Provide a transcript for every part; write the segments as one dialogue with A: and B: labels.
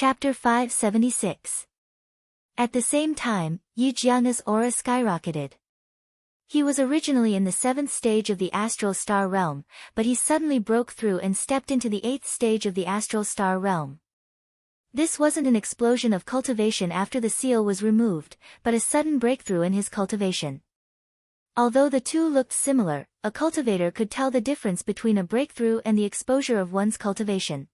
A: Chapter 576. At the same time, Yi Jiange's aura skyrocketed. He was originally in the 7th stage of the astral star realm, but he suddenly broke through and stepped into the 8th stage of the astral star realm. This wasn't an explosion of cultivation after the seal was removed, but a sudden breakthrough in his cultivation. Although the two looked similar, a cultivator could tell the difference between a breakthrough and the exposure of one's cultivation.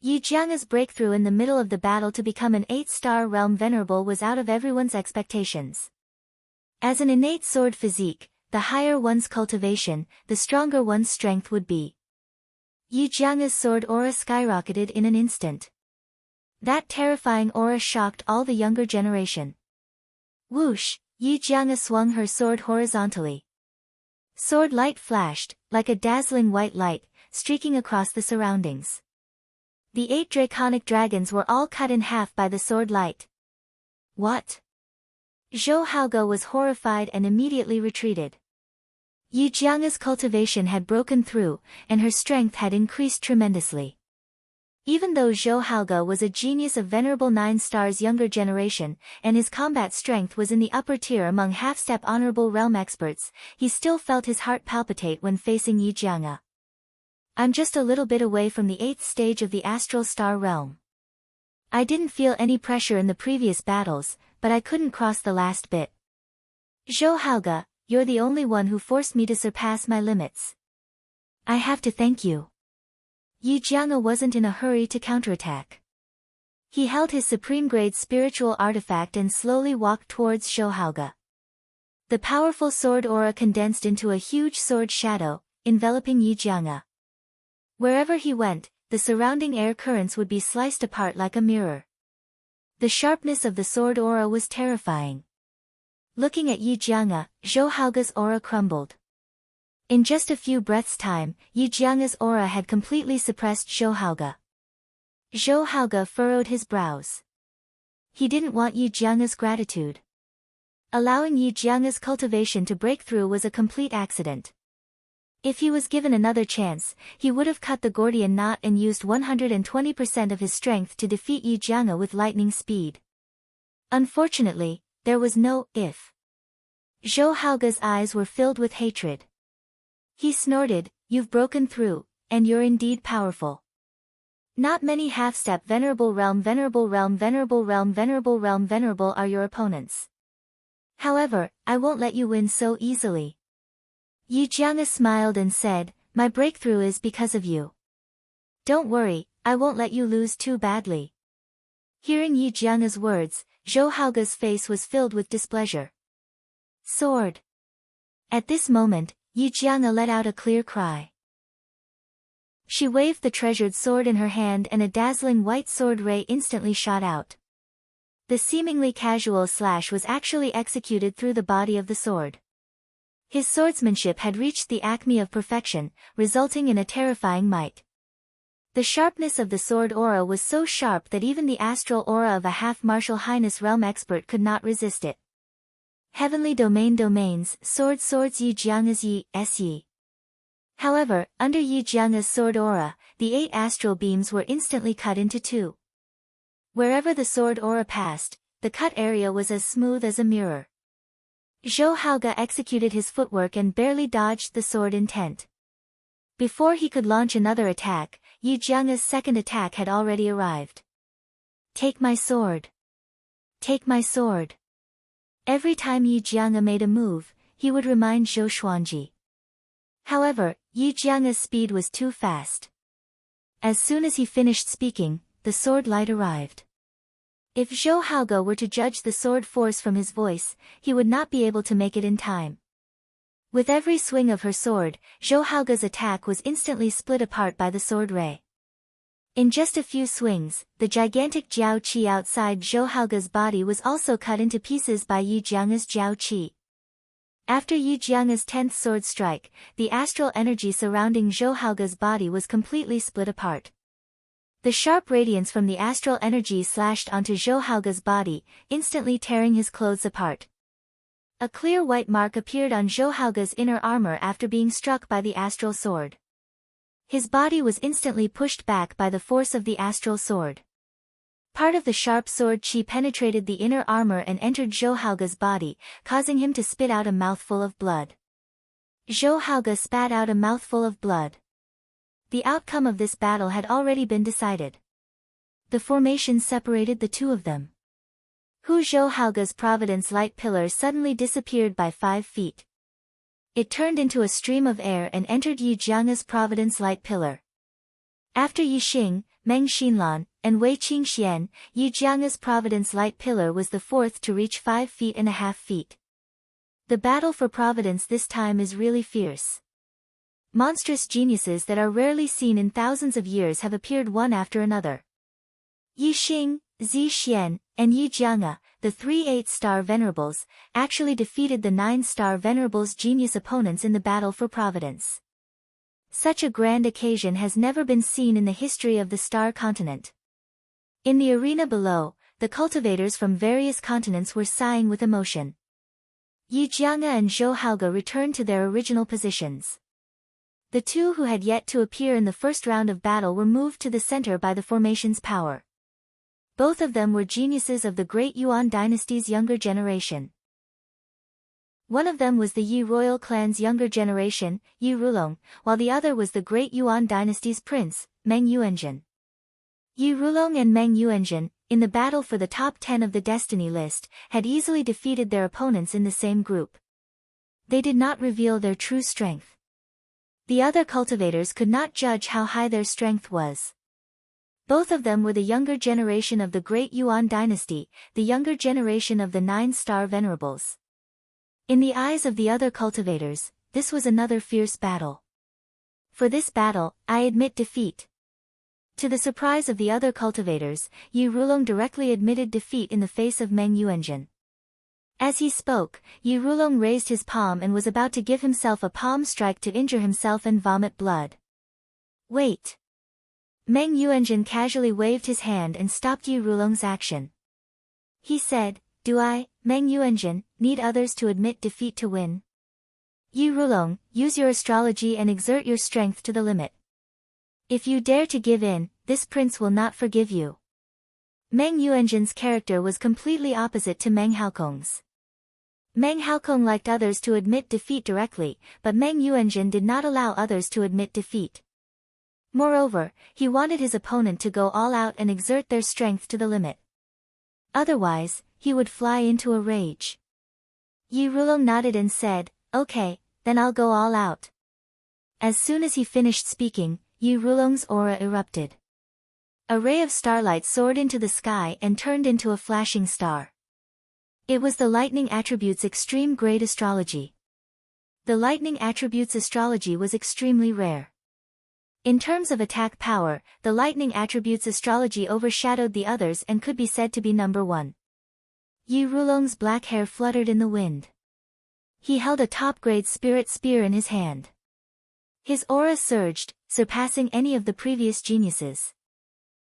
A: Yi Jiange's breakthrough in the middle of the battle to become an 8-star realm venerable was out of everyone's expectations. As an innate sword physique, the higher one's cultivation, the stronger one's strength would be. Yi Jiange's sword aura skyrocketed in an instant. That terrifying aura shocked all the younger generation. Whoosh, Yi Jiange swung her sword horizontally. Sword light flashed, like a dazzling white light, streaking across the surroundings. The 8 draconic dragons were all cut in half by the sword light. What? Zhou Haoge was horrified and immediately retreated. Yi Jiange's cultivation had broken through, and her strength had increased tremendously. Even though Zhou Haoge was a genius of venerable 9 stars younger generation, and his combat strength was in the upper tier among half-step honorable realm experts, he still felt his heart palpitate when facing Yi Jiange. I'm just a little bit away from the 8th stage of the astral star realm. I didn't feel any pressure in the previous battles, but I couldn't cross the last bit. Zhou Haoge, you're the only one who forced me to surpass my limits. I have to thank you. Yi Jiange wasn't in a hurry to counterattack. He held his supreme-grade spiritual artifact and slowly walked towards Zhou Haoge. The powerful sword aura condensed into a huge sword shadow, enveloping Yi Jiange. Wherever he went, the surrounding air currents would be sliced apart like a mirror. The sharpness of the sword aura was terrifying. Looking at Yi Jiange, Zhou Haoge's aura crumbled. In just a few breaths' time, Yi Jiange's aura had completely suppressed Zhou Haoge. Zhou Haoge furrowed his brows. He didn't want Yi Jiange's gratitude. Allowing Yi Jiange's cultivation to break through was a complete accident. If he was given another chance, he would have cut the Gordian knot and used 120% of his strength to defeat Yi Jiange with lightning speed. Unfortunately, there was no if. Zhou Haoge's eyes were filled with hatred. He snorted, "You've broken through, and you're indeed powerful. Not many half-step venerable realm are your opponents. However, I won't let you win so easily." Yi Jiange smiled and said, "My breakthrough is because of you. Don't worry, I won't let you lose too badly." Hearing Yi Jiange's words, Zhou Haoge's face was filled with displeasure. Sword. At this moment, Yi Jiange let out a clear cry. She waved the treasured sword in her hand and a dazzling white sword ray instantly shot out. The seemingly casual slash was actually executed through the body of the sword. His swordsmanship had reached the acme of perfection, resulting in a terrifying might. The sharpness of the sword aura was so sharp that even the astral aura of a half-martial highness realm expert could not resist it. Heavenly domains, swords Yi Jiange's Yi. However, under Yi Jiange's sword aura, the 8 astral beams were instantly cut into 2. Wherever the sword aura passed, the cut area was as smooth as a mirror. Zhou Haoge executed his footwork and barely dodged the sword intent. Before he could launch another attack, Yi Jiange's second attack had already arrived. Take my sword. Take my sword. Every time Yi Jiange made a move, he would remind Zhou Xuanji. However, Yi Jiange's speed was too fast. As soon as he finished speaking, the sword light arrived. If Zhou Haoge were to judge the sword force from his voice, he would not be able to make it in time. With every swing of her sword, Zhou Haoge's attack was instantly split apart by the sword ray. In just a few swings, the gigantic Jiao Qi outside Zhou Haoge's body was also cut into pieces by Yi Jiange's Jiao Qi. After Yi Jiange's 10th sword strike, the astral energy surrounding Zhou Haoge's body was completely split apart. The sharp radiance from the astral energy slashed onto Zhou Haoge's body, instantly tearing his clothes apart. A clear white mark appeared on Zhou Haoge's inner armor after being struck by the astral sword. His body was instantly pushed back by the force of the astral sword. part of the sharp sword chi penetrated the inner armor and entered Zhou Haoge's body, causing him to spit out a mouthful of blood. Zhou Haoge spat out a mouthful of blood. The outcome of this battle had already been decided. The formation separated the two of them. Zhou Haoge's Providence light pillar suddenly disappeared by 5 feet. It turned into a stream of air and entered Yi Jiang's Providence light pillar. After Yi Xing, Meng Xinlan, and Wei Qingxian, Yi Jiang's Providence light pillar was the fourth to reach 5.5 feet. The battle for Providence this time is really fierce. Monstrous geniuses that are rarely seen in thousands of years have appeared one after another. Yi Xing, Zi Xian, and Yi Jiang, the 3 8-star venerables, actually defeated the 9-star venerables' genius opponents in the battle for Providence. Such a grand occasion has never been seen in the history of the star continent. In the arena below, the cultivators from various continents were sighing with emotion. Yi Jiang and Zhou Haoge returned to their original positions. The two who had yet to appear in the first round of battle were moved to the center by the formation's power. Both of them were geniuses of the great Yuan dynasty's younger generation. One of them was the Yi royal clan's younger generation, Yi Rulong, while the other was the great Yuan dynasty's prince, Meng Yuanzhen. Yi Rulong and Meng Yuanzhen, in the battle for the top 10 of the destiny list, had easily defeated their opponents in the same group. They did not reveal their true strength. The other cultivators could not judge how high their strength was. Both of them were the younger generation of the great Yuan dynasty, the younger generation of the 9-star venerables. In the eyes of the other cultivators, this was another fierce battle. For this battle, I admit defeat. To the surprise of the other cultivators, Yi Rulong directly admitted defeat in the face of Meng Yuanzhen. As he spoke, Yi Rulong raised his palm and was about to give himself a palm strike to injure himself and vomit blood. Wait! Meng Yuanzhen casually waved his hand and stopped Yi Rulong's action. He said, "Do I, Meng Yuanzhen, need others to admit defeat to win? Yi Rulong, use your astrology and exert your strength to the limit. If you dare to give in, this prince will not forgive you." Meng Yuanzhen's character was completely opposite to Meng Haokong's. Meng Haokong liked others to admit defeat directly, but Meng Yuanzhen did not allow others to admit defeat. Moreover, he wanted his opponent to go all out and exert their strength to the limit. Otherwise, he would fly into a rage. Yi Rulong nodded and said, "Okay, then I'll go all out." As soon as he finished speaking, Yi Rulong's aura erupted. A ray of starlight soared into the sky and turned into a flashing star. It was the lightning attribute's extreme grade astrology. The lightning attribute's astrology was extremely rare. In terms of attack power, the lightning attribute's astrology overshadowed the others and could be said to be number 1. Yi Rulong's black hair fluttered in the wind. He held a top-grade spirit spear in his hand. His aura surged, surpassing any of the previous geniuses.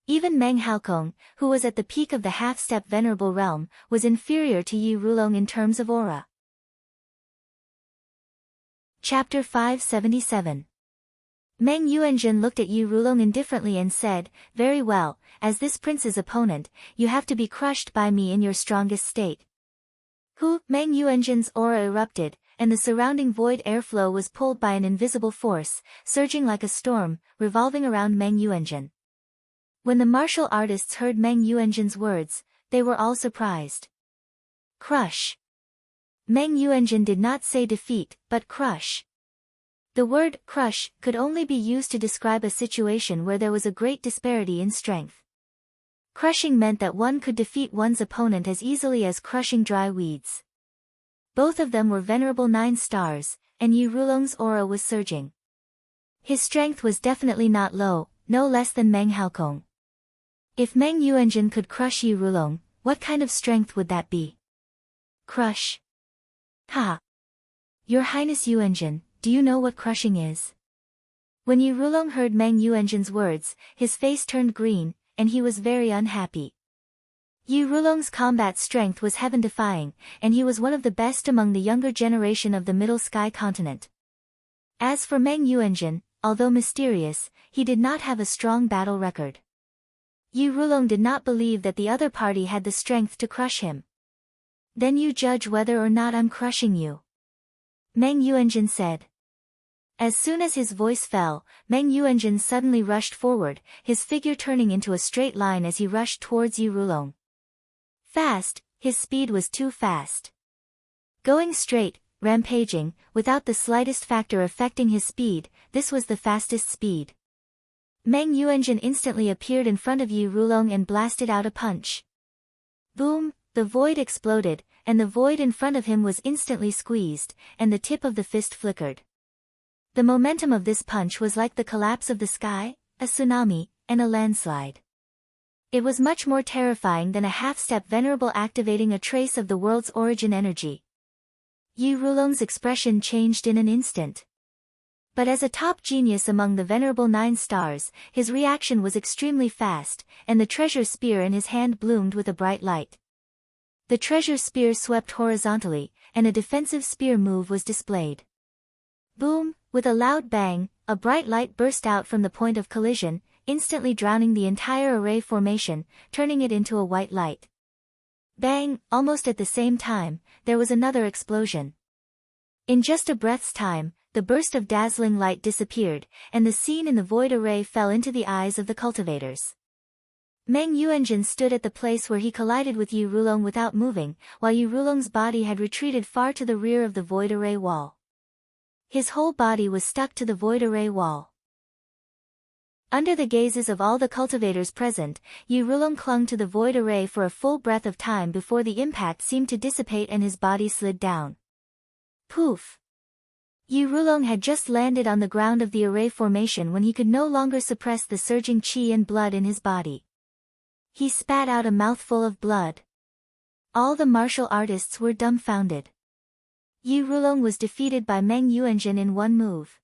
A: Even Meng Haokong, who was at the peak of the half-step venerable realm, was inferior to Yi Rulong in terms of aura. Chapter 577. Meng Yuanzhen looked at Yi Rulong indifferently and said, "Very well, as this prince's opponent, you have to be crushed by me in your strongest state." Meng Yuanzhen's aura erupted, and the surrounding void airflow was pulled by an invisible force, surging like a storm, revolving around Meng Yuanzhen. When the martial artists heard Meng Yuanzhen's words, they were all surprised. Crush. Meng Yuanzhen did not say defeat, but crush. The word crush could only be used to describe a situation where there was a great disparity in strength. Crushing meant that one could defeat one's opponent as easily as crushing dry weeds. Both of them were venerable 9 stars, and Yi Rulong's aura was surging. His strength was definitely not low, no less than Meng Haokong. If Meng Yuanzhen could crush Yi Rulong, what kind of strength would that be? Crush. Ha! Your Highness Yuanzhen, do you know what crushing is? When Yi Rulong heard Meng Yuanzhen's words, his face turned green, and he was very unhappy. Yi Rulong's combat strength was heaven-defying, and he was one of the best among the younger generation of the Middle Sky continent. As for Meng Yuanzhen, although mysterious, he did not have a strong battle record. Yu Rulong did not believe that the other party had the strength to crush him. Then you judge whether or not I'm crushing you, Meng Yuanjun said. As soon as his voice fell, Meng Yuanjun suddenly rushed forward, his figure turning into a straight line as he rushed towards Yu Rulong. Fast, his speed was too fast. Going straight, rampaging, without the slightest factor affecting his speed, this was the fastest speed. Meng Yuanjun instantly appeared in front of Yu Rulong and blasted out a punch. Boom, the void exploded, and the void in front of him was instantly squeezed, and the tip of the fist flickered. The momentum of this punch was like the collapse of the sky, a tsunami, and a landslide. It was much more terrifying than a half-step venerable activating a trace of the world's origin energy. Yu Rulong's expression changed in an instant. But as a top genius among the venerable 9 stars, his reaction was extremely fast, and the treasure spear in his hand bloomed with a bright light. The treasure spear swept horizontally, and a defensive spear move was displayed. Boom, with a loud bang, a bright light burst out from the point of collision, instantly drowning the entire array formation, turning it into a white light. Bang, almost at the same time, there was another explosion. In just a breath's time, the burst of dazzling light disappeared, and the scene in the void array fell into the eyes of the cultivators. Meng Yuanjun stood at the place where he collided with Yu Rulong without moving, while Yu Rulong's body had retreated far to the rear of the void array wall. His whole body was stuck to the void array wall. Under the gazes of all the cultivators present, Yu Rulong clung to the void array for a full breath of time before the impact seemed to dissipate and his body slid down. Poof! Yu Rulong had just landed on the ground of the array formation when he could no longer suppress the surging qi and blood in his body. He spat out a mouthful of blood. All the martial artists were dumbfounded. Yu Rulong was defeated by Meng Yuanjun in one move.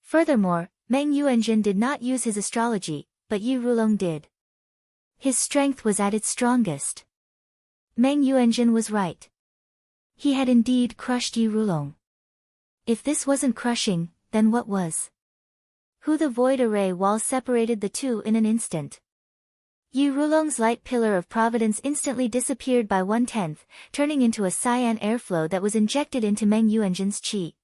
A: Furthermore, Meng Yuanjun did not use his astrology, but Yu Rulong did. His strength was at its strongest. Meng Yuanjun was right. He had indeed crushed Yu Rulong. If this wasn't crushing, then what was? The void array wall separated the two in an instant. Yu Rulong's light pillar of providence instantly disappeared by 1/10, turning into a cyan airflow that was injected into Meng Yuanjun's qi.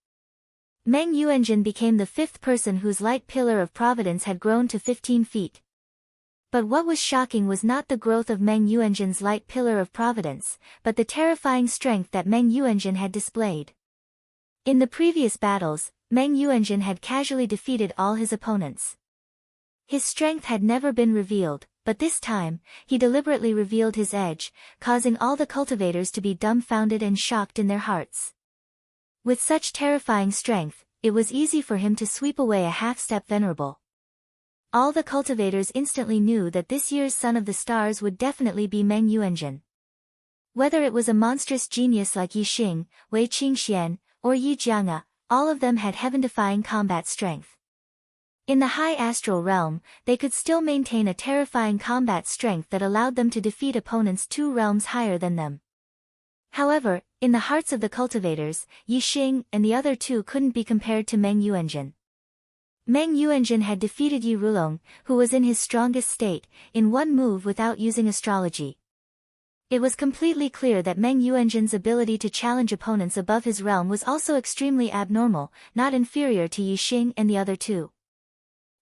A: Meng Yuanjun became the 5th person whose light pillar of providence had grown to 15 feet. But what was shocking was not the growth of Meng Yuanjun's light pillar of providence, but the terrifying strength that Meng Yuanjun had displayed. In the previous battles, Meng Yuanjun had casually defeated all his opponents. His strength had never been revealed, but this time, he deliberately revealed his edge, causing all the cultivators to be dumbfounded and shocked in their hearts. With such terrifying strength, it was easy for him to sweep away a half-step venerable. All the cultivators instantly knew that this year's Son of the Stars would definitely be Meng Yuanjun. Whether it was a monstrous genius like Yi Xing, Wei Qingxian, or Yi Jianga, all of them had heaven-defying combat strength. In the high astral realm, they could still maintain a terrifying combat strength that allowed them to defeat opponents 2 realms higher than them. However, in the hearts of the cultivators, Yi Xing and the other 2 couldn't be compared to Meng Yuanjun. Meng Yuanjun had defeated Yu Rulong, who was in his strongest state, in one move without using astrology. It was completely clear that Meng Yuanjun's ability to challenge opponents above his realm was also extremely abnormal, not inferior to Yi Xing and the other 2.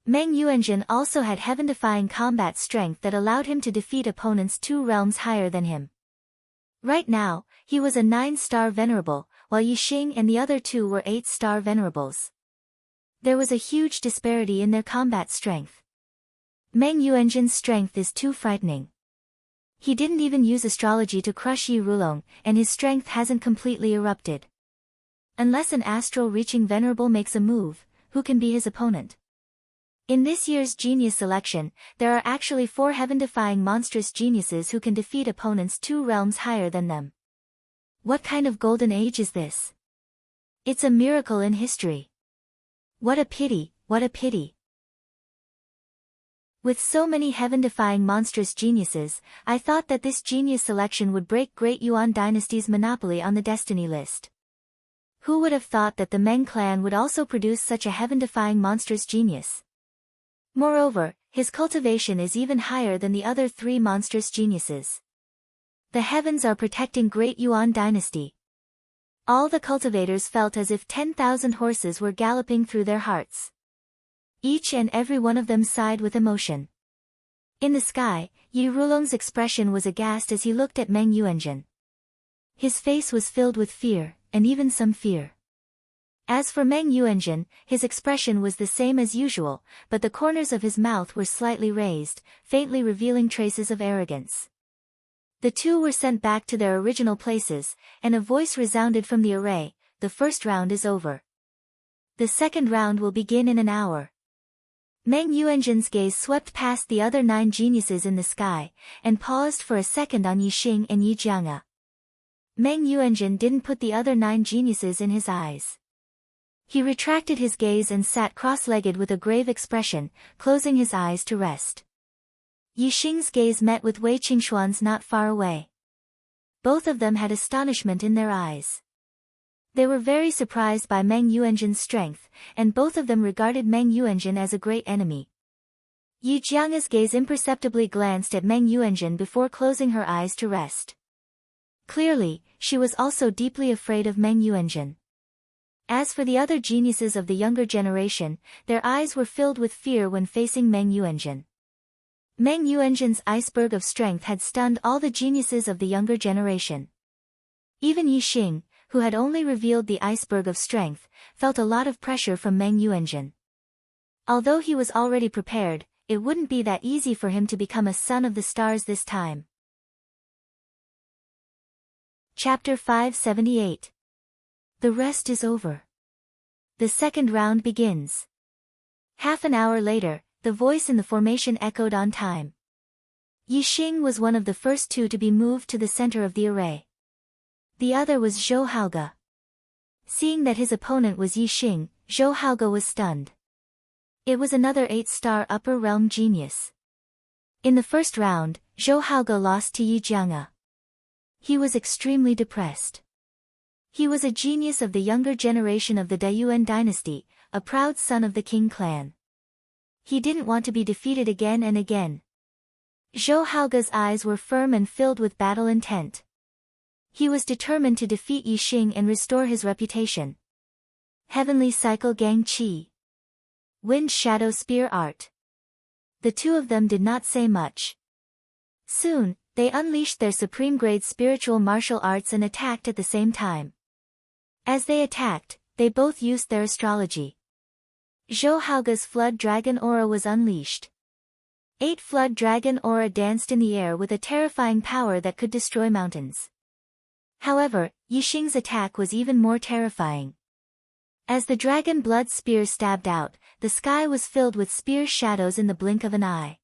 A: Meng Yuanjun also had heaven-defying combat strength that allowed him to defeat opponents 2 realms higher than him. Right now, he was a 9-star venerable, while Yi Xing and the other 2 were 8-star venerables. There was a huge disparity in their combat strength. Meng Yuanjun's strength is too frightening. He didn't even use astrology to crush Yu Rulong, and his strength hasn't completely erupted. Unless an astral-reaching venerable makes a move, who can be his opponent? In this year's genius selection, there are actually 4 heaven-defying monstrous geniuses who can defeat opponents 2 realms higher than them. What kind of golden age is this? It's a miracle in history. What a pity, what a pity. With so many heaven-defying monstrous geniuses, I thought that this genius selection would break Great Yuan Dynasty's monopoly on the destiny list. Who would have thought that the Meng clan would also produce such a heaven-defying monstrous genius? Moreover, his cultivation is even higher than the other three monstrous geniuses. The heavens are protecting Great Yuan dynasty. All the cultivators felt as if 10,000 horses were galloping through their hearts. Each and every one of them sighed with emotion. In the sky, Yi Rulong's expression was aghast as he looked at Meng Yuanjun. His face was filled with fear, and even some fear. As for Meng Yuanjun, his expression was the same as usual, but the corners of his mouth were slightly raised, faintly revealing traces of arrogance. The two were sent back to their original places, and a voice resounded from the array, "The first round is over. The second round will begin in an hour." Meng Yuanjun's gaze swept past the other 9 geniuses in the sky, and paused for a second on Yixing and Yi Jianga. Meng Yuanjun didn't put the other 9 geniuses in his eyes. He retracted his gaze and sat cross-legged with a grave expression, closing his eyes to rest. Yixing's gaze met with Wei Qingxuan's not far away. Both of them had astonishment in their eyes. They were very surprised by Meng Yuanjun's strength, and both of them regarded Meng Yuanjun as a great enemy. Yi Jianga's gaze imperceptibly glanced at Meng Yuanjun before closing her eyes to rest. Clearly, she was also deeply afraid of Meng Yuanjun. As for the other geniuses of the younger generation, their eyes were filled with fear when facing Meng Yuanjun. Meng Yuanjun's iceberg of strength had stunned all the geniuses of the younger generation. Even Yixing, who had only revealed the iceberg of strength, felt a lot of pressure from Meng Yuanjun. Although he was already prepared, it wouldn't be that easy for him to become a son of the stars this time. Chapter 578. The rest is over. The second round begins. Half an hour later, the voice in the formation echoed on time. Yixing was one of the first 2 to be moved to the center of the array. The other was Zhou Haoge. Seeing that his opponent was Yixing, Zhou Haoge was stunned. It was another 8-star upper realm genius. In the first round, Zhou Haoge lost to Yi Jianga. He was extremely depressed. He was a genius of the younger generation of the Daiyuan dynasty, a proud son of the Qing clan. He didn't want to be defeated again and again. Zhou Haoge's eyes were firm and filled with battle intent. He was determined to defeat Yixing and restore his reputation. Heavenly Cycle Gang Qi. Wind Shadow Spear Art. The 2 of them did not say much. Soon, they unleashed their supreme-grade spiritual martial arts and attacked at the same time. As they attacked, they both used their astrology. Zhou Haoge's Flood Dragon Aura was unleashed. 8 Flood Dragon Aura danced in the air with a terrifying power that could destroy mountains. However, Yixing's attack was even more terrifying. As the dragon blood spear stabbed out, the sky was filled with spear shadows in the blink of an eye.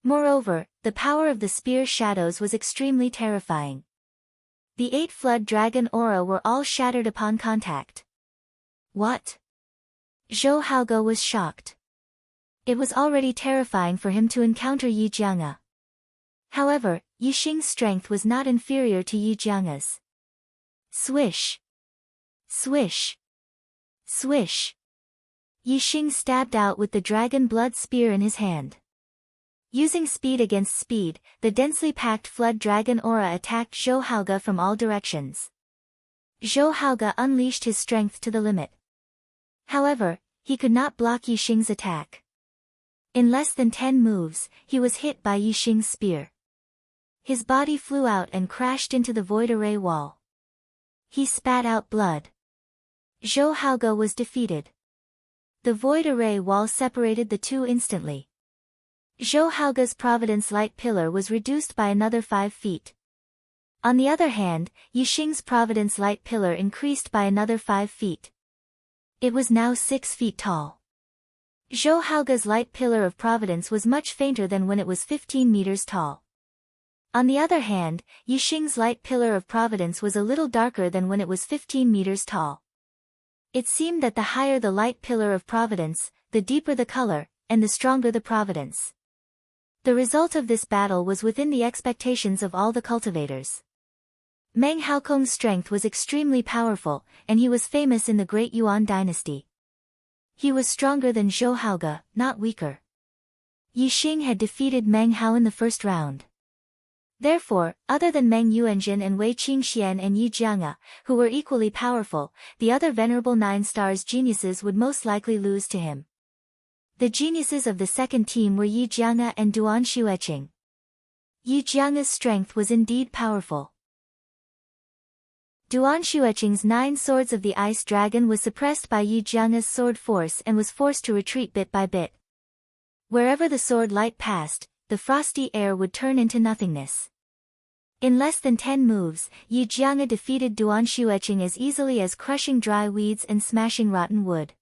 A: Moreover, the power of the spear shadows was extremely terrifying. The 8 Flood Dragon Aura were all shattered upon contact. What? Zhou Haoge was shocked. It was already terrifying for him to encounter Yi Jianga. However, Yixing's strength was not inferior to Yi Jianga's. Swish! Swish! Swish! Yixing stabbed out with the dragon blood spear in his hand. Using speed against speed, the densely packed Flood Dragon Aura attacked Zhou Haoge from all directions. Zhou Haoge unleashed his strength to the limit. However, he could not block Yixing's attack. In less than 10 moves, he was hit by Yixing's spear. His body flew out and crashed into the void array wall. He spat out blood. Zhou Haoge was defeated. The void array wall separated the 2 instantly. Zhou Haoge's Providence Light Pillar was reduced by another 5 feet. On the other hand, Yixing's Providence Light Pillar increased by another 5 feet. It was now 6 feet tall. Zhou Haoge's Light Pillar of Providence was much fainter than when it was 15 meters tall. On the other hand, Yixing's Light Pillar of Providence was a little darker than when it was 15 meters tall. It seemed that the higher the Light Pillar of Providence, the deeper the color, and the stronger the providence. The result of this battle was within the expectations of all the cultivators. Meng Haokong's strength was extremely powerful, and he was famous in the Great Yuan dynasty. He was stronger than Zhou Haoge, not weaker. Yi Xing had defeated Meng Hao in the first round. Therefore, other than Meng Yuanjun and Wei Qingxian and Yi Jianga, who were equally powerful, the other Venerable Nine Stars geniuses would most likely lose to him. The geniuses of the second team were Yi Jianga and Duan Xueqing. Yi Jianga's strength was indeed powerful. Duan Xueqing's 9 swords of the Ice Dragon was suppressed by Yi Jianga's sword force and was forced to retreat bit by bit. Wherever the sword light passed, the frosty air would turn into nothingness. In less than 10 moves, Yi Jianga defeated Duan Xueqing as easily as crushing dry weeds and smashing rotten wood.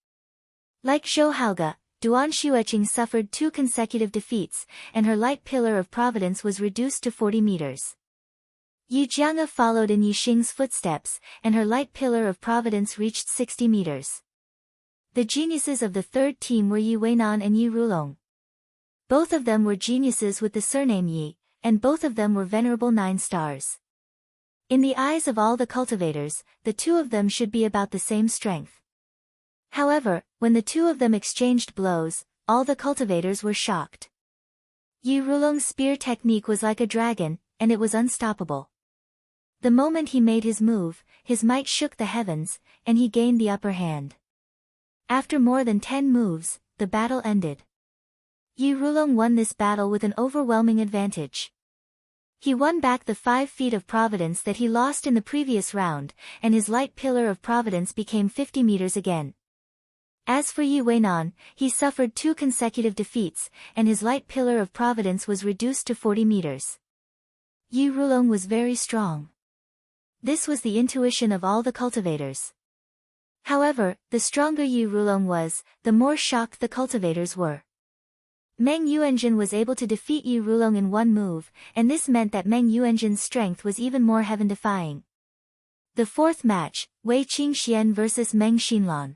A: Like Zhou Haoge, Duan Xueqing suffered 2 consecutive defeats, and her light pillar of providence was reduced to 40 meters. Yi Jianga followed in Yi Xing's footsteps, and her light pillar of providence reached 60 meters. The geniuses of the third team were Yi Weinan and Yi Rulong. Both of them were geniuses with the surname Yi, and both of them were Venerable 9 Stars. In the eyes of all the cultivators, the two of them should be about the same strength. However, when the two of them exchanged blows, all the cultivators were shocked. Yi Rulong's spear technique was like a dragon, and it was unstoppable. The moment he made his move, his might shook the heavens, and he gained the upper hand. After more than 10 moves, the battle ended. Yi Rulong won this battle with an overwhelming advantage. He won back the 5 feet of providence that he lost in the previous round, and his light pillar of providence became 50 meters again. As for Yi Weinan, he suffered 2 consecutive defeats, and his light pillar of providence was reduced to 40 meters. Yi Rulong was very strong. This was the intuition of all the cultivators. However, the stronger Yi Rulong was, the more shocked the cultivators were. Meng Yuanjun was able to defeat Yi Rulong in 1 move, and this meant that Meng Yuanjun's strength was even more heaven-defying. The fourth match, Wei Qingxian vs Meng Xinlan.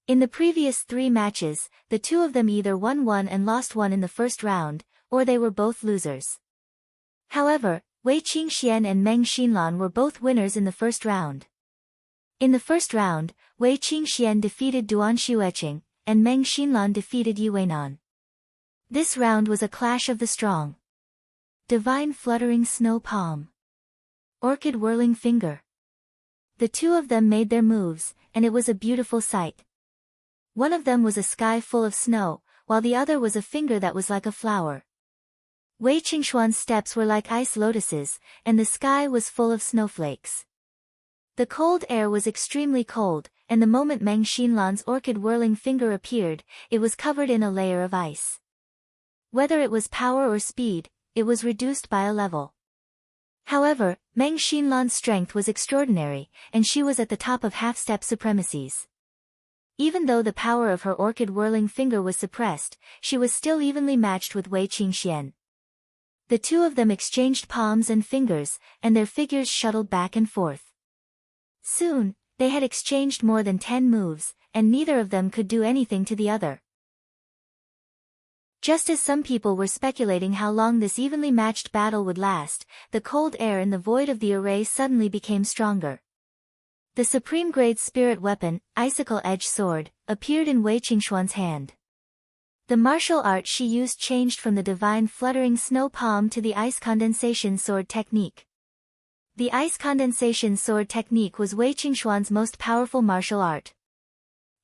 A: In the previous 3 matches, the two of them either won 1 and lost 1 in the first round, or they were both losers. However, Wei Qingxian and Meng Xinlan were both winners in the first round. In the first round, Wei Qingxian defeated Duan Xueqing, and Meng Xinlan defeated Yi Weinan. This round was a clash of the strong. Divine Fluttering Snow Palm. Orchid Whirling Finger. The two of them made their moves, and it was a beautiful sight. One of them was a sky full of snow, while the other was a finger that was like a flower. Wei Qingxuan's steps were like ice lotuses, and the sky was full of snowflakes. The cold air was extremely cold, and the moment Meng Xinlan's orchid whirling finger appeared, it was covered in a layer of ice. Whether it was power or speed, it was reduced by a level. However, Meng Xinlan's strength was extraordinary, and she was at the top of half-step supremacies. Even though the power of her orchid whirling finger was suppressed, she was still evenly matched with Wei Qingxian. The two of them exchanged palms and fingers, and their figures shuttled back and forth. Soon, they had exchanged more than 10 moves, and neither of them could do anything to the other. Just as some people were speculating how long this evenly matched battle would last, the cold air in the void of the array suddenly became stronger. The supreme-grade spirit weapon, Icicle Edge Sword, appeared in Wei Qingxuan's hand. The martial art she used changed from the divine fluttering snow palm to the ice condensation sword technique. The ice condensation sword technique was Wei Qingxuan's most powerful martial art.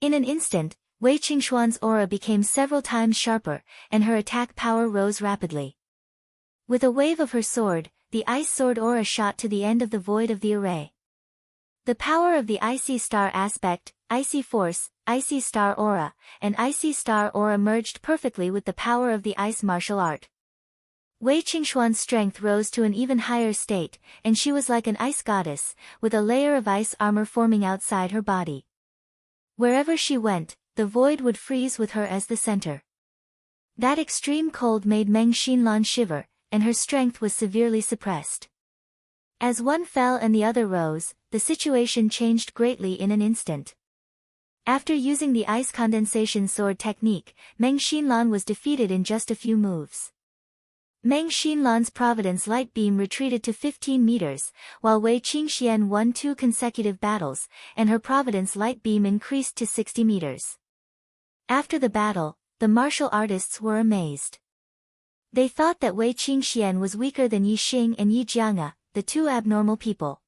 A: In an instant, Wei Qingxuan's aura became several times sharper, and her attack power rose rapidly. With a wave of her sword, the ice sword aura shot to the end of the void of the array. The power of the icy star aspect, icy force, icy star aura, and icy star aura merged perfectly with the power of the ice martial art. Wei Qingxuan's strength rose to an even higher state, and she was like an ice goddess, with a layer of ice armor forming outside her body. Wherever she went, the void would freeze with her as the center. That extreme cold made Meng Xinlan shiver, and her strength was severely suppressed. As one fell and the other rose, the situation changed greatly in an instant. After using the ice condensation sword technique, Meng Xinlan was defeated in just a few moves. Meng Xinlan's Providence Light Beam retreated to 15 meters, while Wei Qingxian won 2 consecutive battles, and her Providence Light Beam increased to 60 meters. After the battle, the martial artists were amazed. They thought that Wei Qingxian was weaker than Yi Xing and Yi Jianga, the two abnormal people.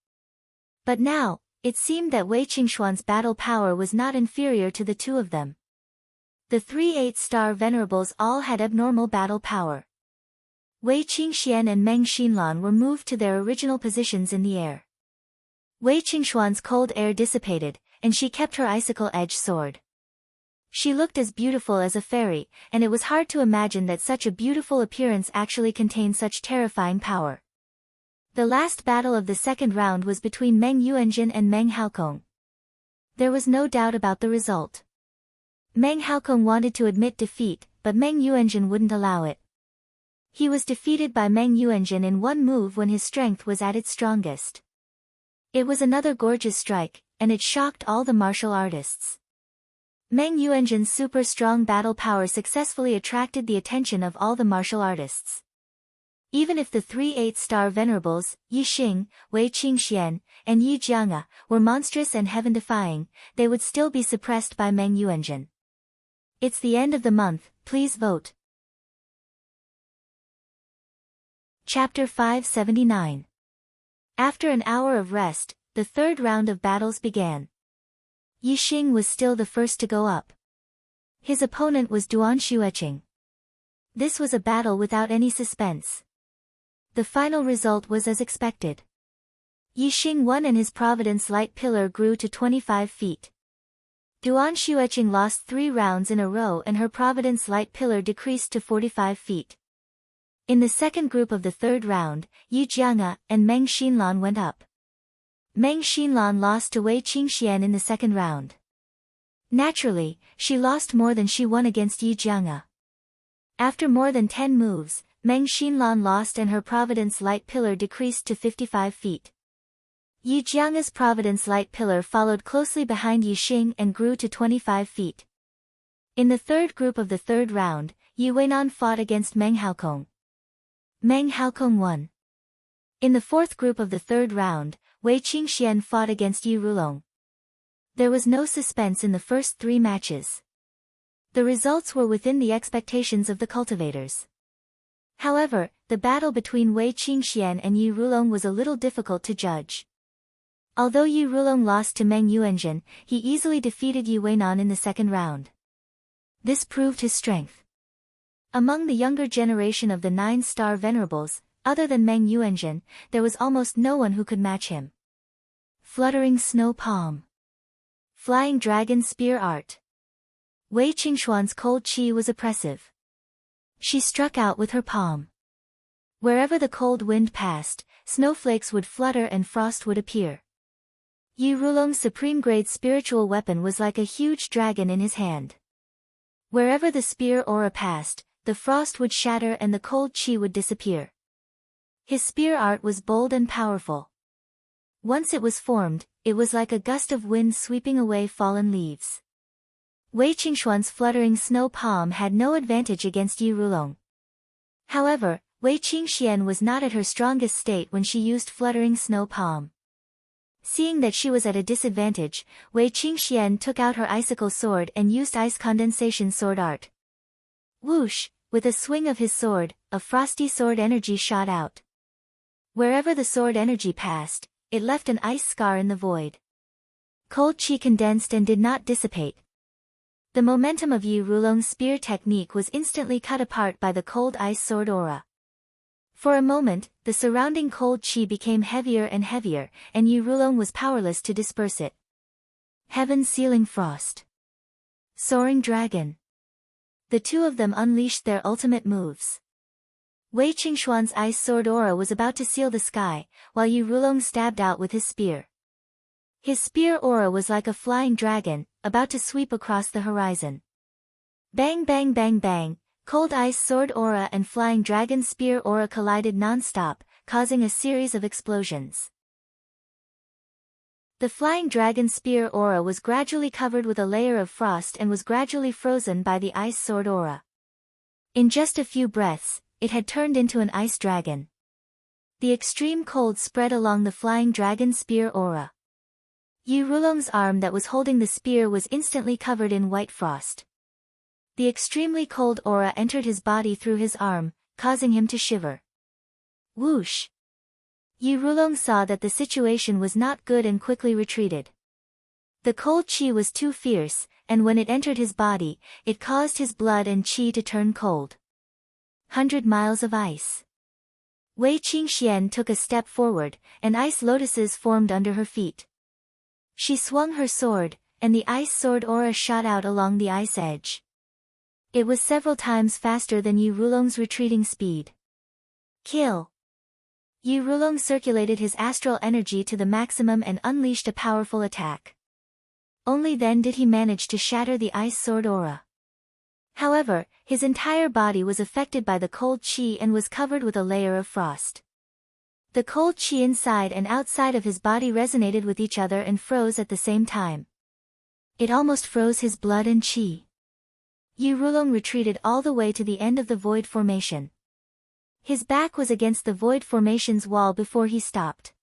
A: But now, it seemed that Wei Qingshuan's battle power was not inferior to the two of them. The 3 8-star venerables all had abnormal battle power. Wei Qingxian and Meng Xinlan were moved to their original positions in the air. Wei Qingshuan's cold air dissipated, and she kept her icicle-edged sword. She looked as beautiful as a fairy, and it was hard to imagine that such a beautiful appearance actually contained such terrifying power. The last battle of the second round was between Meng Yuanjun and Meng Haokong. There was no doubt about the result. Meng Haokong wanted to admit defeat, but Meng Yuanjun wouldn't allow it. He was defeated by Meng Yuanjun in one move when his strength was at its strongest. It was another gorgeous strike, and it shocked all the martial artists. Meng Yuanjun's super strong battle power successfully attracted the attention of all the martial artists. Even if the 3 8-star venerables, Yi Xing, Wei Qingxian, and Yi Jianga, were monstrous and heaven-defying, they would still be suppressed by Meng Yuanjun. It's the end of the month, please vote. Chapter 579. After an hour of rest, the third round of battles began. Yi Xing was still the first to go up. His opponent was Duan Xueqing. This was a battle without any suspense. The final result was as expected. Yi Xing won and his Providence Light Pillar grew to 25 feet. Duan Xueqing lost 3 rounds in a row and her Providence Light Pillar decreased to 45 feet. In the second group of the third round, Yi Jianga and Meng Xinlan went up. Meng Xinlan lost to Wei Qingxian in the second round. Naturally, she lost more than she won against Yi Jianga. After more than 10 moves, Meng Xinlan lost and her Providence Light Pillar decreased to 55 feet. Yi Jianga's Providence Light Pillar followed closely behind Yi Xing and grew to 25 feet. In the third group of the third round, Yi Weinan fought against Meng Haokong. Meng Haokong won. In the fourth group of the third round, Wei Qingxian fought against Yi Rulong. There was no suspense in the first 3 matches. The results were within the expectations of the cultivators. However, the battle between Wei Qingxian and Yi Rulong was a little difficult to judge. Although Yi Rulong lost to Meng Yuanjun, he easily defeated Yi Weinan in the second round. This proved his strength. Among the younger generation of the 9-star venerables, other than Meng Yuanjun, there was almost no one who could match him. Fluttering Snow Palm. Flying Dragon Spear Art. Wei Qingshuan's cold chi was oppressive. She struck out with her palm. Wherever the cold wind passed, snowflakes would flutter and frost would appear. Yi Rulong's supreme-grade spiritual weapon was like a huge dragon in his hand. Wherever the spear aura passed, the frost would shatter and the cold chi would disappear. His spear art was bold and powerful. Once it was formed, it was like a gust of wind sweeping away fallen leaves. Wei Qingshuan's fluttering snow palm had no advantage against Yi Rulong. However, Wei Qingxian was not at her strongest state when she used fluttering snow palm. Seeing that she was at a disadvantage, Wei Qingxian took out her icicle sword and used ice condensation sword art. Whoosh! With a swing of his sword, a frosty sword energy shot out. Wherever the sword energy passed, it left an ice scar in the void. Cold chi condensed and did not dissipate. The momentum of Yi Rulong's spear technique was instantly cut apart by the cold ice sword aura. For a moment, the surrounding cold chi became heavier and heavier, and Yi Rulong was powerless to disperse it. Heaven-sealing frost. Soaring dragon. The two of them unleashed their ultimate moves. Wei Qingshuan's ice sword aura was about to seal the sky, while Yi Rulong stabbed out with his spear. His spear aura was like a flying dragon, about to sweep across the horizon. Bang bang bang bang, cold ice sword aura and flying dragon spear aura collided non-stop, causing a series of explosions. The flying dragon spear aura was gradually covered with a layer of frost and was gradually frozen by the ice sword aura. In just a few breaths, it had turned into an ice dragon. The extreme cold spread along the flying dragon spear aura. Yi Rulong's arm that was holding the spear was instantly covered in white frost. The extremely cold aura entered his body through his arm, causing him to shiver. Whoosh! Yu Rulong saw that the situation was not good and quickly retreated. The cold qi was too fierce, and when it entered his body, it caused his blood and qi to turn cold. 100 miles of ice. Wei Qingxian took a step forward, and ice lotuses formed under her feet. She swung her sword, and the ice sword aura shot out along the ice edge. It was several times faster than Yu Rulong's retreating speed. Kill! Yu Rulong circulated his astral energy to the maximum and unleashed a powerful attack. Only then did he manage to shatter the ice sword aura. However, his entire body was affected by the cold qi and was covered with a layer of frost. The cold qi inside and outside of his body resonated with each other and froze at the same time. It almost froze his blood and qi. Yu Rulong retreated all the way to the end of the void formation. His back was against the void formation's wall before he stopped.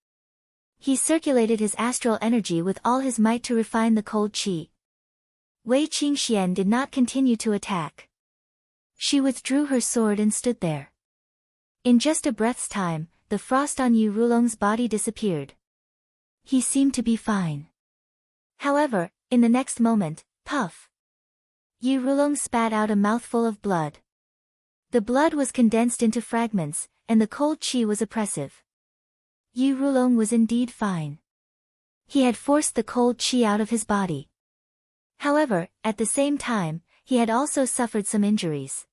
A: He circulated his astral energy with all his might to refine the cold qi. Wei Qingxian did not continue to attack. She withdrew her sword and stood there. In just a breath's time, the frost on Yu Rulong's body disappeared. He seemed to be fine. However, in the next moment, puff! Yu Rulong spat out a mouthful of blood. The blood was condensed into fragments, and the cold qi was oppressive. Yu Rulong was indeed fine. He had forced the cold qi out of his body. However, at the same time, he had also suffered some injuries.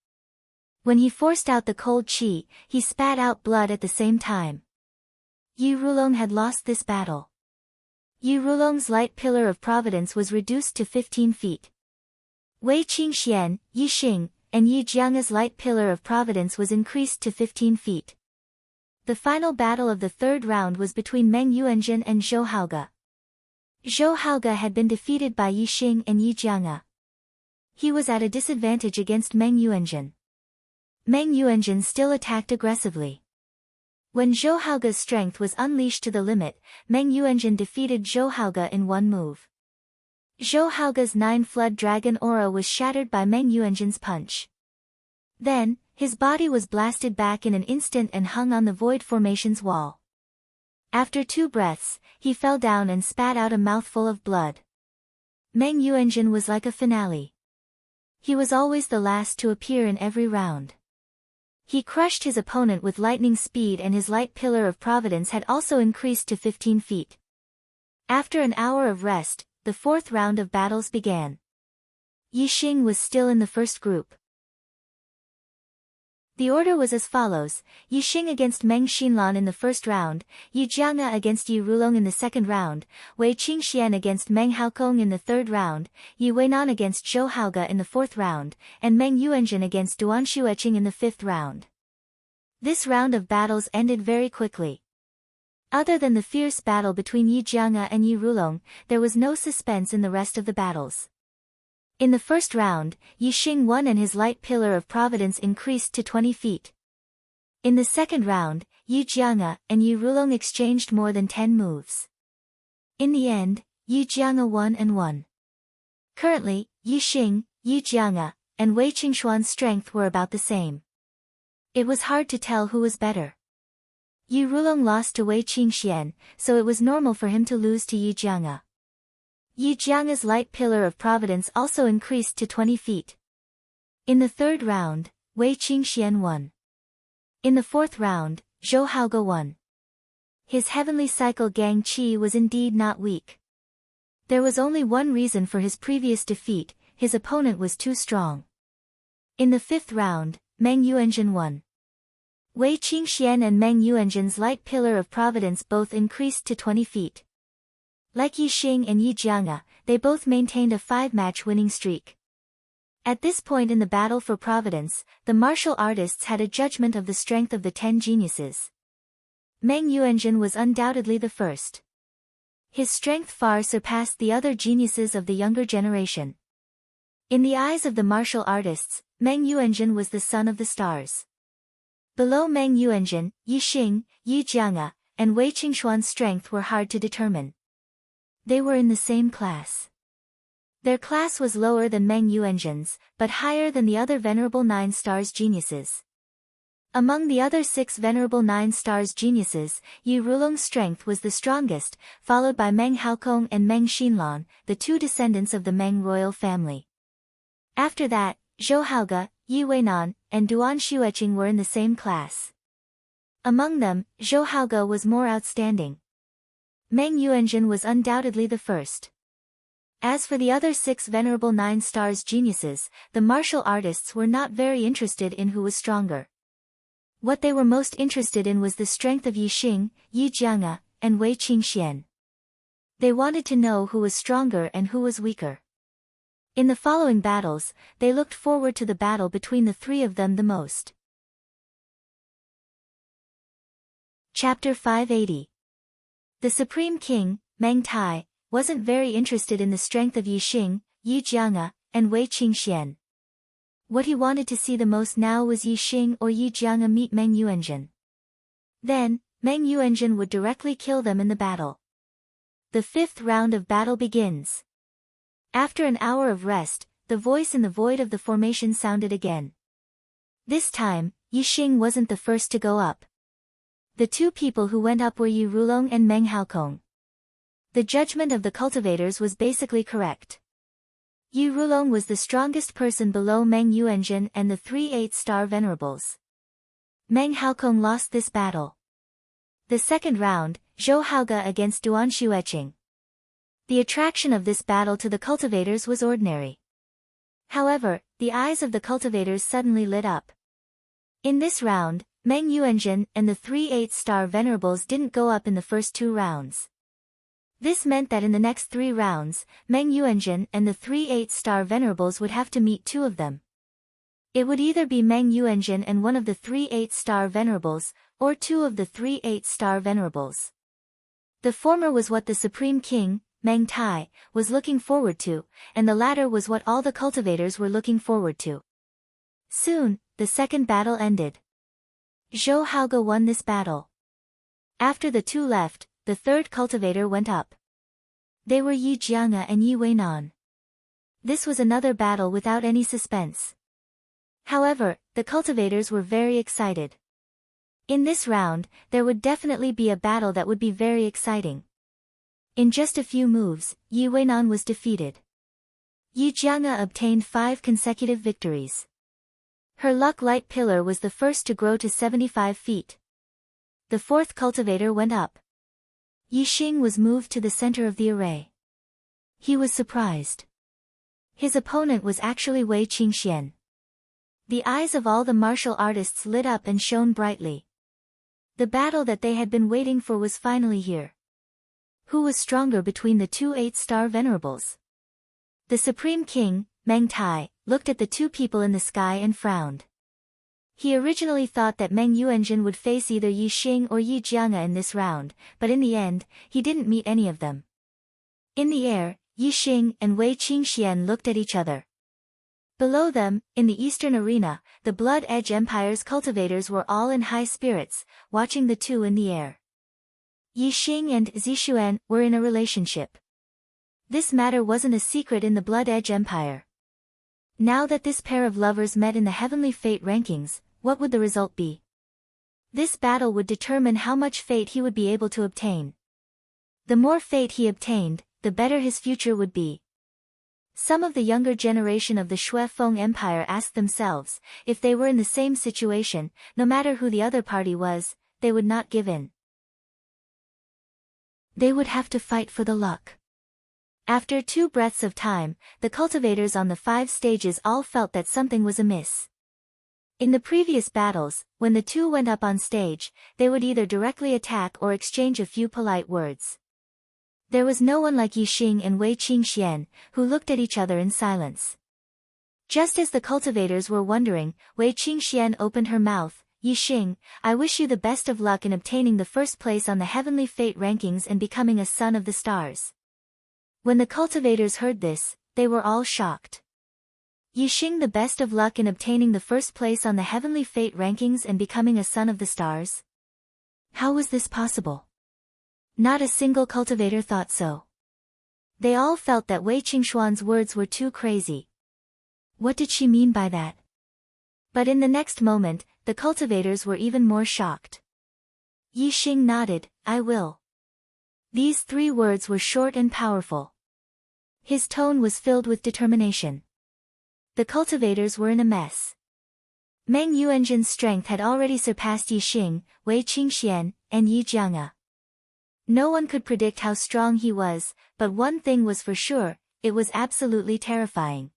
A: When he forced out the cold qi, he spat out blood at the same time. Yu Rulong had lost this battle. Yu Rulong's light pillar of providence was reduced to 15 feet. Wei Qingxian, Yi Xing, and Yi Jianga's light pillar of providence was increased to 15 feet. The final battle of the third round was between Meng Yuanjun and Zhou Haoge. Zhou Haoge had been defeated by Yi Xing and Yi Jianga. He was at a disadvantage against Meng Yuanjun. Meng Yuanjun still attacked aggressively. When Zhou Haoge's strength was unleashed to the limit, Meng Yuanjun defeated Zhou Haoge in one move. Zhou Haoge's 9-flood dragon aura was shattered by Meng Yuanjun's punch. Then, his body was blasted back in an instant and hung on the void formation's wall. After 2 breaths, he fell down and spat out a mouthful of blood. Meng Yuanjun was like a finale. He was always the last to appear in every round. He crushed his opponent with lightning speed and his light pillar of providence had also increased to 15 feet. After an hour of rest, the 4th round of battles began. Yi Xing was still in the first group. The order was as follows: Yi Xing against Meng Xinlan in the first round, Yi Jianga against Yu Rulong in the second round, Wei Qingxian against Meng Haokong in the third round, Yi Weinan against Zhou Haoge in the fourth round, and Meng Yuanjun against Duan Shueqing in the fifth round. This round of battles ended very quickly. Other than the fierce battle between Yi Jianga and Yu Rulong, there was no suspense in the rest of the battles. In the first round, Yi Xing won and his light pillar of providence increased to 20 feet. In the second round, Yi Jianga and Yu Rulong exchanged more than 10 moves. In the end, Yi Jianga won and won. Currently, Yi Xing, Yi Jianga, and Wei Qingshuan's strength were about the same. It was hard to tell who was better. Yu Rulong lost to Wei Qingxian, so it was normal for him to lose to Yi Jianga. Yi Jianga's light pillar of providence also increased to 20 feet. In the third round, Wei Qingxian won. In the fourth round, Zhou Haoge won. His heavenly cycle Gang Qi was indeed not weak. There was only one reason for his previous defeat: his opponent was too strong. In the fifth round, Meng Yuanjun won. Wei Qingxian and Meng Yuanjun's light pillar of providence both increased to 20 feet. Like Yi Xing and Yi Jianga, they both maintained a 5-match winning streak. At this point in the battle for providence, the martial artists had a judgment of the strength of the 10 geniuses. Meng Yuanjun was undoubtedly the first. His strength far surpassed the other geniuses of the younger generation. In the eyes of the martial artists, Meng Yuanjun was the son of the stars. Below Meng Yuanjun, Yi Xing, Yi Jianga, and Wei Qingshuan's strength were hard to determine. They were in the same class. Their class was lower than Meng Yuanzhen's, but higher than the other Venerable Nine Stars geniuses. Among the other 6 Venerable Nine Stars geniuses, Yi Rulong's strength was the strongest, followed by Meng Haokong and Meng Xinlan, the 2 descendants of the Meng royal family. After that, Zhou Haoge, Yi Weinan, and Duan Xueqing were in the same class. Among them, Zhou Haoge was more outstanding. Meng Yuanzhen was undoubtedly the first. As for the other 6 Venerable Nine Stars geniuses, the martial artists were not very interested in who was stronger. What they were most interested in was the strength of Yi Xing, Yi Jianga, and Wei Qingxian. They wanted to know who was stronger and who was weaker. In the following battles, they looked forward to the battle between the 3 of them the most. Chapter 580. The Supreme King, Meng Tai, wasn't very interested in the strength of Yi Xing, Yi Jianga, and Wei Qingxian. What he wanted to see the most now was Yi Xing or Yi Jianga meet Meng Yuanzhen. Then, Meng Yuanzhen would directly kill them in the battle. The 5th round of battle begins. After an hour of rest, the voice in the void of the formation sounded again. This time, Yi Xing wasn't the first to go up. The 2 people who went up were Yi Rulong and Meng Haokong. The judgment of the cultivators was basically correct. Yi Rulong was the strongest person below Meng Yuanzhen and the 3 8-star venerables. Meng Haokong lost this battle. The 2nd round, Zhou Haoge against Duan Xueqing. The attraction of this battle to the cultivators was ordinary. However, the eyes of the cultivators suddenly lit up. In this round, Meng Yuanzhen and the 3 8-star venerables didn't go up in the first 2 rounds. This meant that in the next 3 rounds, Meng Yuanzhen and the 3 8-star venerables would have to meet 2 of them. It would either be Meng Yuanzhen and one of the 3 8-star venerables, or 2 of the 3 8-star venerables. The former was what the Supreme King, Meng Tai, was looking forward to, and the latter was what all the cultivators were looking forward to. Soon, the 2nd battle ended. Zhou Haoge won this battle. After the 2 left, the 3rd cultivator went up. They were Yi Jianga and Yi Weinan. This was another battle without any suspense. However, the cultivators were very excited. In this round, there would definitely be a battle that would be very exciting. In just a few moves, Yi Weinan was defeated. Yi Jianga obtained 5 consecutive victories. Her luck light pillar was the first to grow to 75 feet. The 4th cultivator went up. Yi Xing was moved to the center of the array. He was surprised. His opponent was actually Wei Qingxian. The eyes of all the martial artists lit up and shone brightly. The battle that they had been waiting for was finally here. Who was stronger between the 2 8-star venerables? The Supreme King, Meng Tai, looked at the 2 people in the sky and frowned. He originally thought that Meng Yuanzhen would face either Yi Xing or Yi Jianga in this round, but in the end, he didn't meet any of them. In the air, Yi Xing and Wei Qingxian looked at each other. Below them, in the eastern arena, the Blood Edge Empire's cultivators were all in high spirits, watching the 2 in the air. Yi Xing and Zixuan were in a relationship. This matter wasn't a secret in the Blood Edge Empire. Now that this pair of lovers met in the Heavenly Fate rankings, what would the result be? This battle would determine how much fate he would be able to obtain. The more fate he obtained, the better his future would be. Some of the younger generation of the Shui Feng Empire asked themselves, if they were in the same situation, no matter who the other party was, they would not give in. They would have to fight for the luck. After 2 breaths of time, the cultivators on the 5 stages all felt that something was amiss. In the previous battles, when the 2 went up on stage, they would either directly attack or exchange a few polite words. There was no one like Yi Xing and Wei Qingxian, who looked at each other in silence. Just as the cultivators were wondering, Wei Qingxian opened her mouth. Yi Xing, I wish you the best of luck in obtaining the first place on the Heavenly Fate rankings and becoming a son of the stars. When the cultivators heard this, they were all shocked. Yi Xing the best of luck in obtaining the first place on the Heavenly Fate rankings and becoming a son of the stars? How was this possible? Not a single cultivator thought so. They all felt that Wei Qingshuan's words were too crazy. What did she mean by that? But in the next moment, the cultivators were even more shocked. Yi Xing nodded, I will. These 3 words were short and powerful. His tone was filled with determination. The cultivators were in a mess. Meng Yuanzhen's strength had already surpassed Yi Xing, Wei Qingxian, and Yi Jianga. No one could predict how strong he was, but one thing was for sure, it was absolutely terrifying.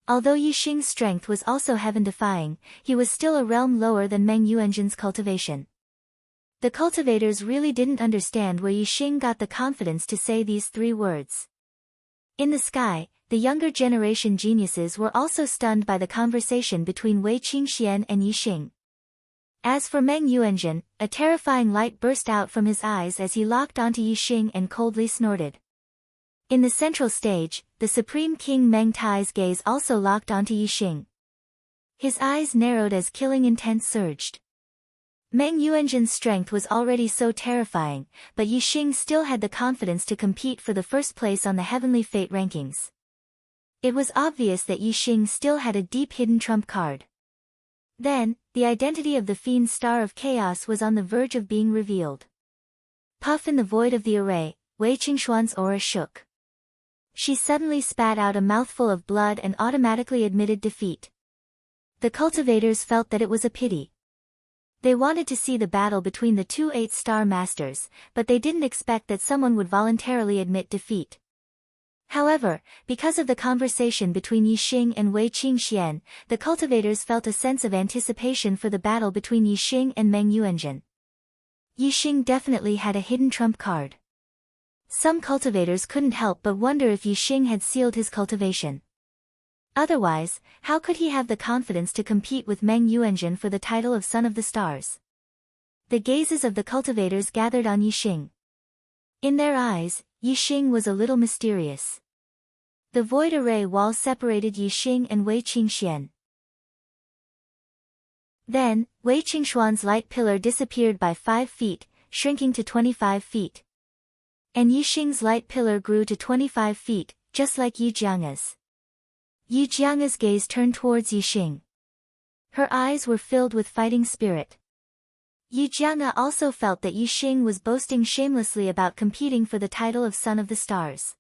A: Although Yi Xing's strength was also heaven-defying, he was still a realm lower than Meng Yuanzhen's cultivation. The cultivators really didn't understand where Yi Xing got the confidence to say these 3 words. In the sky, the younger generation geniuses were also stunned by the conversation between Wei Qingxian and Yi Xing. As for Meng Yuanzhen, a terrifying light burst out from his eyes as he locked onto Yi Xing and coldly snorted. In the central stage, the Supreme King Meng Tai's gaze also locked onto Yi Xing. His eyes narrowed as killing intent surged. Meng Yuanzhen's strength was already so terrifying, but Yi Xing still had the confidence to compete for the first place on the Heavenly Fate rankings. It was obvious that Yi Xing still had a deep hidden trump card. Then, the identity of the Fiend Star of Chaos was on the verge of being revealed. Puff in the void of the array, Wei Qingshuan's aura shook. She suddenly spat out a mouthful of blood and automatically admitted defeat. The cultivators felt that it was a pity. They wanted to see the battle between the 2 8-star masters, but they didn't expect that someone would voluntarily admit defeat. However, because of the conversation between Yi Xing and Wei Qingxian, the cultivators felt a sense of anticipation for the battle between Yi Xing and Meng Yuanzhen. Yi Xing definitely had a hidden trump card. Some cultivators couldn't help but wonder if Yi Xing had sealed his cultivation. Otherwise, how could he have the confidence to compete with Meng Yuanzhen for the title of Son of the Stars? The gazes of the cultivators gathered on Yi Xing. In their eyes, Yi Xing was a little mysterious. The void array wall separated Yi Xing and Wei Qingxian. Then, Wei Qingshuan's light pillar disappeared by 5 feet, shrinking to 25 feet. And Yi Xing's light pillar grew to 25 feet, just like Yi Jianga's. Yi Jianga's gaze turned towards Yi Xing. Her eyes were filled with fighting spirit. Yi Jianga also felt that Yi Xing was boasting shamelessly about competing for the title of Son of the Stars.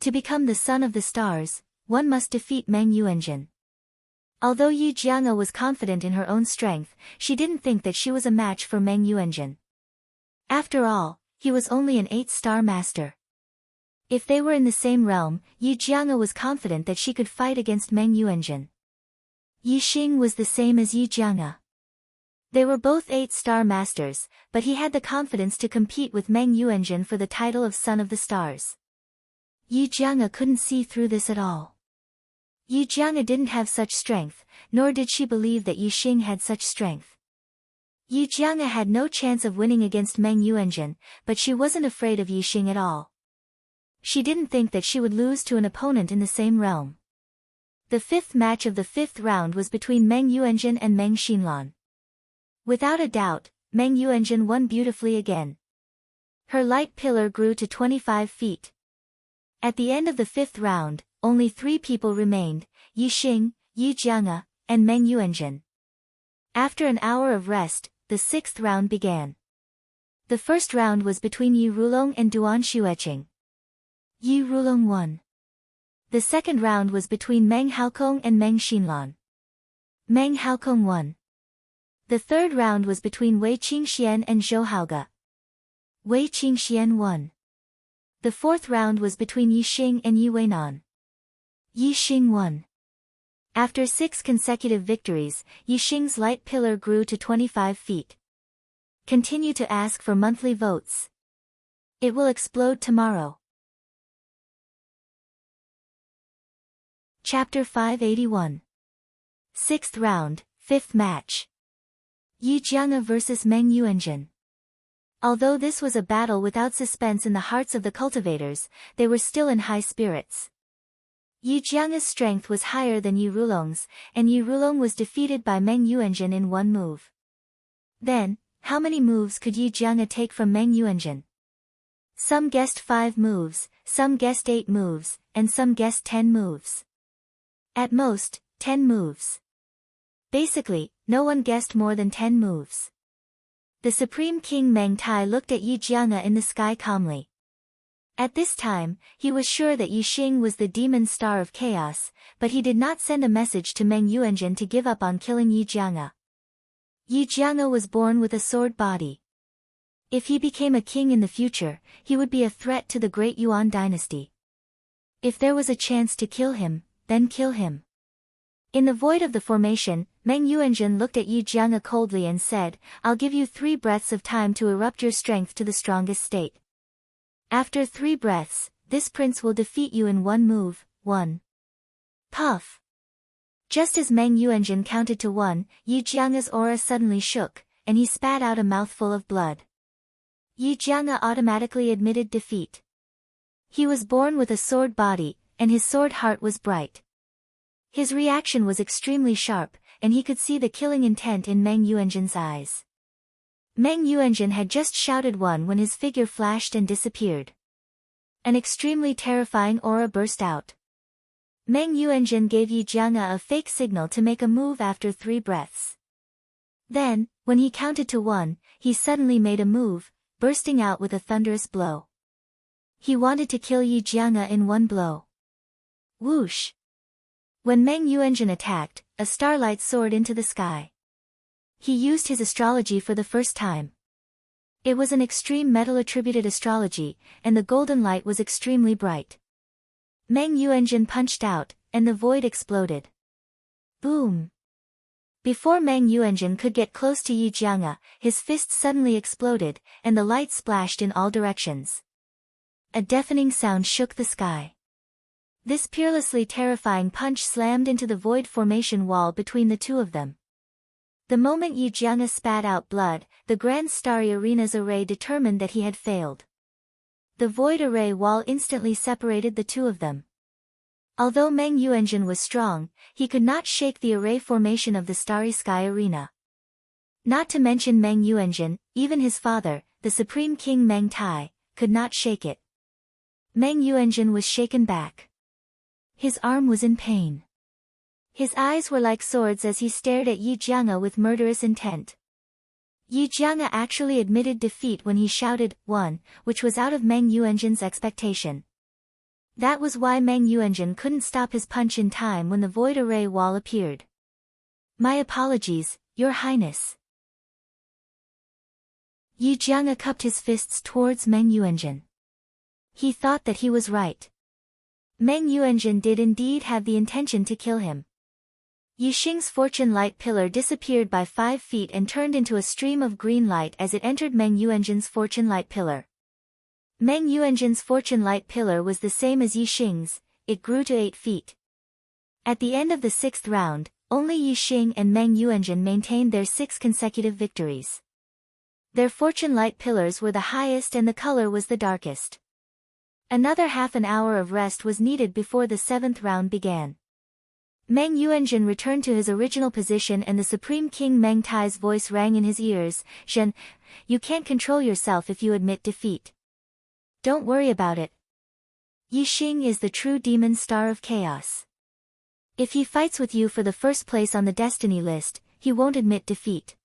A: To become the Son of the Stars, one must defeat Meng Yuanzhen. Although Yi Jianga was confident in her own strength, she didn't think that she was a match for Meng Yuanzhen. After all, he was only an 8-star master. If they were in the same realm, Yi Jianga was confident that she could fight against Meng Yuanzhen. Yi Xing was the same as Yi Jianga. They were both 8-star masters, but he had the confidence to compete with Meng Yuanzhen for the title of Son of the Stars. Yi Jianga couldn't see through this at all. Yi Jianga didn't have such strength, nor did she believe that Yi Xing had such strength. Yi Jianga had no chance of winning against Meng Yuanzhen, but she wasn't afraid of Yi Xing at all. She didn't think that she would lose to an opponent in the same realm. The 5th match of the 5th round was between Meng Yuanzhen and Meng Xinlan. Without a doubt, Meng Yuanzhen won beautifully again. Her light pillar grew to 25 feet. At the end of the 5th round, only 3 people remained, Yi Xing, Yi Jianga, and Meng Yuanzhen. After an hour of rest, the 6th round began. The first round was between Yi Rulong and Duan Xueqing. Yi Rulong won. The second round was between Meng Haokong and Meng Xinlan. Meng Haokong won. The third round was between Wei Qingxian and Zhou Haoge. Wei Qingxian won. The fourth round was between Yi Xing and Yi Weinan. Yi Xing won. After 6 consecutive victories, Yi Xing's light pillar grew to 25 feet. Continue to ask for monthly votes. It will explode tomorrow. Chapter 581. 6th round, 5th match. Yi Jianga vs Meng Yuanzhen. Although this was a battle without suspense in the hearts of the cultivators, they were still in high spirits. Yi Jianga's strength was higher than Yi Rulong's, and Yi Rulong was defeated by Meng Yuanzhen in 1 move. Then, how many moves could Yi Jianga take from Meng Yuanzhen? Some guessed 5 moves, some guessed 8 moves, and some guessed 10 moves. At most, 10 moves. Basically, no one guessed more than 10 moves. The Supreme King Meng Tai looked at Yi Jianga in the sky calmly. At this time, he was sure that Yi Xing was the demon star of chaos, but he did not send a message to Meng Yuanjun to give up on killing Yi Jianga. Yi Jianga was born with a sword body. If he became a king in the future, he would be a threat to the great Yuan dynasty. If there was a chance to kill him, then kill him. In the void of the formation, Meng Yuanjun looked at Yi Jianga coldly and said, "I'll give you 3 breaths of time to erupt your strength to the strongest state. After 3 breaths, this prince will defeat you in 1 move, 1. Puff." Just as Meng Yuanjun counted to 1, Yi Jianga's aura suddenly shook, and he spat out a mouthful of blood. Yi Jianga automatically admitted defeat. He was born with a sword body, and his sword heart was bright. His reaction was extremely sharp, and he could see the killing intent in Meng Yuanjun's eyes. Meng Yuanjun had just shouted 1 when his figure flashed and disappeared. An extremely terrifying aura burst out. Meng Yuanjun gave Yi Jianga a fake signal to make a move after 3 breaths. Then, when he counted to 1, he suddenly made a move, bursting out with a thunderous blow. He wanted to kill Yi Jianga in 1 blow. Whoosh! When Meng Yuanjun attacked, a starlight soared into the sky. He used his astrology for the first time. It was an extreme metal-attributed astrology, and the golden light was extremely bright. Meng Yuanjun punched out, and the void exploded. Boom! Before Meng Yuanjun could get close to Yi Jianga, his fist suddenly exploded, and the light splashed in all directions. A deafening sound shook the sky. This peerlessly terrifying punch slammed into the void formation wall between the two of them. The moment Yi Jianga spat out blood, the Grand Starry Arena's array determined that he had failed. The void array wall instantly separated the two of them. Although Meng Yuanjun was strong, he could not shake the array formation of the Starry Sky Arena. Not to mention Meng Yuanjun, even his father, the Supreme King Meng Tai, could not shake it. Meng Yuanjun was shaken back. His arm was in pain. His eyes were like swords as he stared at Yi Jianga with murderous intent. Yi Jianga actually admitted defeat when he shouted 1, which was out of Meng Yuanjun's expectation. That was why Meng Yuanjun couldn't stop his punch in time when the void array wall appeared. "My apologies, Your Highness." Yi Jianga cupped his fists towards Meng Yuanjun. He thought that he was right. Meng Yuanjun did indeed have the intention to kill him. Yi Xing's fortune light pillar disappeared by 5 feet and turned into a stream of green light as it entered Meng Yuanjun's fortune light pillar. Meng Yuanjun's fortune light pillar was the same as Yi Xing's, it grew to 8 feet. At the end of the 6th round, only Yi Xing and Meng Yuanjun maintained their 6 consecutive victories. Their fortune light pillars were the highest and the color was the darkest. Another half an hour of rest was needed before the 7th round began. Meng Yuanjun returned to his original position and the Supreme King Meng Tai's voice rang in his ears, "Zhen, you can't control yourself if you admit defeat. Don't worry about it. Yi Xing is the true demon star of chaos. If he fights with you for the first place on the destiny list, he won't admit defeat.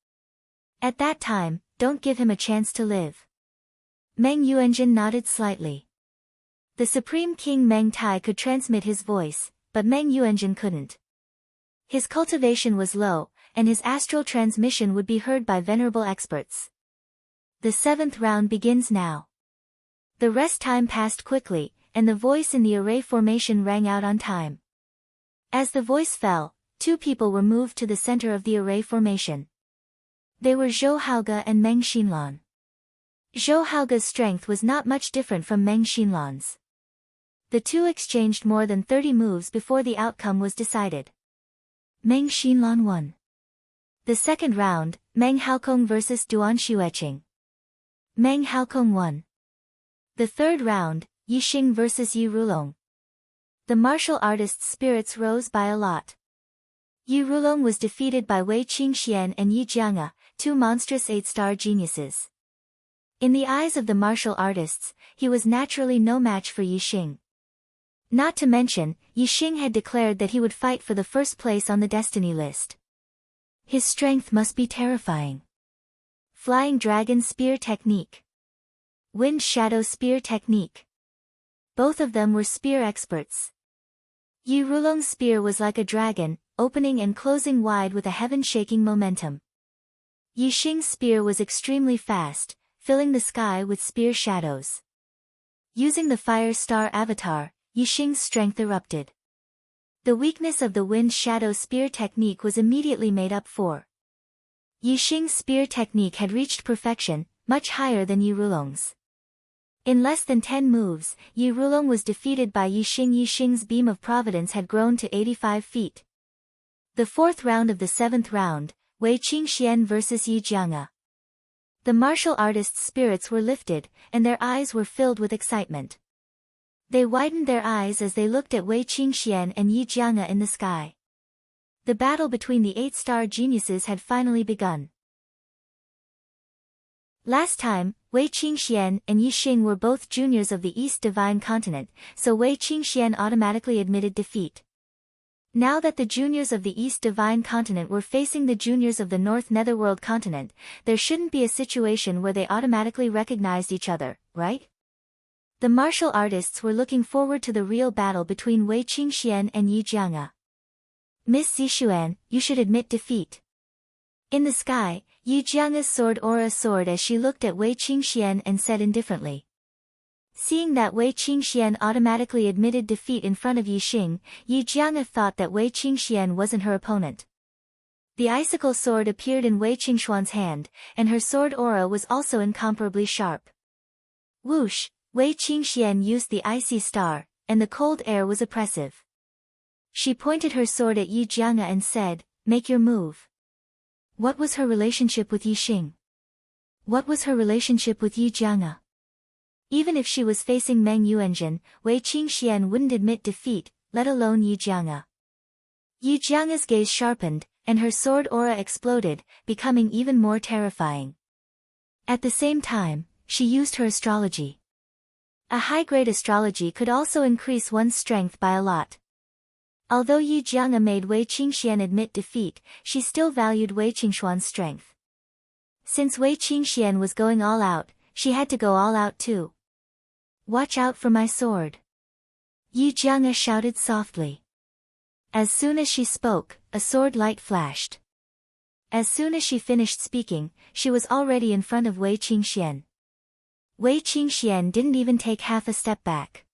A: At that time, don't give him a chance to live." Meng Yuanjun nodded slightly. The Supreme King Meng Tai could transmit his voice, but Meng Yuanjun couldn't. His cultivation was low, and his astral transmission would be heard by venerable experts. The 7th round begins now. The rest time passed quickly, and the voice in the array formation rang out on time. As the voice fell, 2 people were moved to the center of the array formation. They were Zhou Haoge and Meng Xinlan. Zhou Haoge's strength was not much different from Meng Xinlan's. The two exchanged more than 30 moves before the outcome was decided. Meng Xinlan won. The 2nd round, Meng Haokong vs Duan Xueqing. Meng Haokong won. The 3rd round, Yi Xing vs Yi Rulong. The martial artist's spirits rose by a lot. Yi Rulong was defeated by Wei Qingxian and Yi Jianga, 2 monstrous 8-star geniuses. In the eyes of the martial artists, he was naturally no match for Yi Xing. Not to mention, Yi Xing had declared that he would fight for the first place on the destiny list. His strength must be terrifying. Flying Dragon Spear Technique. Wind Shadow Spear Technique. Both of them were spear experts. Yi Rulong's spear was like a dragon, opening and closing wide with a heaven-shaking momentum. Yi Xing's spear was extremely fast, filling the sky with spear shadows. Using the Fire Star avatar, Yi Xing's strength erupted. The weakness of the Wind Shadow Spear technique was immediately made up for. Yi Xing's spear technique had reached perfection, much higher than Yi Rulong's. In less than 10 moves, Yi Rulong was defeated by Yi Xing. Yi Xing's beam of providence had grown to 85 feet. The fourth round of the seventh round, Wei Qingxian vs Yi Jianga. The martial artists' spirits were lifted, and their eyes were filled with excitement. They widened their eyes as they looked at Wei Qingxian and Yi Jianga in the sky. The battle between the 8-star geniuses had finally begun. Last time, Wei Qingxian and Yi Xing were both juniors of the East Divine Continent, so Wei Qingxian automatically admitted defeat. Now that the juniors of the East Divine Continent were facing the juniors of the North Netherworld Continent, there shouldn't be a situation where they automatically recognized each other, right? The martial artists were looking forward to the real battle between Wei Qingxian and Yi Jianga. Miss Zixuan, you should admit defeat. In the sky, Yi Jianga's sword aura soared as she looked at Wei Qingxian and said indifferently. Seeing that Wei Qingxian automatically admitted defeat in front of Yi Xing, Yi Jianga thought that Wei Qingxian wasn't her opponent. The icicle sword appeared in Wei Qingxuan's hand, and her sword aura was also incomparably sharp. Whoosh, Wei Qingxian used the icy star, and the cold air was oppressive. She pointed her sword at Yi Jianga and said, "Make your move." What was her relationship with Yi Xing? What was her relationship with Yi Jianga? Even if she was facing Meng Yuanjun, Wei Qingxian wouldn't admit defeat, let alone Yi Jianga. Yi Jianga's gaze sharpened, and her sword aura exploded, becoming even more terrifying. At the same time, she used her astrology. A high-grade astrology could also increase one's strength by a lot. Although Yi Jianga made Wei Qingxian admit defeat, she still valued Wei Qingxuan's strength. Since Wei Qingxian was going all out, she had to go all out too. "Watch out for my sword," Yi Jianga shouted softly. As soon as she spoke, a sword light flashed. As soon as she finished speaking, she was already in front of Wei Qingxian. Wei Qingxian didn't even take half a step back.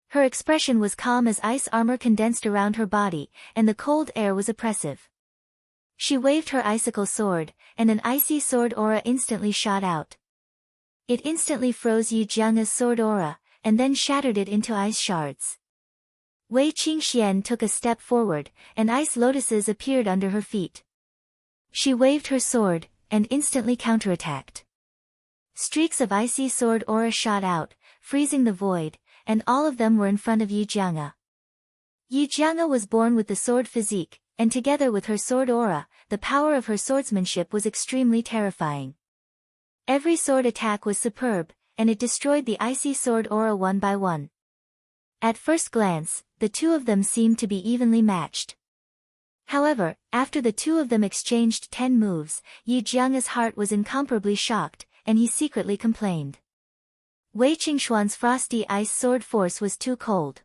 A: Her expression was calm as ice armor condensed around her body, and the cold air was oppressive. She waved her icicle sword, and an icy sword aura instantly shot out. It instantly froze Yi Jianga's sword aura, and then shattered it into ice shards. Wei Qingxian took a step forward, and ice lotuses appeared under her feet. She waved her sword, and instantly counterattacked. Streaks of icy sword aura shot out, freezing the void, and all of them were in front of Yi Jianga. Yi Jianga was born with the sword physique, and together with her sword aura, the power of her swordsmanship was extremely terrifying. Every sword attack was superb, and it destroyed the icy sword aura one by one. At first glance, the two of them seemed to be evenly matched. However, after the two of them exchanged 10 moves, Yi Jianga's heart was incomparably shocked, and he secretly complained. Wei Qingxuan's frosty ice sword force was too cold.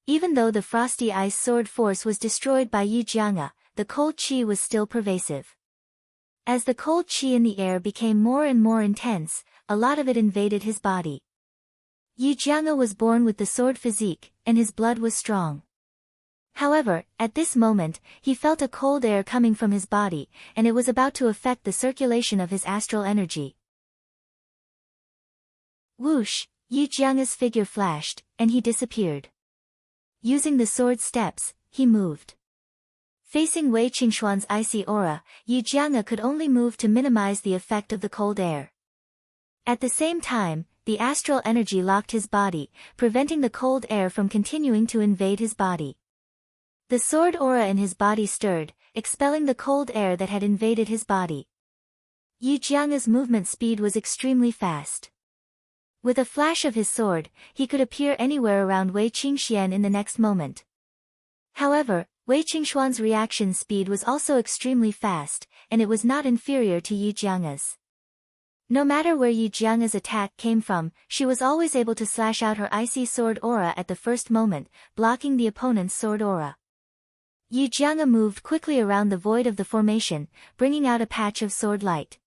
A: Even though the frosty ice sword force was destroyed by Yi Jianga, the cold qi was still pervasive. As the cold qi in the air became more and more intense, a lot of it invaded his body. Yi Jianga was born with the sword physique, and his blood was strong. However, at this moment, he felt a cold air coming from his body, and it was about to affect the circulation of his astral energy. Whoosh, Yi Jianga's figure flashed, and he disappeared. Using the sword steps, he moved. Facing Wei Qingxuan's icy aura, Yi Jianga could only move to minimize the effect of the cold air. At the same time, the astral energy locked his body, preventing the cold air from continuing to invade his body. The sword aura in his body stirred, expelling the cold air that had invaded his body. Yu Jiange's movement speed was extremely fast. With a flash of his sword, he could appear anywhere around Wei Qingxian in the next moment. However, Wei Qingxuan's reaction speed was also extremely fast, and it was not inferior to Yu Jiange's. No matter where Yu Jiange's attack came from, she was always able to slash out her icy sword aura at the first moment, blocking the opponent's sword aura. Yu Jiange moved quickly around the void of the formation, bringing out a patch of sword light.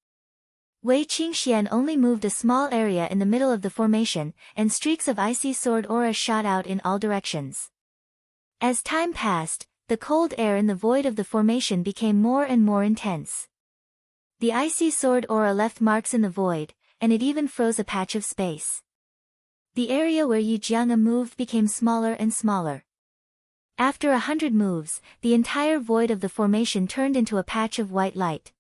A: Wei Qingxian only moved a small area in the middle of the formation, and streaks of icy sword aura shot out in all directions. As time passed, the cold air in the void of the formation became more and more intense. The icy sword aura left marks in the void, and it even froze a patch of space. The area where Yu Jiange moved became smaller and smaller. After 100 moves, the entire void of the formation turned into a patch of white light.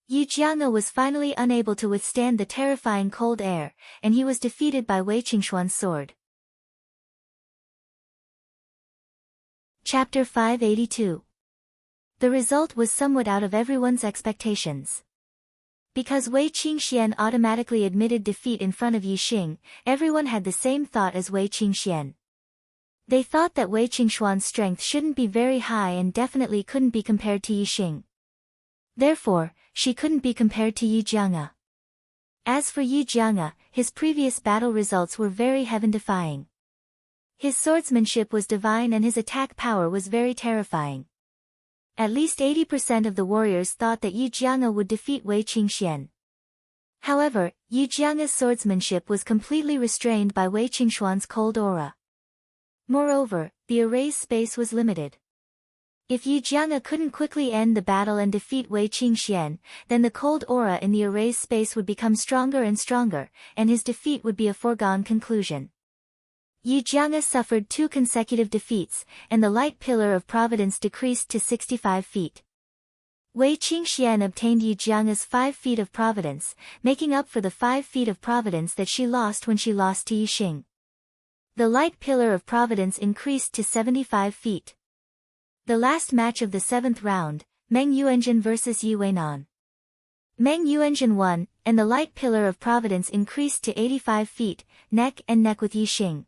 A: Yu Jiange was finally unable to withstand the terrifying cold air, and he was defeated by Wei Qingxuan's sword. Chapter 582. The result was somewhat out of everyone's expectations. Because Wei Qingxian automatically admitted defeat in front of Yi Xing, everyone had the same thought as Wei Qingxian. They thought that Wei Qingxuan's strength shouldn't be very high and definitely couldn't be compared to Yi Xing. Therefore, she couldn't be compared to Yu Jiange. As for Yu Jiange, his previous battle results were very heaven-defying. His swordsmanship was divine and his attack power was very terrifying. At least 80% of the warriors thought that Yu Jiange would defeat Wei Qingxian. However, Yu Jiange's swordsmanship was completely restrained by Wei Qingxuan's cold aura. Moreover, the erase space was limited. If Yu Jiange couldn't quickly end the battle and defeat Wei Qingxian, then the cold aura in the erase space would become stronger and stronger, and his defeat would be a foregone conclusion. Yu Jiange suffered 2 consecutive defeats, and the light pillar of providence decreased to 65 feet. Wei Qingxian obtained Yu Jiange's 5 feet of providence, making up for the 5 feet of providence that she lost when she lost to Yi Xing. The light pillar of providence increased to 75 feet. The last match of the 7th round, Meng Yuanjun vs Yi Weinan. Meng Yuanjun won, and the light pillar of providence increased to 85 feet, neck and neck with Yi Xing.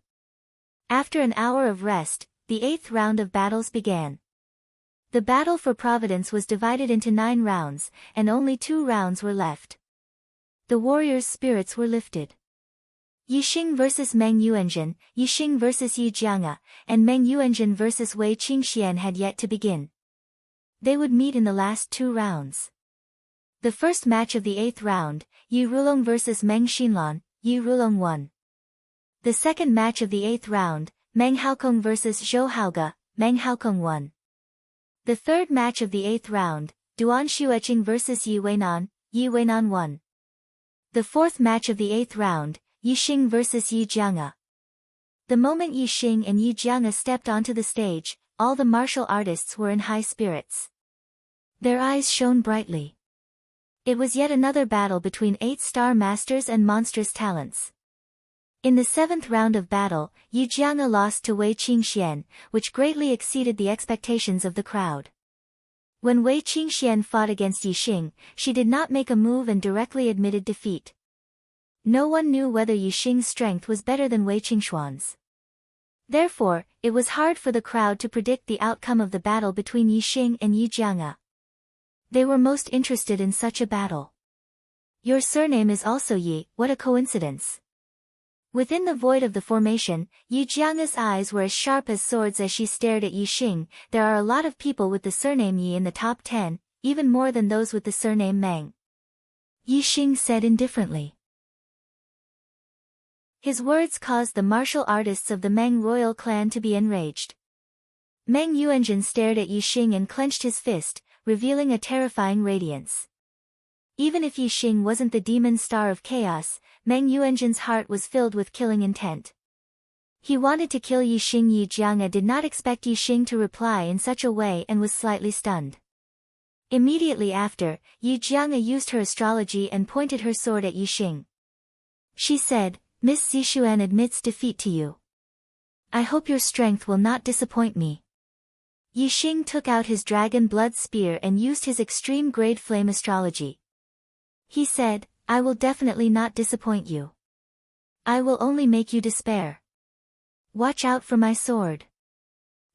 A: After an hour of rest, the 8th round of battles began. The battle for providence was divided into 9 rounds, and only 2 rounds were left. The warriors' spirits were lifted. Yi Xing vs Meng Yuanjun, Yi Xing vs Yu Jiange, and Meng Yuanjun vs Wei Qingxian had yet to begin. They would meet in the last 2 rounds. The first match of the 8th round, Yi Rulong vs Meng Xinlan, Yi Rulong won. The second match of the 8th round, Meng Haokong vs Zhou Haoge, Meng Haokong won. The third match of the 8th round, Duan Xueqing vs Yi Weinan, Yi Weinan won. The fourth match of the 8th round, Yi Xing vs Yu Jiange. The moment Yi Xing and Yu Jiange stepped onto the stage, all the martial artists were in high spirits. Their eyes shone brightly. It was yet another battle between 8-star masters and monstrous talents. In the 7th round of battle, Yu Jiange lost to Wei Qingxian, which greatly exceeded the expectations of the crowd. When Wei Qingxian fought against Yi Xing, she did not make a move and directly admitted defeat. No one knew whether Yi Xing's strength was better than Wei Qingxuan's. Therefore, it was hard for the crowd to predict the outcome of the battle between Yi Xing and Yu Jiange. They were most interested in such a battle. Your surname is also Yi, what a coincidence. Within the void of the formation, Yu Jiange's eyes were as sharp as swords as she stared at Yi Xing. There are a lot of people with the surname Yi in the top 10, even more than those with the surname Meng. Yi Xing said indifferently. His words caused the martial artists of the Meng royal clan to be enraged. Meng Yuanjun stared at Yi Xing and clenched his fist, revealing a terrifying radiance. Even if Yi Xing wasn't the demon star of chaos, Meng Yuanjun's heart was filled with killing intent. He wanted to kill Yi Xing. Yu Jiange did not expect Yi Xing to reply in such a way and was slightly stunned. Immediately after, Yu Jiange used her astrology and pointed her sword at Yi Xing. She said, "Miss Zixuan admits defeat to you. I hope your strength will not disappoint me." Yi Xing took out his dragon blood spear and used his extreme grade flame astrology. He said, I will definitely not disappoint you. I will only make you despair. Watch out for my sword.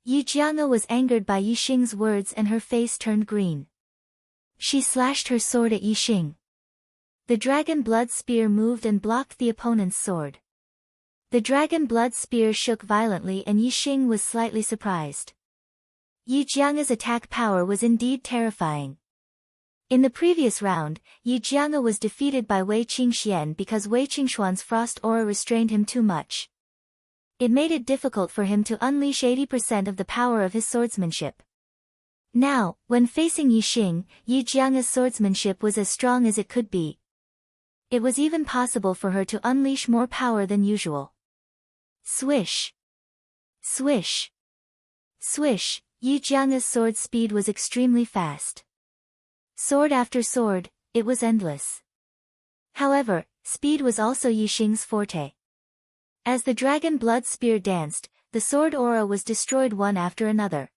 A: Yu Jianga was angered by Yixing's words and her face turned green. She slashed her sword at Yixing. The dragon blood spear moved and blocked the opponent's sword. The dragon blood spear shook violently and Yixing was slightly surprised. Yu Jianga's attack power was indeed terrifying. In the previous round, Yu Jianga was defeated by Wei Qingxian because Wei Qingxuan's frost aura restrained him too much. It made it difficult for him to unleash 80% of the power of his swordsmanship. Now, when facing Yixing, Yu Jianga's swordsmanship was as strong as it could be. It was even possible for her to unleash more power than usual. Swish! Swish! Swish! Yu Jianga's sword speed was extremely fast. Sword after sword, it was endless. However, speed was also Yixing's forte. As the dragon blood spear danced, the sword aura was destroyed one after another.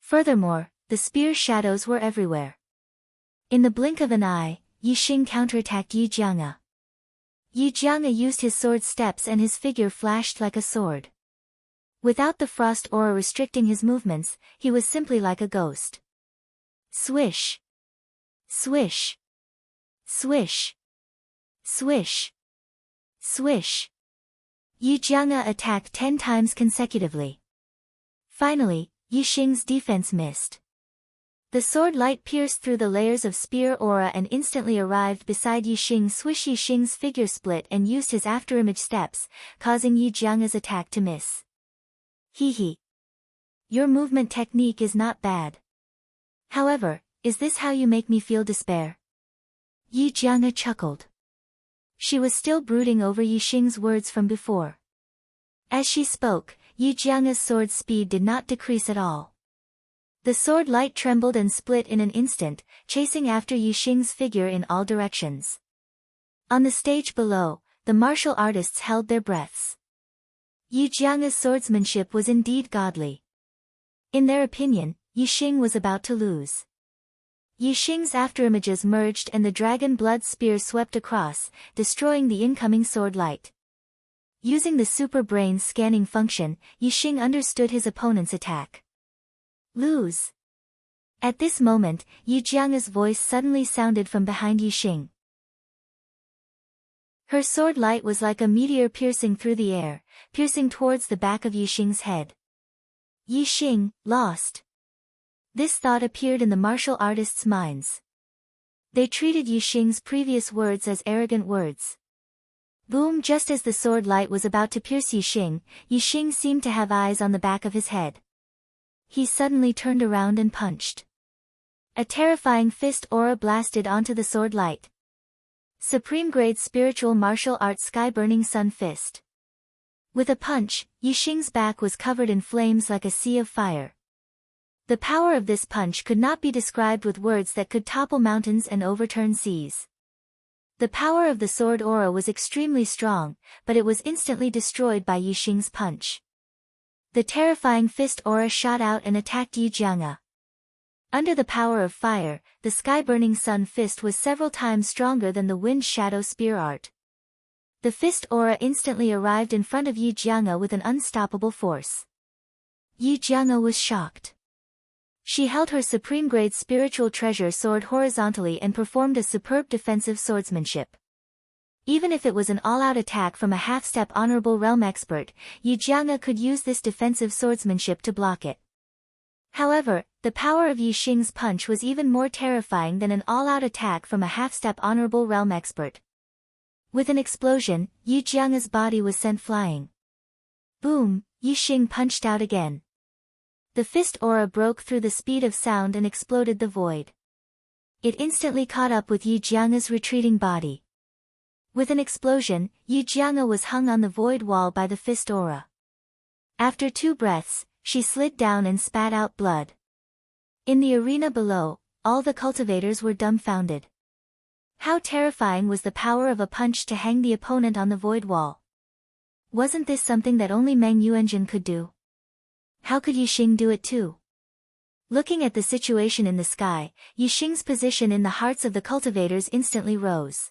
A: Furthermore, the spear's shadows were everywhere. In the blink of an eye, Yixing counterattacked Yu Jianga. Yu Jianga used his sword steps and his figure flashed like a sword. Without the frost aura restricting his movements, he was simply like a ghost. Swish! Swish! Swish! Swish! Swish! Yu Jianga attacked 10 times consecutively. Finally, Yixing's defense missed. The sword light pierced through the layers of spear aura and instantly arrived beside Yixing. Swish! Yixing's figure split and used his afterimage steps, causing Yu Jianga's attack to miss. Hee. Your movement technique is not bad. However, is this how you make me feel despair? Yu Jianga chuckled. She was still brooding over Yixing's words from before. As she spoke, Yu Jianga's sword speed did not decrease at all. The sword light trembled and split in an instant, chasing after Yixing's figure in all directions. On the stage below, the martial artists held their breaths. Yu Jianga's swordsmanship was indeed godly. In their opinion, Yixing was about to lose. Yixing's afterimages merged and the dragon blood spear swept across, destroying the incoming sword light. Using the super brain scanning function, Yixing understood his opponent's attack. Lose. At this moment, Yu Jianga's voice suddenly sounded from behind Yixing. Her sword light was like a meteor piercing through the air, piercing towards the back of Yixing's head. Yixing, lost. This thought appeared in the martial artists' minds. They treated Yixing's previous words as arrogant words. Boom! Just as the sword light was about to pierce Yixing, Yixing seemed to have eyes on the back of his head. He suddenly turned around and punched. A terrifying fist aura blasted onto the sword light. Supreme grade spiritual martial arts sky burning sun fist. With a punch, Yixing's back was covered in flames like a sea of fire. The power of this punch could not be described with words that could topple mountains and overturn seas. The power of the sword aura was extremely strong, but it was instantly destroyed by Yixing's punch. The terrifying fist aura shot out and attacked Yu Jianga. Under the power of fire, the sky-burning sun fist was several times stronger than the wind shadow spear art. The fist aura instantly arrived in front of Yu Jianga with an unstoppable force. Yu Jianga was shocked. She held her supreme-grade spiritual treasure sword horizontally and performed a superb defensive swordsmanship. Even if it was an all-out attack from a half-step honorable realm expert, Yu Jianga could use this defensive swordsmanship to block it. However, the power of Yixing's punch was even more terrifying than an all-out attack from a half-step honorable realm expert. With an explosion, Yu Jianga's body was sent flying. Boom! Yixing punched out again. The fist aura broke through the speed of sound and exploded the void. It instantly caught up with Yu Jianga's retreating body. With an explosion, Yu Jianga was hung on the void wall by the fist aura. After 2 breaths, she slid down and spat out blood. In the arena below, all the cultivators were dumbfounded. How terrifying was the power of a punch to hang the opponent on the void wall? Wasn't this something that only Meng Yuanjun could do? How could Yixing do it too? Looking at the situation in the sky, Yixing's position in the hearts of the cultivators instantly rose.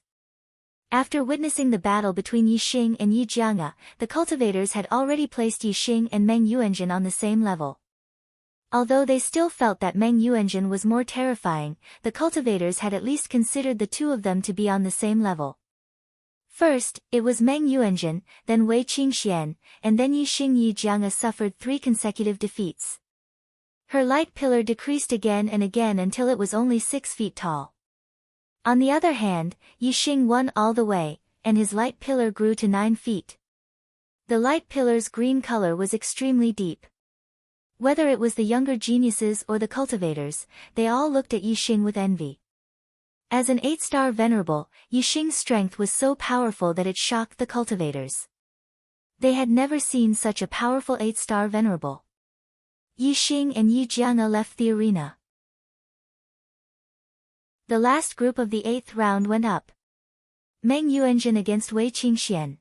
A: After witnessing the battle between Yixing and Yi Jianga, the cultivators had already placed Yixing and Meng Yuanjun on the same level. Although they still felt that Meng Yuanjun was more terrifying, the cultivators had at least considered the two of them to be on the same level. First, it was Meng Yuanjun, then Wei Qingxian, and then Yixing. Yi Jianga suffered 3 consecutive defeats. Her light pillar decreased again and again until it was only 6 feet tall. On the other hand, Yixing won all the way, and his light pillar grew to 9 feet. The light pillar's green color was extremely deep. Whether it was the younger geniuses or the cultivators, they all looked at Yixing with envy. As an 8-star venerable, Yixing's strength was so powerful that it shocked the cultivators. They had never seen such a powerful 8-star venerable. Yixing and Yi Jianga left the arena. The last group of the 8th round went up. Meng Yuanjun against Wei Qingxian.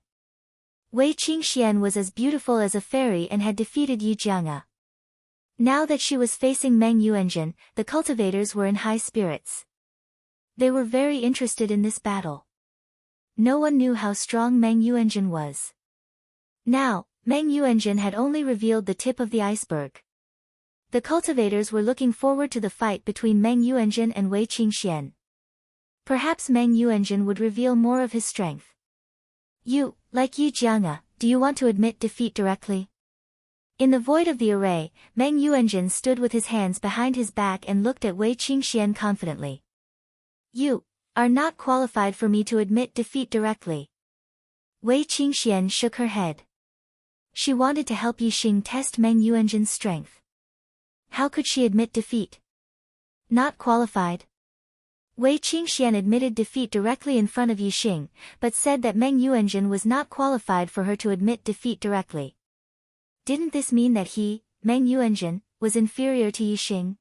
A: Wei Qingxian was as beautiful as a fairy and had defeated Yi Jianga. Now that she was facing Meng Yuanjun, the cultivators were in high spirits. They were very interested in this battle. No one knew how strong Meng Yuanjun was. Now, Meng Yuanjun had only revealed the tip of the iceberg. The cultivators were looking forward to the fight between Meng Yuanjun and Wei Qingxian. Perhaps Meng Yuanjun would reveal more of his strength. You, like Yi Jianga, do you want to admit defeat directly? In the void of the array, Meng Yuanjun stood with his hands behind his back and looked at Wei Qingxian confidently. You are not qualified for me to admit defeat directly. Wei Qingxian shook her head. She wanted to help Yixing test Meng Yuanjun's strength. How could she admit defeat? Not qualified. Wei Qingxian admitted defeat directly in front of Yixing, but said that Meng Yuanjun was not qualified for her to admit defeat directly. Didn't this mean that he, Meng Yuanjun, was inferior to Yixing?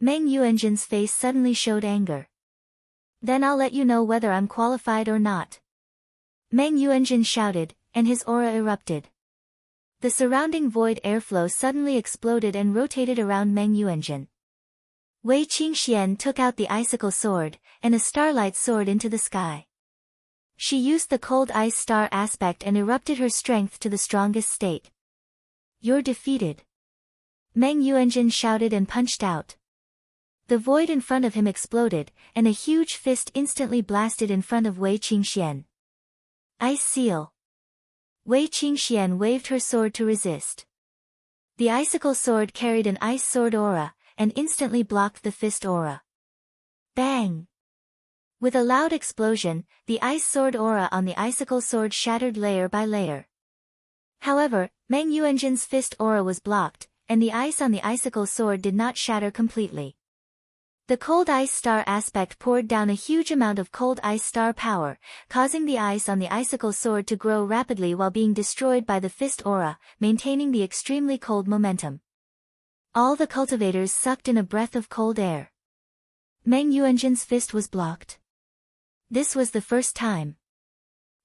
A: Meng Yuanjun's face suddenly showed anger. Then I'll let you know whether I'm qualified or not. Meng Yuanjun shouted, and his aura erupted. The surrounding void airflow suddenly exploded and rotated around Meng Yuanjun. Wei Qingxian took out the icicle sword, and a starlight soared into the sky. She used the cold ice star aspect and erupted her strength to the strongest state. You're defeated. Meng Yuanjun shouted and punched out. The void in front of him exploded, and a huge fist instantly blasted in front of Wei Qingxian. Ice seal. Wei Qingxian waved her sword to resist. The icicle sword carried an ice sword aura, and instantly blocked the fist aura. Bang! With a loud explosion, the ice sword aura on the icicle sword shattered layer by layer. However, Meng Yuanjun's fist aura was blocked, and the ice on the icicle sword did not shatter completely. The cold ice star aspect poured down a huge amount of cold ice star power, causing the ice on the icicle sword to grow rapidly while being destroyed by the fist aura, maintaining the extremely cold momentum. All the cultivators sucked in a breath of cold air. Meng Yuanjun's fist was blocked. This was the first time.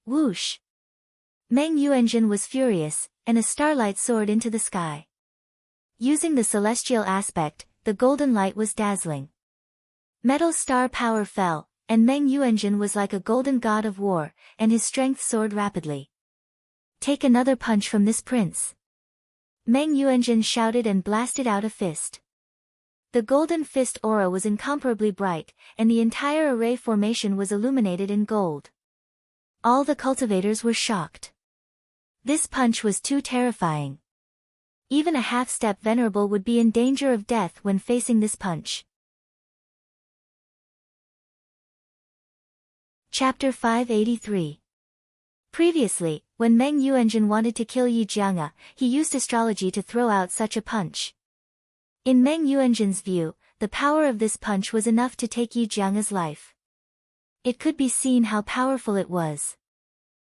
A: Whoosh! Meng Yuanjun was furious, and a starlight soared into the sky. Using the celestial aspect, the golden light was dazzling. Metal star power fell, and Meng Yuanjun was like a golden god of war, and his strength soared rapidly. Take another punch from this prince. Meng Yuanjun shouted and blasted out a fist. The golden fist aura was incomparably bright, and the entire array formation was illuminated in gold. All the cultivators were shocked. This punch was too terrifying. Even a half-step venerable would be in danger of death when facing this punch. Chapter 583. Previously, when Meng Yuanjun wanted to kill Yi Jianga, he used astrology to throw out such a punch. In Meng Yuanjun's view, the power of this punch was enough to take Yi Jianga's life. It could be seen how powerful it was.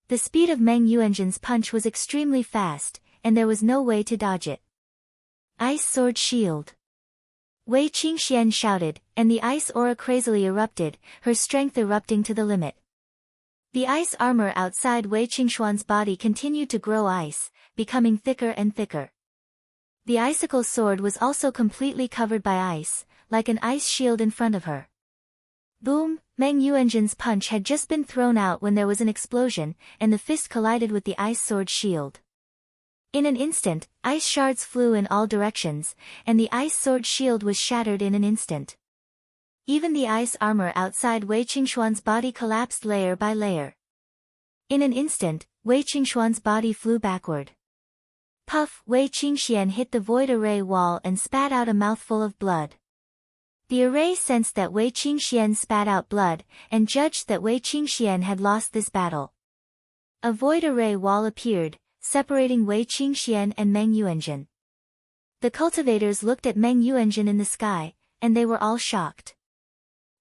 A: The speed of Meng Yuanjun's punch was extremely fast, and there was no way to dodge it. Ice Sword Shield. Wei Qingxian shouted, and the ice aura crazily erupted, her strength erupting to the limit. The ice armor outside Wei Qingxuan's body continued to grow ice, becoming thicker and thicker. The icicle sword was also completely covered by ice, like an ice shield in front of her. Boom! Meng Yuanjin's punch had just been thrown out when there was an explosion, and the fist collided with the ice sword shield. In an instant, ice shards flew in all directions, and the ice sword shield was shattered in an instant. Even the ice armor outside Wei Qingxuan's body collapsed layer by layer. In an instant, Wei Qingxuan's body flew backward. Puff! Wei Qingxian hit the void array wall and spat out a mouthful of blood. The array sensed that Wei Qingxian spat out blood, and judged that Wei Qingxian had lost this battle. A void array wall appeared, separating Wei Qingxian and Meng Yuanjin. The cultivators looked at Meng Yuanjin in the sky, and they were all shocked.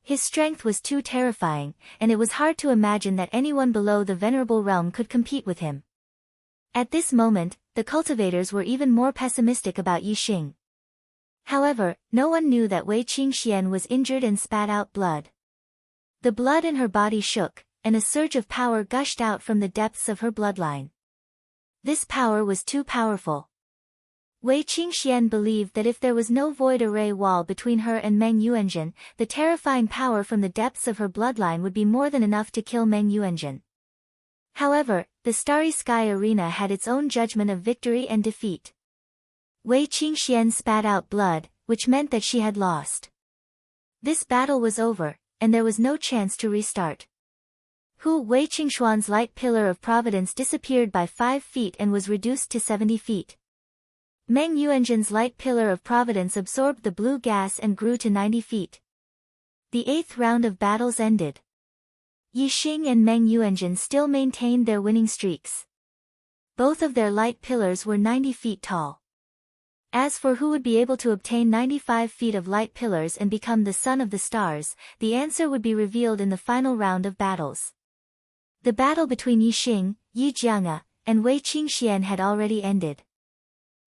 A: His strength was too terrifying, and it was hard to imagine that anyone below the venerable realm could compete with him. At this moment, the cultivators were even more pessimistic about Yixing. However, no one knew that Wei Qingxian was injured and spat out blood. The blood in her body shook, and a surge of power gushed out from the depths of her bloodline. This power was too powerful. Wei Qingxian believed that if there was no void array wall between her and Meng Yuanjin, the terrifying power from the depths of her bloodline would be more than enough to kill Meng Yuanjin. However, the Starry Sky Arena had its own judgment of victory and defeat. Wei Qingxian spat out blood, which meant that she had lost. This battle was over, and there was no chance to restart. Wei Qingxuan's light pillar of providence disappeared by 5 feet and was reduced to 70 feet. Meng Yuanjin's light pillar of providence absorbed the blue gas and grew to 90 feet. The 8th round of battles ended. Yixing and Meng Yuanjin still maintained their winning streaks. Both of their light pillars were 90 feet tall. As for who would be able to obtain 95 feet of light pillars and become the son of the stars, the answer would be revealed in the final round of battles. The battle between Yixing, Yi Jianga, and Wei Qingxian had already ended.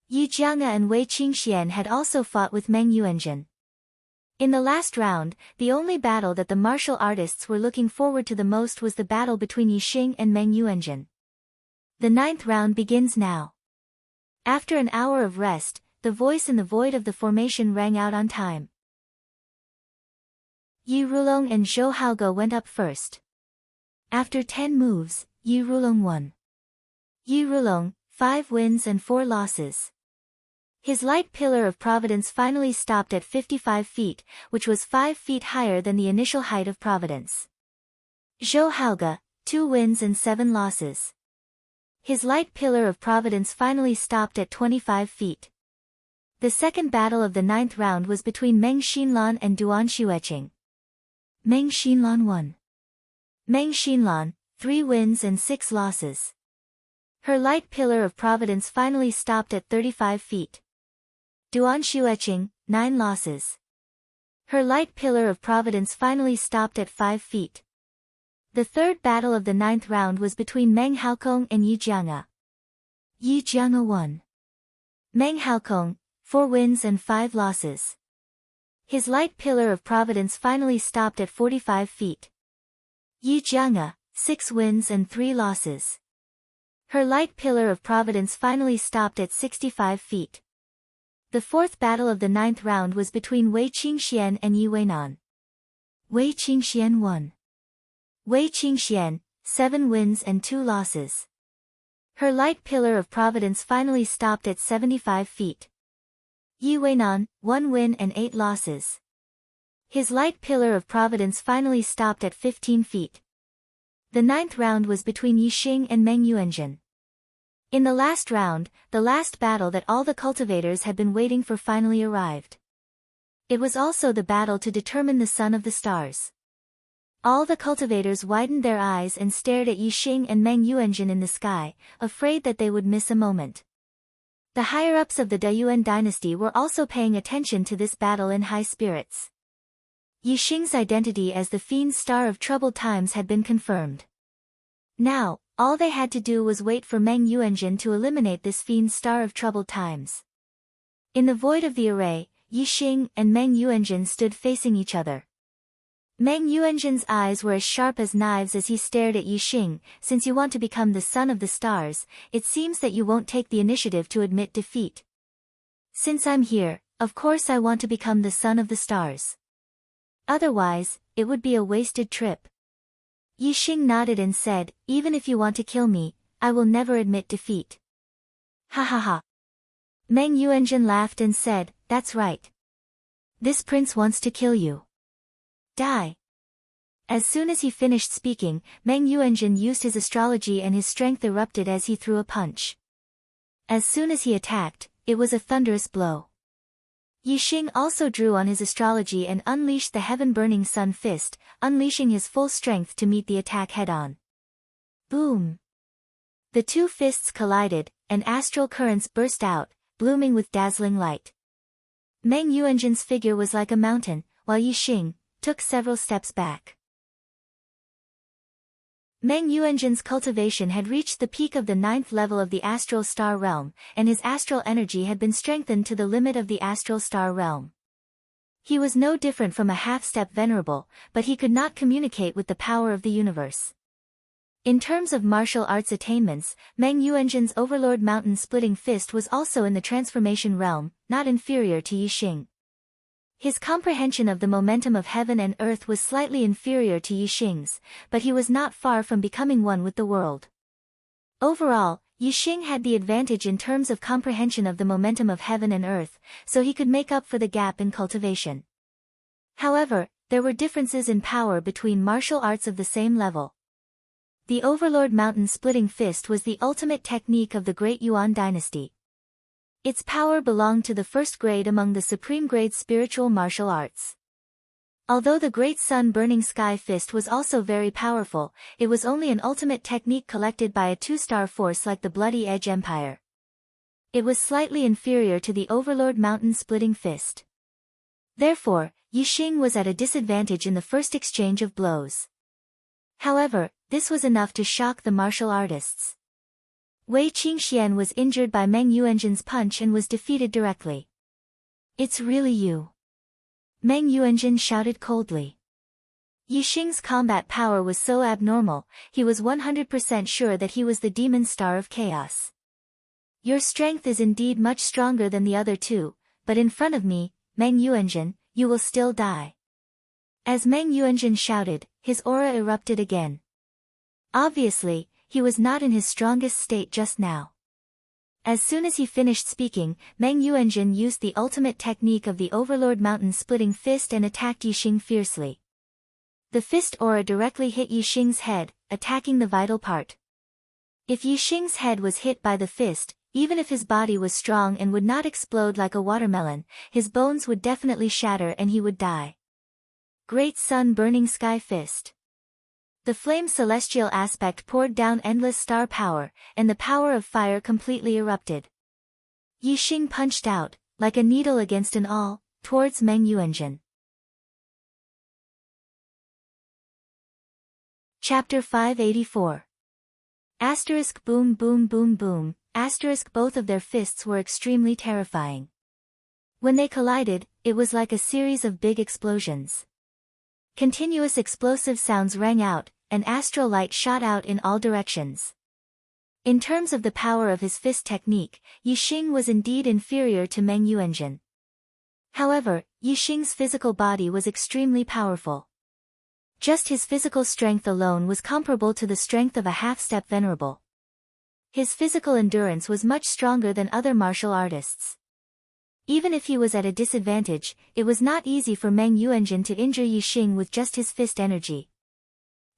A: Yi Jianga and Wei Qingxian had also fought with Meng Yuanjin. In the last round, the only battle that the martial artists were looking forward to the most was the battle between Yixing and Meng Yuanjin. The 9th round begins now. After an hour of rest, the voice in the void of the formation rang out on time. Yi Rulong and Zhou Haoge went up first. After 10 moves, Yi Rulong won. Yi Rulong, 5 wins and 4 losses. His light pillar of providence finally stopped at 55 feet, which was 5 feet higher than the initial height of providence. Zhou Haoge, 2 wins and 7 losses. His light pillar of providence finally stopped at 25 feet. The second battle of the 9th round was between Meng Xinlan and Duan Xueqing. Meng Xinlan won. Meng Xinlan, 3 wins and 6 losses. Her light pillar of providence finally stopped at 35 feet. Duan Xueqing, 9 losses. Her light pillar of providence finally stopped at 5 feet. The third battle of the 9th round was between Meng Haokong and Yi Jianga. Yi Jianga won. Meng Haokong, 4 wins and 5 losses. His light pillar of providence finally stopped at 45 feet. Yi Jianga, 6 wins and 3 losses. Her light pillar of providence finally stopped at 65 feet. The fourth battle of the 9th round was between Wei Qingxian and Yi Weinan. Wei Qingxian won. Wei Qingxian, 7 wins and 2 losses. Her light pillar of providence finally stopped at 75 feet. Yi Weinan, 1 win and 8 losses. His light pillar of providence finally stopped at 15 feet. The 9th round was between Yixing and Meng Yuanjin. In the last round, the last battle that all the cultivators had been waiting for finally arrived. It was also the battle to determine the son of the stars. All the cultivators widened their eyes and stared at Yixing and Meng Yuanjin in the sky, afraid that they would miss a moment. The higher-ups of the Dayuan dynasty were also paying attention to this battle in high spirits. Yixing's identity as the Fiend Star of Troubled Times had been confirmed. Now, all they had to do was wait for Meng Yuanjin to eliminate this Fiend Star of Troubled Times. In the void of the array, Yixing and Meng Yuanjin stood facing each other. Meng Yuanjin's eyes were as sharp as knives as he stared at Yixing. Since you want to become the son of the stars, it seems that you won't take the initiative to admit defeat. Since I'm here, of course I want to become the son of the stars. Otherwise, it would be a wasted trip. Yixing nodded and said, even if you want to kill me, I will never admit defeat. Ha ha ha. Meng Yuanzhen laughed and said, that's right. This prince wants to kill you. Die. As soon as he finished speaking, Meng Yuanzhen used his astrology and his strength erupted as he threw a punch. As soon as he attacked, it was a thunderous blow. Yixing also drew on his astrology and unleashed the heaven-burning sun fist, unleashing his full strength to meet the attack head-on. Boom! The two fists collided, and astral currents burst out, blooming with dazzling light. Meng Yuanzhen's figure was like a mountain, while Yixing took several steps back. Meng Yuanzhen's cultivation had reached the peak of the 9th level of the astral star realm, and his astral energy had been strengthened to the limit of the astral star realm. He was no different from a half-step venerable, but he could not communicate with the power of the universe. In terms of martial arts attainments, Meng Yuanzhen's Overlord Mountain Splitting Fist was also in the transformation realm, not inferior to Yixing. His comprehension of the momentum of heaven and earth was slightly inferior to Yixing's, but he was not far from becoming one with the world. Overall, Yixing had the advantage in terms of comprehension of the momentum of heaven and earth, so he could make up for the gap in cultivation. However, there were differences in power between martial arts of the same level. The Overlord Mountain Splitting Fist was the ultimate technique of the Great Yuan dynasty. Its power belonged to the first grade among the supreme grade spiritual martial arts. Although the Great Sun Burning Sky Fist was also very powerful, it was only an ultimate technique collected by a two-star force like the Bloody Edge Empire. It was slightly inferior to the Overlord Mountain Splitting Fist. Therefore, Yixing was at a disadvantage in the first exchange of blows. However, this was enough to shock the martial artists. Wei Qingxian was injured by Meng Yuanzhen's punch and was defeated directly. It's really you. Meng Yuanzhen shouted coldly. Yixing's combat power was so abnormal, he was 100% sure that he was the demon star of chaos. Your strength is indeed much stronger than the other two, but in front of me, Meng Yuanzhen, you will still die. As Meng Yuanzhen shouted, his aura erupted again. Obviously, he was not in his strongest state just now. As soon as he finished speaking, Meng Yuanzhen used the ultimate technique of the Overlord Mountain Splitting Fist and attacked Yixing fiercely. The fist aura directly hit Yixing's head, attacking the vital part. If Yixing's head was hit by the fist, even if his body was strong and would not explode like a watermelon, his bones would definitely shatter and he would die. Great Sun Burning Sky Fist. The flame celestial aspect poured down endless star power, and the power of fire completely erupted. Yixing punched out, like a needle against an awl, towards Meng Yuanzhen. Chapter 584. Asterisk boom boom boom boom, asterisk both of their fists were extremely terrifying. When they collided, it was like a series of big explosions. Continuous explosive sounds rang out, and astral light shot out in all directions. In terms of the power of his fist technique, Yixing was indeed inferior to Meng Yuanzhen. However, Yixing's physical body was extremely powerful. Just his physical strength alone was comparable to the strength of a half-step venerable. His physical endurance was much stronger than other martial artists. Even if he was at a disadvantage, it was not easy for Meng Yuanzhen to injure Yixing with just his fist energy.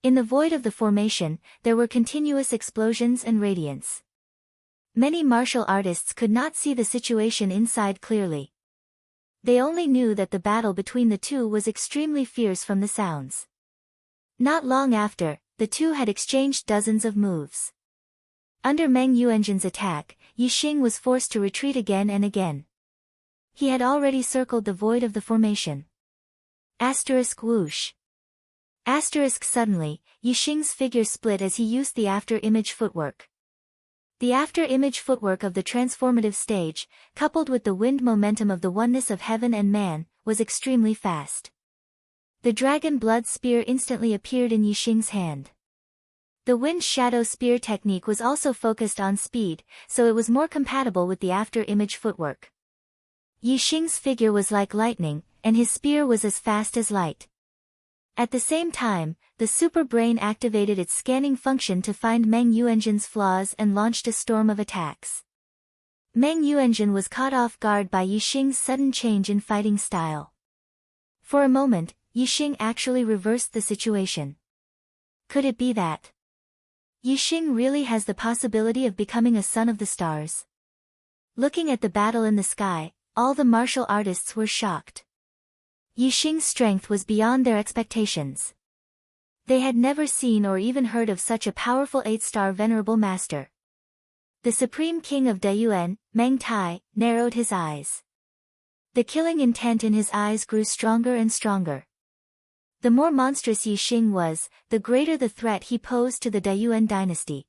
A: In the void of the formation, there were continuous explosions and radiance. Many martial artists could not see the situation inside clearly. They only knew that the battle between the two was extremely fierce from the sounds. Not long after, the two had exchanged dozens of moves. Under Meng Yuanzhen's attack, Yixing was forced to retreat again and again. He had already circled the void of the formation. Asterisk whoosh. Asterisk suddenly, Yixing's figure split as he used the after-image footwork. The after-image footwork of the transformative stage, coupled with the wind momentum of the oneness of heaven and man, was extremely fast. The dragon blood spear instantly appeared in Yixing's hand. The wind shadow spear technique was also focused on speed, so it was more compatible with the after-image footwork. Yi Xing's figure was like lightning, and his spear was as fast as light. At the same time, the super brain activated its scanning function to find Meng Yuanjin's flaws and launched a storm of attacks. Meng Yuanjin was caught off guard by Yi Xing's sudden change in fighting style. For a moment, Yi Xing actually reversed the situation. Could it be that Yi Xing really has the possibility of becoming a son of the stars? Looking at the battle in the sky, all the martial artists were shocked. Yi Xing's strength was beyond their expectations. They had never seen or even heard of such a powerful 8-star venerable master. The supreme king of Dayuan, Meng Tai, narrowed his eyes. The killing intent in his eyes grew stronger and stronger. The more monstrous Yi Xing was, the greater the threat he posed to the Dayuan dynasty.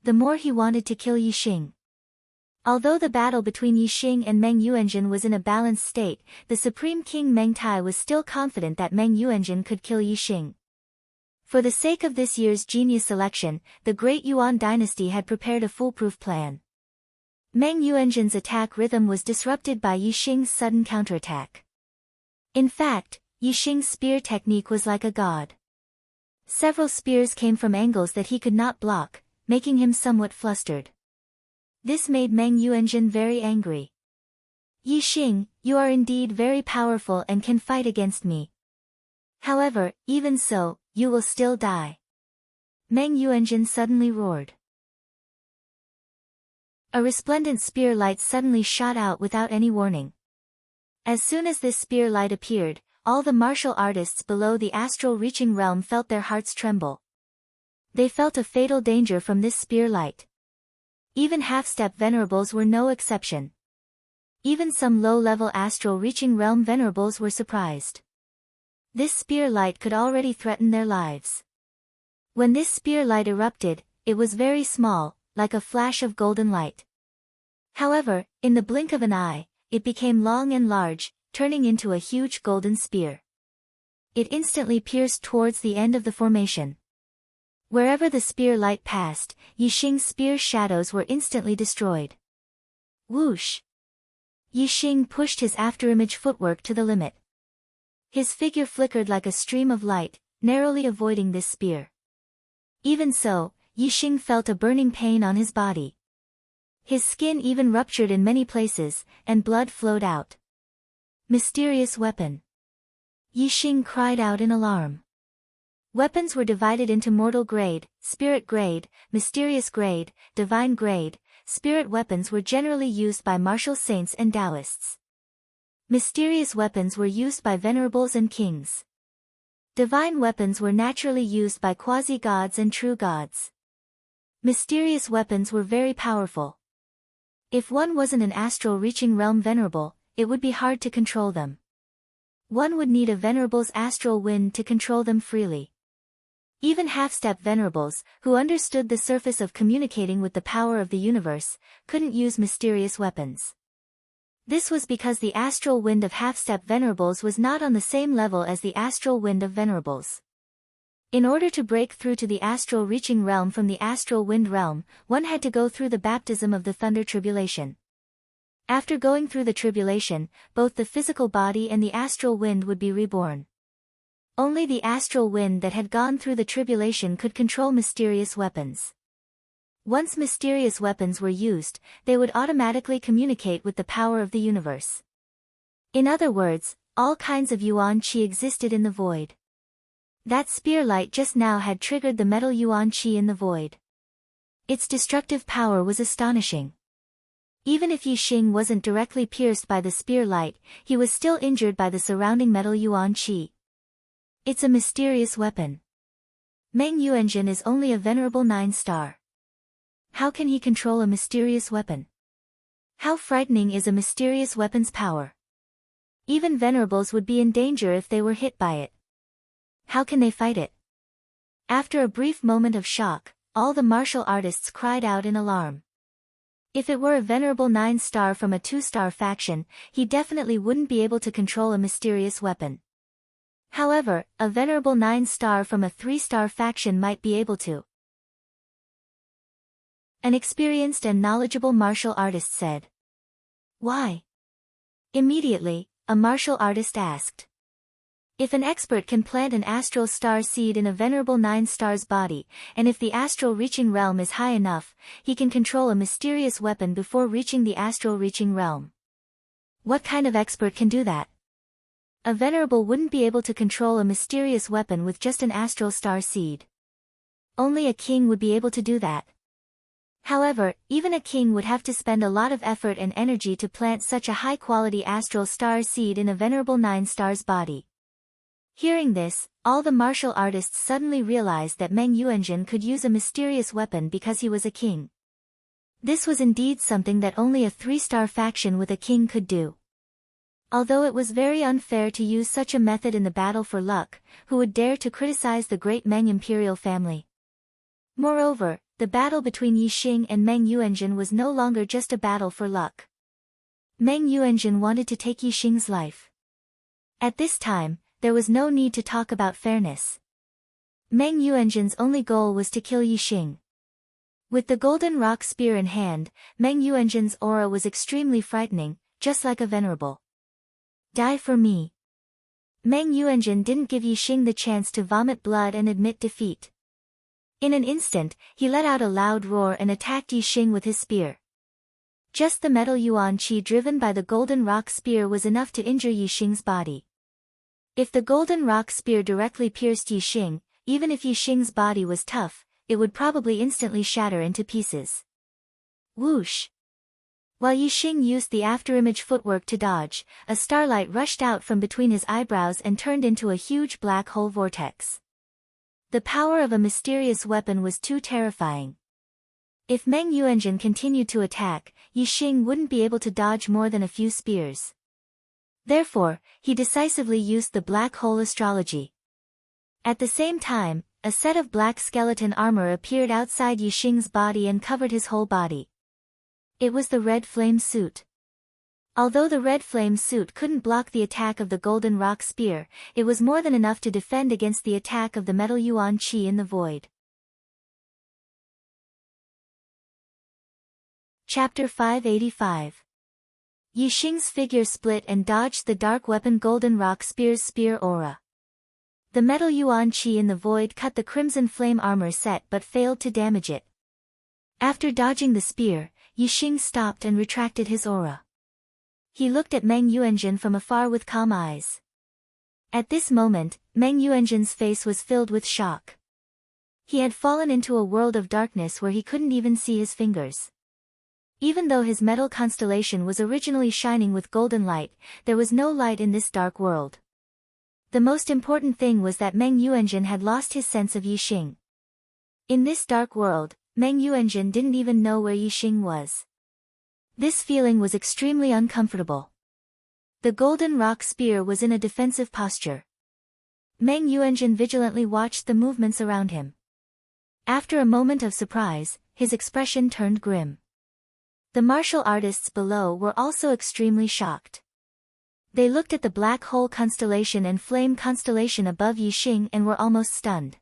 A: The more he wanted to kill Yi Xing. Although the battle between Yi Xing and Meng Yuanjin was in a balanced state, the supreme king Meng Tai was still confident that Meng Yuanjin could kill Yi Xing. For the sake of this year's genius selection, the great Yuan dynasty had prepared a foolproof plan. Meng Yuanjin's attack rhythm was disrupted by Yi Xing's sudden counterattack. In fact, Yi Xing's spear technique was like a god. Several spears came from angles that he could not block, making him somewhat flustered. This made Meng Yuanjin very angry. Yi Xing, you are indeed very powerful and can fight against me. However, even so, you will still die. Meng Yuanjin suddenly roared. A resplendent spear light suddenly shot out without any warning. As soon as this spear light appeared, all the martial artists below the astral reaching realm felt their hearts tremble. They felt a fatal danger from this spear light. Even half-step venerables were no exception. Even some low-level astral reaching realm venerables were surprised. This spear light could already threaten their lives. When this spear light erupted, it was very small, like a flash of golden light. However, in the blink of an eye, it became long and large, turning into a huge golden spear. It instantly pierced towards the end of the formation. Wherever the spear light passed, Yi Xing's spear shadows were instantly destroyed. Whoosh! Yi Xing pushed his afterimage footwork to the limit. His figure flickered like a stream of light, narrowly avoiding this spear. Even so, Yi Xing felt a burning pain on his body. His skin even ruptured in many places, and blood flowed out. Mysterious weapon. Yi Xing cried out in alarm. Weapons were divided into mortal grade, spirit grade, mysterious grade, divine grade. Spirit weapons were generally used by martial saints and Taoists. Mysterious weapons were used by venerables and kings. Divine weapons were naturally used by quasi-gods and true gods. Mysterious weapons were very powerful. If one wasn't an astral reaching realm venerable, it would be hard to control them. One would need a venerable's astral wind to control them freely. Even half-step venerables, who understood the surface of communicating with the power of the universe, couldn't use mysterious weapons. This was because the astral wind of half-step venerables was not on the same level as the astral wind of venerables. In order to break through to the astral reaching realm from the astral wind realm, one had to go through the baptism of the thunder tribulation. After going through the tribulation, both the physical body and the astral wind would be reborn. Only the astral wind that had gone through the tribulation could control mysterious weapons. Once mysterious weapons were used, they would automatically communicate with the power of the universe. In other words, all kinds of yuan qi existed in the void. That spear light just now had triggered the metal yuan qi in the void. Its destructive power was astonishing. Even if Yi Xing wasn't directly pierced by the spear light, he was still injured by the surrounding metal yuan qi. It's a mysterious weapon. Meng Yuanjin is only a venerable 9-star. How can he control a mysterious weapon? How frightening is a mysterious weapon's power? Even venerables would be in danger if they were hit by it. How can they fight it? After a brief moment of shock, all the martial artists cried out in alarm. If it were a venerable 9-star from a 2-star faction, he definitely wouldn't be able to control a mysterious weapon. However, a venerable 9-star from a 3-star faction might be able to. An experienced and knowledgeable martial artist said. Why? Immediately, a martial artist asked. If an expert can plant an astral star seed in a venerable 9-star's body, and if the astral reaching realm is high enough, he can control a mysterious weapon before reaching the astral reaching realm. What kind of expert can do that? A venerable wouldn't be able to control a mysterious weapon with just an astral star seed. Only a king would be able to do that. However, even a king would have to spend a lot of effort and energy to plant such a high-quality astral star seed in a venerable 9-star's body. Hearing this, all the martial artists suddenly realized that Meng Yuanjun could use a mysterious weapon because he was a king. This was indeed something that only a 3-star faction with a king could do. Although it was very unfair to use such a method in the battle for luck, who would dare to criticize the great Meng imperial family? Moreover, the battle between Yixing and Meng Yuanjun was no longer just a battle for luck. Meng Yuanjun wanted to take Yixing's life. At this time, there was no need to talk about fairness. Meng Yuanjun's only goal was to kill Yixing. With the golden rock spear in hand, Meng Yuanjun's aura was extremely frightening, just like a venerable. Die for me. Meng Yuanjun didn't give Yixing the chance to vomit blood and admit defeat. In an instant, he let out a loud roar and attacked Yixing with his spear. Just the metal yuan qi driven by the golden rock spear was enough to injure Yixing's body. If the golden rock spear directly pierced Yixing, even if Yixing's body was tough, it would probably instantly shatter into pieces. Whoosh! While Yixing used the afterimage footwork to dodge, a starlight rushed out from between his eyebrows and turned into a huge black hole vortex. The power of a mysterious weapon was too terrifying. If Meng Yuanjun continued to attack, Yixing wouldn't be able to dodge more than a few spears. Therefore, he decisively used the black hole astrology. At the same time, a set of black skeleton armor appeared outside Yixing's body and covered his whole body. It was the red flame suit. Although the red flame suit couldn't block the attack of the golden rock spear, it was more than enough to defend against the attack of the metal yuan qi in the void. Chapter 585. Yixing's figure split and dodged the dark weapon golden rock spear's spear aura. The metal yuan qi in the void cut the crimson flame armor set but failed to damage it. After dodging the spear, Yixing stopped and retracted his aura. He looked at Meng Yuanjun from afar with calm eyes. At this moment, Meng Yuanjun's face was filled with shock. He had fallen into a world of darkness where he couldn't even see his fingers. Even though his metal constellation was originally shining with golden light, there was no light in this dark world. The most important thing was that Meng Yuanjun had lost his sense of Yixing. In this dark world, Meng Yuanjun didn't even know where Yixing was. This feeling was extremely uncomfortable. The golden rock spear was in a defensive posture. Meng Yuanjun vigilantly watched the movements around him. After a moment of surprise, his expression turned grim. The martial artists below were also extremely shocked. They looked at the black hole constellation and flame constellation above Yixing and were almost stunned.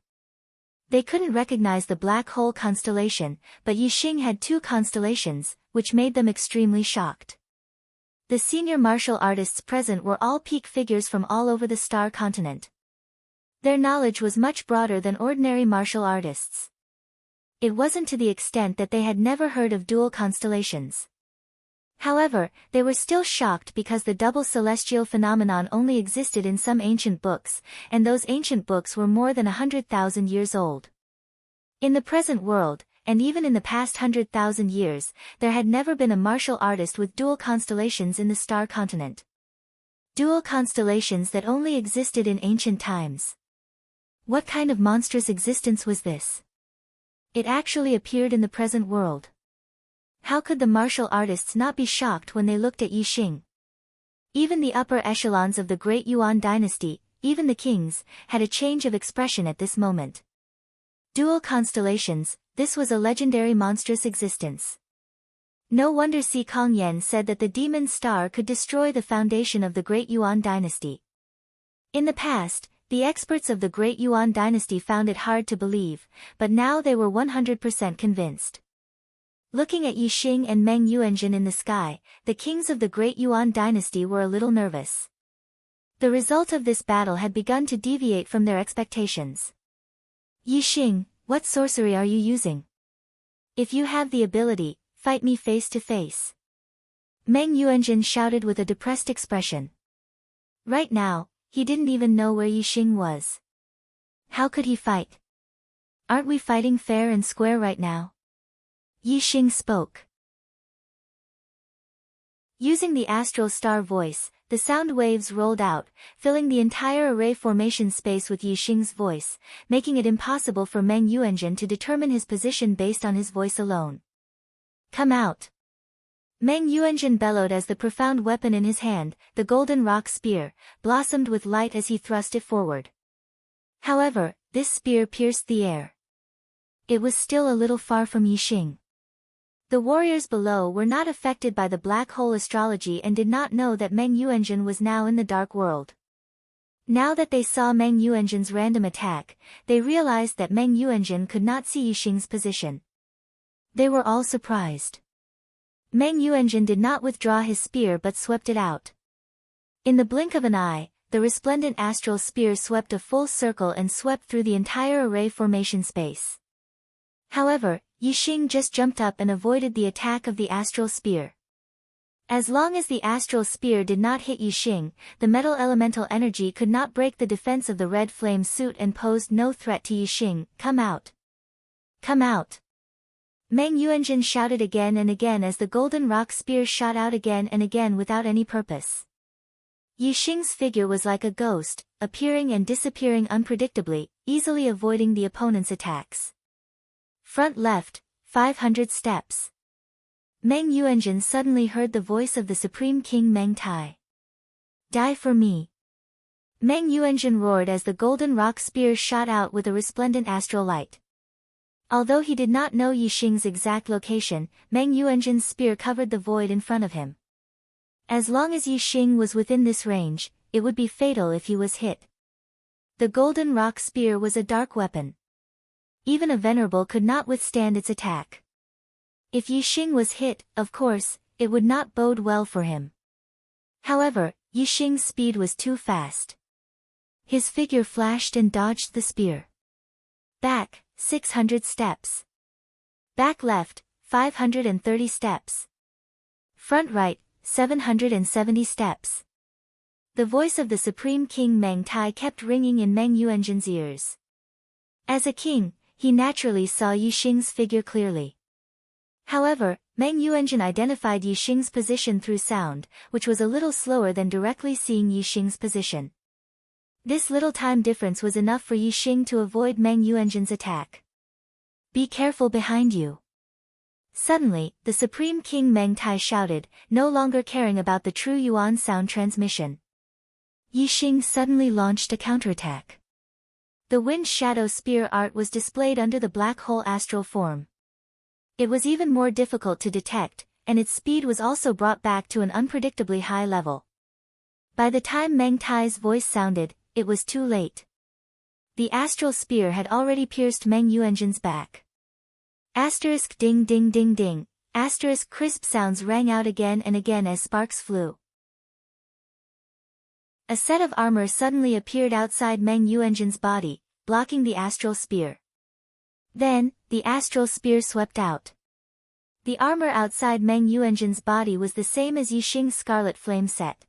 A: They couldn't recognize the black hole constellation, but Yixing had 2 constellations, which made them extremely shocked. The senior martial artists present were all peak figures from all over the star continent. Their knowledge was much broader than ordinary martial artists. It wasn't to the extent that they had never heard of dual constellations. However, they were still shocked because the double celestial phenomenon only existed in some ancient books, and those ancient books were more than 100,000 years old. In the present world, and even in the past 100,000 years, there had never been a martial artist with dual constellations in the star continent. Dual constellations that only existed in ancient times. What kind of monstrous existence was this? It actually appeared in the present world. How could the martial artists not be shocked when they looked at Yixing? Even the upper echelons of the great Yuan dynasty, even the kings, had a change of expression at this moment. Dual constellations, this was a legendary monstrous existence. No wonder Si Kongyan said that the demon star could destroy the foundation of the great Yuan dynasty. In the past, the experts of the great Yuan dynasty found it hard to believe, but now they were 100% convinced. Looking at Yixing and Meng Yuanjun in the sky, the kings of the Great Yuan dynasty were a little nervous. The result of this battle had begun to deviate from their expectations. Yixing, what sorcery are you using? If you have the ability, fight me face to face. Meng Yuanjun shouted with a depressed expression. Right now, he didn't even know where Yixing was. How could he fight? Aren't we fighting fair and square right now? Yixing spoke. Using the astral star voice, the sound waves rolled out, filling the entire array formation space with Yixing's voice, making it impossible for Meng Yuanjun to determine his position based on his voice alone. Come out! Meng Yuanjun bellowed as the profound weapon in his hand, the golden rock spear, blossomed with light as he thrust it forward. However, this spear pierced the air. It was still a little far from Yixing. The warriors below were not affected by the black hole astrology and did not know that Meng Yuanjun was now in the dark world. Now that they saw Meng Yuanjun's random attack, they realized that Meng Yuanjun could not see Yixing's position. They were all surprised. Meng Yuanjun did not withdraw his spear but swept it out. In the blink of an eye, the resplendent astral spear swept a full circle and swept through the entire array formation space. However, Yixing just jumped up and avoided the attack of the astral spear. As long as the astral spear did not hit Yixing, the metal elemental energy could not break the defense of the red flame suit and posed no threat to Yixing. Come out! Come out! Meng Yuanjun shouted again and again as the golden rock spear shot out again and again without any purpose. Yixing's figure was like a ghost, appearing and disappearing unpredictably, easily avoiding the opponent's attacks. Front left, 500 steps. Meng Yuanjun suddenly heard the voice of the Supreme King Meng Tai. Die for me. Meng Yuanjun roared as the golden rock spear shot out with a resplendent astral light. Although he did not know Yixing's exact location, Meng Yuanjun's spear covered the void in front of him. As long as Yixing was within this range, it would be fatal if he was hit. The golden rock spear was a dark weapon. Even a venerable could not withstand its attack. If Yixing was hit, of course, it would not bode well for him. However, Yixing's speed was too fast. His figure flashed and dodged the spear. Back, 600 steps. Back left, 530 steps. Front right, 770 steps. The voice of the Supreme King Meng Tai kept ringing in Meng Yuanjun's ears. As a king, he naturally saw Yixing's figure clearly. However, Meng Yuanjun identified Yixing's position through sound, which was a little slower than directly seeing Yixing's position. This little time difference was enough for Yixing to avoid Meng Yuanjun's attack. Be careful behind you. Suddenly, the Supreme King Meng Tai shouted, no longer caring about the true Yuan sound transmission. Yixing suddenly launched a counterattack. The wind shadow spear art was displayed under the black hole astral form. It was even more difficult to detect, and its speed was also brought back to an unpredictably high level. By the time Meng Tai's voice sounded, it was too late. The astral spear had already pierced Meng Yuanjun's back. Asterisk ding ding ding ding, asterisk crisp sounds rang out again and again as sparks flew. A set of armor suddenly appeared outside Meng Yuanjun's body, blocking the astral spear. Then, the astral spear swept out. The armor outside Meng Yuanjun's body was the same as Yixing's Scarlet Flame set.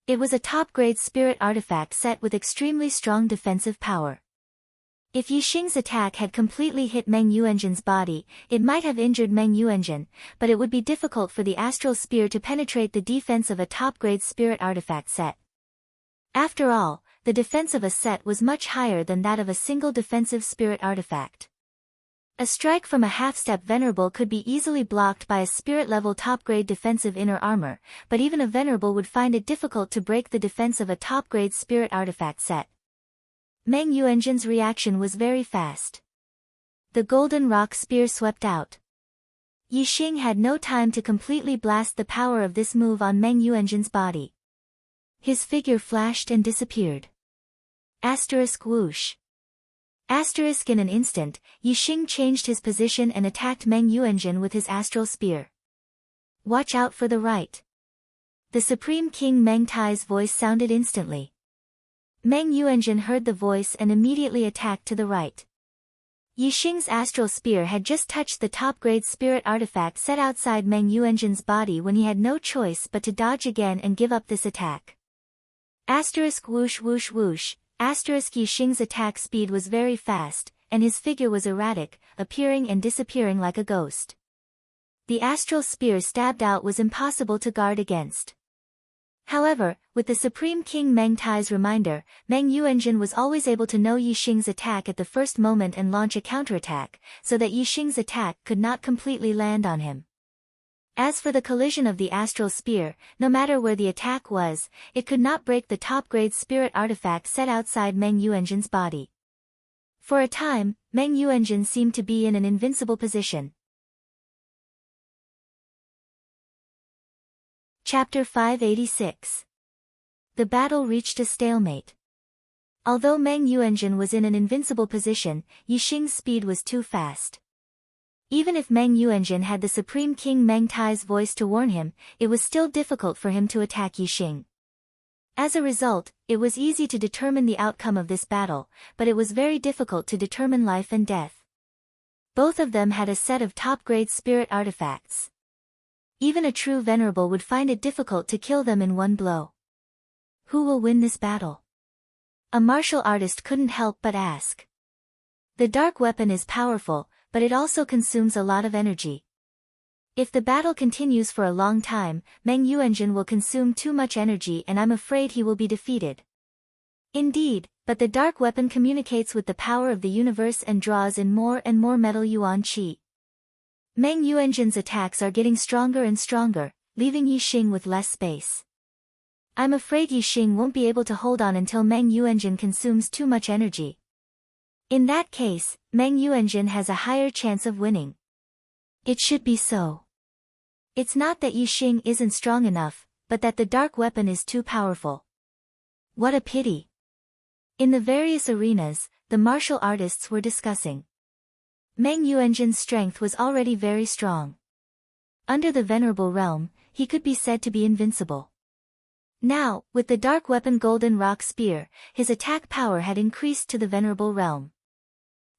A: It was a top-grade spirit artifact set with extremely strong defensive power. If Yixing's attack had completely hit Meng Yuanjun's body, it might have injured Meng Yuanjun, but it would be difficult for the astral spear to penetrate the defense of a top-grade spirit artifact set. After all, the defense of a set was much higher than that of a single defensive spirit artifact. A strike from a half-step venerable could be easily blocked by a spirit-level top-grade defensive inner armor, but even a venerable would find it difficult to break the defense of a top-grade spirit artifact set. Meng Yuanjun's reaction was very fast. The golden rock spear swept out. Yixing had no time to completely blast the power of this move on Meng Yuanjun's body. His figure flashed and disappeared. Asterisk whoosh. Asterisk in an instant, Yixing changed his position and attacked Meng Yuanjun with his astral spear. Watch out for the right. The Supreme King Meng Tai's voice sounded instantly. Meng Yuanjun heard the voice and immediately attacked to the right. Yixing's astral spear had just touched the top-grade spirit artifact set outside Meng Yuanjun's body when he had no choice but to dodge again and give up this attack. Asterisk whoosh whoosh whoosh, asterisk Yixing's attack speed was very fast, and his figure was erratic, appearing and disappearing like a ghost. The astral spear stabbed out was impossible to guard against. However, with the Supreme King Meng Tai's reminder, Meng Yuanjun was always able to know Yixing's attack at the first moment and launch a counterattack, so that Yixing's attack could not completely land on him. As for the collision of the astral spear, no matter where the attack was, it could not break the top-grade spirit artifact set outside Meng Yuanjun's body. For a time, Meng Yuanjun seemed to be in an invincible position. Chapter 586. The battle reached a stalemate. Although Meng Yuanjun was in an invincible position, Yixing's speed was too fast. Even if Meng Yuanjun had the Supreme King Meng Tai's voice to warn him, it was still difficult for him to attack Yixing. As a result, it was easy to determine the outcome of this battle, but it was very difficult to determine life and death. Both of them had a set of top-grade spirit artifacts. Even a true venerable would find it difficult to kill them in one blow. Who will win this battle? A martial artist couldn't help but ask. The dark weapon is powerful, but it also consumes a lot of energy. If the battle continues for a long time, Meng Yuanjun will consume too much energy and I'm afraid he will be defeated. Indeed, but the dark weapon communicates with the power of the universe and draws in more and more metal yuan qi. Meng Yuanjun's attacks are getting stronger and stronger, leaving Yixing with less space. I'm afraid Yixing won't be able to hold on until Meng Yuanjun consumes too much energy. In that case, Meng Yuanjun has a higher chance of winning. It should be so. It's not that Yixing isn't strong enough, but that the dark weapon is too powerful. What a pity. In the various arenas, the martial artists were discussing. Meng Yuanjun's strength was already very strong. Under the Venerable Realm, he could be said to be invincible. Now, with the dark weapon Golden Rock Spear, his attack power had increased to the Venerable Realm.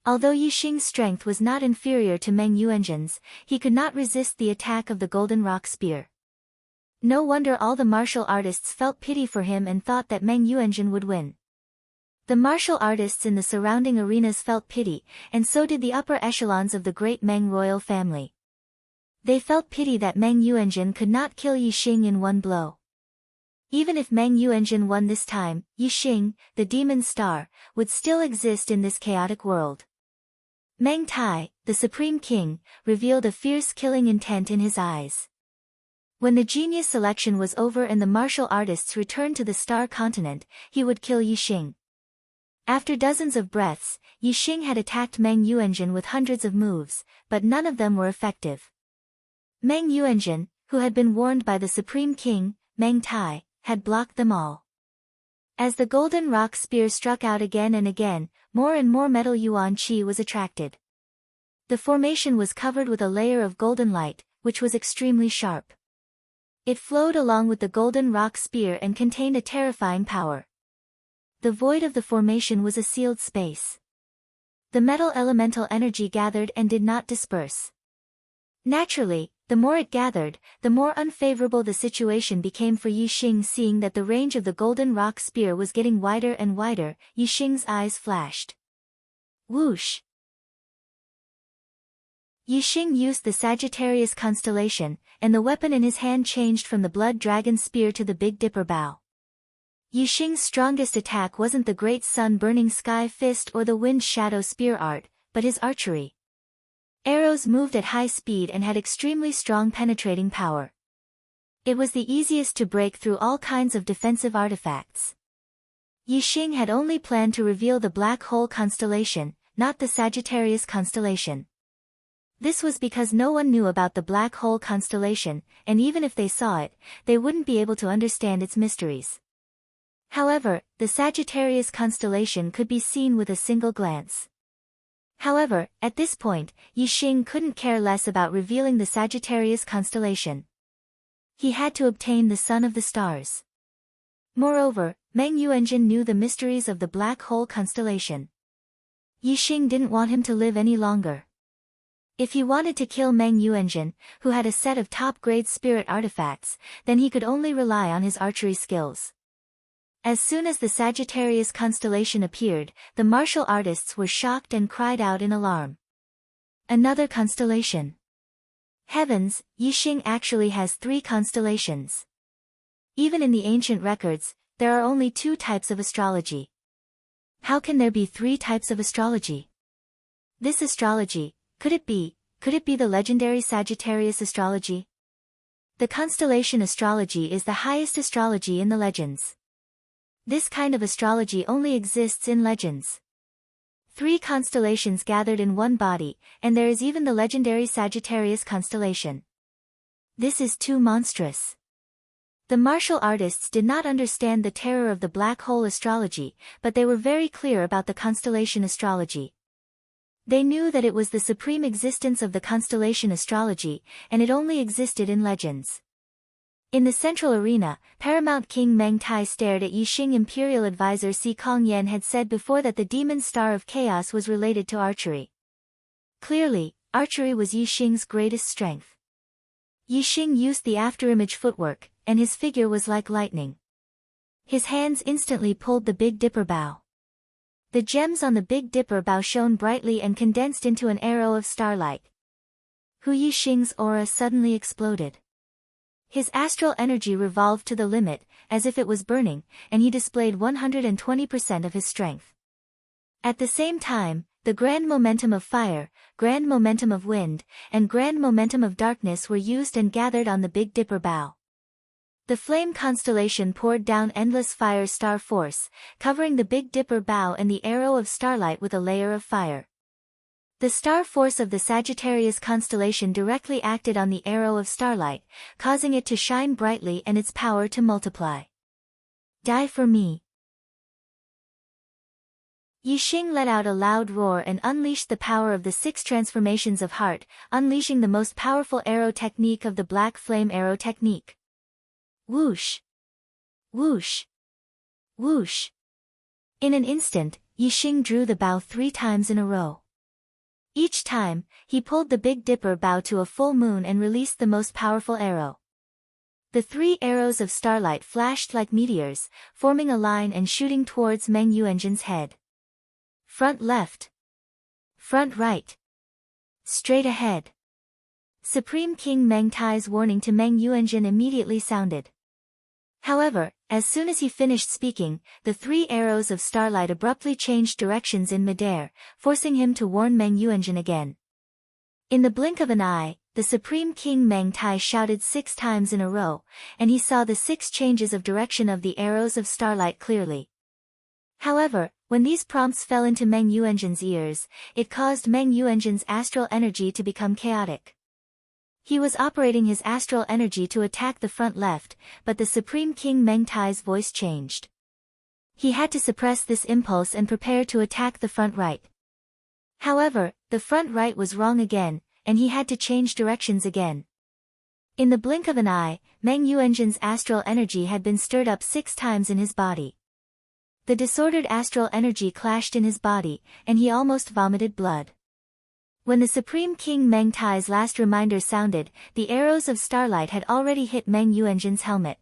A: Although Yixing's strength was not inferior to Meng Yuanjun's, he could not resist the attack of the Golden Rock Spear. No wonder all the martial artists felt pity for him and thought that Meng Yuanjun would win. The martial artists in the surrounding arenas felt pity, and so did the upper echelons of the great Meng royal family. They felt pity that Meng Yuanjun could not kill Yixing in one blow. Even if Meng Yuanjun won this time, Yixing, the demon star, would still exist in this chaotic world. Meng Tai, the Supreme King, revealed a fierce killing intent in his eyes. When the genius selection was over and the martial artists returned to the Star Continent, he would kill Yixing. After dozens of breaths, Yixing had attacked Meng Yuanjun with hundreds of moves, but none of them were effective. Meng Yuanjun, who had been warned by the Supreme King, Meng Tai, had blocked them all. As the Golden Rock Spear struck out again and again, more and more metal yuan qi was attracted. The formation was covered with a layer of golden light, which was extremely sharp. It flowed along with the Golden Rock Spear and contained a terrifying power. The void of the formation was a sealed space. The metal elemental energy gathered and did not disperse. Naturally, the more it gathered, the more unfavorable the situation became for Yixing. Seeing that the range of the Golden Rock Spear was getting wider and wider, Yixing's eyes flashed. Whoosh! Yixing used the Sagittarius constellation, and the weapon in his hand changed from the Blood Dragon Spear to the Big Dipper Bow. Yixing's strongest attack wasn't the Great Sun-Burning Sky Fist or the Wind Shadow Spear art, but his archery. Arrows moved at high speed and had extremely strong penetrating power. It was the easiest to break through all kinds of defensive artifacts. Yixing had only planned to reveal the Black Hole constellation, not the Sagittarius constellation. This was because no one knew about the Black Hole constellation, and even if they saw it, they wouldn't be able to understand its mysteries. However, the Sagittarius constellation could be seen with a single glance. However, at this point, Yi Xing couldn't care less about revealing the Sagittarius constellation. He had to obtain the Son of the Stars. Moreover, Meng Yuanjun knew the mysteries of the black hole constellation. Yi Xing didn't want him to live any longer. If he wanted to kill Meng Yuanjun, who had a set of top-grade spirit artifacts, then he could only rely on his archery skills. As soon as the Sagittarius constellation appeared, the martial artists were shocked and cried out in alarm. Another constellation. Heavens, Yi Xing actually has 3 constellations. Even in the ancient records, there are only 2 types of astrology. How can there be 3 types of astrology? This astrology, could it be the legendary Sagittarius astrology? The constellation astrology is the highest astrology in the legends. This kind of astrology only exists in legends. 3 constellations gathered in one body, and there is even the legendary Sagittarius constellation. This is too monstrous. The martial artists did not understand the terror of the black hole astrology, but they were very clear about the constellation astrology. They knew that it was the supreme existence of the constellation astrology, and it only existed in legends. In the central arena, Paramount King Meng Tai stared at Yi Xing. Imperial advisor Si Kongyan had said before that the demon star of chaos was related to archery. Clearly, archery was Yi Xing's greatest strength. Yi Xing used the afterimage footwork, and his figure was like lightning. His hands instantly pulled the Big Dipper bow. The gems on the Big Dipper bow shone brightly and condensed into an arrow of starlight. Yi Xing's aura suddenly exploded. His astral energy revolved to the limit, as if it was burning, and he displayed 120% of his strength. At the same time, the grand momentum of fire, grand momentum of wind, and grand momentum of darkness were used and gathered on the Big Dipper bow. The flame constellation poured down endless fire star force, covering the Big Dipper bow and the arrow of starlight with a layer of fire. The star force of the Sagittarius constellation directly acted on the arrow of starlight, causing it to shine brightly and its power to multiply. Die for me. Yi Xing let out a loud roar and unleashed the power of the 6 transformations of heart, unleashing the most powerful arrow technique of the black flame arrow technique. Whoosh! Whoosh! Whoosh! In an instant, Yi Xing drew the bow 3 times in a row. Each time, he pulled the Big Dipper bow to a full moon and released the most powerful arrow. The 3 arrows of starlight flashed like meteors, forming a line and shooting towards Meng Yuanjun's head. Front left. Front right. Straight ahead. Supreme King Meng Tai's warning to Meng Yuanjun immediately sounded. However, as soon as he finished speaking, the 3 arrows of starlight abruptly changed directions in midair, forcing him to warn Meng Yuanjun again. In the blink of an eye, the Supreme King Meng Tai shouted 6 times in a row, and he saw the 6 changes of direction of the arrows of starlight clearly. However, when these prompts fell into Meng Yuanjun's ears, it caused Meng Yuanjun's astral energy to become chaotic. He was operating his astral energy to attack the front left, but the Supreme King Meng Tai's voice changed. He had to suppress this impulse and prepare to attack the front right. However, the front right was wrong again, and he had to change directions again. In the blink of an eye, Meng Yuanjun's astral energy had been stirred up 6 times in his body. The disordered astral energy clashed in his body, and he almost vomited blood. When the Supreme King Meng Tai's last reminder sounded, the arrows of starlight had already hit Meng Yuanjun's helmet.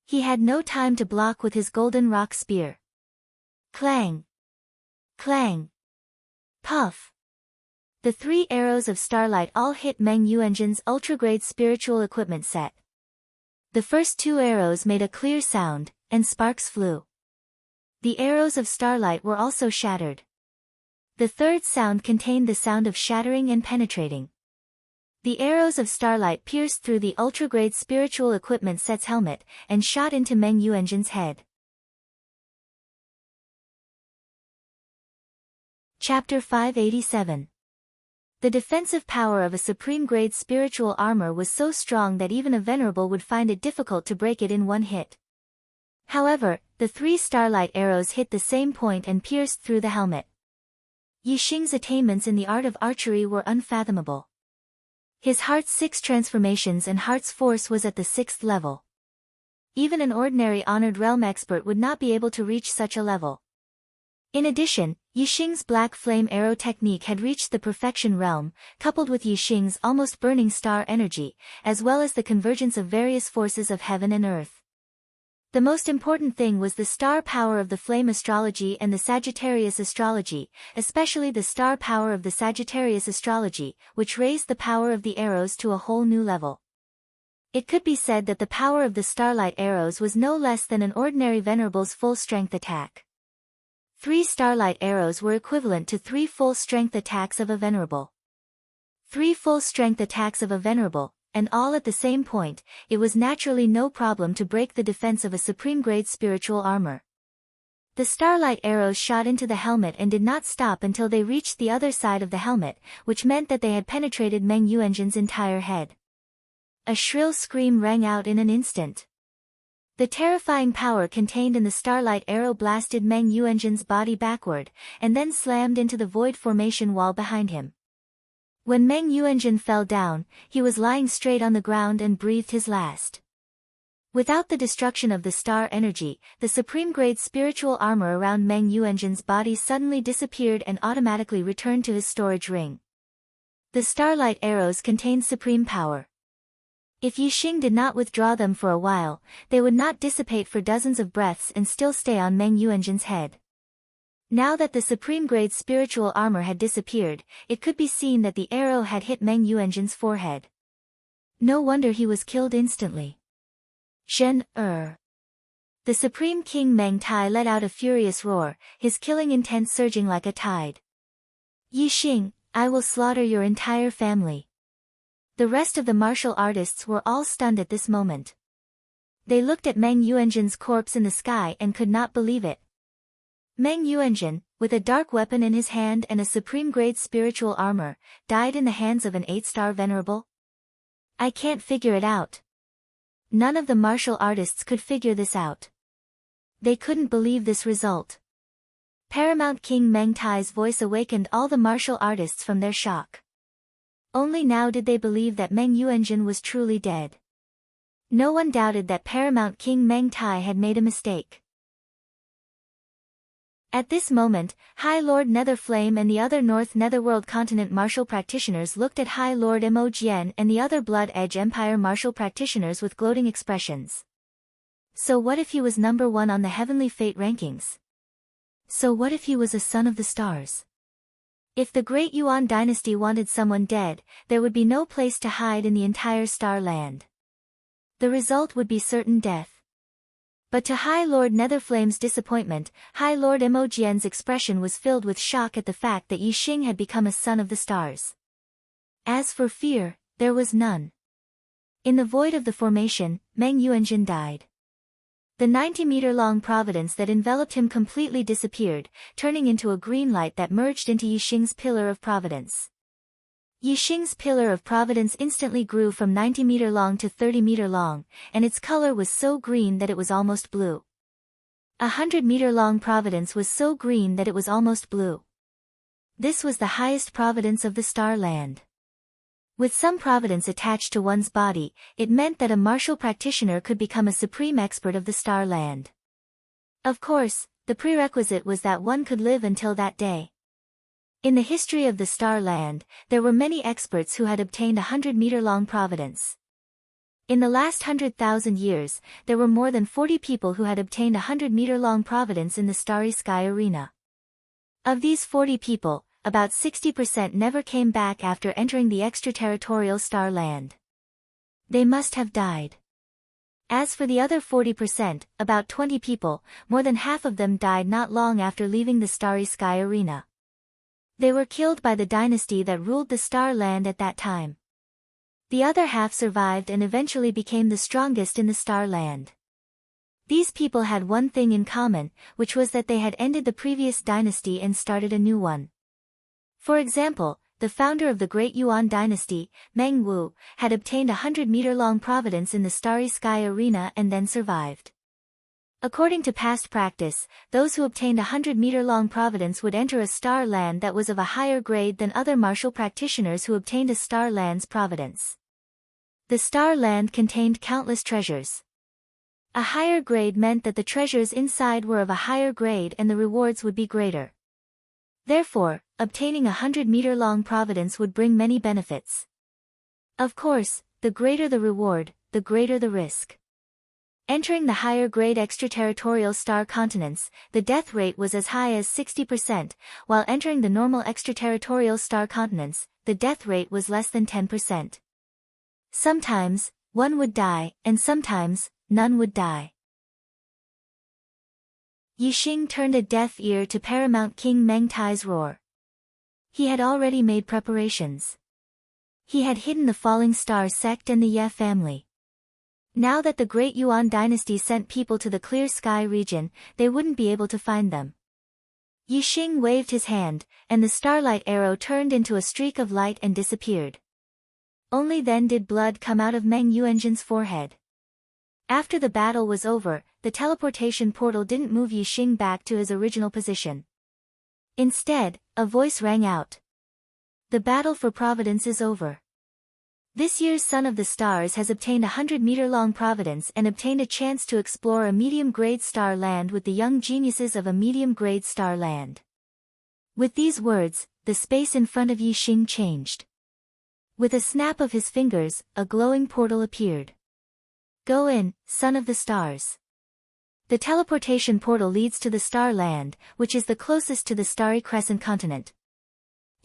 A: He had no time to block with his golden rock spear. Clang! Clang! Puff! The 3 arrows of starlight all hit Meng Yuanjun's ultra-grade spiritual equipment set. The first 2 arrows made a clear sound, and sparks flew. The arrows of starlight were also shattered. The third sound contained the sound of shattering and penetrating. The arrows of starlight pierced through the ultra-grade spiritual equipment set's helmet, and shot into Meng Yuanjun's head. Chapter 587. The defensive power of a supreme-grade spiritual armor was so strong that even a venerable would find it difficult to break it in one hit. However, the 3 starlight arrows hit the same point and pierced through the helmet. Yixing's attainments in the art of archery were unfathomable. His heart's 6 transformations and heart's force was at the 6th level. Even an ordinary honored realm expert would not be able to reach such a level. In addition, Yixing's black flame arrow technique had reached the perfection realm, coupled with Yixing's almost burning star energy, as well as the convergence of various forces of heaven and earth. The most important thing was the star power of the flame astrology and the Sagittarius astrology, especially the star power of the Sagittarius astrology, which raised the power of the arrows to a whole new level. It could be said that the power of the starlight arrows was no less than an ordinary venerable's full-strength attack. 3 starlight arrows were equivalent to 3 full-strength attacks of a venerable. 3 full-strength attacks of a venerable, and all at the same point, it was naturally no problem to break the defense of a supreme-grade spiritual armor. The starlight arrows shot into the helmet and did not stop until they reached the other side of the helmet, which meant that they had penetrated Meng Yuanjin's entire head. A shrill scream rang out in an instant. The terrifying power contained in the starlight arrow blasted Meng Yuanjin's body backward, and then slammed into the void formation wall behind him. When Meng Yuanjin fell down, he was lying straight on the ground and breathed his last. Without the destruction of the star energy, the supreme-grade spiritual armor around Meng Yuanjin's body suddenly disappeared and automatically returned to his storage ring. The starlight arrows contained supreme power. If Yixing did not withdraw them for a while, they would not dissipate for dozens of breaths and still stay on Meng Yuanjin's head. Now that the supreme-grade spiritual armor had disappeared, it could be seen that the arrow had hit Meng Yuanjin's forehead. No wonder he was killed instantly. The Supreme King Meng Tai let out a furious roar, his killing intent surging like a tide. Yixing, I will slaughter your entire family. The rest of the martial artists were all stunned at this moment. They looked at Meng Yuanjin's corpse in the sky and could not believe it. Meng Yuanjin, with a dark weapon in his hand and a supreme-grade spiritual armor, died in the hands of an 8-star venerable? I can't figure it out. None of the martial artists could figure this out. They couldn't believe this result. Paramount King Meng Tai's voice awakened all the martial artists from their shock. Only now did they believe that Meng Yuanjin was truly dead. No one doubted that Paramount King Meng Tai had made a mistake. At this moment, High Lord Netherflame and the other North Netherworld Continent martial practitioners looked at High Lord Mo Jian and the other Blood Edge Empire martial practitioners with gloating expressions. So what if he was number 1 on the Heavenly Fate rankings? So what if he was a son of the stars? If the Great Yuan dynasty wanted someone dead, there would be no place to hide in the entire Star Land. The result would be certain death. But to High Lord Netherflame's disappointment, High Lord Mo Jian's expression was filled with shock at the fact that Yixing had become a son of the stars. As for fear, there was none. In the void of the formation, Meng Yuanjin died. The 90-meter-long providence that enveloped him completely disappeared, turning into a green light that merged into Yixing's pillar of providence. Yixing's pillar of providence instantly grew from 90-meter long to 30-meter long, and its color was so green that it was almost blue. 100-meter-long providence was so green that it was almost blue. This was the highest providence of the Star Land. With some providence attached to one's body, it meant that a martial practitioner could become a supreme expert of the Star Land. Of course, the prerequisite was that one could live until that day. In the history of the Star Land, there were many experts who had obtained 100-meter-long providence. In the last 100,000 years, there were more than 40 people who had obtained 100-meter-long providence in the Starry Sky Arena. Of these 40 people, about 60% never came back after entering the extraterritorial Star Land. They must have died. As for the other 40%, about 20 people, more than half of them died not long after leaving the Starry Sky Arena. They were killed by the dynasty that ruled the Star Land at that time. The other half survived and eventually became the strongest in the Star Land. These people had one thing in common, which was that they had ended the previous dynasty and started a new one. For example, the founder of the Great Yuan dynasty, Meng Wu, had obtained 100-meter-long providence in the Starry Sky Arena and then survived. According to past practice, those who obtained 100-meter-long providence would enter a star land that was of a higher grade than other martial practitioners who obtained a star land's providence. The star land contained countless treasures. A higher grade meant that the treasures inside were of a higher grade and the rewards would be greater. Therefore, obtaining a 100-meter-long providence would bring many benefits. Of course, the greater the reward, the greater the risk. Entering the higher grade extraterritorial star continents, the death rate was as high as 60%, while entering the normal extraterritorial star continents, the death rate was less than 10%. Sometimes, one would die, and sometimes, none would die. Yixing turned a deaf ear to Paramount King Meng Tai's roar. He had already made preparations. He had hidden the falling star sect and the Ye family. Now that the Great Yuan dynasty sent people to the clear sky region, they wouldn't be able to find them. Yixing waved his hand, and the starlight arrow turned into a streak of light and disappeared. Only then did blood come out of Meng Yuanzhen's forehead. After the battle was over, the teleportation portal didn't move Yixing back to his original position. Instead, a voice rang out. The battle for providence is over. This year's Son of the Stars has obtained a 100-meter-long providence and obtained a chance to explore a medium-grade star land with the young geniuses of a medium-grade star land. With these words, the space in front of Yixing changed. With a snap of his fingers, a glowing portal appeared. Go in, Son of the Stars. The teleportation portal leads to the star land, which is the closest to the starry crescent continent.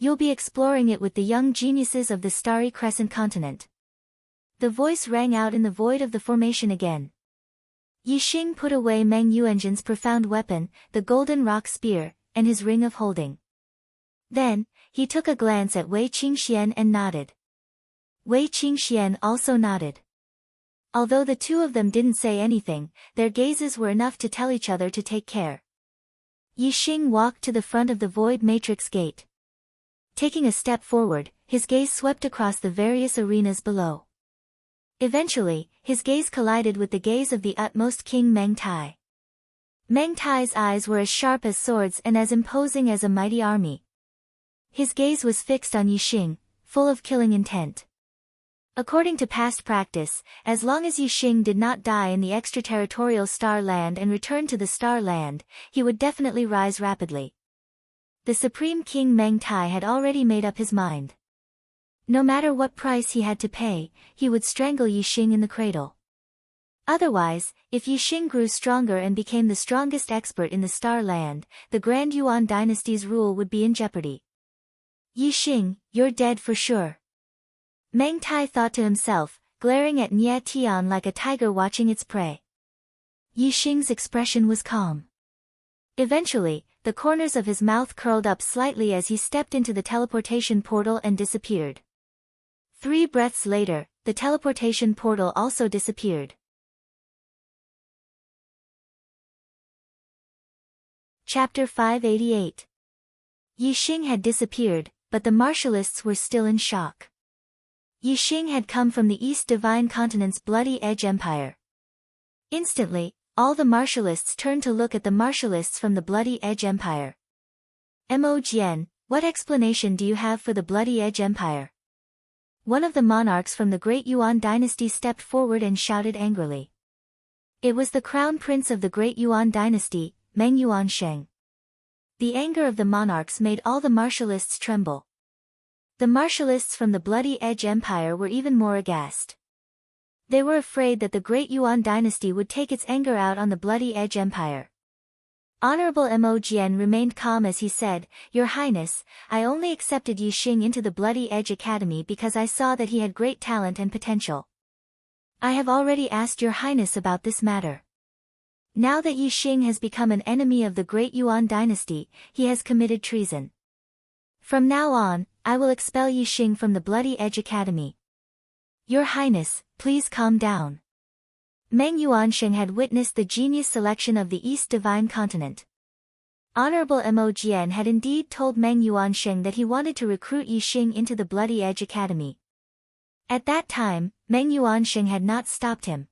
A: You'll be exploring it with the young geniuses of the starry crescent continent. The voice rang out in the void of the formation again. Yixing put away Meng Yuanzhen's profound weapon, the golden rock spear, and his ring of holding. Then, he took a glance at Wei Qingxian and nodded. Wei Qingxian also nodded. Although the two of them didn't say anything, their gazes were enough to tell each other to take care. Yixing walked to the front of the void matrix gate. Taking a step forward, his gaze swept across the various arenas below. Eventually, his gaze collided with the gaze of the utmost King Meng Tai. Meng Tai's eyes were as sharp as swords and as imposing as a mighty army. His gaze was fixed on Yixing, full of killing intent. According to past practice, as long as Yixing did not die in the extraterritorial star land and return to the star land, he would definitely rise rapidly. The Supreme King Meng Tai had already made up his mind. No matter what price he had to pay, he would strangle Yixing in the cradle. Otherwise, if Yixing grew stronger and became the strongest expert in the star land, the Grand Yuan dynasty's rule would be in jeopardy. Yixing, you're dead for sure. Meng Tai thought to himself, glaring at Nye Tian like a tiger watching its prey. Yixing's expression was calm. Eventually, the corners of his mouth curled up slightly as he stepped into the teleportation portal and disappeared. 3 breaths later, the teleportation portal also disappeared. Chapter 588. Yixing had disappeared, but the martialists were still in shock. Yixing had come from the East Divine Continent's Bloody Edge Empire. Instantly, all the martialists turned to look at the martialists from the Bloody Edge Empire. Mo Jian, what explanation do you have for the Bloody Edge Empire? One of the monarchs from the Great Yuan dynasty stepped forward and shouted angrily. It was the crown prince of the Great Yuan dynasty, Meng Yuansheng. The anger of the monarchs made all the martialists tremble. The martialists from the Bloody Edge Empire were even more aghast. They were afraid that the Great Yuan dynasty would take its anger out on the Bloody Edge Empire. Honorable Mo Jian remained calm as he said, Your Highness, I only accepted Yixing into the Bloody Edge Academy because I saw that he had great talent and potential. I have already asked Your Highness about this matter. Now that Yixing has become an enemy of the Great Yuan dynasty, he has committed treason. From now on, I will expel Yixing from the Bloody Edge Academy. Your Highness, please calm down. Meng Yuansheng had witnessed the genius selection of the East Divine Continent. Honorable Mo Jian had indeed told Meng Yuansheng that he wanted to recruit Yixing into the Bloody Edge Academy. At that time, Meng Yuansheng had not stopped him.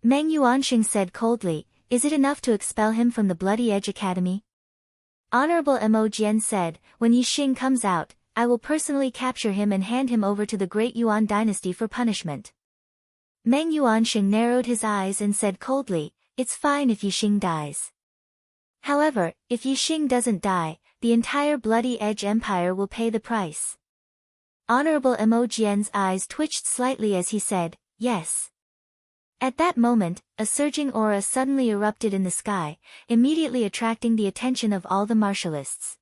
A: Meng Yuansheng said coldly, Is it enough to expel him from the Bloody Edge Academy? Honorable Mo Jian said, when Yixing comes out, I will personally capture him and hand him over to the Great Yuan dynasty for punishment. Meng Yuansheng narrowed his eyes and said coldly, it's fine if Yixing dies. However, if Yixing doesn't die, the entire Bloody Edge Empire will pay the price. Honorable Mo Jian's eyes twitched slightly as he said, yes. At that moment, a surging aura suddenly erupted in the sky, immediately attracting the attention of all the martialists.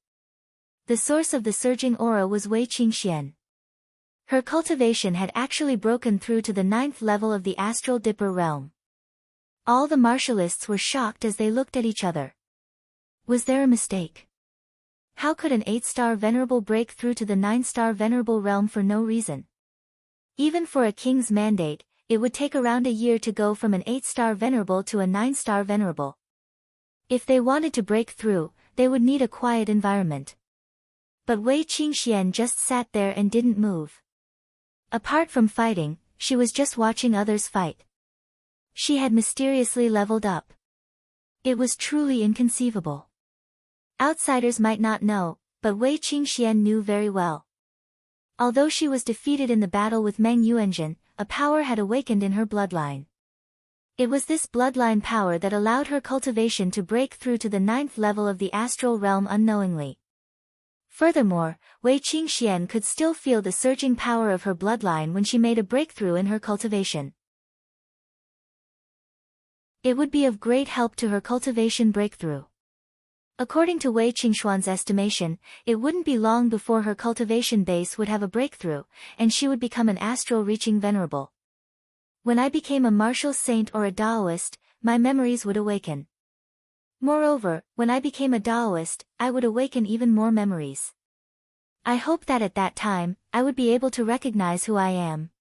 A: The source of the surging aura was Wei Qingxian. Her cultivation had actually broken through to the 9th level of the Astral Dipper realm. All the martialists were shocked as they looked at each other. Was there a mistake? How could an 8-star venerable break through to the 9-star venerable realm for no reason? Even for a king's mandate, it would take around a year to go from an 8-star venerable to a 9-star venerable. If they wanted to break through, they would need a quiet environment. But Wei Qingxian just sat there and didn't move. Apart from fighting, she was just watching others fight. She had mysteriously leveled up. It was truly inconceivable. Outsiders might not know, but Wei Qingxian knew very well. Although she was defeated in the battle with Meng Yuanzhen, a power had awakened in her bloodline. It was this bloodline power that allowed her cultivation to break through to the 9th level of the astral realm unknowingly. Furthermore, Wei Qingxian could still feel the surging power of her bloodline when she made a breakthrough in her cultivation. It would be of great help to her cultivation breakthrough. According to Wei Qingxuan's estimation, it wouldn't be long before her cultivation base would have a breakthrough, and she would become an astral-reaching venerable. When I became a martial saint or a Daoist, my memories would awaken. Moreover, when I became a Daoist, I would awaken even more memories. I hope that at that time, I would be able to recognize who I am.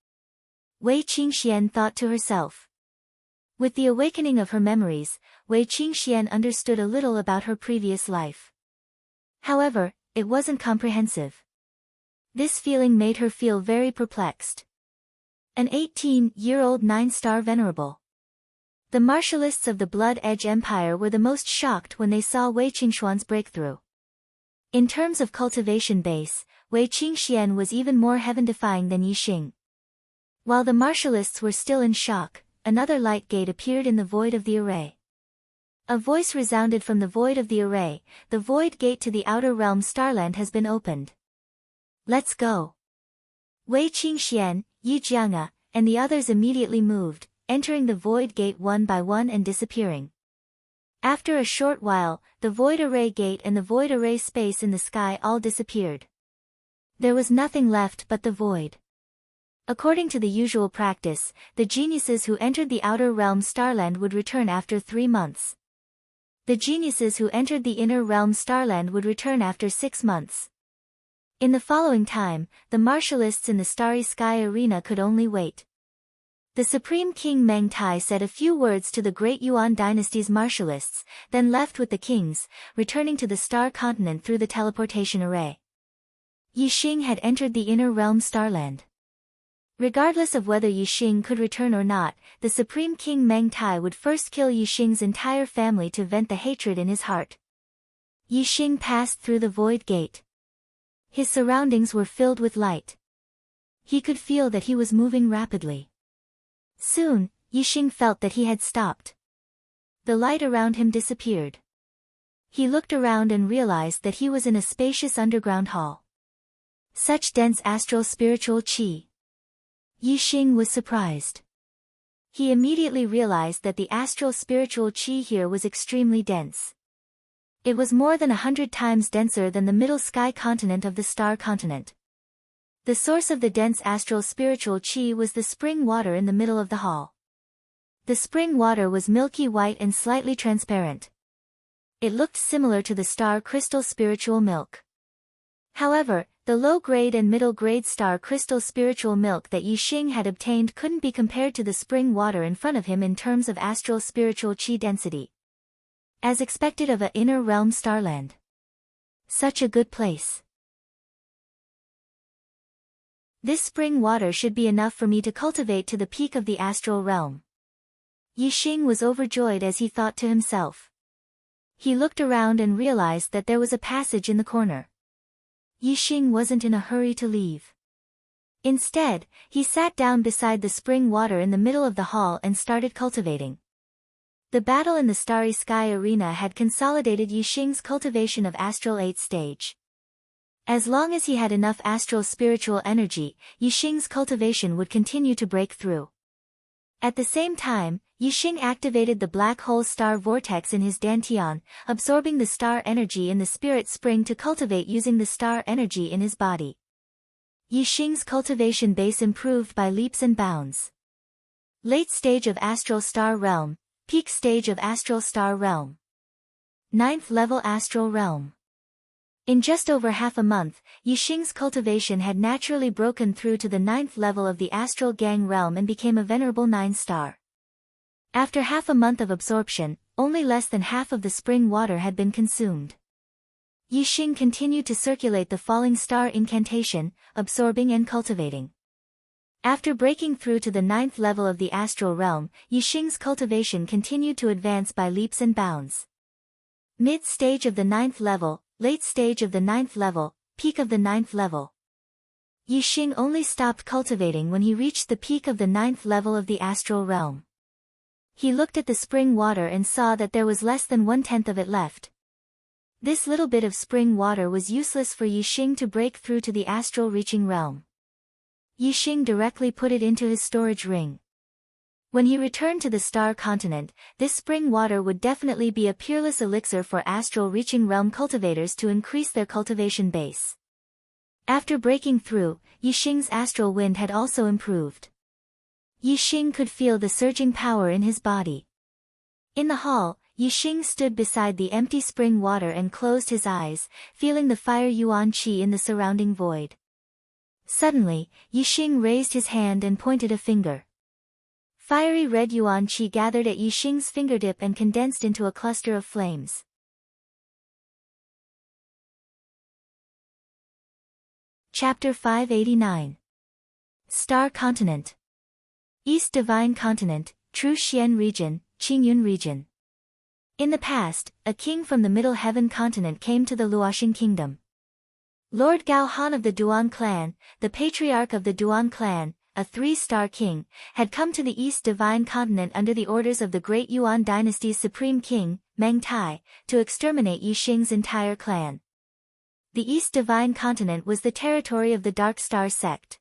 A: Wei Qingxian thought to herself. With the awakening of her memories, Wei Qingxian understood a little about her previous life. However, it wasn't comprehensive. This feeling made her feel very perplexed. An 18-year-old 9-star venerable. The martialists of the Blood Edge Empire were the most shocked when they saw Wei Qingxuan's breakthrough. In terms of cultivation base, Wei Qingxian was even more heaven-defying than Yixing. While the martialists were still in shock, another light gate appeared in the void of the array. A voice resounded from the void of the array, the void gate to the outer realm Starland has been opened. Let's go. Wei Qingxian, Yi Jianga, and the others immediately moved, entering the void gate one by one and disappearing. After a short while, the void array gate and the void array space in the sky all disappeared. There was nothing left but the void. According to the usual practice, the geniuses who entered the outer realm Starland would return after 3 months. The geniuses who entered the inner realm Starland would return after 6 months. In the following time, the martialists in the Starry Sky Arena could only wait. The Supreme King Meng Tai said a few words to the Great Yuan Dynasty's martialists, then left with the kings, returning to the Star Continent through the teleportation array. Yixing had entered the inner realm Starland. Regardless of whether Yixing could return or not, the Supreme King Meng Tai would first kill Yixing's entire family to vent the hatred in his heart. Yixing passed through the void gate. His surroundings were filled with light. He could feel that he was moving rapidly. Soon, Yixing felt that he had stopped. The light around him disappeared. He looked around and realized that he was in a spacious underground hall. Such dense astral spiritual qi. Yixing was surprised. He immediately realized that the astral spiritual qi here was extremely dense. It was more than 100 times denser than the middle sky continent of the Star Continent. The source of the dense astral spiritual qi was the spring water in the middle of the hall. The spring water was milky white and slightly transparent. It looked similar to the star crystal spiritual milk. However, the low-grade and middle-grade star crystal spiritual milk that Yixing had obtained couldn't be compared to the spring water in front of him in terms of astral spiritual qi density. As expected of a inner realm Starland. Such a good place. This spring water should be enough for me to cultivate to the peak of the astral realm. Yixing was overjoyed as he thought to himself. He looked around and realized that there was a passage in the corner. Yixing wasn't in a hurry to leave. Instead, he sat down beside the spring water in the middle of the hall and started cultivating. The battle in the starry sky arena had consolidated Yixing's cultivation of astral 8th stage. As long as he had enough astral spiritual energy, Yixing's cultivation would continue to break through. At the same time, Yixing activated the black hole star vortex in his dantian, absorbing the star energy in the spirit spring to cultivate using the star energy in his body. Yixing's cultivation base improved by leaps and bounds. Late stage of astral star realm, peak stage of astral star realm. 9th level astral realm. In just over half a month, Yixing's cultivation had naturally broken through to the 9th level of the astral gang realm and became a venerable 9-star. After half a month of absorption, only less than half of the spring water had been consumed. Yixing continued to circulate the falling star incantation, absorbing and cultivating. After breaking through to the 9th level of the astral realm, Yixing's cultivation continued to advance by leaps and bounds. Mid-stage of the 9th level, late stage of the 9th level, peak of the 9th level. Yixing only stopped cultivating when he reached the peak of the 9th level of the astral realm. He looked at the spring water and saw that there was less than 1/10 of it left. This little bit of spring water was useless for Yixing to break through to the astral reaching realm. Yixing directly put it into his storage ring. When he returned to the star continent, this spring water would definitely be a peerless elixir for astral reaching realm cultivators to increase their cultivation base. After breaking through, Yixing's astral wind had also improved. Yixing could feel the surging power in his body. In the hall, Yixing stood beside the empty spring water and closed his eyes, feeling the fire yuan qi in the surrounding void. Suddenly, Yixing raised his hand and pointed a finger. Fiery red yuan qi gathered at Yixing's fingertip and condensed into a cluster of flames. Chapter 589. Star Continent. East Divine Continent, True Xian Region, Qingyun Region. In the past, a king from the Middle Heaven continent came to the Luoxing Kingdom. Lord Gao Han of the Duan clan, the patriarch of the Duan clan, a 3-star king, had come to the East Divine Continent under the orders of the Great Yuan Dynasty's supreme king, Meng Tai, to exterminate Yixing's entire clan. The East Divine Continent was the territory of the Dark Star sect.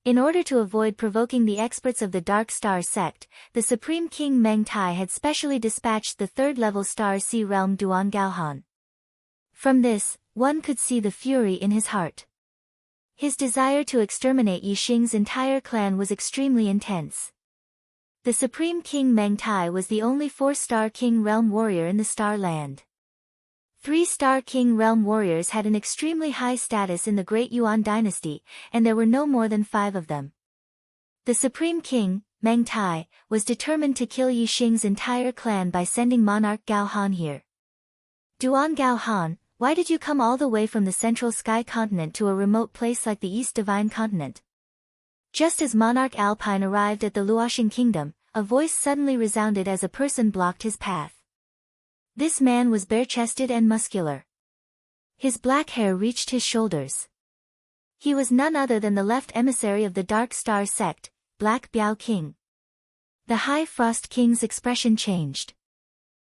A: In order to avoid provoking the experts of the Dark Star sect, the Supreme King Meng Tai had specially dispatched the 3rd-level Star Sea Realm Duan Gaohan. From this, one could see the fury in his heart. His desire to exterminate Yixing's entire clan was extremely intense. The Supreme King Meng Tai was the only 4-star King Realm warrior in the Star Land. 3-star King Realm warriors had an extremely high status in the Great Yuan Dynasty, and there were no more than 5 of them. The Supreme King, Meng Tai, was determined to kill Yixing's entire clan by sending Monarch Gao Han here. Duan Gao Han, why did you come all the way from the Central Sky Continent to a remote place like the East Divine Continent? Just as Monarch Alpine arrived at the Luoxing Kingdom, a voice suddenly resounded as a person blocked his path. This man was bare-chested and muscular. His black hair reached his shoulders. He was none other than the left emissary of the Dark Star sect, Black Biao King. The High Frost King's expression changed.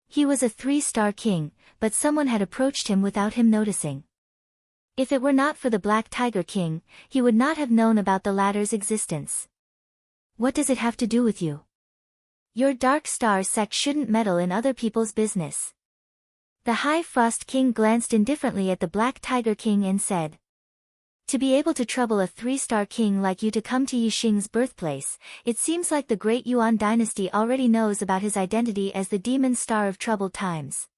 A: He was a 3-star king, but someone had approached him without him noticing. If it were not for the Black Tiger King, he would not have known about the latter's existence. What does it have to do with you? Your Dark Star sect shouldn't meddle in other people's business. The High Frost King glanced indifferently at the Black Tiger King and said, To be able to trouble a 3-star king like you to come to Yixing's birthplace, it seems like the Great Yuan Dynasty already knows about his identity as the Demon Star of Troubled Times.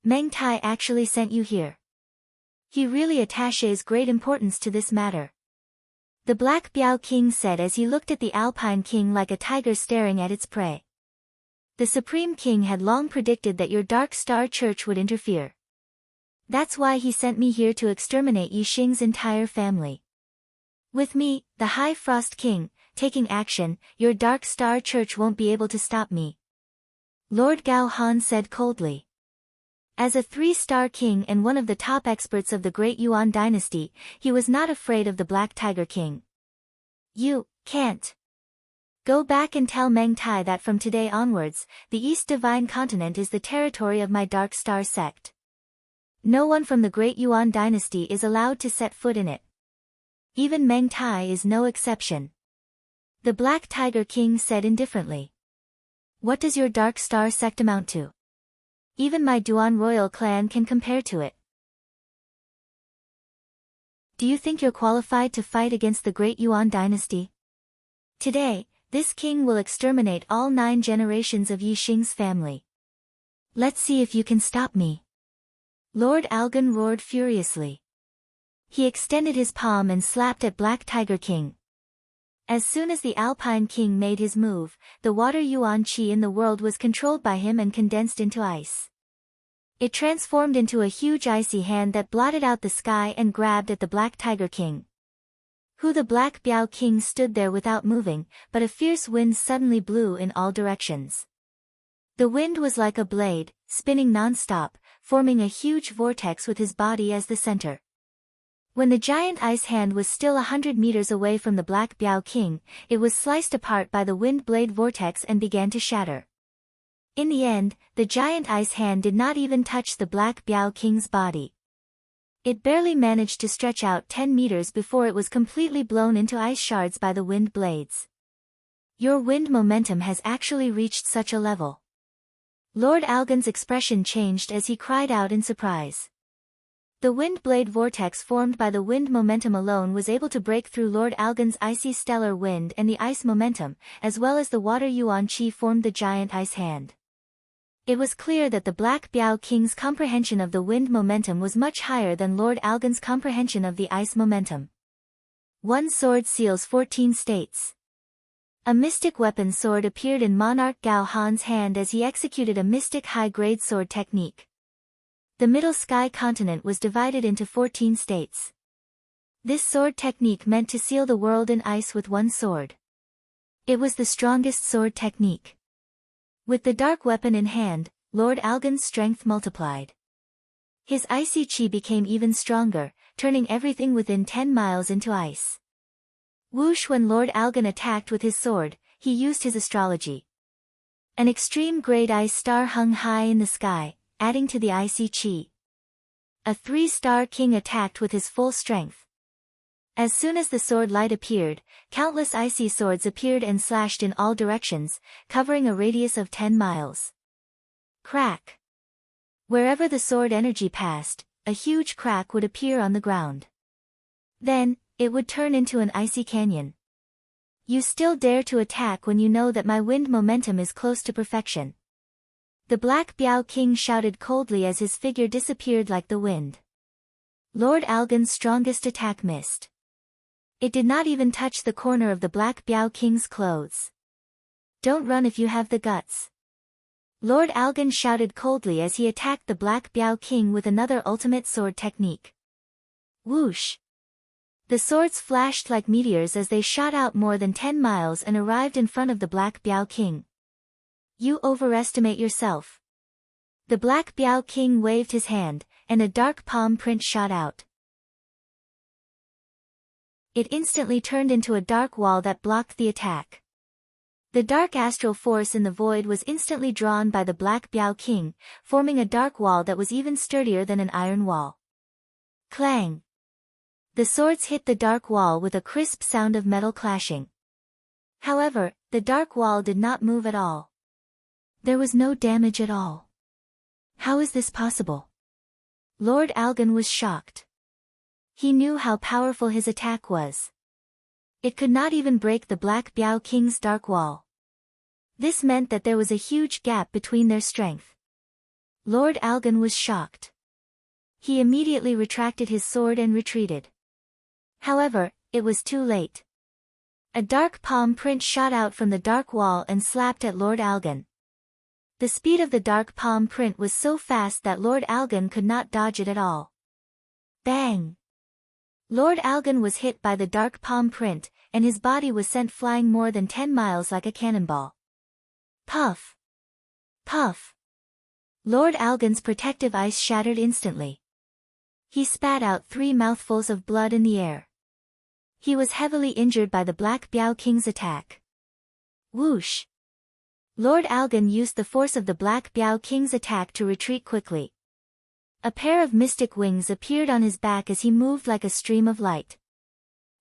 A: Meng Tai actually sent you here. He really attaches great importance to this matter. The Black Biao King said as he looked at the Alpine King like a tiger staring at its prey. The Supreme King had long predicted that your Dark Star Church would interfere. That's why he sent me here to exterminate Yixing's entire family. With me, the High Frost King, taking action, your Dark Star Church won't be able to stop me. Lord Gao Han said coldly. As a 3-star king and one of the top experts of the Great Yuan dynasty, he was not afraid of the Black Tiger King. You can't. Go back and tell Meng Tai that from today onwards, the East Divine Continent is the territory of my Dark Star sect. No one from the Great Yuan dynasty is allowed to set foot in it. Even Meng Tai is no exception. The Black Tiger King said indifferently. What does your Dark Star sect amount to? Even my Duan royal clan can compare to it. Do you think you're qualified to fight against the Great Yuan dynasty? Today, this king will exterminate all 9 generations of Yixing's family. Let's see if you can stop me. Lord Algan roared furiously. He extended his palm and slapped at Black Tiger King. As soon as the Alpine King made his move, the water yuan qi in the world was controlled by him and condensed into ice. It transformed into a huge icy hand that blotted out the sky and grabbed at the Black Tiger King. The Black Biao King stood there without moving, but a fierce wind suddenly blew in all directions. The wind was like a blade, spinning non-stop, forming a huge vortex with his body as the center. When the giant ice hand was still 100 meters away from the Black Biao King, it was sliced apart by the wind blade vortex and began to shatter. In the end, the giant ice hand did not even touch the Black Biao King's body. It barely managed to stretch out 10 meters before it was completely blown into ice shards by the wind blades. Your wind momentum has actually reached such a level. Lord Algan's expression changed as he cried out in surprise. The wind blade vortex formed by the wind momentum alone was able to break through Lord Algan's icy stellar wind and the ice momentum, as well as the water yuan qi formed the giant ice hand. It was clear that the Black Biao King's comprehension of the wind momentum was much higher than Lord Algan's comprehension of the ice momentum. One sword seals 14 states. A mystic weapon sword appeared in Monarch Gao Han's hand as he executed a mystic high-grade sword technique. The Middle Sky continent was divided into 14 states. This sword technique meant to seal the world in ice with one sword. It was the strongest sword technique. With the dark weapon in hand, Lord Algan's strength multiplied. His icy chi became even stronger, turning everything within 10 miles into ice. Whoosh! When Lord Algan attacked with his sword, he used his astrology. An extreme-grade ice star hung high in the sky, adding to the icy chi. A 3-star king attacked with his full strength. As soon as the sword light appeared, countless icy swords appeared and slashed in all directions, covering a radius of 10 miles. Crack! Wherever the sword energy passed, a huge crack would appear on the ground. Then, it would turn into an icy canyon. You still dare to attack when you know that my wind momentum is close to perfection. The Black Biao King shouted coldly as his figure disappeared like the wind. Lord Algan's strongest attack missed. It did not even touch the corner of the Black Biao King's clothes. Don't run if you have the guts. Lord Algan shouted coldly as he attacked the Black Biao King with another ultimate sword technique. Whoosh! The swords flashed like meteors as they shot out more than 10 miles and arrived in front of the Black Biao King. You overestimate yourself. The Black Biao King waved his hand, and a dark palm print shot out. It instantly turned into a dark wall that blocked the attack. The dark astral force in the void was instantly drawn by the Black Biao King, forming a dark wall that was even sturdier than an iron wall. Clang! The swords hit the dark wall with a crisp sound of metal clashing. However, the dark wall did not move at all. There was no damage at all. How is this possible? Lord Algan was shocked. He knew how powerful his attack was. It could not even break the Black Biao King's dark wall. This meant that there was a huge gap between their strength. Lord Algan was shocked. He immediately retracted his sword and retreated. However, it was too late. A dark palm print shot out from the dark wall and slapped at Lord Algan. The speed of the dark palm print was so fast that Lord Algan could not dodge it at all. Bang! Lord Algan was hit by the dark palm print, and his body was sent flying more than 10 miles like a cannonball. Puff! Puff! Lord Algon's protective ice shattered instantly. He spat out 3 mouthfuls of blood in the air. He was heavily injured by the Black Biao King's attack. Whoosh! Lord Algon used the force of the Black Biao King's attack to retreat quickly. A pair of mystic wings appeared on his back as he moved like a stream of light.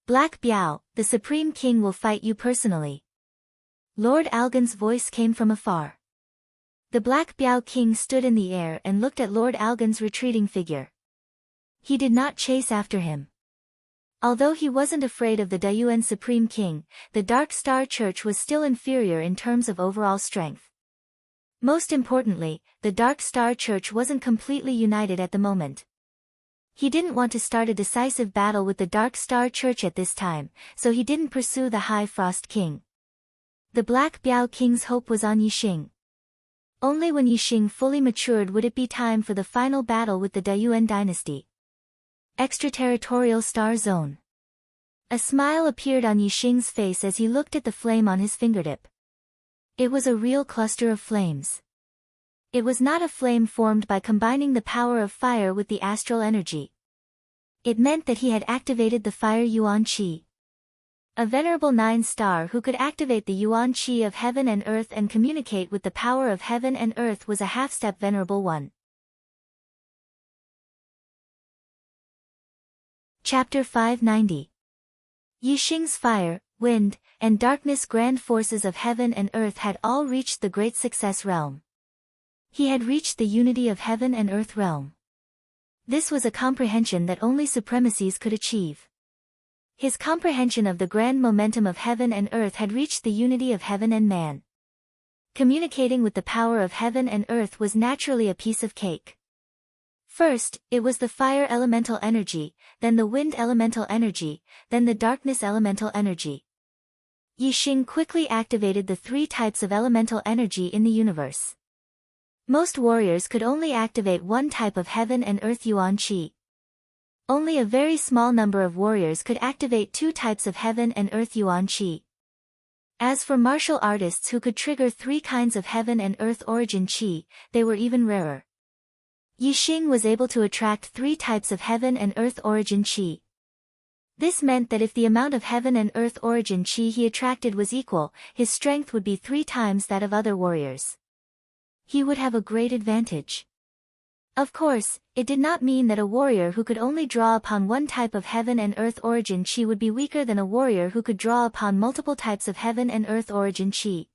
A: Black Biao, the Supreme King will fight you personally. Lord Algon's voice came from afar. The Black Biao King stood in the air and looked at Lord Algon's retreating figure. He did not chase after him. Although he wasn't afraid of the Dayuan Supreme King, the Dark Star Church was still inferior in terms of overall strength. Most importantly, the Dark Star Church wasn't completely united at the moment. He didn't want to start a decisive battle with the Dark Star Church at this time, so he didn't pursue the High Frost King. The Black Biao King's hope was on Yixing. Only when Yixing fully matured would it be time for the final battle with the Dayuan dynasty. Extraterritorial Star Zone. A smile appeared on Yixing's face as he looked at the flame on his fingertip. It was a real cluster of flames. It was not a flame formed by combining the power of fire with the astral energy. It meant that he had activated the Fire Yuan Qi. A venerable 9-star who could activate the Yuan Qi of heaven and earth and communicate with the power of heaven and earth was a half-step venerable one. Chapter 590. Yixing's fire, wind, and darkness grand forces of heaven and earth had all reached the Great Success realm. He had reached the unity of heaven and earth realm. This was a comprehension that only supremacies could achieve. His comprehension of the grand momentum of heaven and earth had reached the unity of heaven and man. Communicating with the power of heaven and earth was naturally a piece of cake. First, it was the fire elemental energy, then the wind elemental energy, then the darkness elemental energy. Yixing quickly activated the 3 types of elemental energy in the universe. Most warriors could only activate one type of heaven and earth Yuan Qi. Only a very small number of warriors could activate 2 types of heaven and earth Yuan Qi. As for martial artists who could trigger 3 kinds of heaven and earth origin Qi, they were even rarer. Yixing was able to attract 3 types of heaven and earth origin Qi. This meant that if the amount of heaven and earth origin Qi he attracted was equal, his strength would be 3 times that of other warriors. He would have a great advantage. Of course, it did not mean that a warrior who could only draw upon one type of heaven and earth origin Qi would be weaker than a warrior who could draw upon multiple types of heaven and earth origin Qi.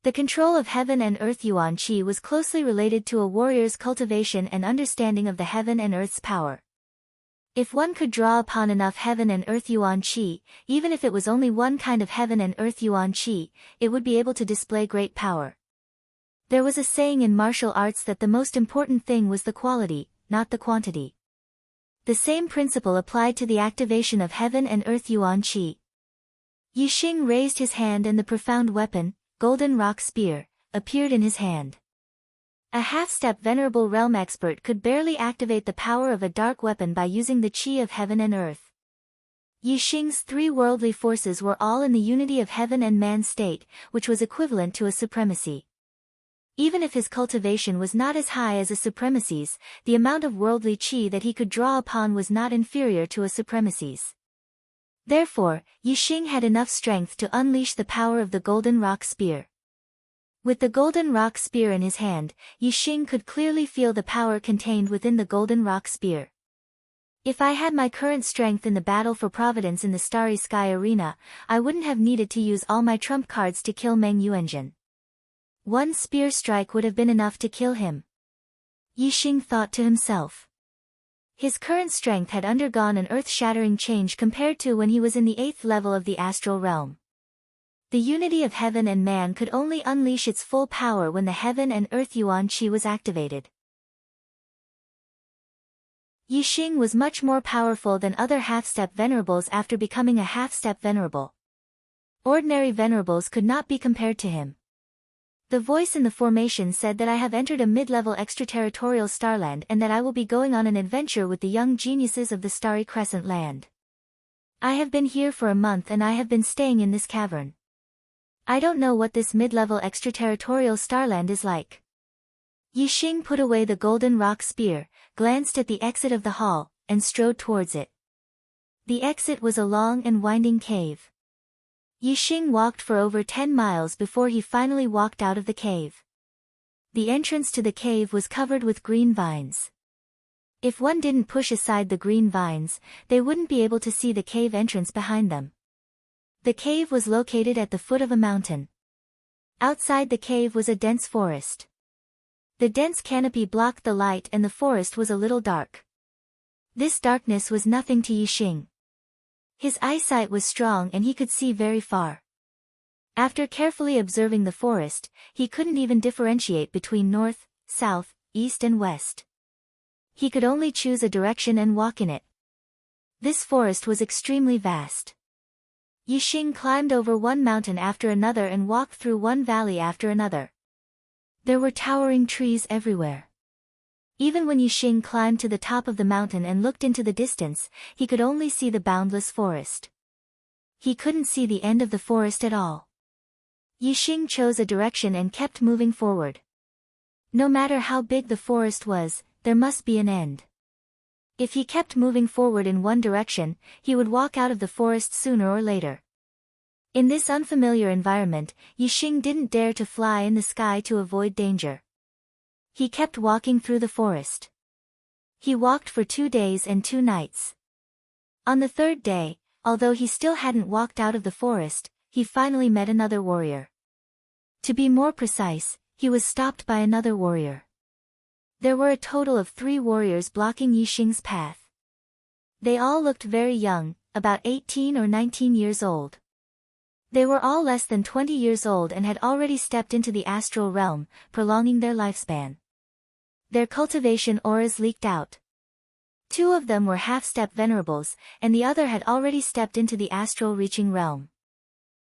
A: The control of heaven and earth Yuan Qi was closely related to a warrior's cultivation and understanding of the heaven and earth's power. If one could draw upon enough heaven and earth Yuan Qi, even if it was only one kind of heaven and earth Yuan Qi, it would be able to display great power. There was a saying in martial arts that the most important thing was the quality, not the quantity. The same principle applied to the activation of heaven and earth Yuan Qi. Yixing raised his hand and the profound weapon, Golden Rock Spear, appeared in his hand. A half-step venerable realm expert could barely activate the power of a dark weapon by using the Qi of heaven and earth. Yixing's 3 worldly forces were all in the unity of heaven and man state, which was equivalent to a supremacy. Even if his cultivation was not as high as a supremacy's, the amount of worldly Qi that he could draw upon was not inferior to a supremacy's. Therefore, Yixing had enough strength to unleash the power of the Golden Rock Spear. With the Golden Rock Spear in his hand, Yixing could clearly feel the power contained within the Golden Rock Spear. If I had my current strength in the battle for Providence in the Starry Sky Arena, I wouldn't have needed to use all my trump cards to kill Meng Yuanjin. One spear strike would have been enough to kill him. Yixing thought to himself. His current strength had undergone an earth-shattering change compared to when he was in the 8th level of the astral realm. The unity of heaven and man could only unleash its full power when the heaven and earth Yuan Qi was activated. Yixing was much more powerful than other half-step venerables after becoming a half-step venerable. Ordinary venerables could not be compared to him. The voice in the formation said that I have entered a mid-level extraterritorial starland and that I will be going on an adventure with the young geniuses of the Starry Crescent land. I have been here for a month and I have been staying in this cavern. I don't know what this mid-level extraterritorial starland is like. Yixing put away the golden rock spear, glanced at the exit of the hall, and strode towards it. The exit was a long and winding cave. Yixing walked for over 10 miles before he finally walked out of the cave. The entrance to the cave was covered with green vines. If one didn't push aside the green vines, they wouldn't be able to see the cave entrance behind them. The cave was located at the foot of a mountain. Outside the cave was a dense forest. The dense canopy blocked the light and the forest was a little dark. This darkness was nothing to Yixing. His eyesight was strong and he could see very far. After carefully observing the forest, he couldn't even differentiate between north, south, east and west. He could only choose a direction and walk in it. This forest was extremely vast. Yixing climbed over one mountain after another and walked through one valley after another. There were towering trees everywhere. Even when Yixing climbed to the top of the mountain and looked into the distance, he could only see the boundless forest. He couldn't see the end of the forest at all. Yixing chose a direction and kept moving forward. No matter how big the forest was, there must be an end. If he kept moving forward in one direction, he would walk out of the forest sooner or later. In this unfamiliar environment, Yixing didn't dare to fly in the sky to avoid danger. He kept walking through the forest. He walked for 2 days and 2 nights. On the 3rd day, although he still hadn't walked out of the forest, he finally met another warrior. To be more precise, he was stopped by another warrior. There were a total of 3 warriors blocking Yixing's path. They all looked very young, about 18 or 19 years old. They were all less than 20 years old and had already stepped into the astral realm, prolonging their lifespan. Their cultivation auras leaked out. 2 of them were half-step venerables, and the other had already stepped into the astral reaching realm.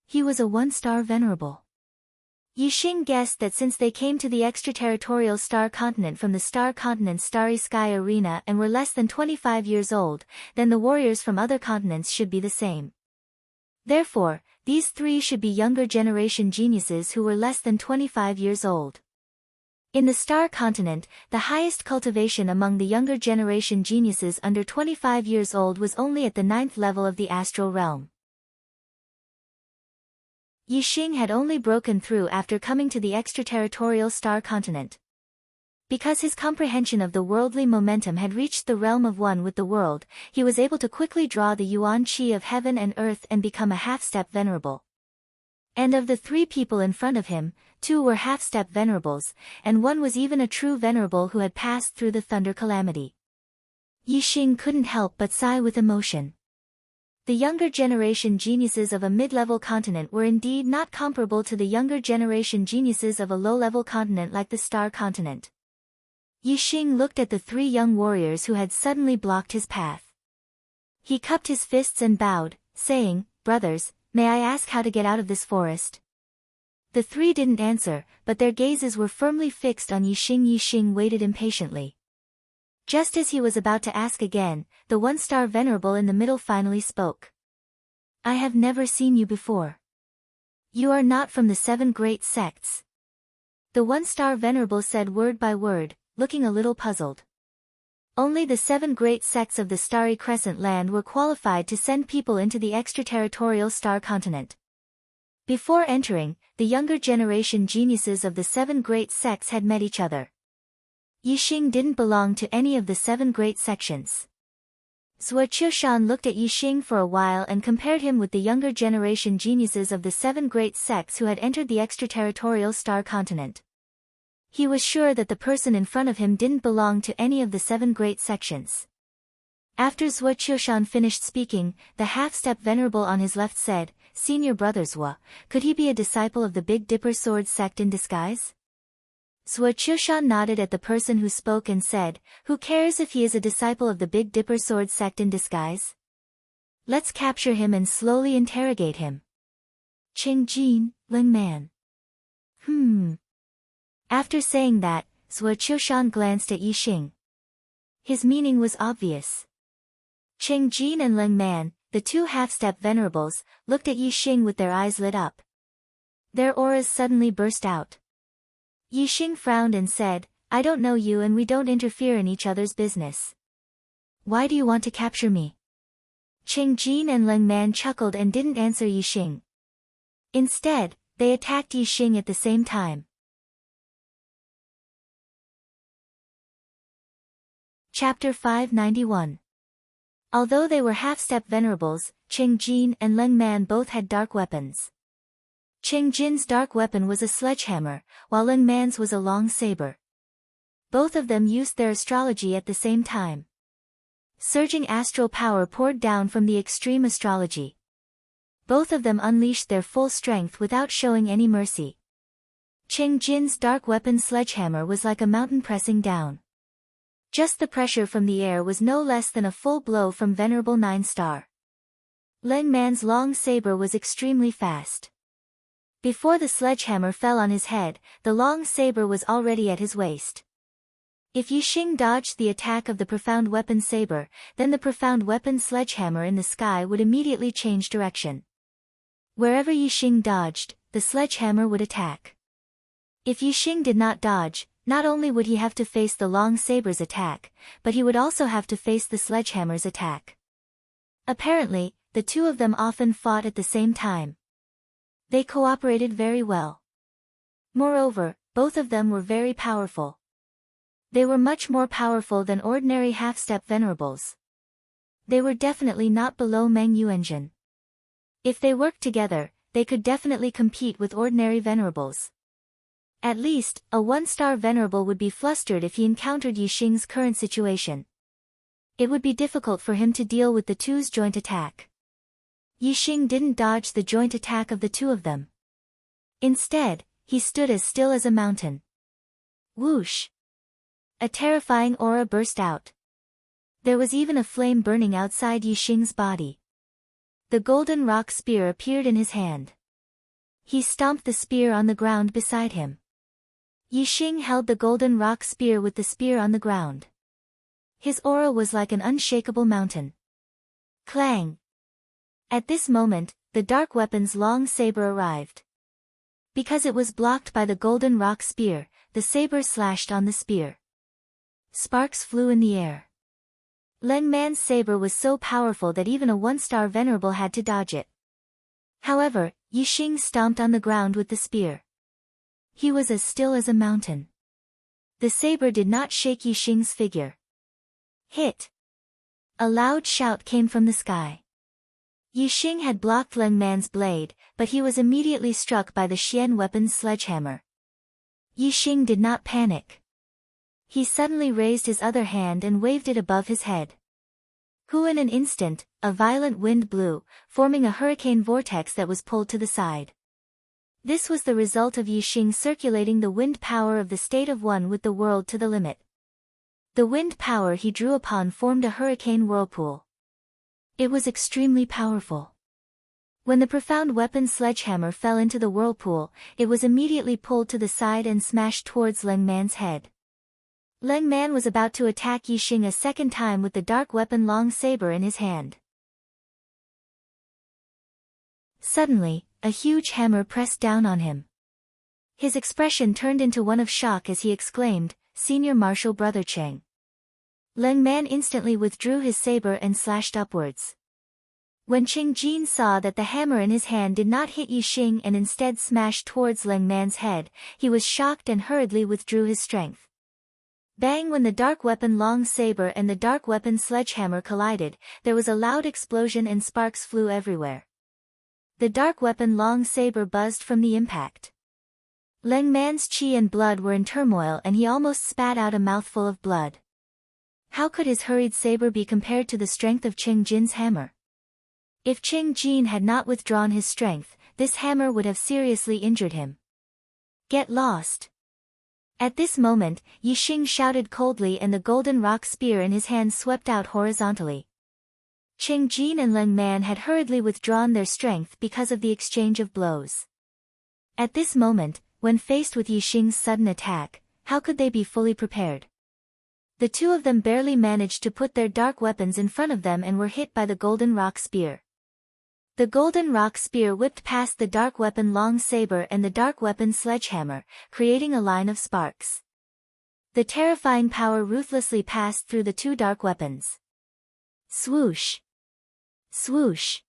A: He was a 1-star venerable. Yixing guessed that since they came to the extraterritorial star continent from the star continent's starry sky arena and were less than 25 years old, then the warriors from other continents should be the same. Therefore, these 3 should be younger generation geniuses who were less than 25 years old. In the star continent, the highest cultivation among the younger generation geniuses under 25 years old was only at the 9th level of the astral realm. Yixing had only broken through after coming to the extraterritorial star continent. Because his comprehension of the worldly momentum had reached the realm of one with the world, he was able to quickly draw the yuan qi of heaven and earth and become a half-step venerable. And of the 3 people in front of him, 2 were half-step venerables, and 1 was even a true venerable who had passed through the thunder calamity. Yixing couldn't help but sigh with emotion. The younger generation geniuses of a mid-level continent were indeed not comparable to the younger generation geniuses of a low-level continent like the star continent. Yixing looked at the 3 young warriors who had suddenly blocked his path. He cupped his fists and bowed, saying, "Brothers, may I ask how to get out of this forest?" The 3 didn't answer, but their gazes were firmly fixed on Yixing. Yixing waited impatiently. Just as he was about to ask again, the 1-star venerable in the middle finally spoke. "I have never seen you before. You are not from the 7 great sects." The 1-star venerable said word by word, looking a little puzzled. Only the 7 great sects of the starry crescent land were qualified to send people into the extraterritorial star continent. Before entering, the younger generation geniuses of the 7 great sects had met each other. Yixing didn't belong to any of the 7 great sections. Zuoqiushan looked at Yixing for a while and compared him with the younger generation geniuses of the 7 great sects who had entered the extraterritorial star continent. He was sure that the person in front of him didn't belong to any of the 7 great sections. After Zuoqiushan finished speaking, the half-step venerable on his left said, "Senior brother Zhuo, could he be a disciple of the Big Dipper sword sect in disguise?" Zuoqiushan nodded at the person who spoke and said, "Who cares if he is a disciple of the Big Dipper sword sect in disguise? Let's capture him and slowly interrogate him." Qingjin, Ling Man. After saying that, Zuoqiushan glanced at Yixing. His meaning was obvious. Qingjin and Ling Man, the two half-step venerables, looked at Yi Xing with their eyes lit up. Their auras suddenly burst out. Yi Xing frowned and said, "I don't know you and we don't interfere in each other's business. Why do you want to capture me?" Qing Jin and Leng Man chuckled and didn't answer Yi Xing. Instead, they attacked Yi Xing at the same time. Chapter 591. Although they were half-step venerables, Qing Jin and Leng Man both had dark weapons. Qing Jin's dark weapon was a sledgehammer, while Leng Man's was a long saber. Both of them used their astrology at the same time. Surging astral power poured down from the extreme astrology. Both of them unleashed their full strength without showing any mercy. Qing Jin's dark weapon sledgehammer was like a mountain pressing down. Just the pressure from the air was no less than a full blow from Venerable 9-star. Leng Man's long saber was extremely fast. Before the sledgehammer fell on his head, the long saber was already at his waist. If Yi Xing dodged the attack of the profound weapon saber, then the profound weapon sledgehammer in the sky would immediately change direction. Wherever Yi Xing dodged, the sledgehammer would attack. If Yi Xing did not dodge, not only would he have to face the long saber's attack, but he would also have to face the sledgehammer's attack. Apparently, the two of them often fought at the same time. They cooperated very well. Moreover, both of them were very powerful. They were much more powerful than ordinary half-step venerables. They were definitely not below Meng Yuanjin. If they worked together, they could definitely compete with ordinary venerables. At least, a 1-star venerable would be flustered if he encountered Yi Xing's current situation. It would be difficult for him to deal with the two's joint attack. Yi Xing didn't dodge the joint attack of the two of them. Instead, he stood as still as a mountain. Whoosh! A terrifying aura burst out. There was even a flame burning outside Yi Xing's body. The golden rock spear appeared in his hand. He stomped the spear on the ground beside him. Yi Xing held the golden rock spear with the spear on the ground. His aura was like an unshakable mountain. Clang! At this moment, the dark weapon's long saber arrived. Because it was blocked by the golden rock spear, the saber slashed on the spear. Sparks flew in the air. Leng Man's saber was so powerful that even a 1-star venerable had to dodge it. However, Yi Xing stomped on the ground with the spear. He was as still as a mountain. The saber did not shake Yi Xing's figure. Hit! A loud shout came from the sky. Yi Xing had blocked Leng Man's blade, but he was immediately struck by the Xian weapon's sledgehammer. Yi Xing did not panic. He suddenly raised his other hand and waved it above his head. In an instant, a violent wind blew, forming a hurricane vortex that was pulled to the side. This was the result of Yi Xing circulating the wind power of the state of one with the world to the limit. The wind power he drew upon formed a hurricane whirlpool. It was extremely powerful. When the profound weapon sledgehammer fell into the whirlpool, it was immediately pulled to the side and smashed towards Leng Man's head. Leng Man was about to attack Yi Xing a second time with the dark weapon long saber in his hand. Suddenly, a huge hammer pressed down on him. His expression turned into one of shock as he exclaimed, "Senior Marshal Brother Cheng." Leng Man instantly withdrew his saber and slashed upwards. When Qing Jin saw that the hammer in his hand did not hit Yi Xing and instead smashed towards Leng Man's head, he was shocked and hurriedly withdrew his strength. Bang! When the dark weapon long saber and the dark weapon sledgehammer collided, there was a loud explosion and sparks flew everywhere. The dark weapon long saber buzzed from the impact. Leng Man's qi and blood were in turmoil and he almost spat out a mouthful of blood. How could his hurried saber be compared to the strength of Qing Jin's hammer? If Qing Jin had not withdrawn his strength, this hammer would have seriously injured him. Get lost! At this moment, Yi Xing shouted coldly and the golden rock spear in his hand swept out horizontally. Qing Jin and Leng Man had hurriedly withdrawn their strength because of the exchange of blows. At this moment, when faced with Yi Xing's sudden attack, how could they be fully prepared? The two of them barely managed to put their dark weapons in front of them and were hit by the golden rock spear. The golden rock spear whipped past the dark weapon long saber and the dark weapon sledgehammer, creating a line of sparks. The terrifying power ruthlessly passed through the two dark weapons. Swoosh! Swoosh!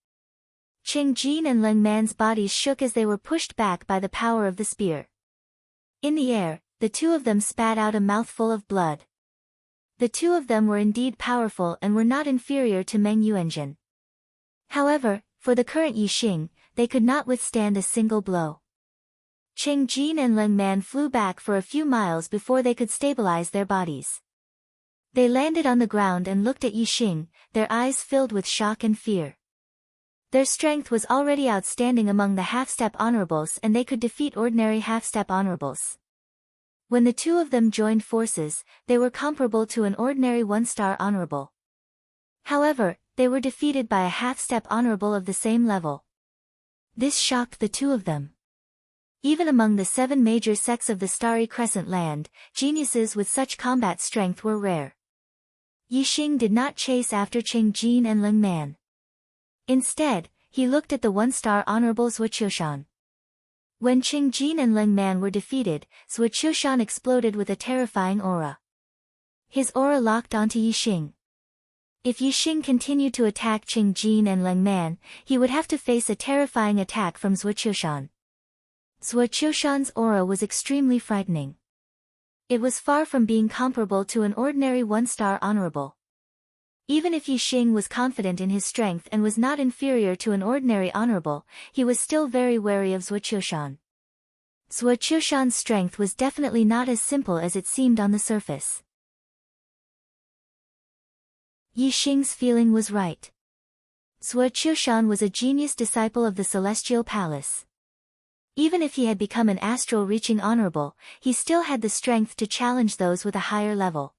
A: Qingjin and Leng Man's bodies shook as they were pushed back by the power of the spear. In the air, the two of them spat out a mouthful of blood. The two of them were indeed powerful and were not inferior to Meng Yuanjin. However, for the current Yixing, they could not withstand a single blow. Qingjin and Leng Man flew back for a few miles before they could stabilize their bodies. They landed on the ground and looked at Yixing, their eyes filled with shock and fear. Their strength was already outstanding among the half-step honorables and they could defeat ordinary half-step honorables. When the two of them joined forces, they were comparable to an ordinary one-star honorable. However, they were defeated by a half-step honorable of the same level. This shocked the two of them. Even among the 7 major sects of the Starry Crescent Land, geniuses with such combat strength were rare. Yixing did not chase after Qingjin and Leng Man. Instead, he looked at the one-star honorable Zhuqiushan. When Qingjin and Leng Man were defeated, Zhuqiushan exploded with a terrifying aura. His aura locked onto Yixing. If Yixing continued to attack Qingjin and Leng Man, he would have to face a terrifying attack from Zhuqiushan. Zhuqiushan's aura was extremely frightening. It was far from being comparable to an ordinary one-star honorable. Even if Yixing was confident in his strength and was not inferior to an ordinary honorable, he was still very wary of Zhuqiushan. Zhuqiushan's strength was definitely not as simple as it seemed on the surface. Yixing's feeling was right. Zhuqiushan was a genius disciple of the Celestial Palace. Even if he had become an astral-reaching honorable, he still had the strength to challenge those with a higher level.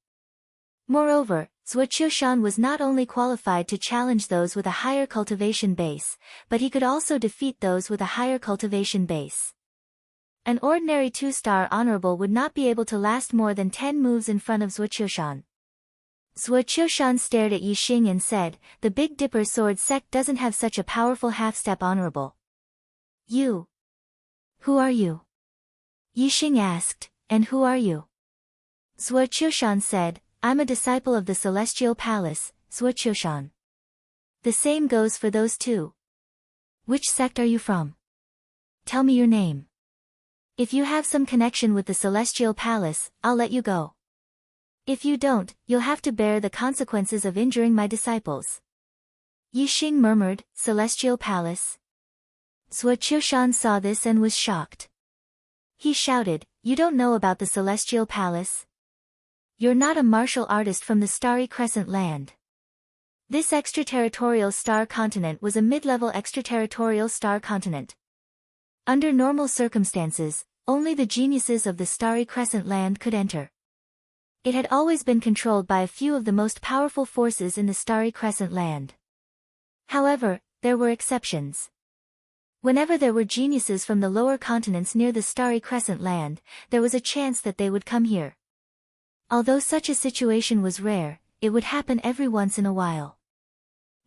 A: Moreover, Zhuqiushan was not only qualified to challenge those with a higher cultivation base, but he could also defeat those with a higher cultivation base. An ordinary 2-star honorable would not be able to last more than 10 moves in front of Zhuqiushan. Zhuqiushan stared at Yixing and said, "The Big Dipper Sword sect doesn't have such a powerful half-step honorable." "You? Who are you?" Yixing asked, "And who are you?" Zhuqiushan said, "I'm a disciple of the Celestial Palace, Zhuqiushan." "The same goes for those two. Which sect are you from? Tell me your name. If you have some connection with the Celestial Palace, I'll let you go. If you don't, you'll have to bear the consequences of injuring my disciples." Yixing murmured, "Celestial Palace?" Zhuqiushan saw this and was shocked. He shouted, "You don't know about the Celestial Palace? You're not a martial artist from the Starry Crescent Land." This extraterritorial star continent was a mid-level extraterritorial star continent. Under normal circumstances, only the geniuses of the Starry Crescent Land could enter. It had always been controlled by a few of the most powerful forces in the Starry Crescent Land. However, there were exceptions. Whenever there were geniuses from the lower continents near the Starry Crescent Land, there was a chance that they would come here. Although such a situation was rare, it would happen every once in a while.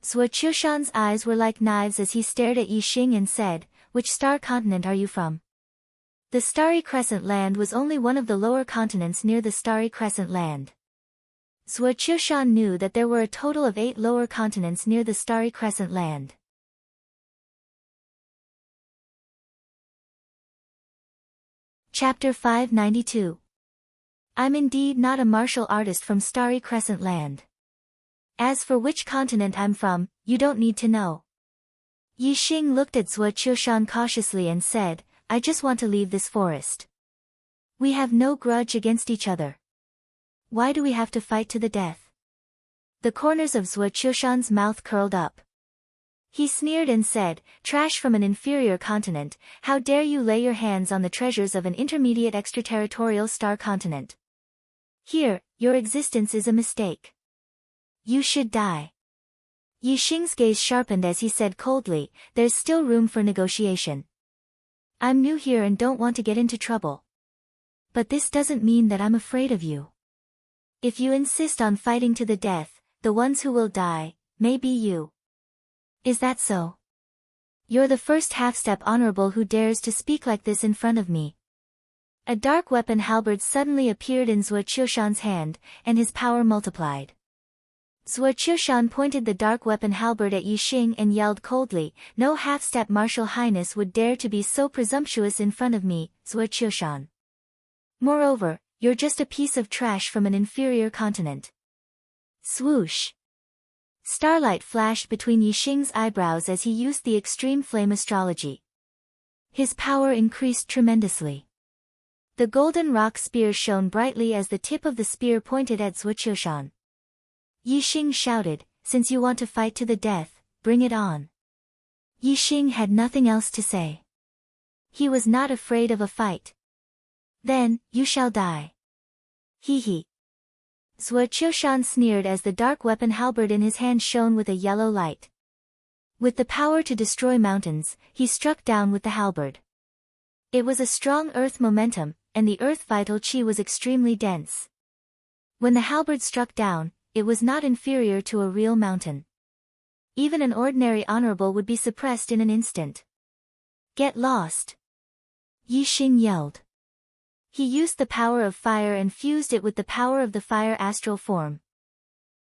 A: Zhuqiushan's eyes were like knives as he stared at Yixing and said, "Which star continent are you from?" The Starry Crescent Land was only one of the lower continents near the Starry Crescent Land. Zhuqiushan knew that there were a total of 8 lower continents near the Starry Crescent Land. Chapter 592. I'm indeed not a martial artist from Starry Crescent Land. As for which continent I'm from, you don't need to know. Yixing looked at Zhuqiushan cautiously and said, "I just want to leave this forest. We have no grudge against each other. Why do we have to fight to the death?" The corners of Zhuqiushan's mouth curled up. He sneered and said, "Trash from an inferior continent, how dare you lay your hands on the treasures of an intermediate extraterritorial star continent? Here, your existence is a mistake. You should die." Yixing's gaze sharpened as he said coldly, "There's still room for negotiation. I'm new here and don't want to get into trouble. But this doesn't mean that I'm afraid of you. If you insist on fighting to the death, the ones who will die, may be you. Is that so? You're the first half-step honorable who dares to speak like this in front of me. A dark weapon halberd suddenly appeared in Zhuo Qiushan's hand, and his power multiplied. Zhuo Qiushan pointed the dark weapon halberd at Yixing and yelled coldly, "No half-step martial highness would dare to be so presumptuous in front of me, Zhuo Qiushan. Moreover, you're just a piece of trash from an inferior continent." Swoosh! Starlight flashed between Yixing's eyebrows as he used the extreme flame astrology. His power increased tremendously. The golden rock spear shone brightly as the tip of the spear pointed at Zhuo Qiushan. Yixing shouted, "Since you want to fight to the death, bring it on." Yixing had nothing else to say. He was not afraid of a fight. "Then, you shall die." Hee hee. Zhuo Qiushan sneered as the dark weapon halberd in his hand shone with a yellow light. With the power to destroy mountains, he struck down with the halberd. It was a strong earth momentum, and the earth vital chi was extremely dense. When the halberd struck down, it was not inferior to a real mountain. Even an ordinary honorable would be suppressed in an instant. "Get lost!" Yixing yelled. He used the power of fire and fused it with the power of the fire astral form.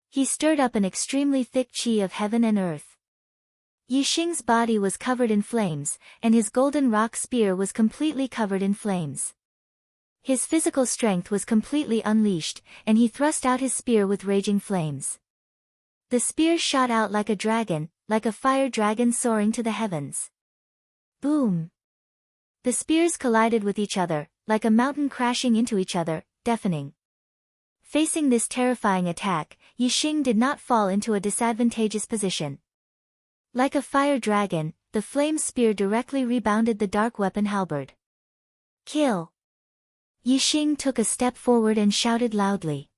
A: He stirred up an extremely thick chi of heaven and earth. Yixing's body was covered in flames, and his golden rock spear was completely covered in flames. His physical strength was completely unleashed, and he thrust out his spear with raging flames. The spear shot out like a dragon, like a fire dragon soaring to the heavens. Boom! The spears collided with each other, like a mountain crashing into each other, deafening. Facing this terrifying attack, Yixing did not fall into a disadvantageous position. Like a fire dragon, the flame spear directly rebounded the dark weapon halberd. "Kill!" Yixing took a step forward and shouted loudly.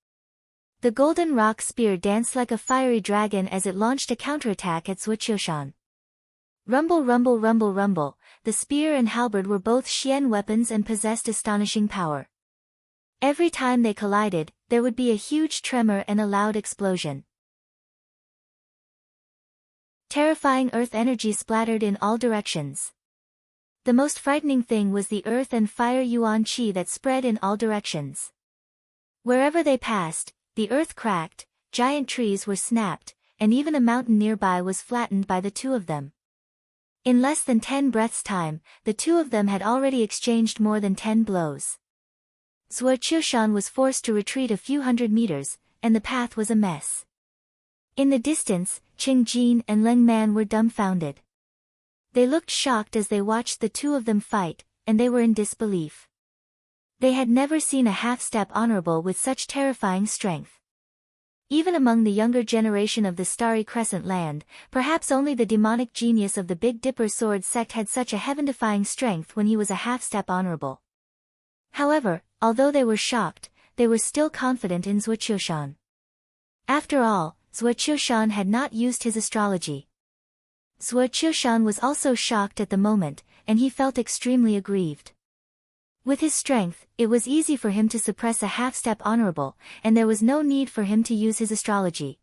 A: The golden rock spear danced like a fiery dragon as it launched a counterattack at Zhuo Qiushan. Rumble rumble rumble rumble, the spear and halberd were both Xian weapons and possessed astonishing power. Every time they collided, there would be a huge tremor and a loud explosion. Terrifying earth energy splattered in all directions. The most frightening thing was the earth and fire yuan qi that spread in all directions. Wherever they passed, the earth cracked, giant trees were snapped, and even a mountain nearby was flattened by the two of them. In less than 10 breaths' time, the two of them had already exchanged more than 10 blows. Zhuo Qiushan was forced to retreat a few hundred meters, and the path was a mess. In the distance, Qing Jin and Leng Man were dumbfounded. They looked shocked as they watched the two of them fight, and they were in disbelief. They had never seen a half-step honorable with such terrifying strength. Even among the younger generation of the Starry Crescent land, perhaps only the demonic genius of the Big Dipper sword sect had such a heaven-defying strength when he was a half-step honorable. However, although they were shocked, they were still confident in Zhuo Qiushan. After all, Zhuo Qiushan had not used his astrology. Zhuo Qiushan was also shocked at the moment, and he felt extremely aggrieved. With his strength, it was easy for him to suppress a half-step honorable, and there was no need for him to use his astrology.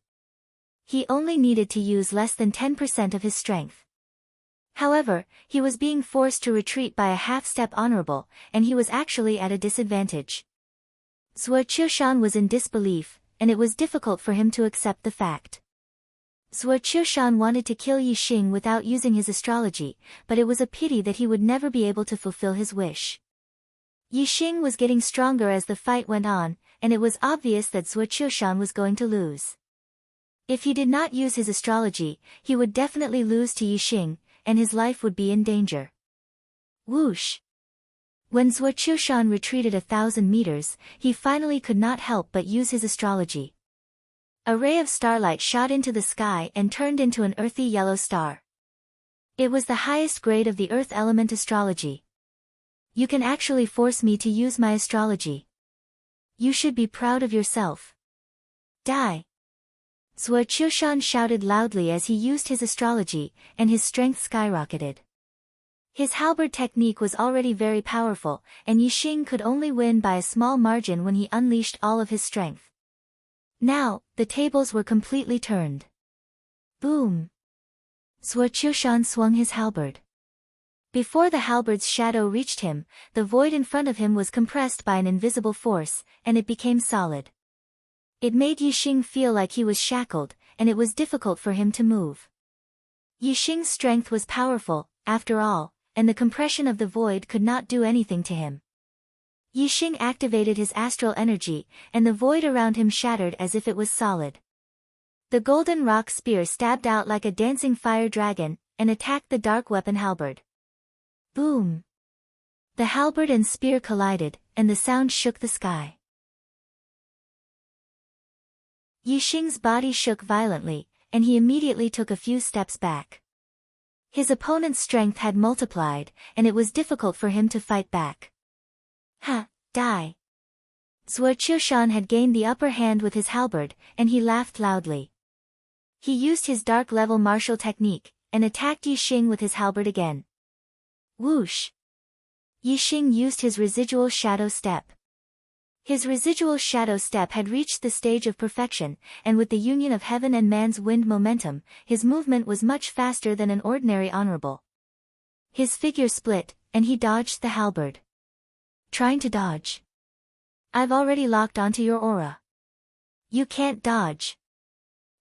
A: He only needed to use less than 10% of his strength. However, he was being forced to retreat by a half-step honorable, and he was actually at a disadvantage. Zhuo Qiushan was in disbelief, and it was difficult for him to accept the fact. Zhuo Qiushan wanted to kill Yixing without using his astrology, but it was a pity that he would never be able to fulfill his wish. Yixing was getting stronger as the fight went on, and it was obvious that Zhuo Qiushan was going to lose. If he did not use his astrology, he would definitely lose to Yixing, and his life would be in danger. Whoosh! When Zhuo Qiushan retreated 1,000 meters, he finally could not help but use his astrology. A ray of starlight shot into the sky and turned into an earthy yellow star. It was the highest grade of the earth element astrology. You can actually force me to use my astrology. You should be proud of yourself. Die! Zhuo Qiushan shouted loudly as he used his astrology, and his strength skyrocketed. His halberd technique was already very powerful, and Yixing could only win by a small margin when he unleashed all of his strength. Now, the tables were completely turned. Boom! Zhuo Qiushan swung his halberd. Before the halberd's shadow reached him, the void in front of him was compressed by an invisible force, and it became solid. It made Yixing feel like he was shackled, and it was difficult for him to move. Yixing's strength was powerful, after all, and the compression of the void could not do anything to him. Yixing activated his astral energy, and the void around him shattered as if it was solid. The golden rock spear stabbed out like a dancing fire dragon, and attacked the dark weapon halberd. Boom! The halberd and spear collided, and the sound shook the sky. Yixing's body shook violently, and he immediately took a few steps back. His opponent's strength had multiplied, and it was difficult for him to fight back. Ha! Die! Zhuo Qiushan had gained the upper hand with his halberd, and he laughed loudly. He used his dark-level martial technique, and attacked Yixing with his halberd again. Whoosh! Yixing used his residual shadow step. His residual shadow step had reached the stage of perfection, and with the union of heaven and man's wind momentum, his movement was much faster than an ordinary honorable. His figure split, and he dodged the halberd. Trying to dodge? I've already locked onto your aura. You can't dodge.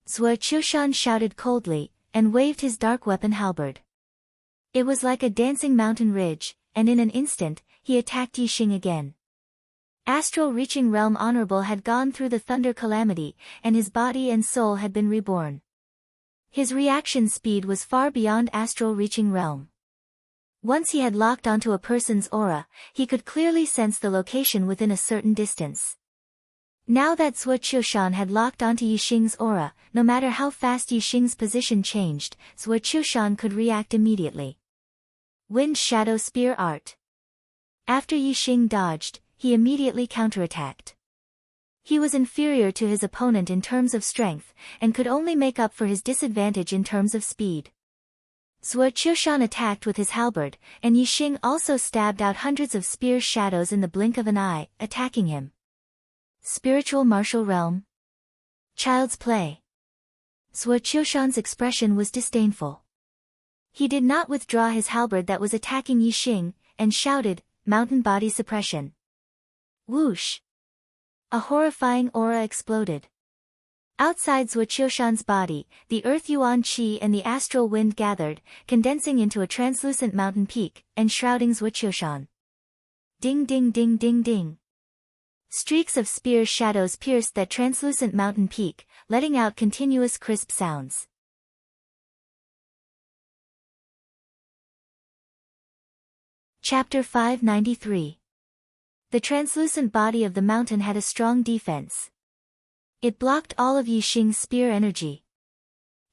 A: Zhuo Qiushan shouted coldly, and waved his dark weapon halberd. It was like a dancing mountain ridge, and in an instant, he attacked Yixing again. Astral reaching realm honorable had gone through the thunder calamity, and his body and soul had been reborn. His reaction speed was far beyond astral reaching realm. Once he had locked onto a person's aura, he could clearly sense the location within a certain distance. Now that Zhuo Qiushan had locked onto Yixing's aura, no matter how fast Yixing's position changed, Zhuo Qiushan could react immediately. Wind Shadow Spear Art. After Yixing dodged, he immediately counterattacked. He was inferior to his opponent in terms of strength, and could only make up for his disadvantage in terms of speed. Zhuo Qiushan attacked with his halberd, and Yixing also stabbed out hundreds of spear shadows in the blink of an eye, attacking him. Spiritual martial realm? Child's play. Zhuo Qiushan's expression was disdainful. He did not withdraw his halberd that was attacking Yixing, and shouted, "Mountain body suppression." Whoosh! A horrifying aura exploded. Outside Zhuo Qiushan's body, the earth yuan qi and the astral wind gathered, condensing into a translucent mountain peak, and shrouding Zhuo Qiushan. Ding ding ding ding ding. Streaks of spear shadows pierced that translucent mountain peak, letting out continuous crisp sounds. Chapter 593. The translucent body of the mountain had a strong defense. It blocked all of Yixing's spear energy.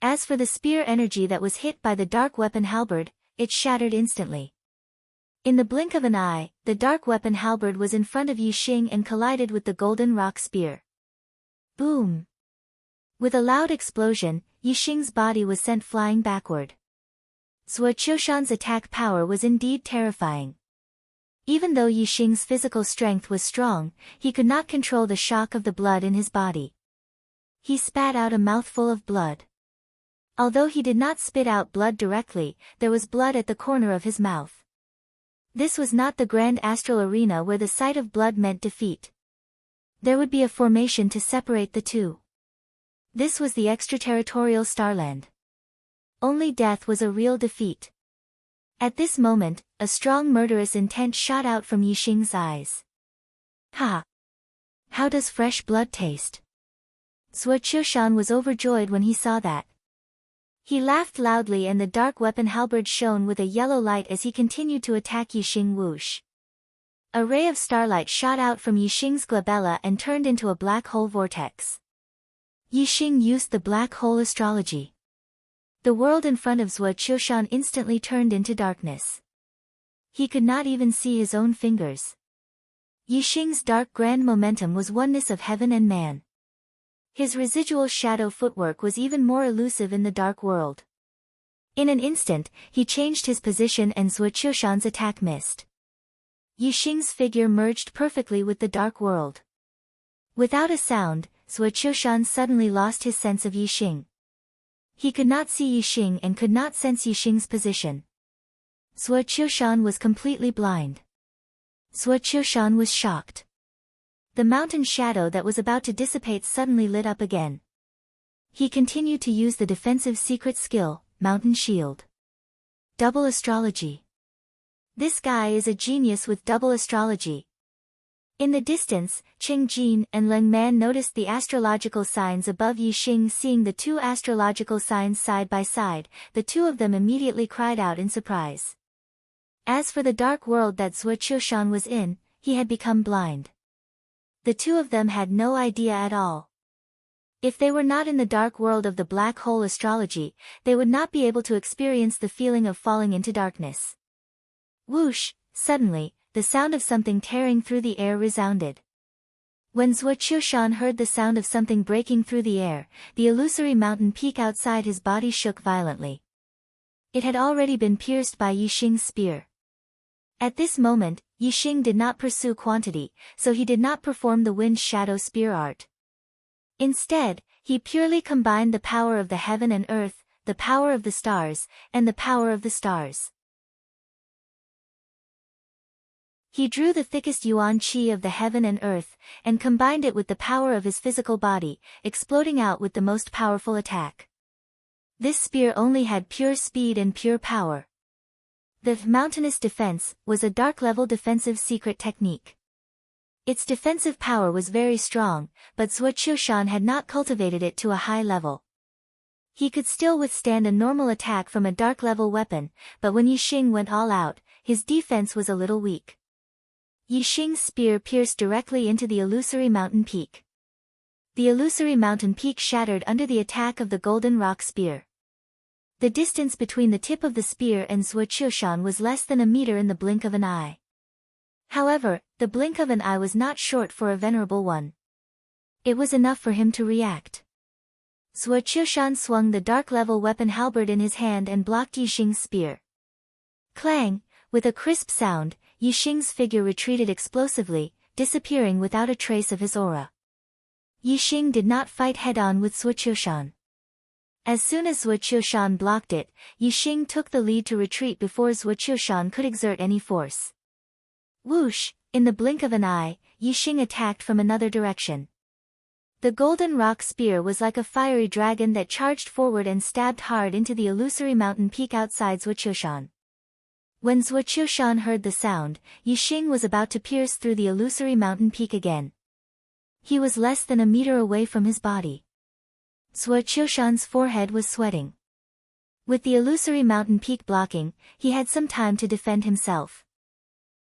A: As for the spear energy that was hit by the dark weapon halberd, it shattered instantly. In the blink of an eye, the dark weapon halberd was in front of Yixing and collided with the golden rock spear. Boom! With a loud explosion, Yixing's body was sent flying backward. Zhuo Qiushan's attack power was indeed terrifying. Even though Yixing's physical strength was strong, he could not control the shock of the blood in his body. He spat out a mouthful of blood. Although he did not spit out blood directly, there was blood at the corner of his mouth. This was not the grand astral arena where the sight of blood meant defeat. There would be a formation to separate the two. This was the extraterritorial starland. Only death was a real defeat. At this moment, a strong murderous intent shot out from Yixing's eyes. Ha! How does fresh blood taste? Zhuo Qiushan was overjoyed when he saw that. He laughed loudly and the dark weapon halberd shone with a yellow light as he continued to attack Yixing. Whoosh! A ray of starlight shot out from Yixing's glabella and turned into a black hole vortex. Yixing used the black hole astrology. The world in front of Zhuo Qiushan instantly turned into darkness. He could not even see his own fingers. Yixing's dark grand momentum was oneness of heaven and man. His residual shadow footwork was even more elusive in the dark world. In an instant, he changed his position and Zhuo Qiushan's attack missed. Yixing's figure merged perfectly with the dark world. Without a sound, Zhuo Qiushan suddenly lost his sense of Yixing. He could not see Yixing and could not sense Yixing's position. Zhuo Qiushan was completely blind. Zhuo Qiushan was shocked. The mountain shadow that was about to dissipate suddenly lit up again. He continued to use the defensive secret skill, Mountain Shield. Double astrology. This guy is a genius with double astrology. In the distance, Qing Jin and Leng Man noticed the astrological signs above Yixing. Seeing the two astrological signs side by side, the two of them immediately cried out in surprise. As for the dark world that Zhuo Qiushan was in, he had become blind. The two of them had no idea at all. If they were not in the dark world of the black hole astrology, they would not be able to experience the feeling of falling into darkness. Whoosh! Suddenly, the sound of something tearing through the air resounded. When Zhuo Qiushan heard the sound of something breaking through the air, the illusory mountain peak outside his body shook violently. It had already been pierced by Yixing's spear. At this moment, Yixing did not pursue quantity, so he did not perform the wind shadow spear art. Instead, he purely combined the power of the heaven and earth, the power of the stars, and the power of the stars. He drew the thickest yuan qi of the heaven and earth, and combined it with the power of his physical body, exploding out with the most powerful attack. This spear only had pure speed and pure power. The mountainous defense was a dark-level defensive secret technique. Its defensive power was very strong, but Zhuo Qiushan had not cultivated it to a high level. He could still withstand a normal attack from a dark-level weapon, but when Yixing went all out, his defense was a little weak. Yixing's spear pierced directly into the illusory mountain peak. The illusory mountain peak shattered under the attack of the golden rock spear. The distance between the tip of the spear and Zhuo Qiushan was less than a meter in the blink of an eye. However, the blink of an eye was not short for a venerable one. It was enough for him to react. Zhuo Qiushan swung the dark-level weapon halberd in his hand and blocked Yixing's spear. Clang! With a crisp sound, Yixing's figure retreated explosively, disappearing without a trace of his aura. Yixing did not fight head-on with Zhuo Qiushan. As soon as Zhuo Qiushan blocked it, Yixing took the lead to retreat before Zhuo Qiushan could exert any force. Whoosh! In the blink of an eye, Yixing attacked from another direction. The golden rock spear was like a fiery dragon that charged forward and stabbed hard into the illusory mountain peak outside Zhuo Qiushan. When Zhuo Qiushan heard the sound, Yixing was about to pierce through the illusory mountain peak again. He was less than a meter away from his body. Zhuo Qiushan's forehead was sweating. With the illusory mountain peak blocking, he had some time to defend himself.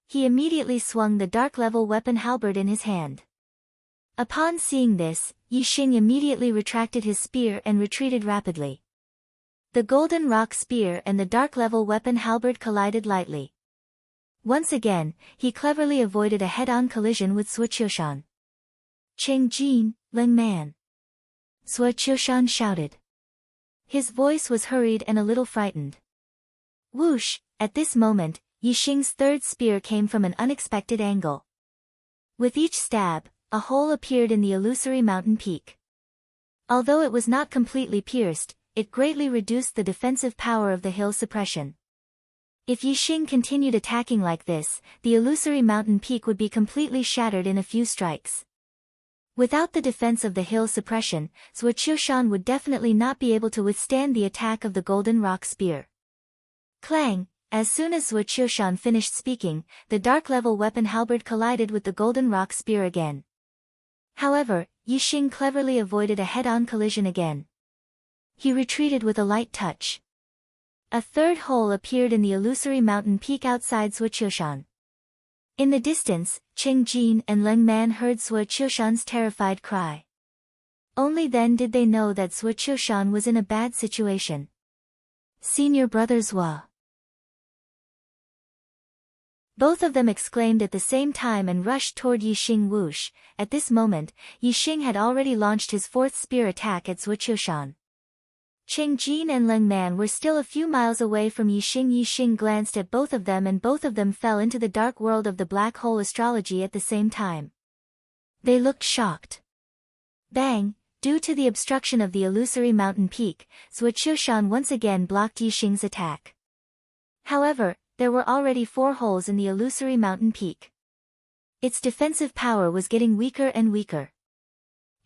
A: He immediately swung the dark-level weapon halberd in his hand. Upon seeing this, Yixing immediately retracted his spear and retreated rapidly. The golden rock spear and the dark-level weapon halberd collided lightly. Once again, he cleverly avoided a head-on collision with Zhuo Qiushan. Qing Jin, Leng Man. Zhuo Qiushan shouted. His voice was hurried and a little frightened. Whoosh! At this moment, Yixing's third spear came from an unexpected angle. With each stab, a hole appeared in the illusory mountain peak. Although it was not completely pierced, it greatly reduced the defensive power of the hill suppression. If Yixing continued attacking like this, the illusory mountain peak would be completely shattered in a few strikes. Without the defense of the hill suppression, Zhuo Qiushan would definitely not be able to withstand the attack of the golden rock spear. Clang! As soon as Zhuo Qiushan finished speaking, the dark-level weapon halberd collided with the golden rock spear again. However, Yixing cleverly avoided a head-on collision again. He retreated with a light touch. A third hole appeared in the illusory mountain peak outside Zhuo Qiushan. In the distance, Qing Jin and Leng Man heard Zhuo Qiushan's terrified cry. Only then did they know that Zhuo Qiushan was in a bad situation. Senior brother Zhuo. Both of them exclaimed at the same time and rushed toward Yixing. Whoosh! At this moment, Yixing had already launched his fourth spear attack at Zhuo Qiushan. Qing Jin and Leng Man were still a few miles away from Yixing. Yixing glanced at both of them and both of them fell into the dark world of the black hole astrology at the same time. They looked shocked. Bang! Due to the obstruction of the illusory mountain peak, Zuoqiushan once again blocked Yixing's attack. However, there were already 4 holes in the illusory mountain peak. Its defensive power was getting weaker and weaker.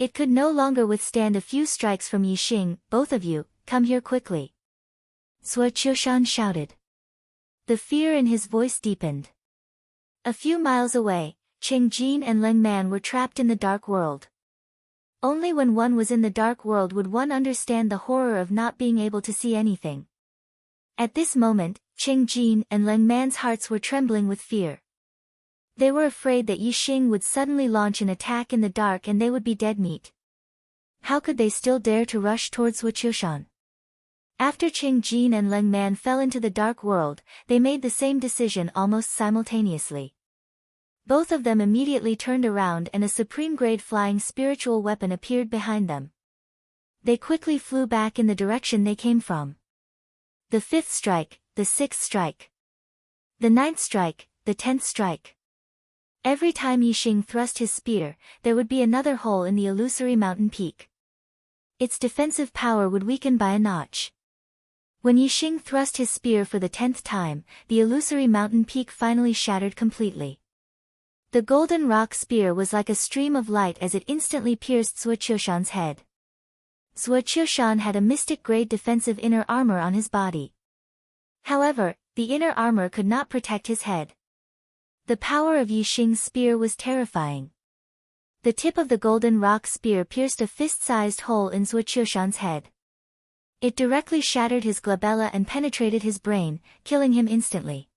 A: It could no longer withstand a few strikes from Yixing. Both of you, come here quickly. Zuoqiushan shouted. The fear in his voice deepened. A few miles away, Qing Jin and Leng Man were trapped in the dark world. Only when one was in the dark world would one understand the horror of not being able to see anything. At this moment, Qing Jin and Leng Man's hearts were trembling with fear. They were afraid that Yixing would suddenly launch an attack in the dark and they would be dead meat. How could they still dare to rush towards Zuoqiushan? After Qing Jin and Leng Man fell into the dark world, they made the same decision almost simultaneously. Both of them immediately turned around and a supreme-grade flying spiritual weapon appeared behind them. They quickly flew back in the direction they came from. The 5th strike, the 6th strike. The 9th strike, the 10th strike. Every time Yixing thrust his spear, there would be another hole in the illusory mountain peak. Its defensive power would weaken by a notch. When Yixing thrust his spear for the 10th time, the illusory mountain peak finally shattered completely. The golden rock spear was like a stream of light as it instantly pierced Zuoqiushan's head. Zuoqiushan had a mystic-grade defensive inner armor on his body. However, the inner armor could not protect his head. The power of Yixing's spear was terrifying. The tip of the golden rock spear pierced a fist-sized hole in Zuoqiushan's head. It directly shattered his glabella and penetrated his brain, killing him instantly.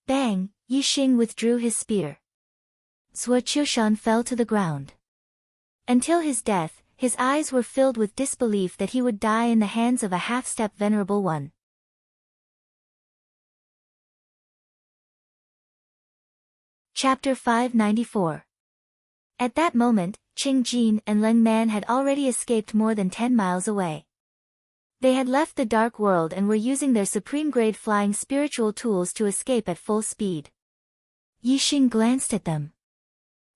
A: Bang! Yixing withdrew his spear. Zuoqiushan fell to the ground. Until his death, his eyes were filled with disbelief that he would die in the hands of a half-step venerable one. Chapter 594. At that moment, Qing Jin and Leng Man had already escaped more than 10 miles away. They had left the dark world and were using their supreme-grade flying spiritual tools to escape at full speed. Yixing glanced at them.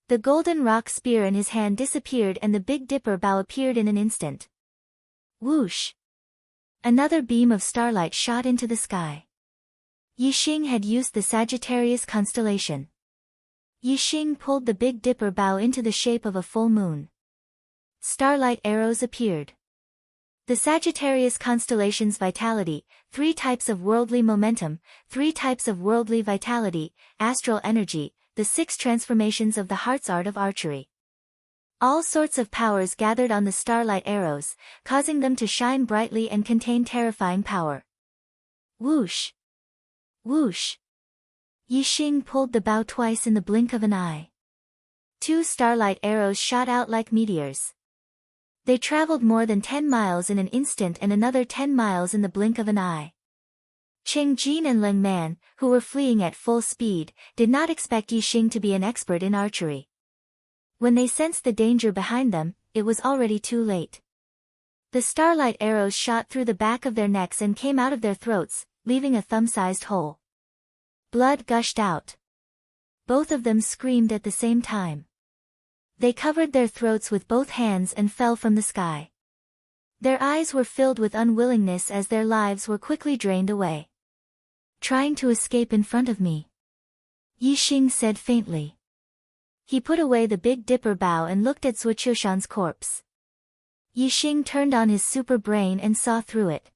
A: The golden rock spear in his hand disappeared and the Big Dipper bow appeared in an instant. Whoosh! Another beam of starlight shot into the sky. Yixing had used the Sagittarius constellation. Yixing pulled the Big Dipper bow into the shape of a full moon. Starlight arrows appeared. The Sagittarius constellation's vitality, 3 types of worldly momentum, 3 types of worldly vitality, astral energy, the 6 transformations of the heart's art of archery. All sorts of powers gathered on the starlight arrows, causing them to shine brightly and contain terrifying power. Whoosh! Whoosh! Yixing pulled the bow twice in the blink of an eye. 2 starlight arrows shot out like meteors. They traveled more than 10 miles in an instant and another 10 miles in the blink of an eye. Qing Jin and Leng Man, who were fleeing at full speed, did not expect Yixing to be an expert in archery. When they sensed the danger behind them, it was already too late. The starlight arrows shot through the back of their necks and came out of their throats, leaving a thumb-sized hole. Blood gushed out. Both of them screamed at the same time. They covered their throats with both hands and fell from the sky. Their eyes were filled with unwillingness as their lives were quickly drained away. Trying to escape in front of me, Yixing said faintly. He put away the Big Dipper bow and looked at Zuoqiushan's corpse. Yixing turned on his super brain and saw through it.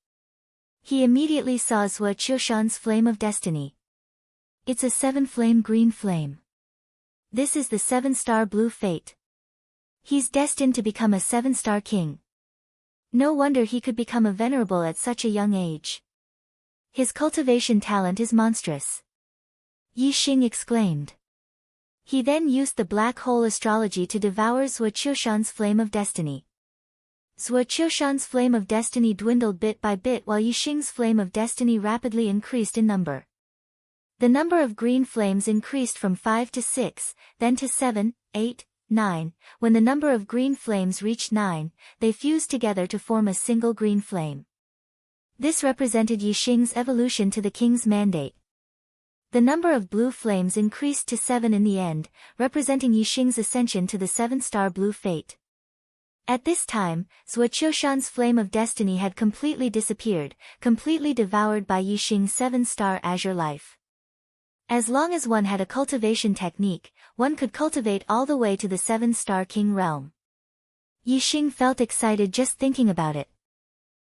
A: He immediately saw Zuoqiushan's flame of destiny. It's a 7-flame green flame. This is the 7-star blue fate. He's destined to become a 7-star king. No wonder he could become a venerable at such a young age. His cultivation talent is monstrous. Yixing exclaimed. He then used the black hole astrology to devour Zuoqiushan's flame of destiny. Zuoqiushan's flame of destiny dwindled bit by bit while Yixing's flame of destiny rapidly increased in number. The number of green flames increased from 5 to 6, then to 7, 8, 9. When the number of green flames reached 9, they fused together to form a single green flame. This represented Yixing's evolution to the king's mandate. The number of blue flames increased to 7 in the end, representing Yixing's ascension to the 7-star blue fate. At this time, Zuoqiushan's flame of destiny had completely disappeared, completely devoured by Yixing's 7-star azure life. As long as one had a cultivation technique, one could cultivate all the way to the 7-star king realm. Yixing felt excited just thinking about it.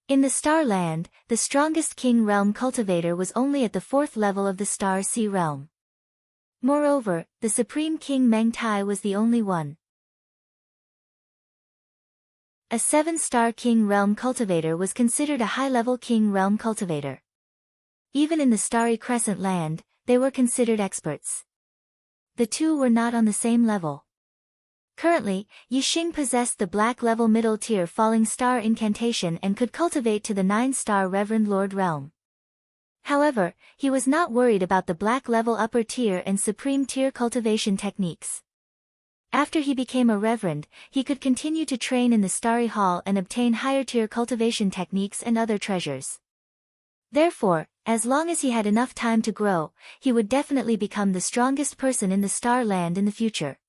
A: In the Star Land, the strongest king realm cultivator was only at the 4th level of the Star Sea realm. Moreover, the Supreme King Meng Tai was the only one. A 7-star king realm cultivator was considered a high-level king realm cultivator. Even in the Starry Crescent land, they were considered experts. The two were not on the same level. Currently, Yixing possessed the black level middle tier falling star incantation and could cultivate to the 9-star Reverend Lord realm. However, he was not worried about the black level upper tier and supreme tier cultivation techniques. After he became a reverend, he could continue to train in the Starry Hall and obtain higher-tier cultivation techniques and other treasures. Therefore, as long as he had enough time to grow, he would definitely become the strongest person in the Star Land in the future.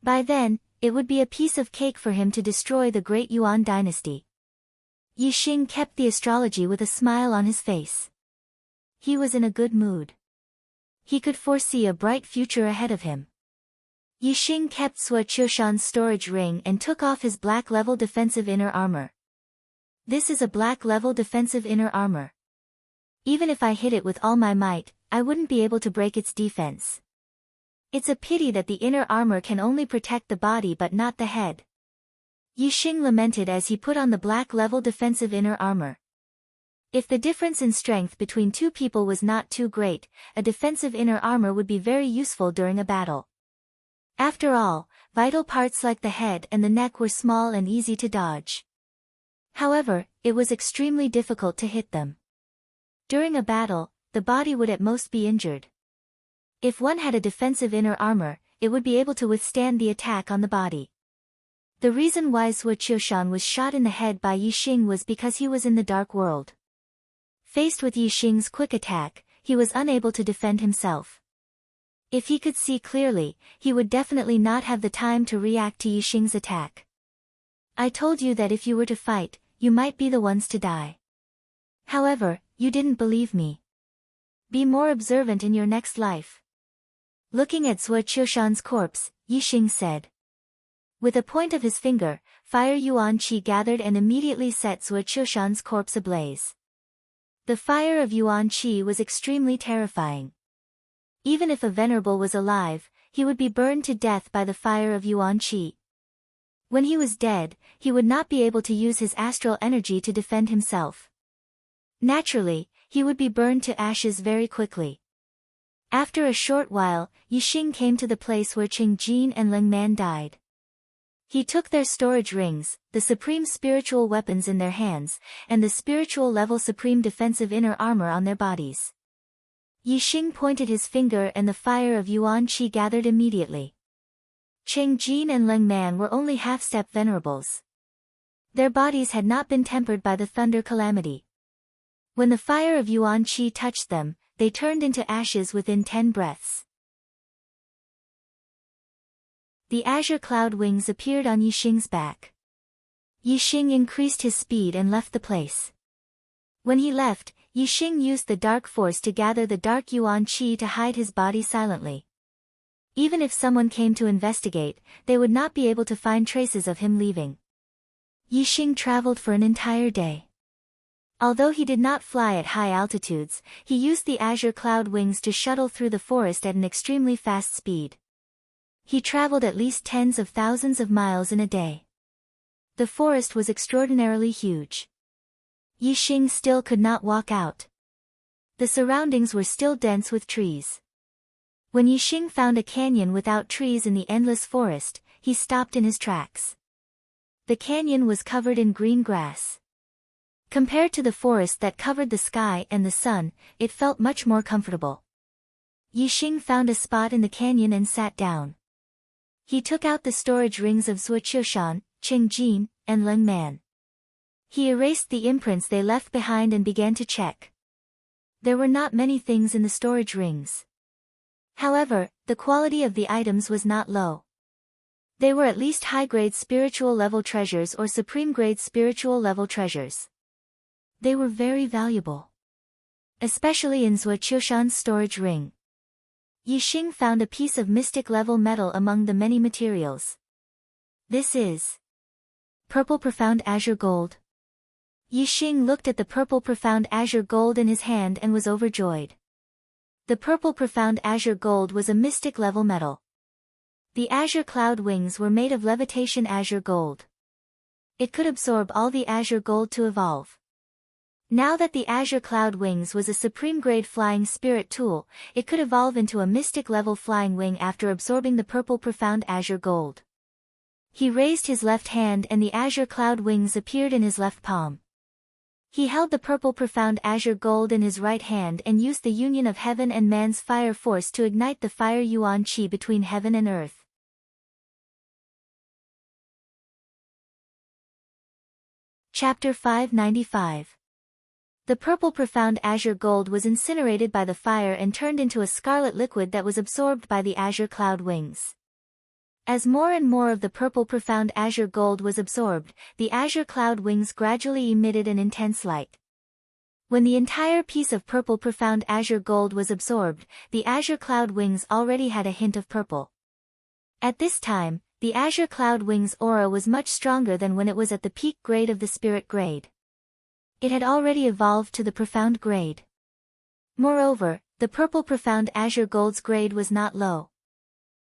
A: By then, it would be a piece of cake for him to destroy the Great Yuan dynasty. Yixing kept the astrology with a smile on his face. He was in a good mood. He could foresee a bright future ahead of him. Yixing kept Zuoqiushan's storage ring and took off his black level defensive inner armor. This is a black level defensive inner armor. Even if I hit it with all my might, I wouldn't be able to break its defense. It's a pity that the inner armor can only protect the body but not the head. Yixing lamented as he put on the black level defensive inner armor. If the difference in strength between two people was not too great, a defensive inner armor would be very useful during a battle. After all, vital parts like the head and the neck were small and easy to dodge. However, it was extremely difficult to hit them. During a battle, the body would at most be injured. If one had a defensive inner armor, it would be able to withstand the attack on the body. The reason why Zuoqiushan was shot in the head by Yixing was because he was in the dark world. Faced with Yixing's quick attack, he was unable to defend himself. If he could see clearly, he would definitely not have the time to react to Yixing's attack. I told you that if you were to fight, you might be the ones to die. However, you didn't believe me. Be more observant in your next life. Looking at Zuoqiushan's corpse, Yixing said. With a point of his finger, fire yuan qi gathered and immediately set Zuoqiushan's corpse ablaze. The fire of yuan qi was extremely terrifying. Even if a venerable was alive, he would be burned to death by the fire of yuan qi. When he was dead, he would not be able to use his astral energy to defend himself. Naturally, he would be burned to ashes very quickly. After a short while, Yixing came to the place where Qing Jin and Leng Man died. He took their storage rings, the supreme spiritual weapons in their hands, and the spiritual level supreme defensive inner armor on their bodies. Yixing pointed his finger and the fire of yuan qi gathered immediately. Qing Jin and Leng Man were only half-step venerables. Their bodies had not been tempered by the thunder calamity. When the fire of yuan qi touched them, they turned into ashes within 10 breaths. The azure cloud wings appeared on Yixing's back. Yixing increased his speed and left the place. When he left, Yixing used the dark force to gather the dark yuan qi to hide his body silently. Even if someone came to investigate, they would not be able to find traces of him leaving. Yixing traveled for an entire day. Although he did not fly at high altitudes, he used the azure cloud wings to shuttle through the forest at an extremely fast speed. He traveled at least tens of thousands of miles in a day. The forest was extraordinarily huge. Yixing still could not walk out. The surroundings were still dense with trees. When Yixing found a canyon without trees in the endless forest, he stopped in his tracks. The canyon was covered in green grass. Compared to the forest that covered the sky and the sun, it felt much more comfortable. Yixing found a spot in the canyon and sat down. He took out the storage rings of Zuoqiushan, Qing Jin, and Leng Man. He erased the imprints they left behind and began to check. There were not many things in the storage rings. However, the quality of the items was not low. They were at least high-grade spiritual level treasures or supreme-grade spiritual level treasures. They were very valuable. Especially in Zhuo Qiushan's storage ring. Yixing found a piece of mystic level metal among the many materials. This is purple profound azure gold. Yixing looked at the purple profound azure gold in his hand and was overjoyed. The purple profound azure gold was a mystic level metal. The azure cloud wings were made of levitation azure gold. It could absorb all the azure gold to evolve. Now that the azure cloud wings was a supreme-grade flying spirit tool, it could evolve into a mystic-level flying wing after absorbing the purple profound azure gold. He raised his left hand and the azure cloud wings appeared in his left palm. He held the purple profound azure gold in his right hand and used the union of heaven and man's fire force to ignite the fire yuan qi between heaven and earth. Chapter 595. The purple profound azure gold was incinerated by the fire and turned into a scarlet liquid that was absorbed by the azure cloud wings. As more and more of the purple profound azure gold was absorbed, the azure cloud wings gradually emitted an intense light. When the entire piece of purple profound azure gold was absorbed, the azure cloud wings already had a hint of purple. At this time, the azure cloud wings aura was much stronger than when it was at the peak grade of the spirit grade. It had already evolved to the profound grade. Moreover, the purple profound azure gold's grade was not low.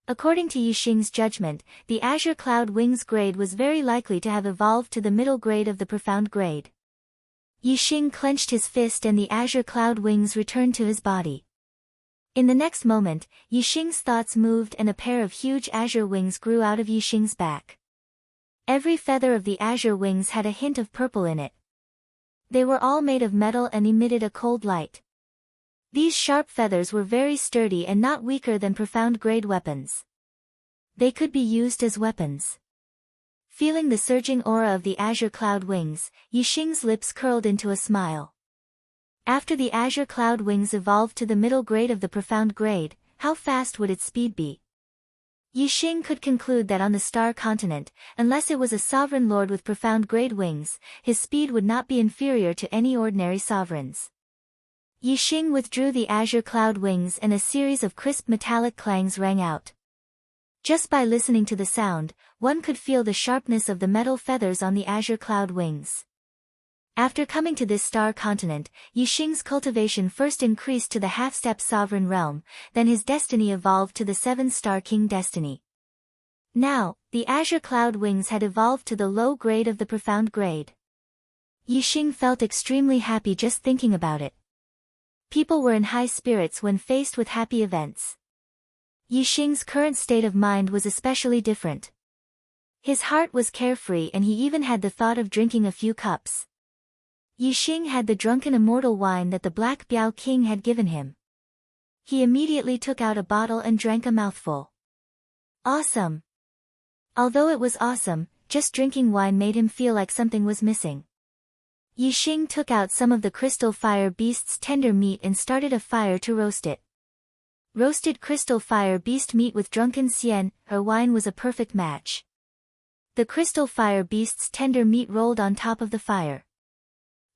A: According to Yixing's judgment, the azure cloud wings grade was very likely to have evolved to the middle grade of the profound grade. Yixing clenched his fist and the azure cloud wings returned to his body. In the next moment, Yixing's thoughts moved and a pair of huge azure wings grew out of Yixing's back. Every feather of the azure wings had a hint of purple in it. They were all made of metal and emitted a cold light. These sharp feathers were very sturdy and not weaker than profound-grade weapons. They could be used as weapons. Feeling the surging aura of the azure cloud wings, Yixing's lips curled into a smile. After the azure cloud wings evolved to the middle grade of the profound grade, how fast would its speed be? Yixing could conclude that on the star continent, unless it was a sovereign lord with profound grade wings, his speed would not be inferior to any ordinary sovereigns. Yixing withdrew the azure cloud wings and a series of crisp metallic clangs rang out. Just by listening to the sound, one could feel the sharpness of the metal feathers on the azure cloud wings. After coming to this star continent, Yixing's cultivation first increased to the half-step sovereign realm, then his destiny evolved to the 7-star king destiny. Now, the azure cloud wings had evolved to the low grade of the profound grade. Yixing felt extremely happy just thinking about it. People were in high spirits when faced with happy events. Yixing's current state of mind was especially different. His heart was carefree and he even had the thought of drinking a few cups. Yixing had the drunken immortal wine that the Black Biao King had given him. He immediately took out a bottle and drank a mouthful. Awesome! Although it was awesome, just drinking wine made him feel like something was missing. Yixing took out some of the crystal fire beast's tender meat and started a fire to roast it. Roasted crystal fire beast meat with drunken xian, or wine was a perfect match. The crystal fire beast's tender meat rolled on top of the fire.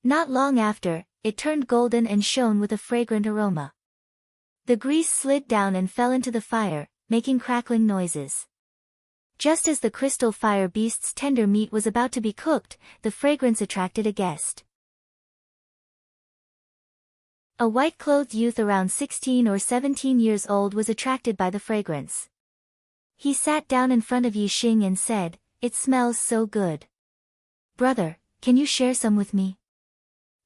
A: Not long after, it turned golden and shone with a fragrant aroma. The grease slid down and fell into the fire, making crackling noises. Just as the crystal fire beast's tender meat was about to be cooked, the fragrance attracted a guest. A white-clothed youth around 16 or 17 years old was attracted by the fragrance. He sat down in front of Yixing and said, "It smells so good. Brother, can you share some with me?"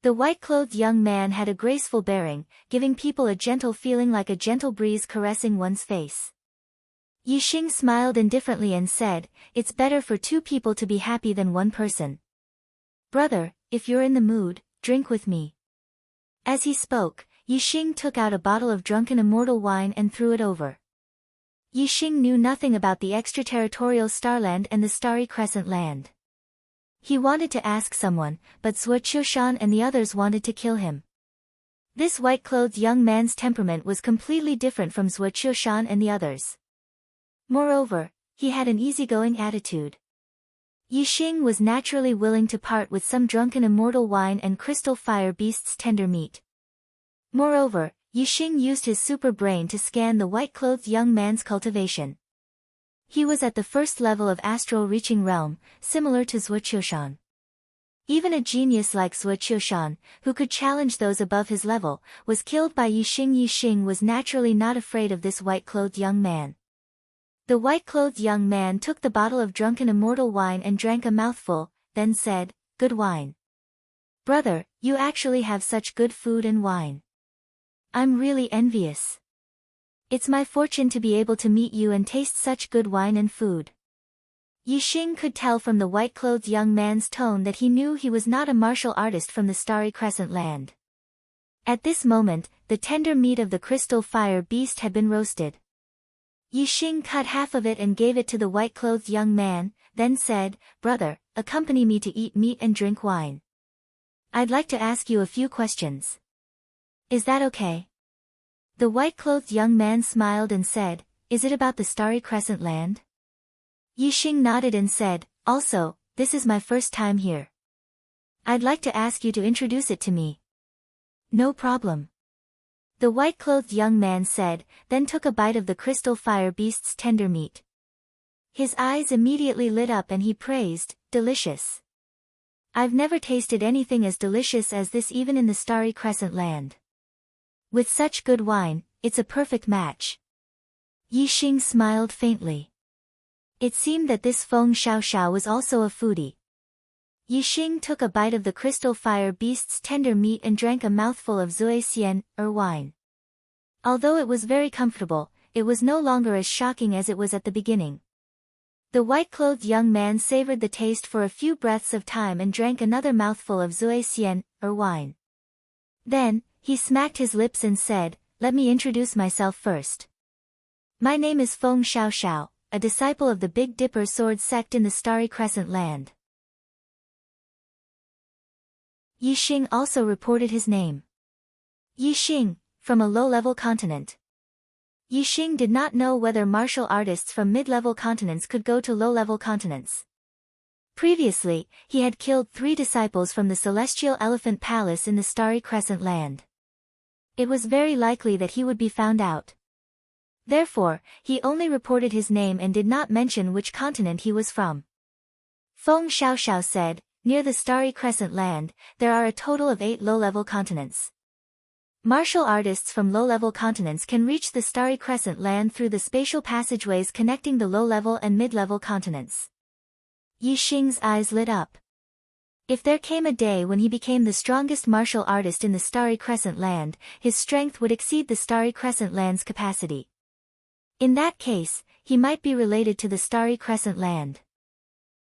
A: The white-clothed young man had a graceful bearing, giving people a gentle feeling like a gentle breeze caressing one's face. Yixing smiled indifferently and said, "It's better for 2 people to be happy than 1 person. Brother, if you're in the mood, drink with me." As he spoke, Yixing took out a bottle of drunken immortal wine and threw it over. Yixing knew nothing about the extraterritorial Starland and the Starry Crescent Land. He wanted to ask someone, but Zhuo Qiushan and the others wanted to kill him. This white-clothed young man's temperament was completely different from Zhuo Qiushan and the others. Moreover, he had an easygoing attitude. Yixing was naturally willing to part with some drunken immortal wine and crystal fire beast's tender meat. Moreover, Yixing used his super brain to scan the white-clothed young man's cultivation. He was at the first level of astral reaching realm, similar to Zhuo Qiushan. Even a genius like Zhuo Qiushan, who could challenge those above his level, was killed by Yixing. Yixing was naturally not afraid of this white-clothed young man. The white-clothed young man took the bottle of drunken immortal wine and drank a mouthful, then said, "Good wine. Brother, you actually have such good food and wine. I'm really envious. It's my fortune to be able to meet you and taste such good wine and food." Yixing could tell from the white-clothed young man's tone that he knew he was not a martial artist from the Starry Crescent land. At this moment, the tender meat of the crystal fire beast had been roasted. Yixing cut half of it and gave it to the white-clothed young man, then said, "Brother, accompany me to eat meat and drink wine. I'd like to ask you a few questions. Is that okay?" The white-clothed young man smiled and said, "Is it about the Starry Crescent land?" Yixing nodded and said, "Also, this is my first time here. I'd like to ask you to introduce it to me." "No problem," the white-clothed young man said, then took a bite of the crystal fire beast's tender meat. His eyes immediately lit up and he praised, "Delicious. I've never tasted anything as delicious as this even in the Starry Crescent land. With such good wine, it's a perfect match." Yixing smiled faintly. It seemed that this Feng Xiaoxiao was also a foodie. Yixing took a bite of the crystal fire beast's tender meat and drank a mouthful of Zuixian, or wine. Although it was very comfortable, it was no longer as shocking as it was at the beginning. The white-clothed young man savored the taste for a few breaths of time and drank another mouthful of Zuixian, or wine. Then, he smacked his lips and said, "Let me introduce myself first. My name is Feng Xiaoxiao, a disciple of the Big Dipper sword sect in the Starry Crescent land." Yixing also reported his name. Yixing, from a low-level continent. Yixing did not know whether martial artists from mid-level continents could go to low-level continents. Previously, he had killed 3 disciples from the Celestial Elephant Palace in the Starry Crescent land. It was very likely that he would be found out. Therefore, he only reported his name and did not mention which continent he was from. Feng Xiaoxiao said, "Near the Starry Crescent land, there are a total of 8 low-level continents. Martial artists from low-level continents can reach the Starry Crescent land through the spatial passageways connecting the low-level and mid-level continents." Yixing's eyes lit up. If there came a day when he became the strongest martial artist in the Starry Crescent land, his strength would exceed the Starry Crescent land's capacity. In that case, he might be related to the Starry Crescent land.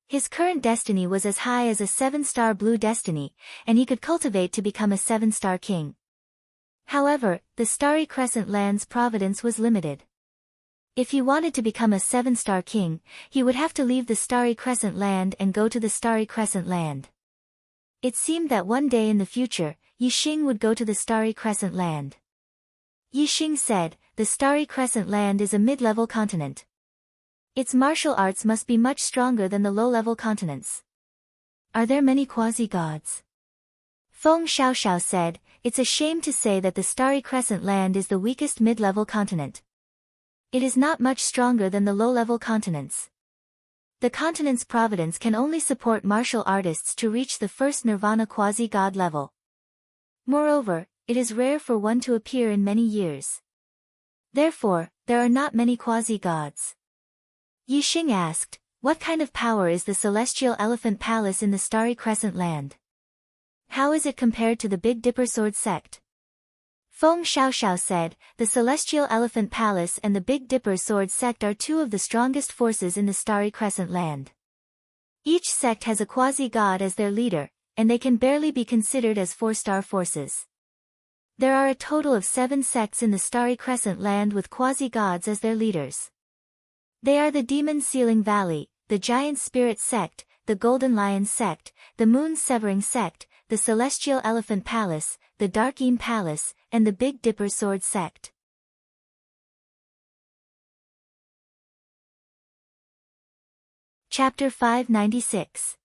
A: His current destiny was as high as a 7-star blue destiny, and he could cultivate to become a 7-star king. However, the Starry Crescent land's providence was limited. If he wanted to become a 7-star king, he would have to leave the Starry Crescent land and go to the Starry Crescent land. It seemed that one day in the future, Yixing would go to the Starry Crescent land. Yixing said, "The Starry Crescent land is a mid-level continent. Its martial arts must be much stronger than the low-level continents. Are there many quasi-gods?" Feng Xiaoxiao said, "It's a shame to say that the Starry Crescent land is the weakest mid-level continent. It is not much stronger than the low-level continents. The continent's providence can only support martial artists to reach the first nirvana quasi-god level. Moreover, it is rare for one to appear in many years. Therefore, there are not many quasi-gods." Yixing asked, "What kind of power is the Celestial Elephant Palace in the Starry Crescent land? How is it compared to the Big Dipper sword sect?" Feng Xiaoxiao said, "The Celestial Elephant Palace and the Big Dipper sword sect are 2 of the strongest forces in the Starry Crescent land. Each sect has a quasi-god as their leader, and they can barely be considered as 4-star forces. There are a total of 7 sects in the Starry Crescent land with quasi-gods as their leaders. They are the Demon Sealing Valley, the Giant Spirit sect, the Golden Lion sect, the Moon Severing sect, the Celestial Elephant Palace, the Darkeem Palace, and the Big Dipper Sword Sect. Chapter 596.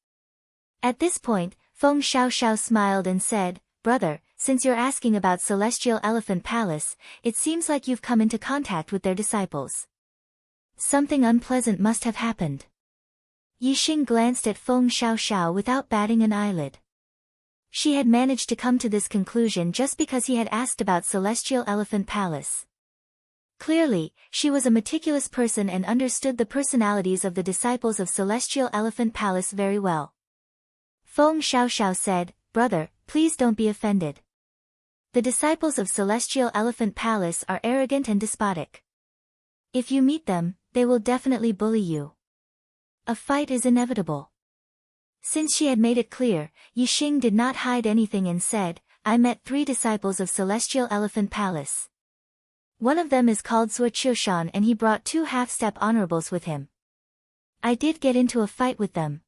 A: At this point, Feng Xiaoxiao smiled and said, "Brother, since you're asking about Celestial Elephant Palace, it seems like you've come into contact with their disciples. Something unpleasant must have happened." Yixing glanced at Feng Xiaoxiao without batting an eyelid. She had managed to come to this conclusion just because he had asked about Celestial Elephant Palace. Clearly, she was a meticulous person and understood the personalities of the disciples of Celestial Elephant Palace very well. Feng Xiaoxiao said, "Brother, please don't be offended. The disciples of Celestial Elephant Palace are arrogant and despotic. If you meet them, they will definitely bully you. A fight is inevitable." Since she had made it clear, Yixing did not hide anything and said, "I met 3 disciples of Celestial Elephant Palace. One of them is called Zuoqiushan and he brought 2 half-step honorables with him. I did get into a fight with them.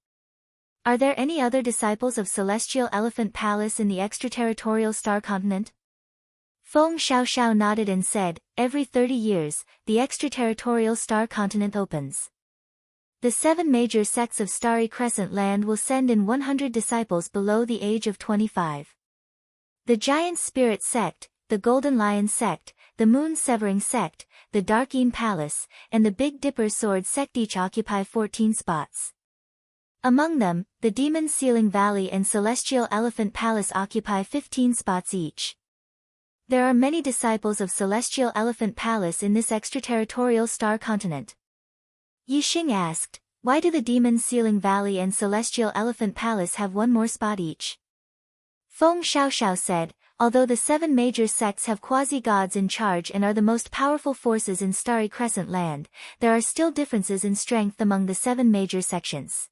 A: Are there any other disciples of Celestial Elephant Palace in the extraterritorial star continent?" Feng Xiaoxiao nodded and said, "Every 30 years, the extraterritorial star continent opens. The 7 major sects of Starry Crescent Land will send in 100 disciples below the age of 25. The Giant Spirit Sect, the Golden Lion Sect, the Moon Severing Sect, the Darkeem Palace, and the Big Dipper Sword Sect each occupy 14 spots. Among them, the Demon Ceiling Valley and Celestial Elephant Palace occupy 15 spots each. There are many disciples of Celestial Elephant Palace in this extraterritorial star continent." Yixing asked, "Why do the Demon Ceiling Valley and Celestial Elephant Palace have 1 more spot each?" Feng Xiaoxiao said, "Although the 7 major sects have quasi-gods in charge and are the most powerful forces in Starry Crescent Land, there are still differences in strength among the 7 major sections.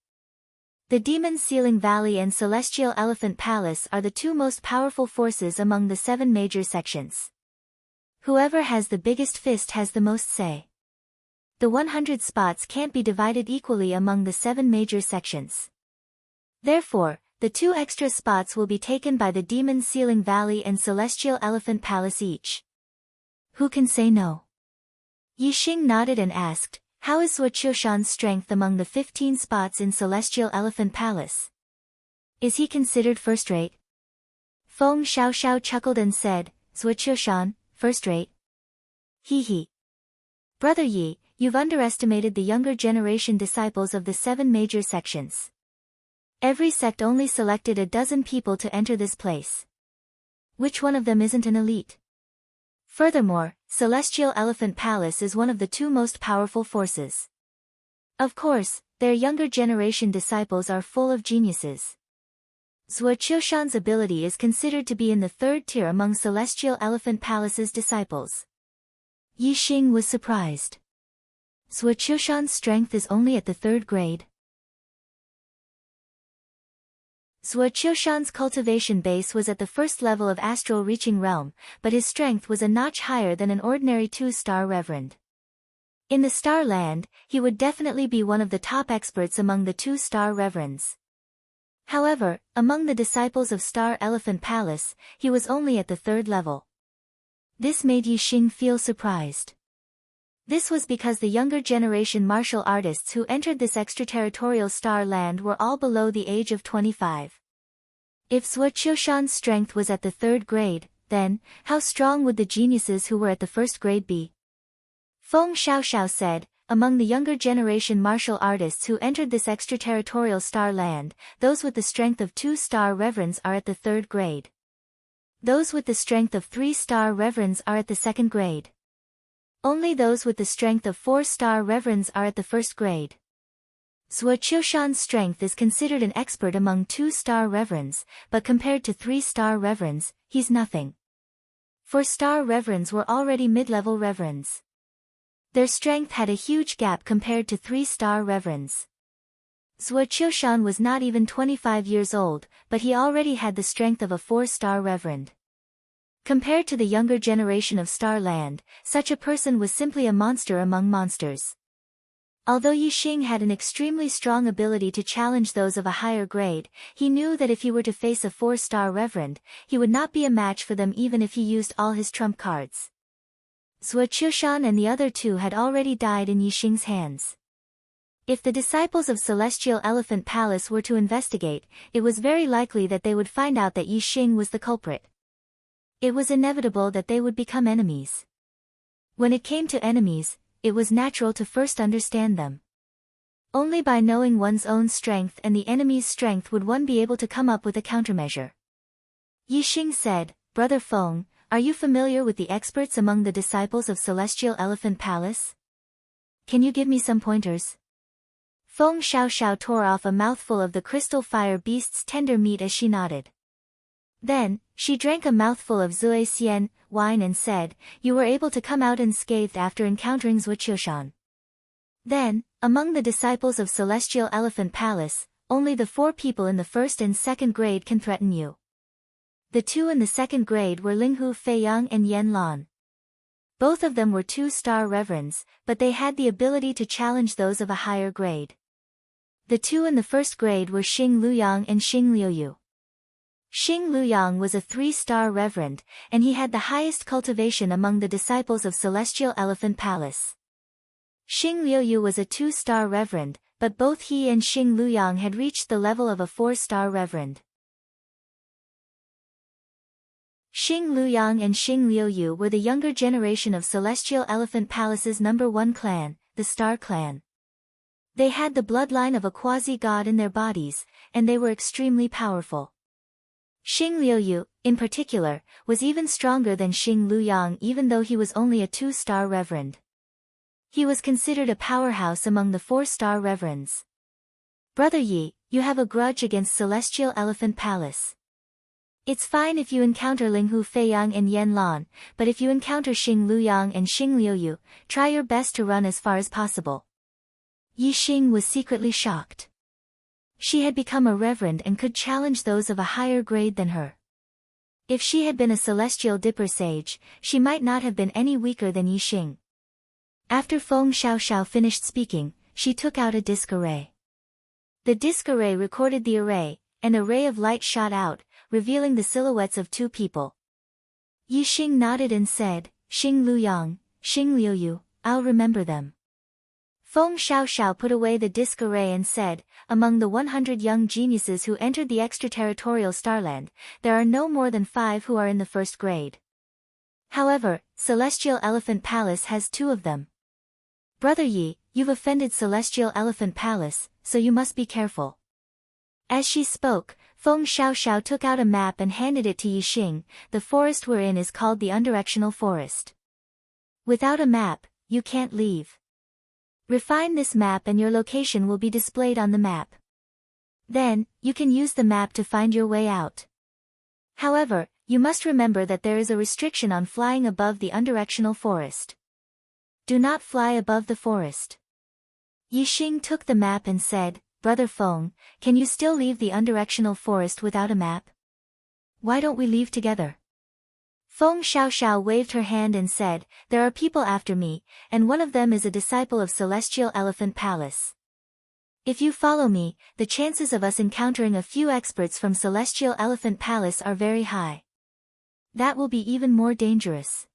A: The Demon Ceiling Valley and Celestial Elephant Palace are the 2 most powerful forces among the 7 major sections. Whoever has the biggest fist has the most say. The 100 spots can't be divided equally among the 7 major sections. Therefore, the 2 extra spots will be taken by the Demon Ceiling Valley and Celestial Elephant Palace each. Who can say no?" Yixing nodded and asked, "How is Zuoqiushan's strength among the 15 spots in Celestial Elephant Palace? Is he considered first-rate?" Feng Xiaoxiao chuckled and said, "Zuoqiushan, first-rate? Hee. Brother Yi, you've underestimated the younger generation disciples of the 7 major sections. Every sect only selected a dozen people to enter this place. Which one of them isn't an elite? Furthermore, Celestial Elephant Palace is one of the 2 most powerful forces. Of course, their younger generation disciples are full of geniuses. Zuoqiushan's ability is considered to be in the 3rd tier among Celestial Elephant Palace's disciples." Yixing was surprised. Zuoqiushan's strength is only at the 3rd grade. Zuoqiushan's cultivation base was at the 1st level of astral reaching realm, but his strength was a notch higher than an ordinary 2-star reverend. In the Star Land, he would definitely be one of the top experts among the 2-star reverends. However, among the disciples of Star Elephant Palace, he was only at the 3rd level. This made Yixing feel surprised. This was because the younger generation martial artists who entered this extraterritorial star land were all below the age of 25. If Zuoqiushan's strength was at the 3rd grade, then, how strong would the geniuses who were at the 1st grade be? Feng Xiaoxiao said, "Among the younger generation martial artists who entered this extraterritorial star land, those with the strength of 2-star reverends are at the 3rd grade. Those with the strength of 3-star reverends are at the 2nd grade. Only those with the strength of 4-star reverends are at the 1st grade. Zuoqiushan's strength is considered an expert among 2-star reverends, but compared to 3-star reverends, he's nothing. 4-star reverends were already mid-level reverends. Their strength had a huge gap compared to 3-star reverends. Zuoqiushan was not even 25 years old, but he already had the strength of a 4-star reverend. Compared to the younger generation of Starland, such a person was simply a monster among monsters. Although Yixing had an extremely strong ability to challenge those of a higher grade, he knew that if he were to face a 4-star reverend, he would not be a match for them even if he used all his trump cards. Zhuo Chushan and the other two had already died in Yixing's hands. If the disciples of Celestial Elephant Palace were to investigate, it was very likely that they would find out that Yixing was the culprit. It was inevitable that they would become enemies. When it came to enemies, it was natural to first understand them. Only by knowing one's own strength and the enemy's strength would one be able to come up with a countermeasure. Yixing said, "Brother Feng, are you familiar with the experts among the disciples of Celestial Elephant Palace? Can you give me some pointers?" Feng Xiaoxiao tore off a mouthful of the crystal fire beast's tender meat as she nodded. Then, she drank a mouthful of Zui Xian wine and said, "You were able to come out unscathed after encountering Zhuo Chushan. Then, among the disciples of Celestial Elephant Palace, only the 4 people in the 1st and 2nd grade can threaten you. The 2 in the 2nd grade were Linghu Feiyang and Yan Lan. Both of them were 2-star reverends, but they had the ability to challenge those of a higher grade. The 2 in the 1st grade were Xing Luyang and Xing Liuyu. Xing Luyang was a 3-star reverend, and he had the highest cultivation among the disciples of Celestial Elephant Palace. Xing Liuyu was a 2-star reverend, but both he and Xing Luyang had reached the level of a 4-star reverend. Xing Luyang and Xing Liuyu were the younger generation of Celestial Elephant Palace's number 1 clan, the Star Clan. They had the bloodline of a quasi-god in their bodies, and they were extremely powerful. Xing Liuyu, in particular, was even stronger than Xing Luyang even though he was only a 2-star reverend. He was considered a powerhouse among the 4-star reverends. "Brother Yi, you have a grudge against Celestial Elephant Palace. It's fine if you encounter Linghu Feiyang and Yan Lan, but if you encounter Xing Luyang and Xing Liuyu, try your best to run as far as possible." Yixing was secretly shocked. She had become a reverend and could challenge those of a higher grade than her. If she had been a celestial dipper sage, she might not have been any weaker than Yixing. After Feng Xiaoxiao finished speaking, she took out a disc array. The disc array recorded the array, and a ray of light shot out, revealing the silhouettes of 2 people. Yixing nodded and said, "Xing Luyang, Xing Liuyu, I'll remember them." Feng Xiaoxiao put away the disc array and said, "Among the 100 young geniuses who entered the extraterritorial Starland, there are no more than 5 who are in the 1st grade. However, Celestial Elephant Palace has 2 of them. Brother Yi, you've offended Celestial Elephant Palace, so you must be careful." As she spoke, Feng Xiaoxiao took out a map and handed it to Yixing. "The forest we're in is called the Undirectional Forest. Without a map, you can't leave. Refine this map and your location will be displayed on the map. Then, you can use the map to find your way out. However, you must remember that there is a restriction on flying above the undirectional forest. Do not fly above the forest." Yixing took the map and said, "Brother Feng, can you still leave the undirectional forest without a map? Why don't we leave together?" Feng Xiaoxiao waved her hand and said, "There are people after me, and one of them is a disciple of Celestial Elephant Palace. If you follow me, the chances of us encountering a few experts from Celestial Elephant Palace are very high. That will be even more dangerous.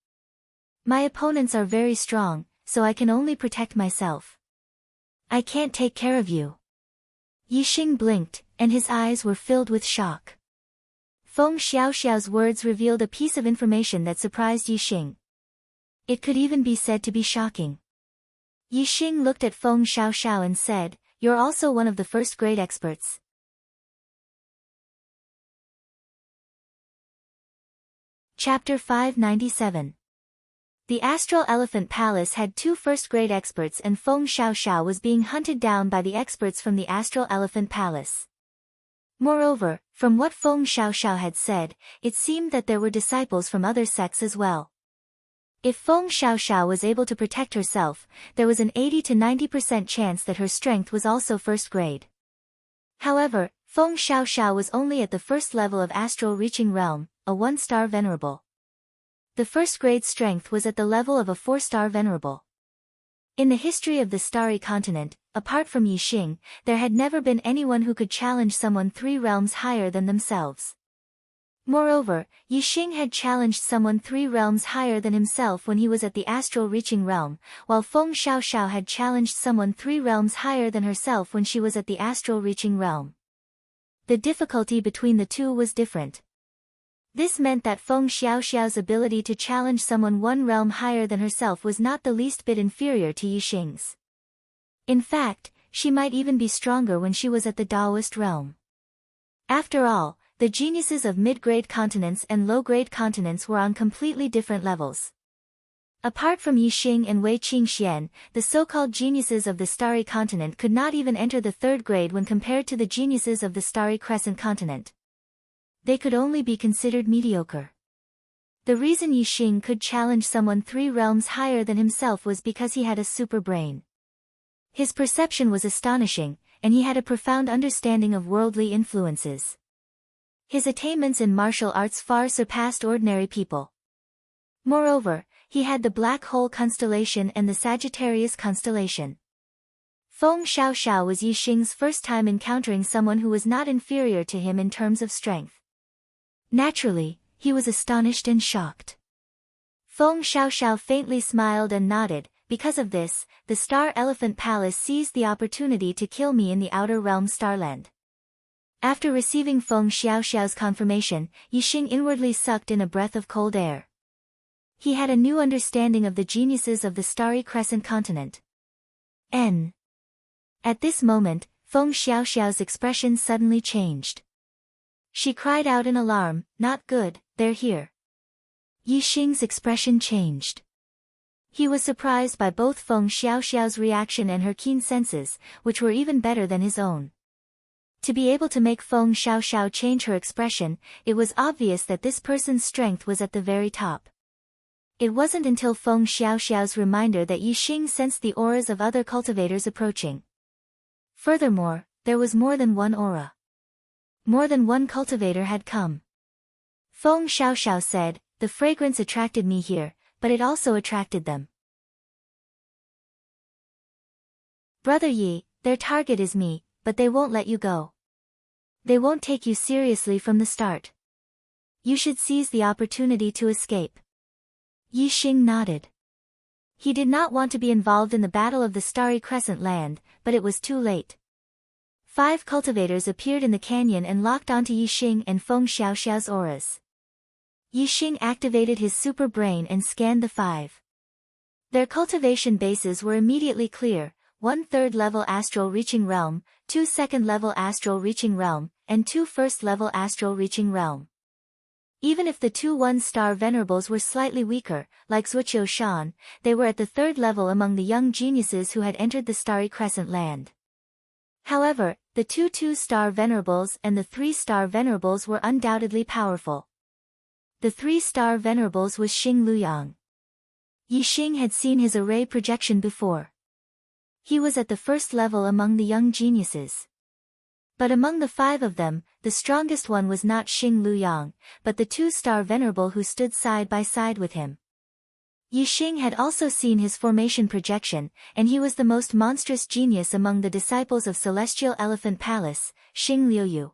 A: My opponents are very strong, so I can only protect myself. I can't take care of you." Yixing blinked, and his eyes were filled with shock. Feng Xiaoxiao's words revealed a piece of information that surprised Yixing. It could even be said to be shocking. Yixing looked at Feng Xiaoxiao and said, "You're also one of the 1st grade experts." Chapter 597. The Astral Elephant Palace had 2 1st-grade experts and Feng Xiaoxiao was being hunted down by the experts from the Astral Elephant Palace. Moreover, from what Feng Xiaoxiao had said, it seemed that there were disciples from other sects as well. If Feng Xiaoxiao was able to protect herself, there was an 80 to 90% chance that her strength was also 1st grade. However, Feng Xiaoxiao was only at the 1st level of Astral Reaching Realm, a 1-star Venerable. The 1st grade strength was at the level of a 4-star Venerable. In the history of the starry continent, apart from Yi Xing, there had never been anyone who could challenge someone 3 realms higher than themselves. Moreover, Yi Xing had challenged someone 3 realms higher than himself when he was at the astral reaching realm, while Feng Xiaoxiao had challenged someone 3 realms higher than herself when she was at the astral reaching realm. The difficulty between the two was different. This meant that Feng Xiaoxiao's ability to challenge someone 1 realm higher than herself was not the least bit inferior to Yi Xing's. In fact, she might even be stronger when she was at the Taoist realm. After all, the geniuses of mid-grade continents and low-grade continents were on completely different levels. Apart from Yi Xing and Wei Qingxian, the so-called geniuses of the Starry Continent could not even enter the 3rd grade when compared to the geniuses of the Starry Crescent Continent. They could only be considered mediocre. The reason Yi Xing could challenge someone 3 realms higher than himself was because he had a super brain. His perception was astonishing, and he had a profound understanding of worldly influences. His attainments in martial arts far surpassed ordinary people. Moreover, he had the Black Hole constellation and the Sagittarius constellation. Feng Xiaoxiao was Yi Xing's first time encountering someone who was not inferior to him in terms of strength. Naturally, he was astonished and shocked. Feng Xiaoxiao faintly smiled and nodded. Because of this, the Star Elephant Palace seized the opportunity to kill me in the outer realm Starland. After receiving Feng Xiaoxiao's confirmation, Yi Xing inwardly sucked in a breath of cold air. He had a new understanding of the geniuses of the Starry Crescent Continent. At this moment, Feng Xiaoxiao's expression suddenly changed. She cried out in alarm, "Not good, they're here." Yi Xing's expression changed. He was surprised by both Feng Xiaoxiao's reaction and her keen senses, which were even better than his own. To be able to make Feng Xiaoxiao change her expression, it was obvious that this person's strength was at the very top. It wasn't until Feng Xiaoxiao's reminder that Yi Xing sensed the auras of other cultivators approaching. Furthermore, there was more than one aura. More than one cultivator had come. Feng Xiaoxiao said, "The fragrance attracted me here, but it also attracted them. Brother Yi, their target is me, but they won't let you go. They won't take you seriously from the start. You should seize the opportunity to escape." Yi Xing nodded. He did not want to be involved in the Battle of the Starry Crescent Land, but it was too late. 5 cultivators appeared in the canyon and locked onto Yi Xing and Feng Xiaoxiao's auras. Yi Xing activated his super brain and scanned the 5. Their cultivation bases were immediately clear: 1 3rd-level astral reaching realm, 2 2nd-level astral reaching realm, and 2 1st-level astral reaching realm. Even if the 2 1-star venerables were slightly weaker, like Zuoqiu Shan, they were at the 3rd level among the young geniuses who had entered the Starry Crescent Land. However, the 2 2-star venerables and the 3-star venerables were undoubtedly powerful. The 3-star venerables was Xing Luyang. Yi Xing had seen his array projection before. He was at the 1st level among the young geniuses. But among the 5 of them, the strongest one was not Xing Luyang, but the 2-star venerable who stood side by side with him. Yi Xing had also seen his formation projection, and he was the most monstrous genius among the disciples of Celestial Elephant Palace, Xing Liuyu.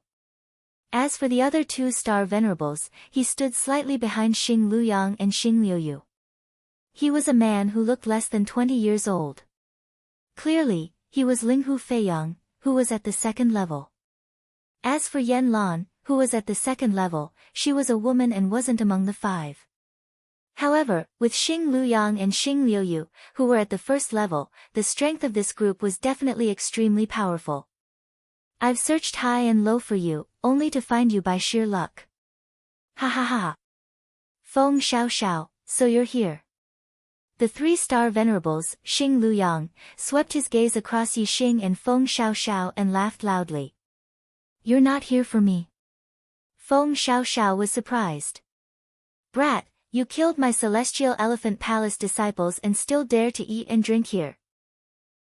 A: As for the other 2-star venerables, he stood slightly behind Xing Luyang and Xing Liuyu. He was a man who looked less than 20 years old. Clearly, he was Linghu Feiyang, who was at the 2nd level. As for Yan Lan, who was at the 2nd level, she was a woman and wasn't among the 5. However, with Xing Luyang and Xing Liuyu, who were at the 1st level, the strength of this group was definitely extremely powerful. "I've searched high and low for you, only to find you by sheer luck. Ha ha ha. Feng Xiaoxiao, so you're here." The 3-star venerables, Xing Luyang, swept his gaze across Yi Xing and Feng Xiaoxiao and laughed loudly. "You're not here for me." Feng Xiaoxiao was surprised. "Brat, you killed my Celestial Elephant Palace disciples and still dare to eat and drink here.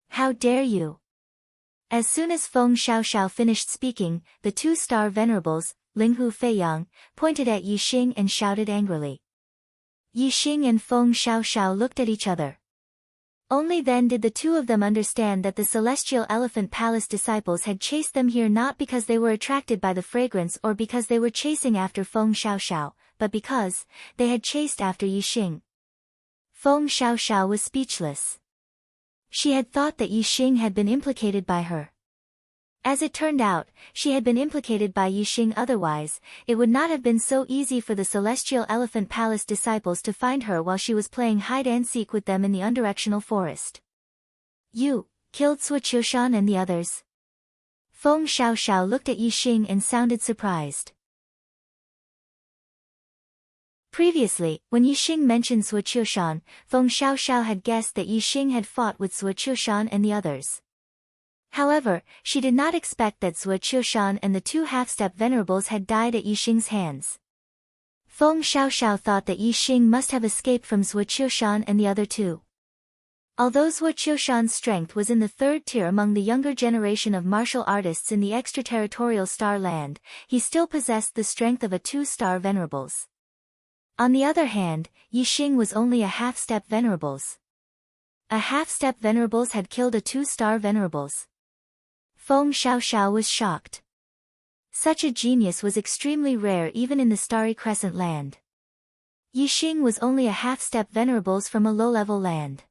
A: How dare you?" As soon as Feng Xiaoxiao finished speaking, the 2-star venerables, Linghu Feiyang, pointed at Yi Xing and shouted angrily. Yi Xing and Feng Xiaoxiao looked at each other. Only then did the two of them understand that the Celestial Elephant Palace disciples had chased them here not because they were attracted by the fragrance or because they were chasing after Feng Xiaoxiao, but because they had chased after Yixing. Feng Xiaoxiao was speechless. She had thought that Yixing had been implicated by her. As it turned out, she had been implicated by Yixing. Otherwise, it would not have been so easy for the Celestial Elephant Palace disciples to find her while she was playing hide-and-seek with them in the undirectional forest. You killed Sui Qiushan and the others? Feng Xiaoxiao looked at Yixing and sounded surprised. Previously, when Yixing mentioned Sui Qiushan, Feng Xiaoxiao had guessed that Yixing had fought with Sui Qiushan and the others. However, she did not expect that Sui Qiushan and the two half-step venerables had died at Yixing's hands. Feng Xiaoxiao thought that Yixing must have escaped from Sui Qiushan and the other two. Although Sui Qiushan's strength was in the third tier among the younger generation of martial artists in the extraterritorial Star Land, he still possessed the strength of a two-star venerables. On the other hand, Yixing was only a half-step venerables. A half-step venerables had killed a two-star venerables. Feng Xiaoxiao was shocked. Such a genius was extremely rare even in the Starry Crescent land. Yixing was only a half-step venerables from a low-level land.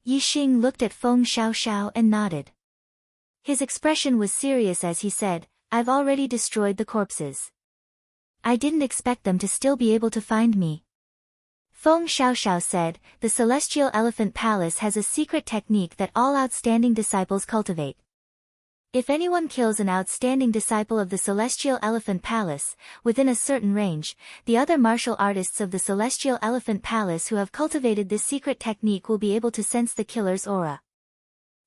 A: Yixing looked at Feng Xiaoxiao and nodded. His expression was serious as he said, "I've already destroyed the corpses. I didn't expect them to still be able to find me." Feng Xiaoxiao said, "The Celestial Elephant Palace has a secret technique that all outstanding disciples cultivate. If anyone kills an outstanding disciple of the Celestial Elephant Palace, within a certain range, the other martial artists of the Celestial Elephant Palace who have cultivated this secret technique will be able to sense the killer's aura."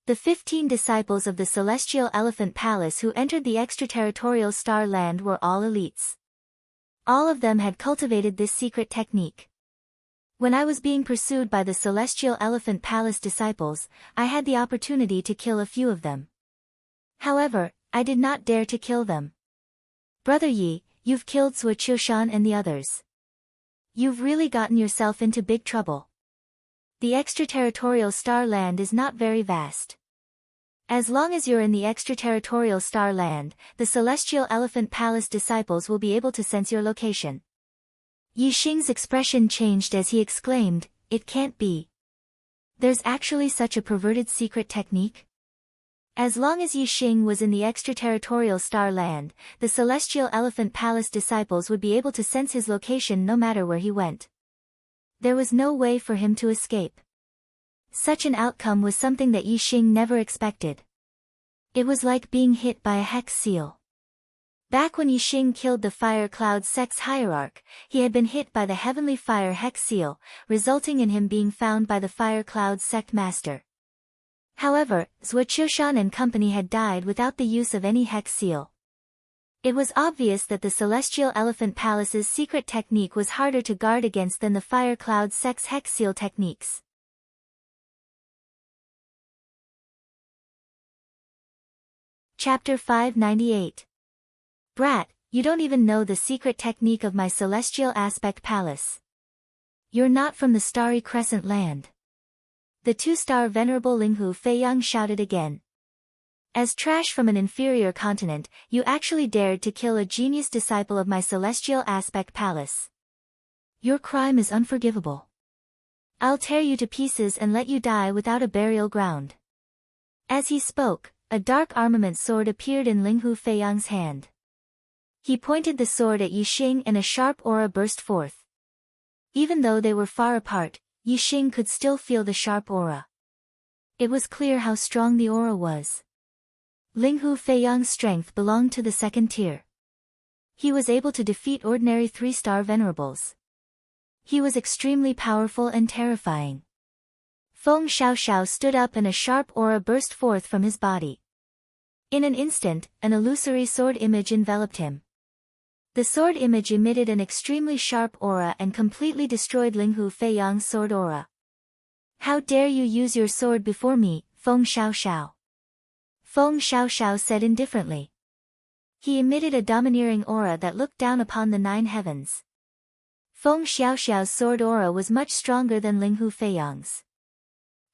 A: The 15 disciples of the Celestial Elephant Palace who entered the extraterritorial Star Land were all elites. All of them had cultivated this secret technique. When I was being pursued by the Celestial Elephant Palace disciples, I had the opportunity to kill a few of them. However, I did not dare to kill them. Brother Yi, you've killed Sui Qiushan and the others. You've really gotten yourself into big trouble. The extraterritorial Star Land is not very vast. As long as you're in the extraterritorial Star Land, the Celestial Elephant Palace disciples will be able to sense your location. Yixing's expression changed as he exclaimed, "It can't be. There's actually such a perverted secret technique?" As long as Yixing was in the extraterritorial Star Land, the Celestial Elephant Palace disciples would be able to sense his location no matter where he went. There was no way for him to escape. Such an outcome was something that Yixing never expected. It was like being hit by a hex seal. Back when Yixing killed the Fire Cloud Sect's hierarch, he had been hit by the Heavenly Fire Hex Seal, resulting in him being found by the Fire Cloud Sect Master. However, Sui Qiushan and company had died without the use of any hex seal. It was obvious that the Celestial Elephant Palace's secret technique was harder to guard against than the Fire Cloud Sect's hex seal techniques. Chapter 598. Brat, you don't even know the secret technique of my Celestial Aspect Palace. You're not from the Starry Crescent land. The two-star Venerable Linghu Feiyang shouted again. As trash from an inferior continent, you actually dared to kill a genius disciple of my Celestial Aspect Palace. Your crime is unforgivable. I'll tear you to pieces and let you die without a burial ground. As he spoke, a dark armament sword appeared in Linghu Feiyang's hand. He pointed the sword at Yixing and a sharp aura burst forth. Even though they were far apart, Yixing could still feel the sharp aura. It was clear how strong the aura was. Linghu Feiyang's strength belonged to the second tier. He was able to defeat ordinary 3-star venerables. He was extremely powerful and terrifying. Feng Xiaoxiao stood up and a sharp aura burst forth from his body. In an instant, an illusory sword image enveloped him. The sword image emitted an extremely sharp aura and completely destroyed Linghu Feiyang's sword aura. How dare you use your sword before me, Feng Xiaoxiao? Feng Xiaoxiao said indifferently. He emitted a domineering aura that looked down upon the 9 heavens. Feng Xiaoxiao's sword aura was much stronger than Linghu Feiyang's.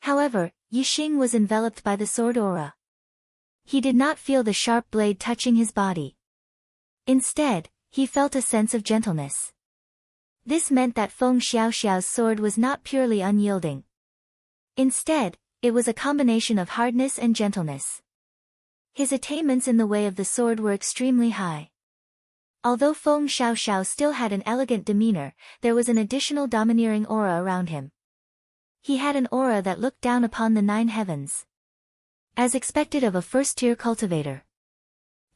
A: However, Yixing was enveloped by the sword aura. He did not feel the sharp blade touching his body. Instead, he felt a sense of gentleness. This meant that Feng Xiaoxiao's sword was not purely unyielding. Instead, it was a combination of hardness and gentleness. His attainments in the way of the sword were extremely high. Although Feng Xiaoxiao still had an elegant demeanor, there was an additional domineering aura around him. He had an aura that looked down upon the 9 heavens. As expected of a first-tier cultivator.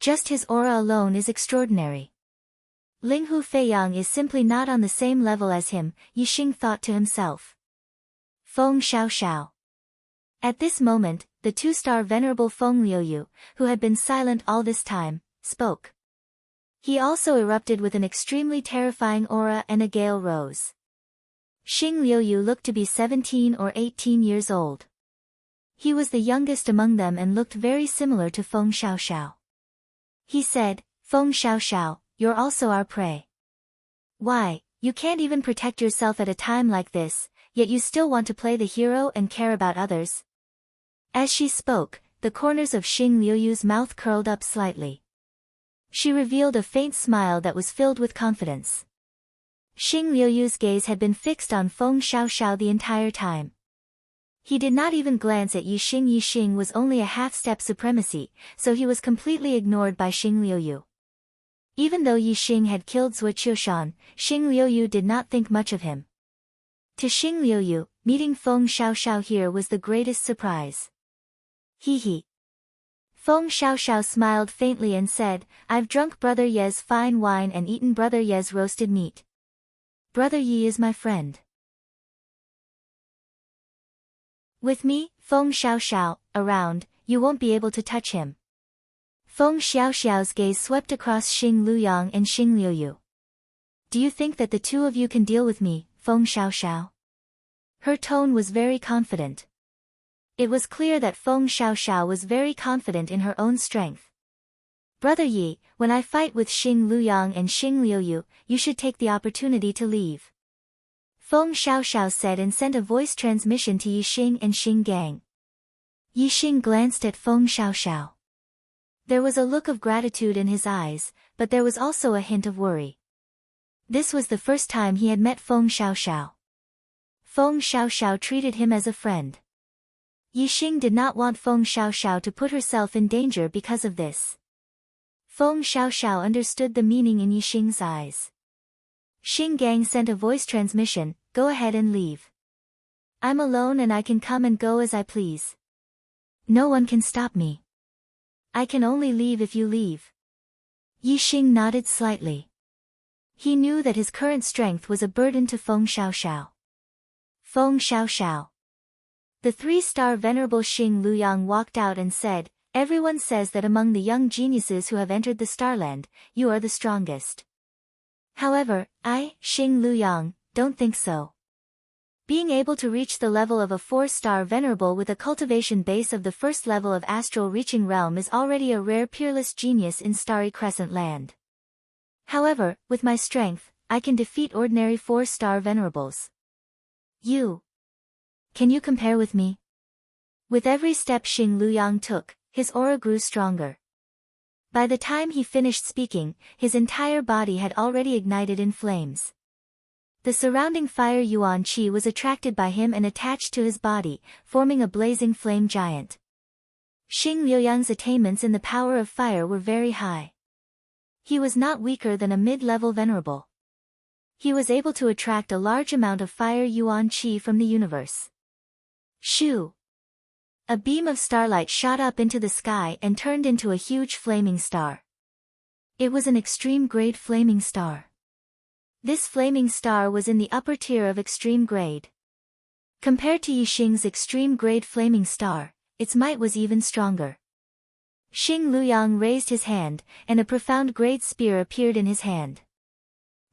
A: Just his aura alone is extraordinary. Linghu Feiyang is simply not on the same level as him, Yixing thought to himself. Feng Xiaoxiao. At this moment, the 2-star Venerable Feng Liuyu, who had been silent all this time, spoke. He also erupted with an extremely terrifying aura and a gale rose. Xing Liuyu looked to be 17 or 18 years old. He was the youngest among them and looked very similar to Feng Xiaoxiao. He said, Feng Xiaoxiao, you're also our prey. Why, you can't even protect yourself at a time like this, yet you still want to play the hero and care about others? As she spoke, the corners of Xing Liuyu's mouth curled up slightly. She revealed a faint smile that was filled with confidence. Xing Liuyu's gaze had been fixed on Feng Xiaoxiao the entire time. He did not even glance at Yixing. Yixing was only a half-step supremacy, so he was completely ignored by Xing Liuyu. Even though Yixing had killed Zhou Qiushan, Xing Liuyu did not think much of him. To Xing Liuyu, meeting Feng Xiaoxiao here was the greatest surprise. He. Feng Xiaoxiao smiled faintly and said, I've drunk Brother Ye's fine wine and eaten Brother Ye's roasted meat. Brother Yi is my friend. With me, Feng Xiaoxiao, around, you won't be able to touch him. Feng Xiaoxiao's gaze swept across Xing Luyang and Xing Liuyu. Do you think that the two of you can deal with me, Feng Xiaoxiao? Her tone was very confident. It was clear that Feng Xiaoxiao was very confident in her own strength. Brother Yi, when I fight with Xing Luyang and Xing Liuyu, you should take the opportunity to leave. Feng Xiaoxiao said and sent a voice transmission to Yixing and Xing Gang. Yixing glanced at Feng Xiaoxiao. There was a look of gratitude in his eyes, but there was also a hint of worry. This was the first time he had met Feng Xiaoxiao. Feng Xiaoxiao treated him as a friend. Yixing did not want Feng Xiaoxiao to put herself in danger because of this. Feng Xiaoxiao understood the meaning in Yixing's eyes. Xing Gang sent a voice transmission, go ahead and leave. I'm alone and I can come and go as I please. No one can stop me. I can only leave if you leave. Yixing nodded slightly. He knew that his current strength was a burden to Feng Xiaoxiao. Feng Xiaoxiao. The 3-star Venerable Xing Luyang walked out and said, everyone says that among the young geniuses who have entered the Starland, you are the strongest. However, I, Xing Luyang, don't think so. Being able to reach the level of a 4-star Venerable with a cultivation base of the first level of astral reaching realm is already a rare peerless genius in Starry Crescent Land. However, with my strength, I can defeat ordinary 4-star Venerables. You. Can you compare with me? With every step Xing Luyang took, his aura grew stronger. By the time he finished speaking, his entire body had already ignited in flames. The surrounding fire yuan qi was attracted by him and attached to his body, forming a blazing flame giant. Xing Liuyang's attainments in the power of fire were very high. He was not weaker than a mid-level venerable. He was able to attract a large amount of fire yuan qi from the universe. Shoo! A beam of starlight shot up into the sky and turned into a huge flaming star. It was an extreme-grade flaming star. This flaming star was in the upper tier of extreme grade. Compared to Yixing's extreme-grade flaming star, its might was even stronger. Xing Luyang raised his hand, and a profound-grade spear appeared in his hand.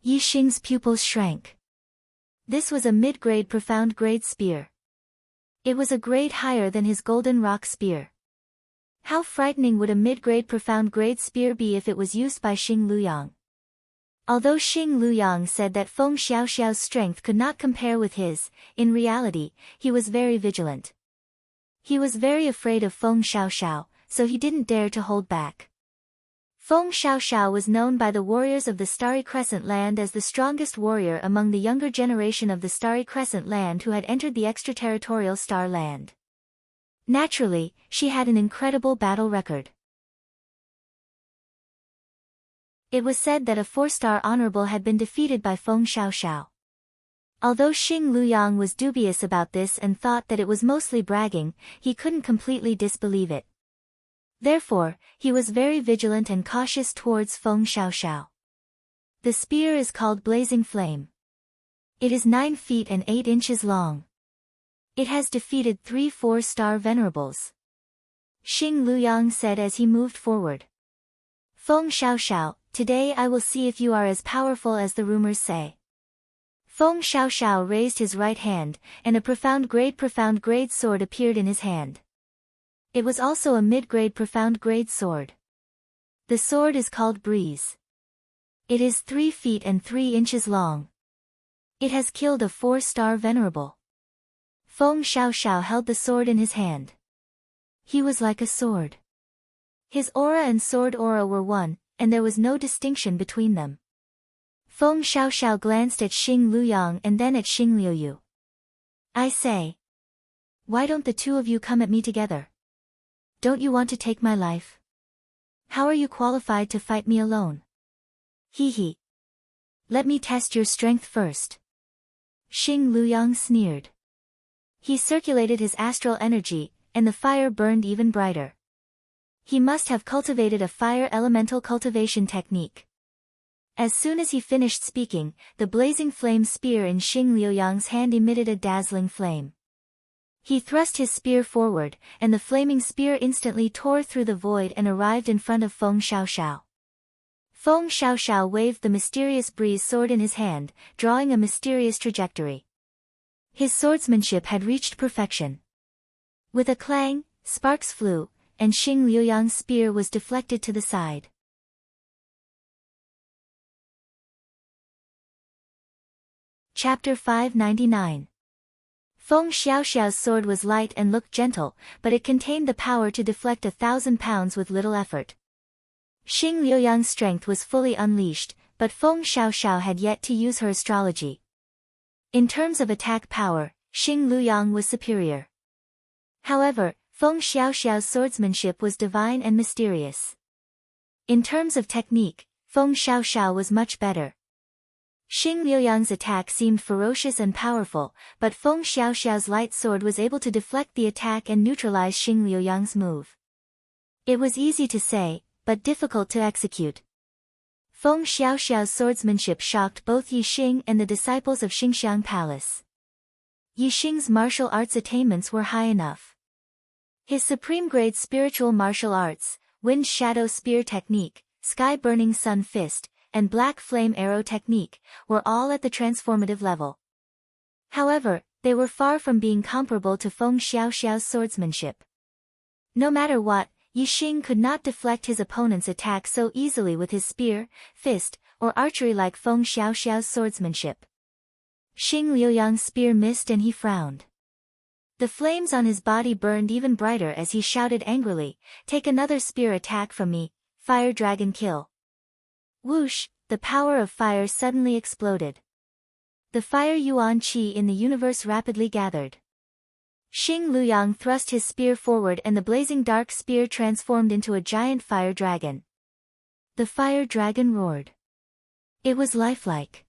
A: Yixing's pupils shrank. This was a mid-grade profound-grade spear. It was a grade higher than his golden rock spear. How frightening would a mid-grade profound-grade spear be if it was used by Xing Luyang? Although Xing Luyang said that Feng Xiaoxiao's strength could not compare with his, in reality, he was very vigilant. He was very afraid of Feng Xiaoxiao, so he didn't dare to hold back. Feng Xiaoxiao was known by the warriors of the Starry Crescent Land as the strongest warrior among the younger generation of the Starry Crescent Land who had entered the extraterritorial Star Land. Naturally, she had an incredible battle record. It was said that a 4-star honorable had been defeated by Feng Xiaoxiao. Although Xing Luyang was dubious about this and thought that it was mostly bragging, he couldn't completely disbelieve it. Therefore, he was very vigilant and cautious towards Feng Xiaoxiao. The spear is called Blazing Flame. It is 9 feet and 8 inches long. It has defeated 3 4-star venerables. Xing Luyang said as he moved forward. Feng Xiaoxiao, today I will see if you are as powerful as the rumors say. Feng Xiaoxiao raised his right hand, and a profound grade sword appeared in his hand. It was also a mid-grade profound grade sword. The sword is called Breeze. It is 3 feet and 3 inches long. It has killed a 4-star venerable. Feng Xiaoxiao held the sword in his hand. He was like a sword. His aura and sword aura were one, and there was no distinction between them. Feng Xiaoxiao glanced at Xing Luyang and then at Xing Liuyu. I say. Why don't the two of you come at me together? Don't you want to take my life? How are you qualified to fight me alone? Hee. Let me test your strength first. Xing Luyang sneered. He circulated his astral energy, and the fire burned even brighter. He must have cultivated a fire elemental cultivation technique. As soon as he finished speaking, the blazing flame spear in Xing Liuyang's hand emitted a dazzling flame. He thrust his spear forward, and the flaming spear instantly tore through the void and arrived in front of Feng Xiaoxiao. Feng Xiaoxiao waved the mysterious breeze sword in his hand, drawing a mysterious trajectory. His swordsmanship had reached perfection. With a clang, sparks flew, and Xing Liuyang's spear was deflected to the side. Chapter 599. Feng Xiaoxiao's sword was light and looked gentle, but it contained the power to deflect 1,000 pounds with little effort. Xing Liuyang's strength was fully unleashed, but Feng Xiaoxiao had yet to use her astrology. In terms of attack power, Xing Luyang was superior. However, Feng Xiaoxiao's swordsmanship was divine and mysterious. In terms of technique, Feng Xiaoxiao was much better. Xing Liuyang's attack seemed ferocious and powerful, but Feng Xiaoxiao's light sword was able to deflect the attack and neutralize Xing Liuyang's move. It was easy to say, but difficult to execute. Feng Xiaoxiao's swordsmanship shocked both Yi Xing and the disciples of Xingxiang Palace. Yi Xing's martial arts attainments were high enough. His supreme-grade spiritual martial arts, Wind Shadow Spear Technique, Sky Burning Sun Fist, and Black Flame Arrow Technique, were all at the transformative level. However, they were far from being comparable to Feng Xiaoxiao's swordsmanship. No matter what, Yi Xing could not deflect his opponent's attack so easily with his spear, fist, or archery like Feng Xiaoxiao's swordsmanship. Xing Liuyang's spear missed and he frowned. The flames on his body burned even brighter as he shouted angrily, "Take another spear attack from me, Fire Dragon Kill." Whoosh, the power of fire suddenly exploded. The fire yuan qi in the universe rapidly gathered. Xing Luyang thrust his spear forward and the blazing dark spear transformed into a giant fire dragon. The fire dragon roared. It was lifelike.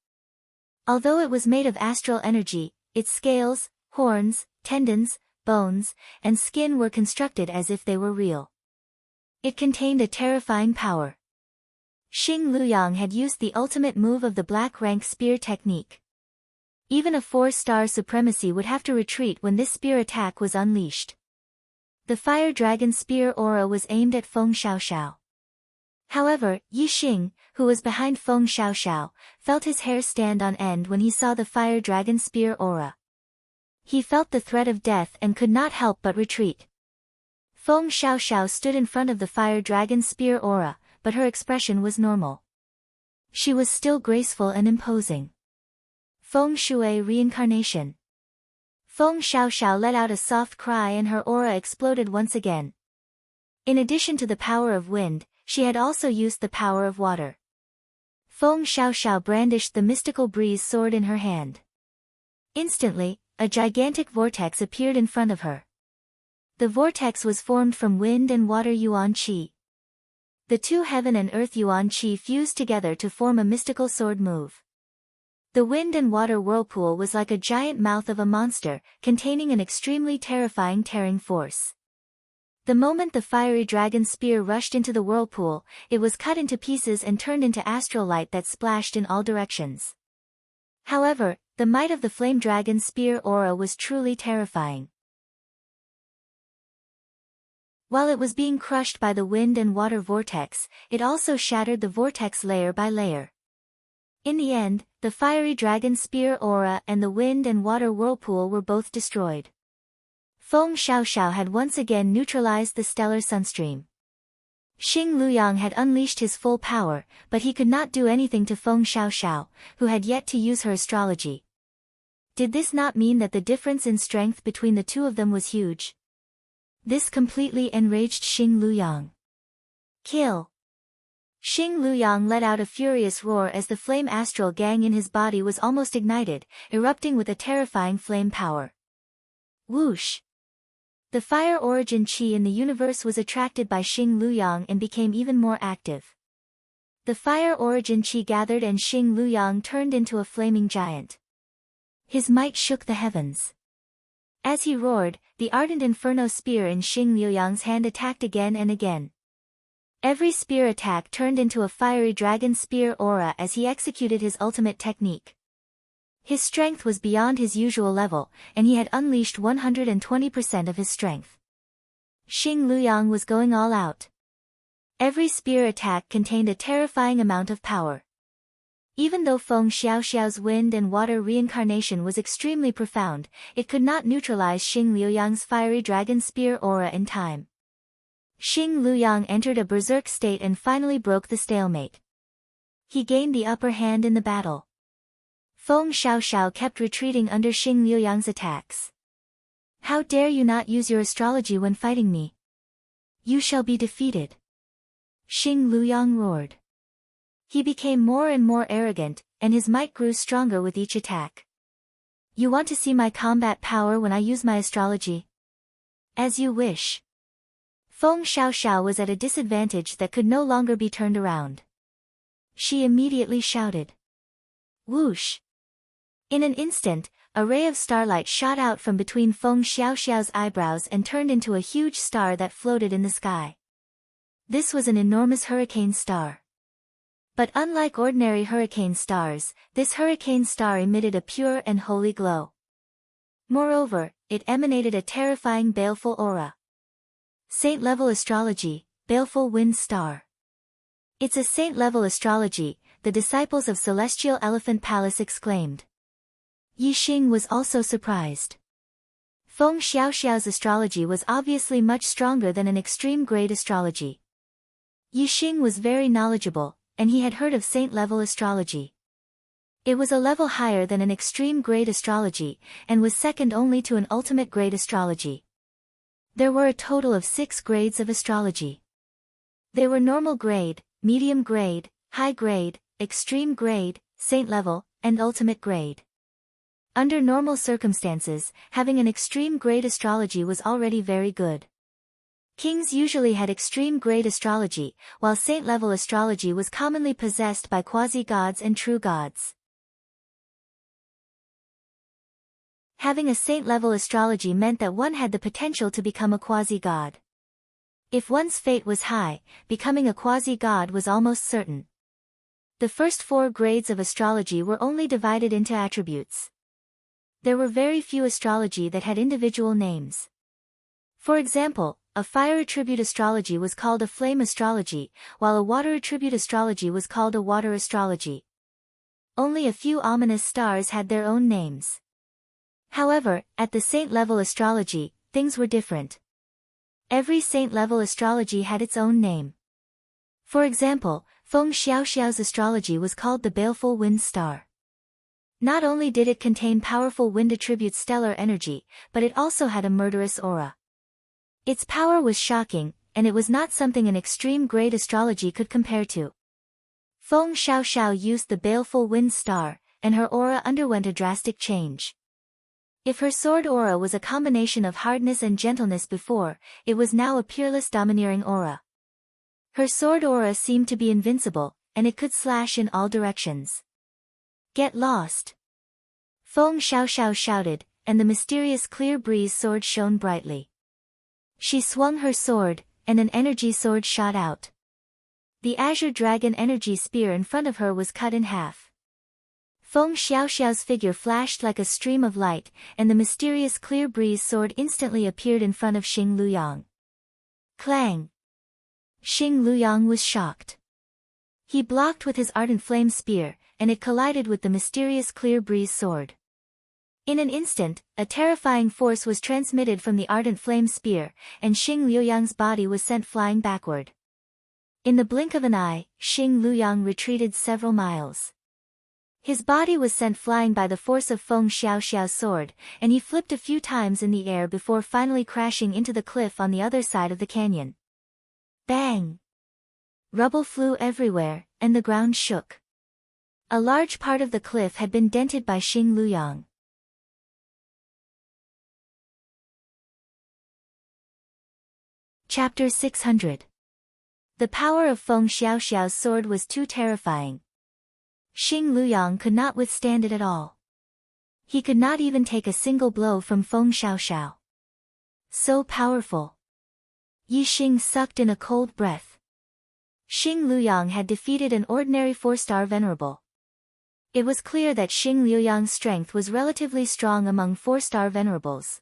A: Although it was made of astral energy, its scales, horns, tendons, bones, and skin were constructed as if they were real. It contained a terrifying power. Xing Luyang had used the ultimate move of the Black Rank Spear technique. Even a 4-star supremacy would have to retreat when this spear attack was unleashed. The Fire Dragon Spear aura was aimed at Feng Xiaoxiao. However, Yi Xing, who was behind Feng Xiaoxiao, felt his hair stand on end when he saw the Fire Dragon Spear aura. He felt the threat of death and could not help but retreat. Feng Xiaoxiao stood in front of the Fire Dragon Spear aura, but her expression was normal. She was still graceful and imposing. Feng Shui Reincarnation. Feng Xiaoxiao let out a soft cry and her aura exploded once again. In addition to the power of wind, she had also used the power of water. Feng Xiaoxiao brandished the mystical breeze sword in her hand. Instantly, a gigantic vortex appeared in front of her. The vortex was formed from wind and water yuan qi. The two heaven and earth yuan qi fused together to form a mystical sword move. The wind and water whirlpool was like a giant mouth of a monster, containing an extremely terrifying tearing force. The moment the fiery dragon spear rushed into the whirlpool, it was cut into pieces and turned into astral light that splashed in all directions. However, the might of the flame dragon spear aura was truly terrifying. While it was being crushed by the wind and water vortex, it also shattered the vortex layer by layer. In the end, the fiery dragon spear aura and the wind and water whirlpool were both destroyed. Feng Xiaoxiao had once again neutralized the stellar sunstream. Xing Luyang had unleashed his full power, but he could not do anything to Feng Xiaoxiao, who had yet to use her astrology. Did this not mean that the difference in strength between the two of them was huge? This completely enraged Xing Luyang. Kill! Xing Luyang let out a furious roar as the flame astral gang in his body was almost ignited, erupting with a terrifying flame power. Whoosh! The fire origin qi in the universe was attracted by Xing Luyang and became even more active. The fire origin qi gathered and Xing Luyang turned into a flaming giant. His might shook the heavens. As he roared, the ardent inferno spear in Xing Luyang's hand attacked again and again. Every spear attack turned into a fiery dragon spear aura as he executed his ultimate technique. His strength was beyond his usual level, and he had unleashed 120% of his strength. Xing Luyang was going all out. Every spear attack contained a terrifying amount of power. Even though Feng Xiaoxiao's wind and water reincarnation was extremely profound, it could not neutralize Xing Luyang's fiery dragon spear aura in time. Xing Luyang entered a berserk state and finally broke the stalemate. He gained the upper hand in the battle. Feng Xiaoxiao kept retreating under Xing Luyang's attacks. How dare you not use your astrology when fighting me? You shall be defeated. Xing Luyang roared. He became more and more arrogant, and his might grew stronger with each attack. You want to see my combat power when I use my astrology? As you wish. Feng Xiaoxiao was at a disadvantage that could no longer be turned around. She immediately shouted. Whoosh! In an instant, a ray of starlight shot out from between Feng Xiaoxiao's eyebrows and turned into a huge star that floated in the sky. This was an enormous hurricane star. But unlike ordinary hurricane stars, this hurricane star emitted a pure and holy glow. Moreover, it emanated a terrifying baleful aura. Saint-level astrology, baleful wind star. It's a saint-level astrology, the disciples of Celestial Elephant Palace exclaimed. Yi Xing was also surprised. Feng Xiaoxiao's astrology was obviously much stronger than an extreme-grade astrology. Yi Xing was very knowledgeable, and he had heard of saint-level astrology. It was a level higher than an extreme-grade astrology, and was second only to an ultimate-grade astrology. There were a total of 6 grades of astrology. They were normal grade, medium grade, high grade, extreme grade, saint level, and ultimate grade. Under normal circumstances, having an extreme grade astrology was already very good. Kings usually had extreme grade astrology, while saint level astrology was commonly possessed by quasi-gods and true gods. Having a saint-level astrology meant that one had the potential to become a quasi-god. If one's fate was high, becoming a quasi-god was almost certain. The first 4 grades of astrology were only divided into attributes. There were very few astrology that had individual names. For example, a fire attribute astrology was called a flame astrology, while a water attribute astrology was called a water astrology. Only a few ominous stars had their own names. However, at the saint-level astrology, things were different. Every saint-level astrology had its own name. For example, Feng Xiaoxiao's astrology was called the baleful wind star. Not only did it contain powerful wind attribute stellar energy, but it also had a murderous aura. Its power was shocking, and it was not something an extreme grade astrology could compare to. Feng Xiaoxiao used the baleful wind star, and her aura underwent a drastic change. If her sword aura was a combination of hardness and gentleness before, it was now a peerless domineering aura. Her sword aura seemed to be invincible, and it could slash in all directions. Get lost! Feng Xiaoxiao shouted, and the mysterious clear breeze sword shone brightly. She swung her sword, and an energy sword shot out. The azure dragon energy spear in front of her was cut in half. Feng Xiaoxiao's figure flashed like a stream of light, and the mysterious clear breeze sword instantly appeared in front of Xing Luyang. Clang! Xing Luyang was shocked. He blocked with his ardent flame spear, and it collided with the mysterious clear breeze sword. In an instant, a terrifying force was transmitted from the ardent flame spear, and Xing Luyang's body was sent flying backward. In the blink of an eye, Xing Luyang retreated several miles. His body was sent flying by the force of Feng Xiaoxiao's sword, and he flipped a few times in the air before finally crashing into the cliff on the other side of the canyon. Bang! Rubble flew everywhere, and the ground shook. A large part of the cliff had been dented by Xing Luyang. Chapter 600. The power of Feng Xiaoxiao's sword was too terrifying. Xing Luyang could not withstand it at all. He could not even take a single blow from Feng Xiaoxiao. So powerful. Yi Xing sucked in a cold breath. Xing Luyang had defeated an ordinary 4-star venerable. It was clear that Xing Luyang's strength was relatively strong among 4-star venerables.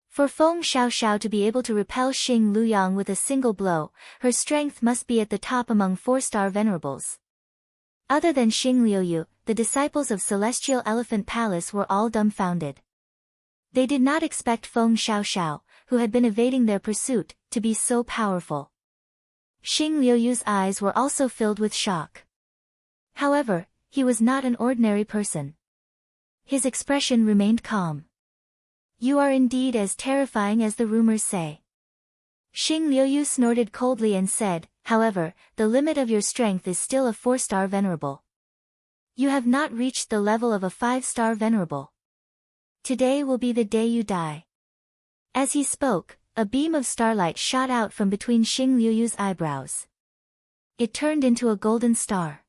A: For Feng Xiaoxiao to be able to repel Xing Luyang with a single blow, her strength must be at the top among 4-star venerables. Other than Xing Liuyu, the disciples of Celestial Elephant Palace were all dumbfounded. They did not expect Feng Xiaoxiao, who had been evading their pursuit, to be so powerful. Xing Liuyu's eyes were also filled with shock. However, he was not an ordinary person. His expression remained calm. You are indeed as terrifying as the rumors say. Xing Liuyu snorted coldly and said, however, the limit of your strength is still a 4-star venerable. You have not reached the level of a 5-star venerable. Today will be the day you die. As he spoke, a beam of starlight shot out from between Xing Liuyu's eyebrows. It turned into a golden star.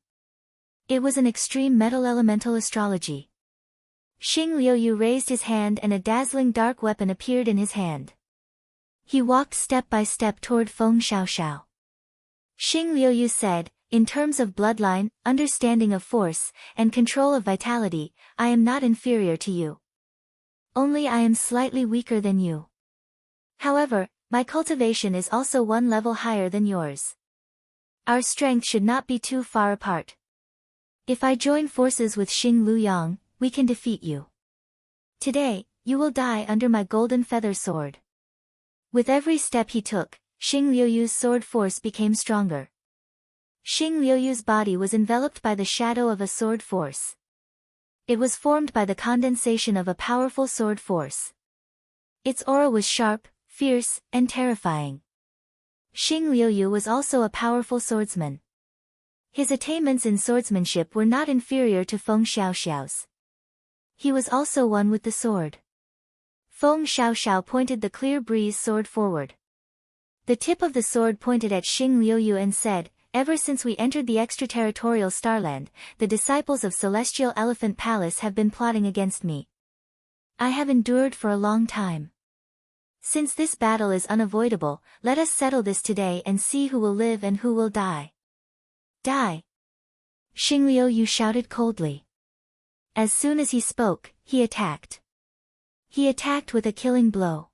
A: It was an extreme metal elemental astrology. Xing Liuyu raised his hand and a dazzling dark weapon appeared in his hand. He walked step by step toward Feng Xiaoxiao. Xing Liuyu said, in terms of bloodline, understanding of force, and control of vitality, I am not inferior to you. Only I am slightly weaker than you. However, my cultivation is also one level higher than yours. Our strength should not be too far apart. If I join forces with Xing Luyang, we can defeat you. Today, you will die under my golden feather sword. With every step he took, Xing Liuyu's sword force became stronger. Xing Liuyu's body was enveloped by the shadow of a sword force. It was formed by the condensation of a powerful sword force. Its aura was sharp, fierce, and terrifying. Xing Liuyu was also a powerful swordsman. His attainments in swordsmanship were not inferior to Feng Xiaoxiao's. He was also one with the sword. Feng Xiaoxiao pointed the clear breeze sword forward. The tip of the sword pointed at Xing Liuyu and said, ever since we entered the extraterritorial starland, the disciples of Celestial Elephant Palace have been plotting against me. I have endured for a long time. Since this battle is unavoidable, let us settle this today and see who will live and who will die. Die! Xing Liuyu shouted coldly. As soon as he spoke, he attacked. He attacked with a killing blow.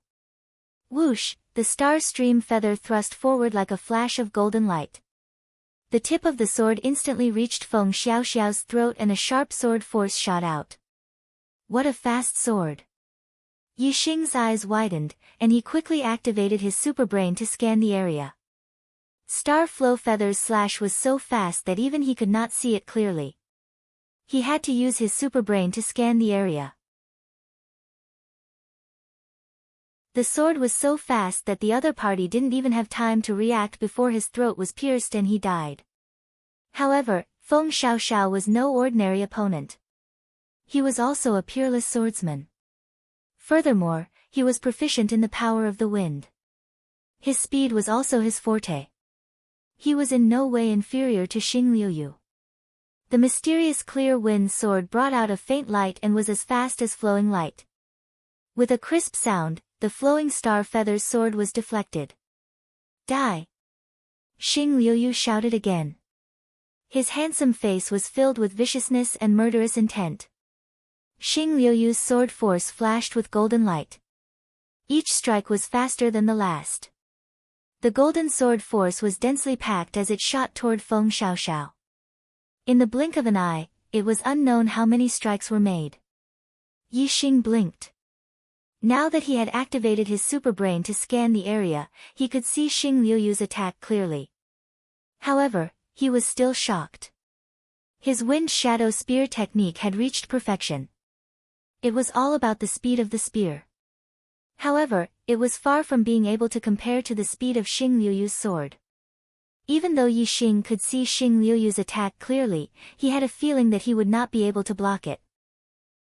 A: Whoosh, the star stream feather thrust forward like a flash of golden light. The tip of the sword instantly reached Feng Xiaoxiao's throat and a sharp sword force shot out. What a fast sword! Yi Xing's eyes widened, and he quickly activated his superbrain to scan the area. Star Flow Feather's slash was so fast that even he could not see it clearly. He had to use his superbrain to scan the area. The sword was so fast that the other party didn't even have time to react before his throat was pierced and he died. However, Feng Xiaoxiao was no ordinary opponent. He was also a peerless swordsman. Furthermore, he was proficient in the power of the wind. His speed was also his forte. He was in no way inferior to Xing Liuyu. The mysterious clear wind sword brought out a faint light and was as fast as flowing light. With a crisp sound, the flowing star feather's sword was deflected. Die! Xing Liuyu shouted again. His handsome face was filled with viciousness and murderous intent. Xing Liuyu's sword force flashed with golden light. Each strike was faster than the last. The golden sword force was densely packed as it shot toward Feng Xiaoxiao. In the blink of an eye, it was unknown how many strikes were made. Yi Xing blinked. Now that he had activated his superbrain to scan the area, he could see Xing Liuyu's attack clearly. However, he was still shocked. His wind shadow spear technique had reached perfection. It was all about the speed of the spear. However, it was far from being able to compare to the speed of Xing Liuyu's sword. Even though Yi Xing could see Xing Liuyu's attack clearly, he had a feeling that he would not be able to block it.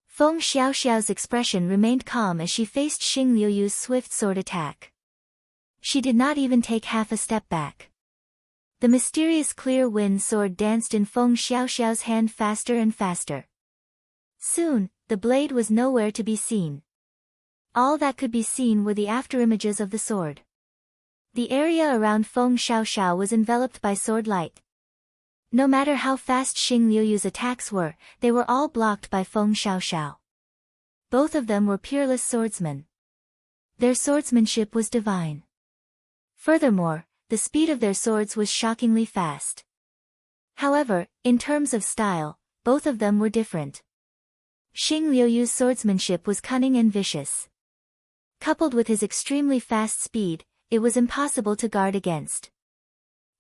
A: Feng Xiaoxiao's expression remained calm as she faced Xing Liuyu's swift sword attack. She did not even take half a step back. The mysterious clear wind sword danced in Feng Xiaoxiao's hand faster and faster. Soon, the blade was nowhere to be seen. All that could be seen were the afterimages of the sword. The area around Feng Xiaoxiao was enveloped by sword light. No matter how fast Xing Liuyu's attacks were, they were all blocked by Feng Xiaoxiao. Both of them were peerless swordsmen. Their swordsmanship was divine. Furthermore, the speed of their swords was shockingly fast. However, in terms of style, both of them were different. Xing Liuyu's swordsmanship was cunning and vicious. Coupled with his extremely fast speed, it was impossible to guard against.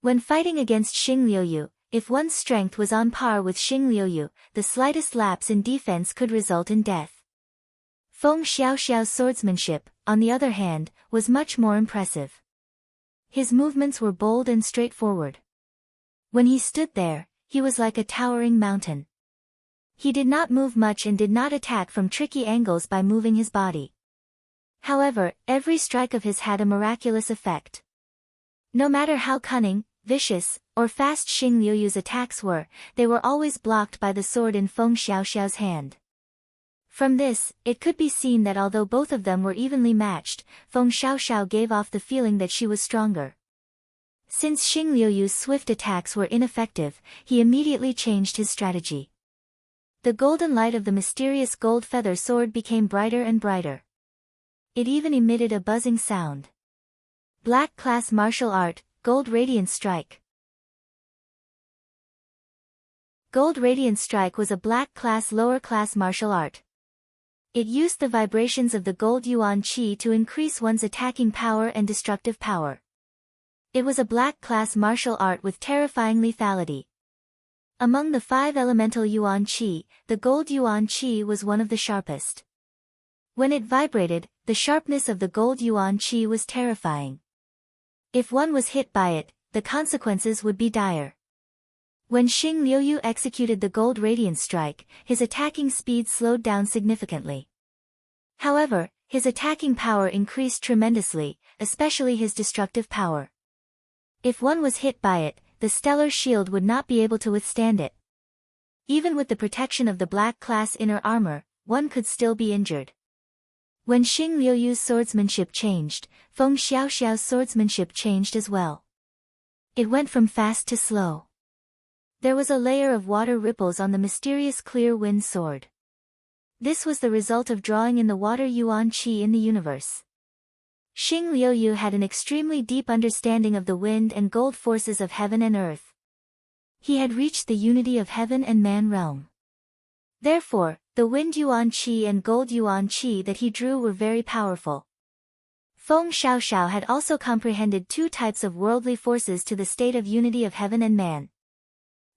A: When fighting against Xing Liuyu, if one's strength was on par with Xing Liuyu, the slightest lapse in defense could result in death. Feng Xiaoxiao's swordsmanship, on the other hand, was much more impressive. His movements were bold and straightforward. When he stood there, he was like a towering mountain. He did not move much and did not attack from tricky angles by moving his body. However, every strike of his had a miraculous effect. No matter how cunning, vicious, or fast Xing Liuyu's attacks were, they were always blocked by the sword in Feng Xiaoxiao's hand. From this, it could be seen that although both of them were evenly matched, Feng Xiaoxiao gave off the feeling that she was stronger. Since Xing Liuyu's swift attacks were ineffective, he immediately changed his strategy. The golden light of the mysterious gold feather sword became brighter and brighter. It even emitted a buzzing sound. Black Class Martial Art, Gold Radiant Strike. Gold Radiant Strike was a Black Class lower class martial art. It used the vibrations of the gold yuan qi to increase one's attacking power and destructive power. It was a Black Class martial art with terrifying lethality. Among the 5 elemental yuan qi, the gold yuan qi was one of the sharpest. When it vibrated, the sharpness of the gold yuan qi was terrifying. If one was hit by it, the consequences would be dire. When Xing Liuyu executed the gold radiant strike, his attacking speed slowed down significantly. However, his attacking power increased tremendously, especially his destructive power. If one was hit by it, the stellar shield would not be able to withstand it. Even with the protection of the Black Class inner armor, one could still be injured. When Xing Liuyu's swordsmanship changed, Feng Xiaoxiao's swordsmanship changed as well. It went from fast to slow. There was a layer of water ripples on the mysterious clear wind sword. This was the result of drawing in the water yuan qi in the universe. Xing Liuyu had an extremely deep understanding of the wind and gold forces of heaven and earth. He had reached the unity of heaven and man realm. Therefore, the wind yuan qi and gold yuan qi that he drew were very powerful. Feng Xiaoxiao had also comprehended 2 types of worldly forces to the state of unity of heaven and man.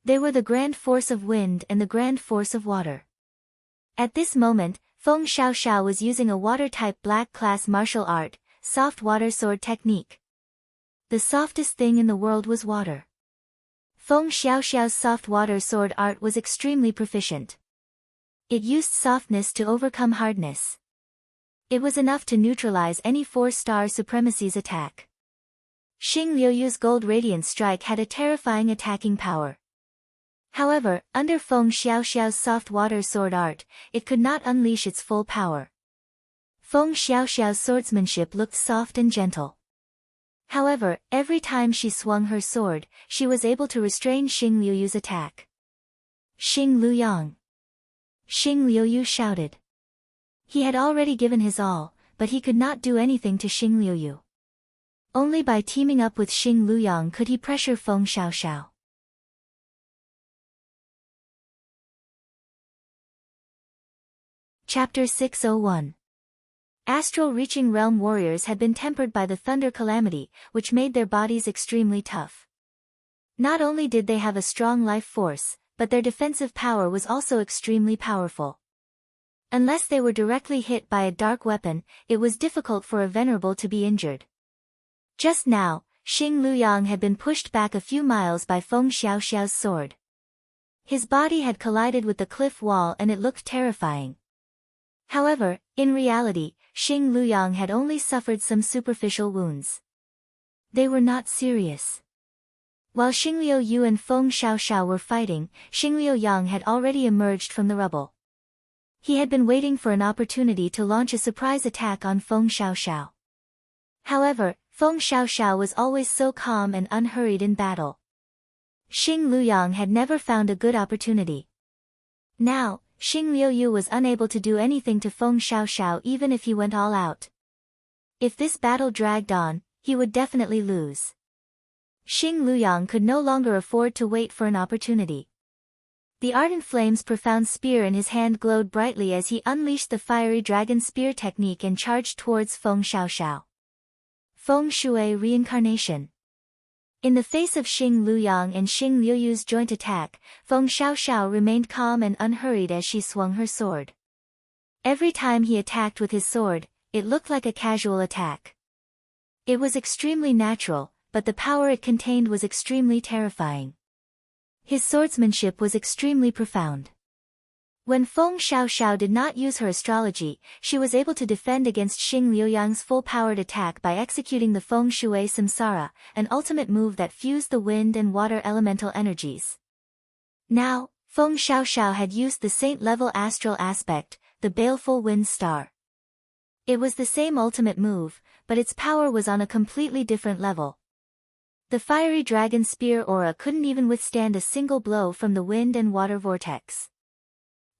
A: They were the grand force of wind and the grand force of water. At this moment, Feng Xiaoxiao was using a water-type black class martial art, soft water sword technique. The softest thing in the world was water. Feng Xiaoxiao's soft water sword art was extremely proficient. It used softness to overcome hardness. It was enough to neutralize any 4-star supremacy's attack. Xing Liuyu's gold radiant strike had a terrifying attacking power. However, under Feng Xiaoxiao's soft water sword art, it could not unleash its full power. Feng Xiaoxiao's swordsmanship looked soft and gentle. However, every time she swung her sword, she was able to restrain Xing Liuyu's attack. Xing Luyang! Xing Liuyu shouted. He had already given his all, but he could not do anything to Xing Liuyu. Only by teaming up with Xing Luyang could he pressure Feng Xiaoxiao. Chapter 601. Astral reaching realm warriors had been tempered by the thunder calamity, which made their bodies extremely tough. Not only did they have a strong life force, but their defensive power was also extremely powerful. Unless they were directly hit by a dark weapon, it was difficult for a venerable to be injured. Just now, Xing Luyang had been pushed back a few miles by Feng Xiaoxiao's sword. His body had collided with the cliff wall and it looked terrifying. However, in reality, Xing Luyang had only suffered some superficial wounds. They were not serious. While Xing Liuyu and Feng Xiaoxiao were fighting, Xing Liuyang had already emerged from the rubble. He had been waiting for an opportunity to launch a surprise attack on Feng Xiaoxiao. However, Feng Xiaoxiao was always so calm and unhurried in battle. Xing Luyang had never found a good opportunity. Now, Xing Liuyu was unable to do anything to Feng Xiaoxiao even if he went all out. If this battle dragged on, he would definitely lose. Xing Luyang could no longer afford to wait for an opportunity. The ardent flame's profound spear in his hand glowed brightly as he unleashed the fiery dragon spear technique and charged towards Feng Xiaoxiao. Feng Shui reincarnation. In the face of Xing Luyang and Xing Liuyu's joint attack, Feng Xiaoxiao remained calm and unhurried as she swung her sword. Every time he attacked with his sword, it looked like a casual attack. It was extremely natural, but the power it contained was extremely terrifying. His swordsmanship was extremely profound. When Feng Xiaoxiao did not use her astrology, she was able to defend against Xing Liuyang's full-powered attack by executing the Feng Shui Samsara, an ultimate move that fused the wind and water elemental energies. Now, Feng Xiaoxiao had used the saint-level astral aspect, the baleful wind star. It was the same ultimate move, but its power was on a completely different level. The fiery dragon spear aura couldn't even withstand a single blow from the wind and water vortex.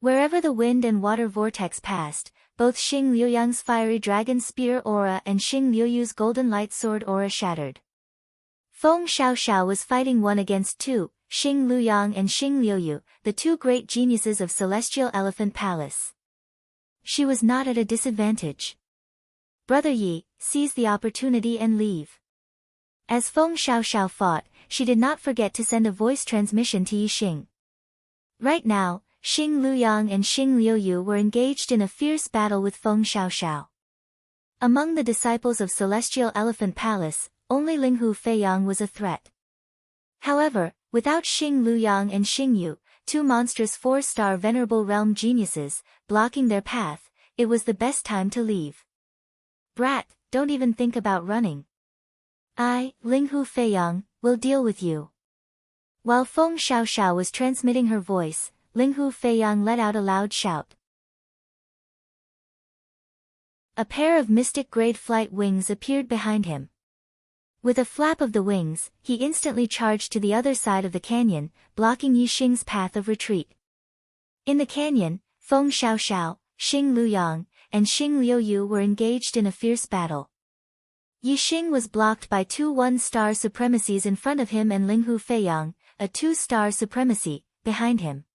A: Wherever the wind and water vortex passed, both Xing Liuyang's fiery dragon spear aura and Xing Liuyu's golden light sword aura shattered. Feng Xiaoxiao was fighting 1 against 2, Xing Luyang and Xing Liuyu, the 2 great geniuses of Celestial Elephant Palace. She was not at a disadvantage. Brother Yi, seize the opportunity and leave. As Feng Xiaoxiao fought, she did not forget to send a voice transmission to Yi Xing. Right now, Xing Luyang and Xing Liuyu were engaged in a fierce battle with Feng Xiaoxiao. Among the disciples of Celestial Elephant Palace, only Linghu Feiyang was a threat. However, without Xing Luyang and Xing Yu, 2 monstrous 4-star venerable realm geniuses, blocking their path, it was the best time to leave. Brat, don't even think about running. I, Linghu Feiyang, will deal with you. While Feng Xiaoxiao was transmitting her voice, Linghu Feiyang let out a loud shout. A pair of mystic-grade flight wings appeared behind him. With a flap of the wings, he instantly charged to the other side of the canyon, blocking Yi Xing's path of retreat. In the canyon, Feng Xiaoxiao, Xing Luyang, and Xing Liuyu were engaged in a fierce battle. Yi Xing was blocked by 2 1-star supremacies in front of him and Linghu Feiyang, a 2-star supremacy, behind him.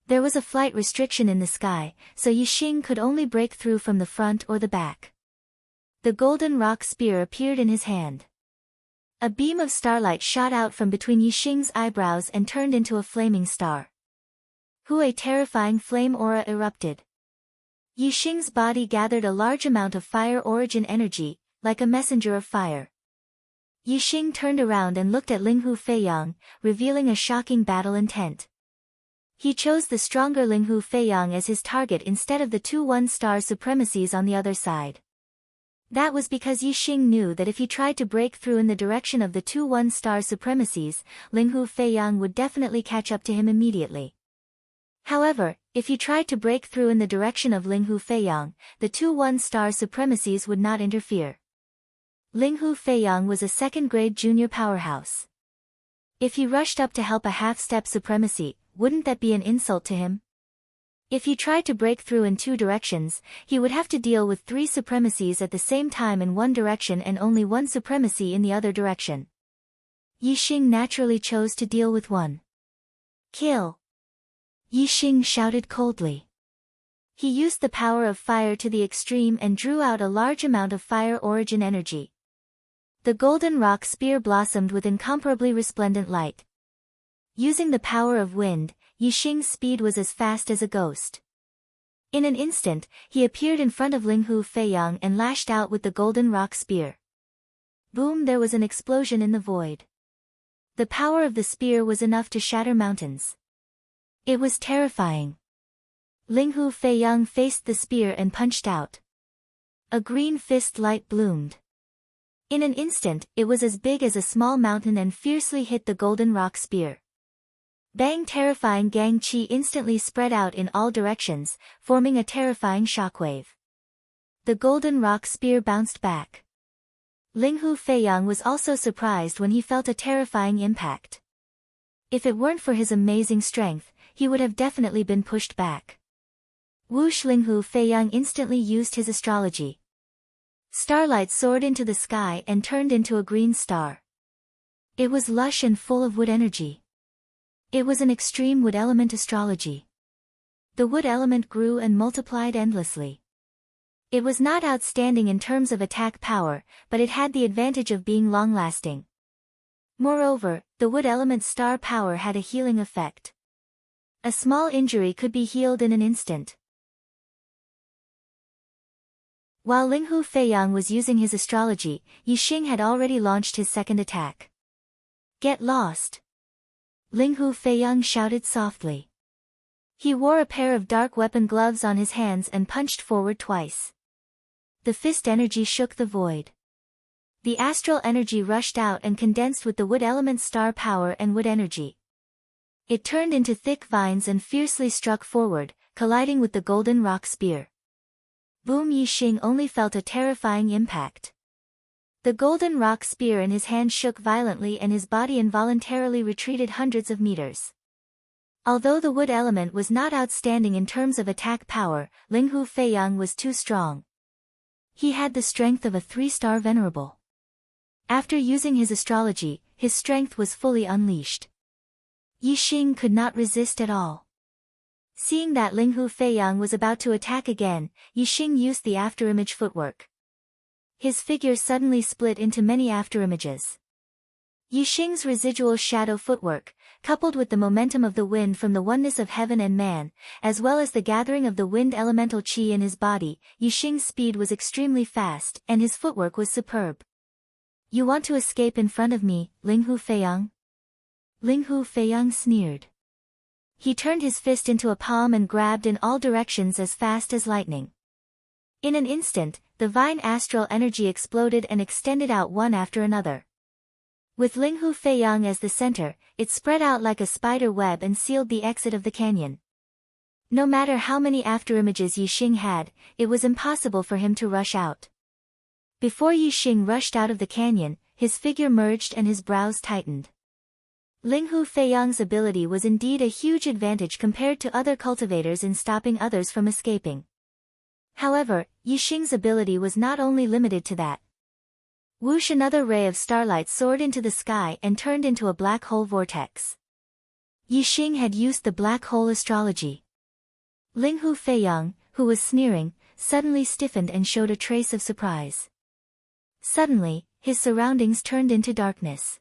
A: There was a flight restriction in the sky, so Yi Xing could only break through from the front or the back. The golden rock spear appeared in his hand. A beam of starlight shot out from between Yixing's eyebrows and turned into a flaming star. A terrifying flame aura erupted. Yixing's body gathered a large amount of fire origin energy, like a messenger of fire. Yixing turned around and looked at Linghu Feiyang, revealing a shocking battle intent. He chose the stronger Linghu Feiyang as his target instead of the two one-star supremacies on the other side. That was because Yixing knew that if he tried to break through in the direction of the two one-star supremacies, Linghu Feiyang would definitely catch up to him immediately. However, if he tried to break through in the direction of Linghu Feiyang, the two one-star supremacies would not interfere. Linghu Feiyang was a second-grade junior powerhouse. If he rushed up to help a half-step supremacy, wouldn't that be an insult to him? If he tried to break through in two directions, he would have to deal with three supremacies at the same time in one direction and only one supremacy in the other direction. Yixing naturally chose to deal with one. Kill! Yixing shouted coldly. He used the power of fire to the extreme and drew out a large amount of fire origin energy. The golden rock spear blossomed with incomparably resplendent light. Using the power of wind, Yixing's speed was as fast as a ghost. In an instant, he appeared in front of Linghu Feiyang and lashed out with the golden rock spear. Boom! There was an explosion in the void. The power of the spear was enough to shatter mountains. It was terrifying. Linghu Feiyang faced the spear and punched out. A green fist light bloomed. In an instant, it was as big as a small mountain and fiercely hit the golden rock spear. Bang! Terrifying Gang Qi instantly spread out in all directions, forming a terrifying shockwave. The golden rock spear bounced back. Linghu Feiyang was also surprised when he felt a terrifying impact. If it weren't for his amazing strength, he would have definitely been pushed back. Whoosh! Linghu Feiyang instantly used his astrology. Starlight soared into the sky and turned into a green star. It was lush and full of wood energy. It was an extreme wood element astrology. The wood element grew and multiplied endlessly. It was not outstanding in terms of attack power, but it had the advantage of being long-lasting. Moreover, the wood element's star power had a healing effect. A small injury could be healed in an instant. While Linghu Feiyang was using his astrology, Yixing had already launched his second attack. Get lost! Linghu Feiyang shouted softly. He wore a pair of dark weapon gloves on his hands and punched forward twice. The fist energy shook the void. The astral energy rushed out and condensed with the wood element's star power and wood energy. It turned into thick vines and fiercely struck forward, colliding with the golden rock spear. Boom! Yixing only felt a terrifying impact. The golden rock spear in his hand shook violently and his body involuntarily retreated hundreds of meters. Although the wood element was not outstanding in terms of attack power, Linghu Feiyang was too strong. He had the strength of a 3-star venerable. After using his astrology, his strength was fully unleashed. Yixing could not resist at all. Seeing that Linghu Feiyang was about to attack again, Yixing used the afterimage footwork. His figure suddenly split into many afterimages. Yixing's residual shadow footwork, coupled with the momentum of the wind from the oneness of heaven and man, as well as the gathering of the wind elemental qi in his body, Yixing's speed was extremely fast and his footwork was superb. You want to escape in front of me, Linghu Feiyang? Linghu Feiyang sneered. He turned his fist into a palm and grabbed in all directions as fast as lightning. In an instant, the vine astral energy exploded and extended out one after another. With Linghu Feiyang as the center, it spread out like a spider web and sealed the exit of the canyon. No matter how many afterimages Yixing had, it was impossible for him to rush out. Before Yixing rushed out of the canyon, his figure merged and his brows tightened. Linghu Feiyang's ability was indeed a huge advantage compared to other cultivators in stopping others from escaping. However, Yixing's ability was not only limited to that. Whoosh! Another ray of starlight soared into the sky and turned into a black hole vortex. Yixing had used the black hole astrology. Linghu Feiyang, who was sneering, suddenly stiffened and showed a trace of surprise. Suddenly, His surroundings turned into darkness.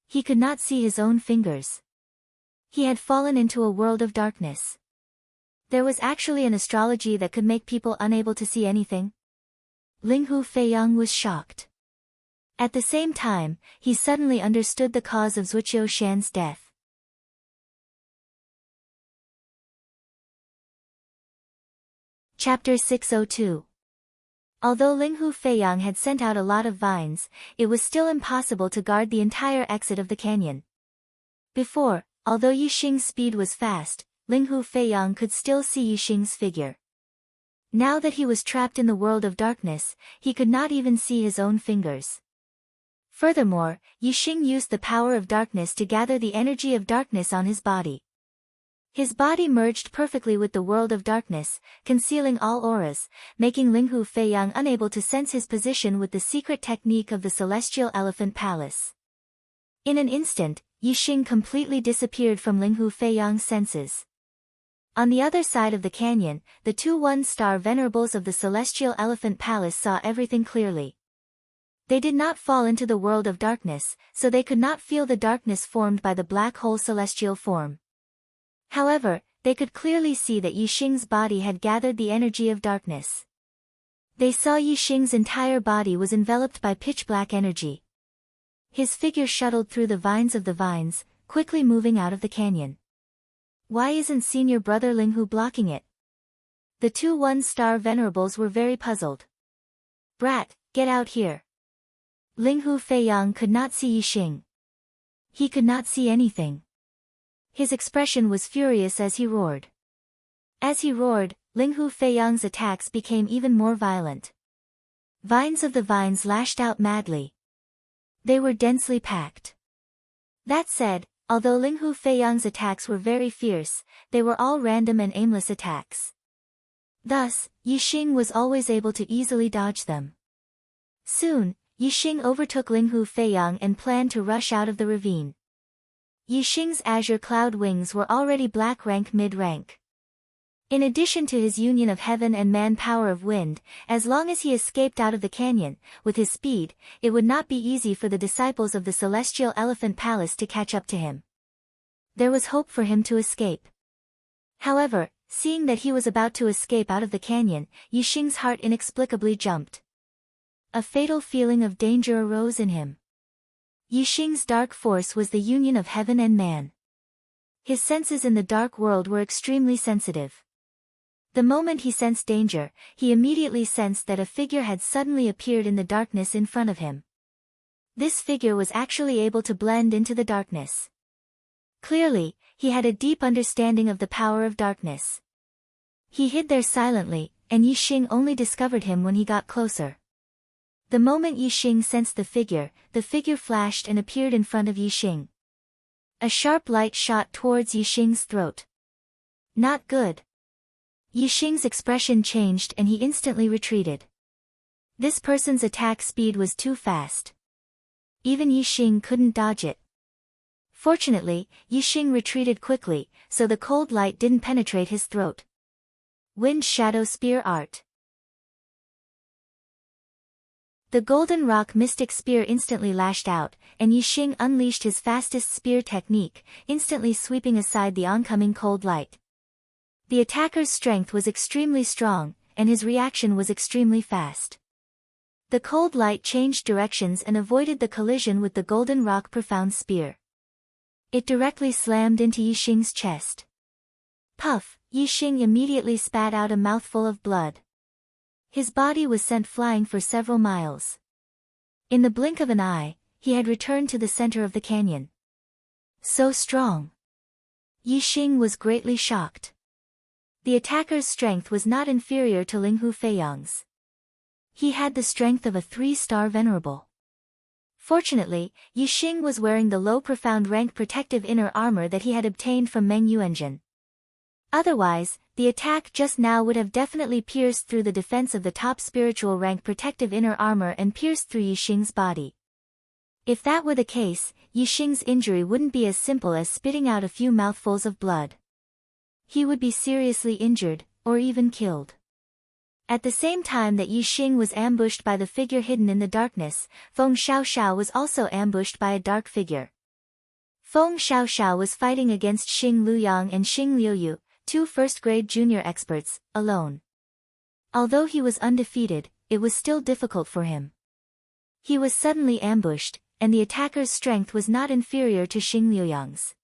A: He could not see his own fingers. He had fallen into a world of darkness. There was actually an astrology that could make people unable to see anything. Ling Hu Feiyang was shocked. At the same time, he suddenly understood the cause of Zuoqiu Shan's death. Chapter 602. Although Ling Hu Feiyang had sent out a lot of vines, it was still impossible to guard the entire exit of the canyon. Before, although Yixing's speed was fast, Ling Hu Feiyang could still see Yixing's figure. Now that he was trapped in the world of darkness, he could not even see his own fingers. Furthermore, Yixing used the power of darkness to gather the energy of darkness on his body. His body merged perfectly with the world of darkness, concealing all auras, making Ling Hu Feiyang unable to sense his position with the secret technique of the Celestial Elephant Palace. In an instant, Yixing completely disappeared from Ling Hu Feiyang's senses. On the other side of the canyon, the two one-star venerables of the Celestial Elephant Palace saw everything clearly. They did not fall into the world of darkness, so they could not feel the darkness formed by the black hole celestial form. However, they could clearly see that Yixing's body had gathered the energy of darkness. They saw Yixing's entire body was enveloped by pitch-black energy. His figure shuttled through the vines of the vines, quickly moving out of the canyon. Why isn't senior brother Ling Hu blocking it? The two one-star venerables were very puzzled. Brat, get out here. Ling Hu Feiyang could not see Yixing. He could not see anything. His expression was furious as he roared. As he roared, Ling Hu Feiyang's attacks became even more violent. Vines of the vines lashed out madly. They were densely packed. That said, although Ling Hu Feiyang's attacks were very fierce, they were all random and aimless attacks. Thus, Yixing was always able to easily dodge them. Soon, Yixing overtook Ling Hu Feiyang and planned to rush out of the ravine. Yixing's azure cloud wings were already black rank mid-rank. In addition to his union of heaven and man power of wind, as long as he escaped out of the canyon, with his speed, it would not be easy for the disciples of the Celestial Elephant Palace to catch up to him. There was hope for him to escape. However, seeing that he was about to escape out of the canyon, Yixing's heart inexplicably jumped. A fatal feeling of danger arose in him. Yixing's dark force was the union of heaven and man. His senses in the dark world were extremely sensitive. The moment he sensed danger, he immediately sensed that a figure had suddenly appeared in the darkness in front of him. This figure was actually able to blend into the darkness. Clearly, he had a deep understanding of the power of darkness. He hid there silently, and Yixing only discovered him when he got closer. The moment Yixing sensed the figure flashed and appeared in front of Yixing. A sharp light shot towards Yixing's throat. Not good. Yixing's expression changed and he instantly retreated. This person's attack speed was too fast. Even Yixing couldn't dodge it. Fortunately, Yixing retreated quickly, so the cold light didn't penetrate his throat. Wind Shadow Spear Art. The Golden Rock Mystic Spear instantly lashed out, and Yixing unleashed his fastest spear technique, instantly sweeping aside the oncoming cold light. The attacker's strength was extremely strong, and his reaction was extremely fast. The cold light changed directions and avoided the collision with the Golden Rock Profound Spear. It directly slammed into Yixing's chest. Puff! Yixing immediately spat out a mouthful of blood. His body was sent flying for several miles. In the blink of an eye, he had returned to the center of the canyon. So strong! Yixing was greatly shocked. The attacker's strength was not inferior to Ling Hu Feiyang's. He had the strength of a 3-star venerable. Fortunately, Yixing was wearing the low profound rank protective inner armor that he had obtained from Meng Yuanjun. Otherwise, the attack just now would have definitely pierced through the defense of the top spiritual rank protective inner armor and pierced through Yixing's body. If that were the case, Yixing's injury wouldn't be as simple as spitting out a few mouthfuls of blood. He would be seriously injured, or even killed. At the same time that Yi Xing was ambushed by the figure hidden in the darkness, Feng Xiaoxiao was also ambushed by a dark figure. Feng Xiaoxiao was fighting against Xing Luyang and Xing Liuyu, two first-grade junior experts, alone. Although he was undefeated, it was still difficult for him. He was suddenly ambushed, and the attacker's strength was not inferior to Xing Liuyang's.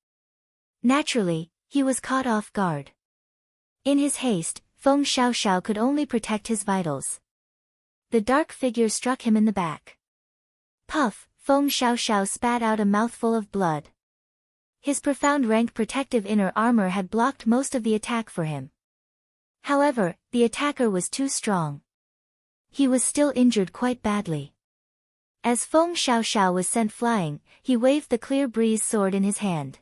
A: Naturally, he was caught off guard. In his haste, Feng Xiaoxiao could only protect his vitals. The dark figure struck him in the back. Puff, Feng Xiaoxiao spat out a mouthful of blood. His profound rank protective inner armor had blocked most of the attack for him. However, the attacker was too strong. He was still injured quite badly. As Feng Xiaoxiao was sent flying, he waved the clear breeze sword in his hand.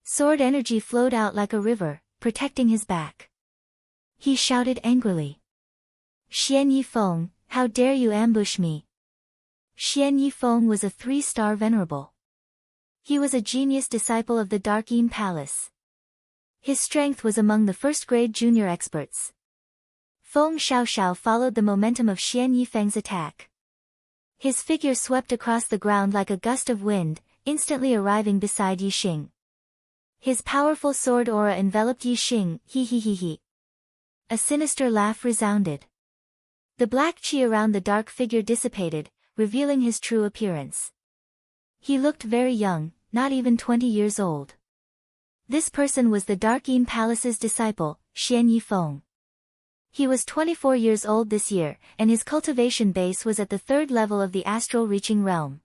A: Sword energy flowed out like a river, protecting his back. He shouted angrily. Xian Yifeng, how dare you ambush me? Xian Yifeng was a 3-star venerable. He was a genius disciple of the Dark Yin Palace. His strength was among the first-grade junior experts. Feng Xiaoxiao followed the momentum of Xian Yifeng's attack. His figure swept across the ground like a gust of wind, instantly arriving beside Yi Xing. His powerful sword aura enveloped Yi Xing, he. A sinister laugh resounded. The black qi around the dark figure dissipated, revealing his true appearance. He looked very young, not even 20 years old. This person was the Dark Yin Palace's disciple, Xian Yifeng. He was 24 years old this year, and his cultivation base was at the 3rd level of the astral reaching realm.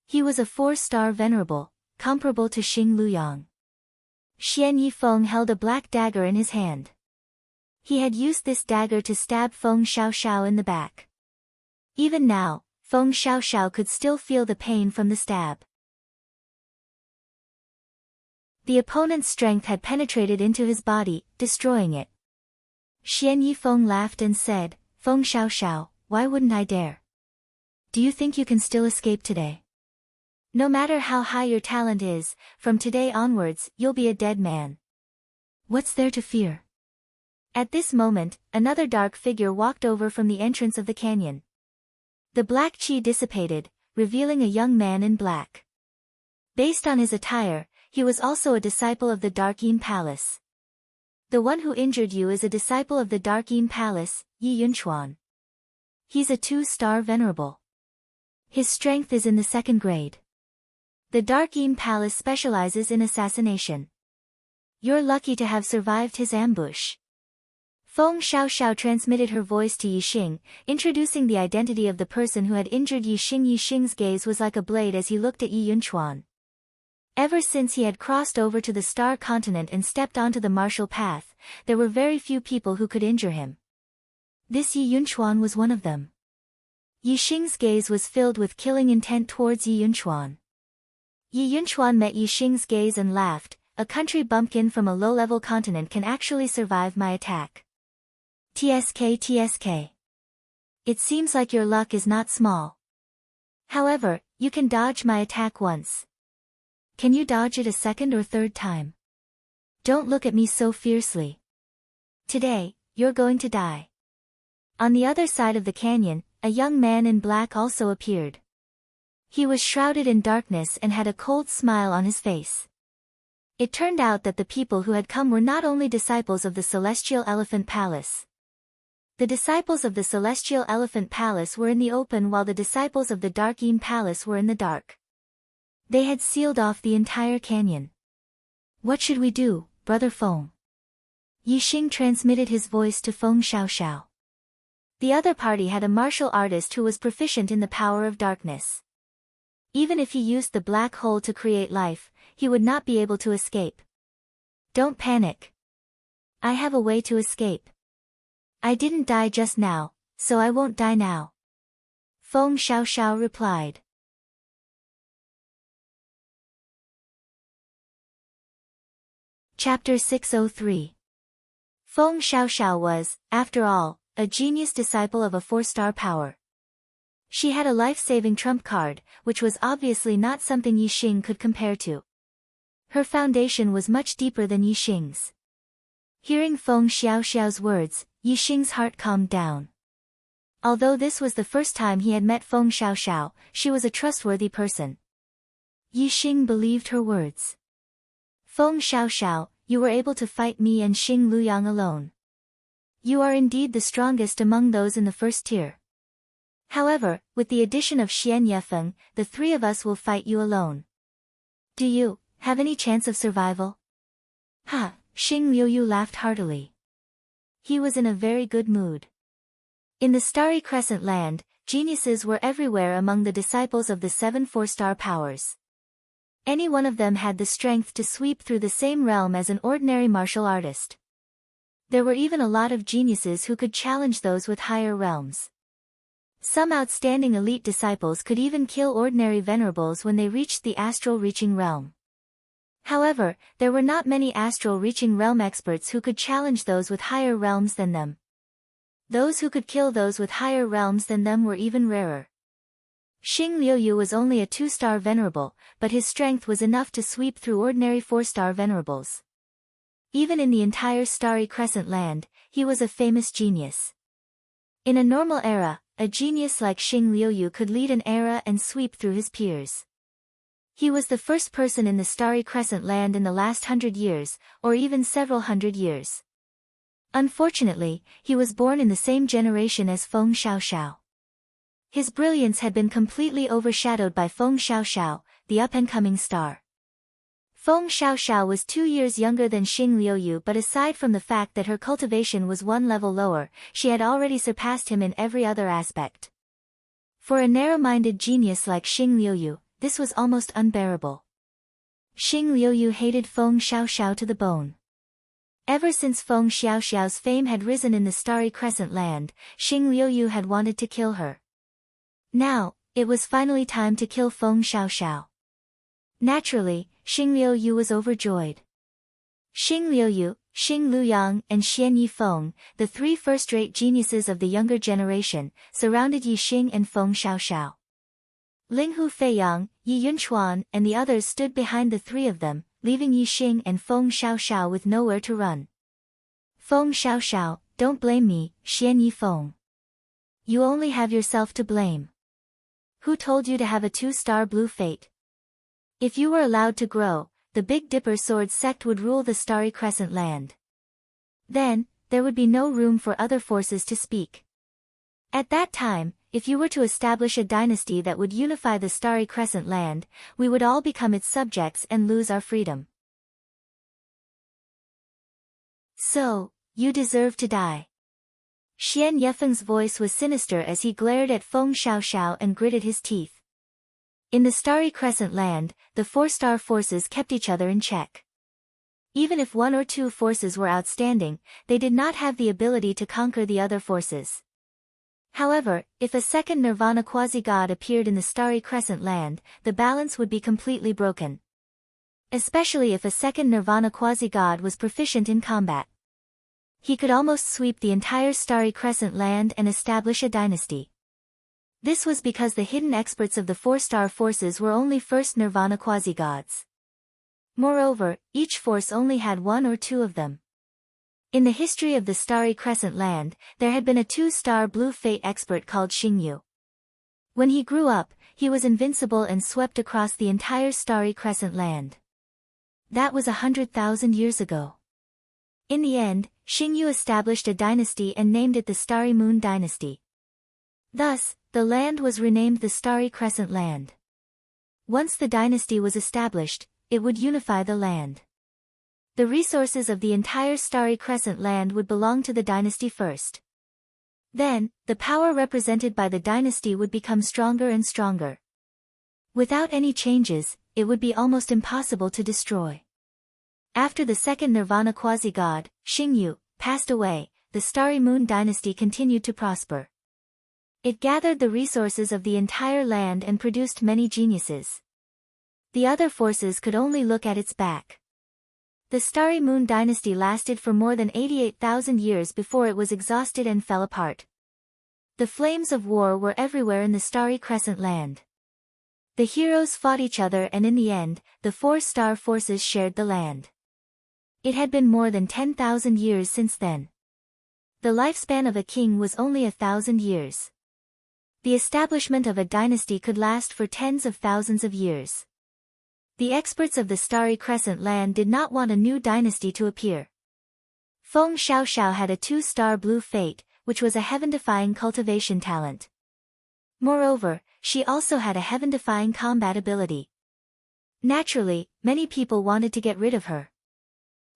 A: He was a 4-star venerable, comparable to Xing Luyang. Xian Yifeng held a black dagger in his hand. He had used this dagger to stab Feng Xiaoxiao in the back. Even now, Feng Xiaoxiao could still feel the pain from the stab. The opponent's strength had penetrated into his body, destroying it. Xian Yifeng laughed and said, Feng Xiaoxiao, why wouldn't I dare? Do you think you can still escape today? No matter how high your talent is, from today onwards, you'll be a dead man. What's there to fear? At this moment, another dark figure walked over from the entrance of the canyon. The black qi dissipated, revealing a young man in black. Based on his attire, he was also a disciple of the Dark Yin Palace. The one who injured you is a disciple of the Dark Yin Palace, Yi Yunchuan. He's a 2-star venerable. His strength is in the 2nd grade. The Dark Yin Palace specializes in assassination. You're lucky to have survived his ambush. Feng Xiaoxiao transmitted her voice to Yi Xing, introducing the identity of the person who had injured Yi Xing. Yi Xing's gaze was like a blade as he looked at Yi Yunchuan. Ever since he had crossed over to the Star Continent and stepped onto the martial path, there were very few people who could injure him. This Yi Yunchuan was one of them. Yi Xing's gaze was filled with killing intent towards Yi Yunchuan. Yi Yunchuan met Yi Xing's gaze and laughed, a country bumpkin from a low-level continent can actually survive my attack. TSK. It seems like your luck is not small. However, you can dodge my attack once. Can you dodge it a 2nd or 3rd time? Don't look at me so fiercely. Today, you're going to die. On the other side of the canyon, a young man in black also appeared. He was shrouded in darkness and had a cold smile on his face. It turned out that the people who had come were not only disciples of the Celestial Elephant Palace. The disciples of the Celestial Elephant Palace were in the open while the disciples of the Dark Yin Palace were in the dark. They had sealed off the entire canyon. What should we do, Brother Feng? Yi Xing transmitted his voice to Feng Xiaoxiao. The other party had a martial artist who was proficient in the power of darkness. Even if he used the black hole to create life, he would not be able to escape. Don't panic. I have a way to escape. I didn't die just now, so I won't die now. Feng Xiaoxiao replied. Chapter 603. Feng Xiaoxiao was, after all, a genius disciple of a 4-star power. She had a life-saving trump card, which was obviously not something Yi Xing could compare to. Her foundation was much deeper than Yi Xing's. Hearing Feng Xiaoxiao's words, Yixing's heart calmed down. Although this was the first time he had met Feng Xiaoxiao, she was a trustworthy person. Yixing believed her words. Feng Xiaoxiao, you were able to fight me and Xing Luyang alone. You are indeed the strongest among those in the first tier. However, with the addition of Xian Yefeng, the three of us will fight you alone. Do you have any chance of survival? Ha! Xing Liuyu laughed heartily. He was in a very good mood. In the Starry Crescent land, geniuses were everywhere among the disciples of the 7 4-star powers. Any one of them had the strength to sweep through the same realm as an ordinary martial artist. There were even a lot of geniuses who could challenge those with higher realms. Some outstanding elite disciples could even kill ordinary venerables when they reached the astral reaching realm. However, there were not many astral reaching realm experts who could challenge those with higher realms than them. Those who could kill those with higher realms than them were even rarer. Xing Liuyu was only a 2-star venerable, but his strength was enough to sweep through ordinary 4-star venerables. Even in the entire Starry Crescent land, he was a famous genius. In a normal era, a genius like Xing Liuyu could lead an era and sweep through his peers. He was the first person in the Starry Crescent land in the last 100 years, or even several hundred years. Unfortunately, he was born in the same generation as Feng Xiaoxiao. His brilliance had been completely overshadowed by Feng Xiaoxiao, the up-and-coming star. Feng Xiaoxiao was 2 years younger than Xing Liuyu, but aside from the fact that her cultivation was 1 level lower, she had already surpassed him in every other aspect. For a narrow-minded genius like Xing Liuyu, this was almost unbearable. Xing Liuyu hated Feng Xiaoxiao to the bone. Ever since Feng Xiaoxiao's fame had risen in the Starry Crescent land, Xing Liuyu had wanted to kill her. Now, it was finally time to kill Feng Xiaoxiao. Naturally, Xing Liuyu was overjoyed. Xing Liuyu, Xing Luyang, and Xian Yifeng, the 3 first-rate geniuses of the younger generation, surrounded Yixing and Feng Xiaoxiao. Linghu Feiyang, Yi Yunchuan, and the others stood behind the 3 of them, leaving Yixing and Feng Xiaoxiao with nowhere to run. Feng Xiaoxiao, don't blame me, Xian Yifeng. You only have yourself to blame. Who told you to have a 2-star blue fate? If you were allowed to grow, the Big Dipper Sword sect would rule the Starry Crescent land. Then, there would be no room for other forces to speak. At that time, if you were to establish a dynasty that would unify the Starry Crescent land, we would all become its subjects and lose our freedom. So, you deserve to die. Xian Yefeng's voice was sinister as he glared at Feng Xiaoxiao and gritted his teeth. In the Starry Crescent land, the 4-star forces kept each other in check. Even if 1 or 2 forces were outstanding, they did not have the ability to conquer the other forces. However, if a second Nirvana quasi-god appeared in the Starry Crescent land, the balance would be completely broken. Especially if a second Nirvana quasi-god was proficient in combat. He could almost sweep the entire Starry Crescent land and establish a dynasty. This was because the hidden experts of the 4-star forces were only first Nirvana quasi-gods. Moreover, each force only had 1 or 2 of them. In the history of the Starry Crescent land, there had been a 2-star blue fate expert called Xingyu. When he grew up, he was invincible and swept across the entire Starry Crescent land. That was 100,000 years ago. In the end, Xingyu established a dynasty and named it the Starry Moon Dynasty. Thus, the land was renamed the Starry Crescent land. Once the dynasty was established, it would unify the land. The resources of the entire Starry Crescent land would belong to the dynasty first. Then, the power represented by the dynasty would become stronger and stronger. Without any changes, it would be almost impossible to destroy. After the second Nirvana quasi-god, Xingyu, passed away, the Starry Moon Dynasty continued to prosper. It gathered the resources of the entire land and produced many geniuses. The other forces could only look at its back. The Starry Moon Dynasty lasted for more than 88,000 years before it was exhausted and fell apart. The flames of war were everywhere in the Starry Crescent land. The heroes fought each other and in the end, the 4-star forces shared the land. It had been more than 10,000 years since then. The lifespan of a king was only 1,000 years. The establishment of a dynasty could last for tens of thousands of years. The experts of the Starry Crescent Land did not want a new dynasty to appear. Feng Xiaoxiao had a 2-star blue fate, which was a heaven-defying cultivation talent. Moreover, she also had a heaven-defying combat ability. Naturally, many people wanted to get rid of her.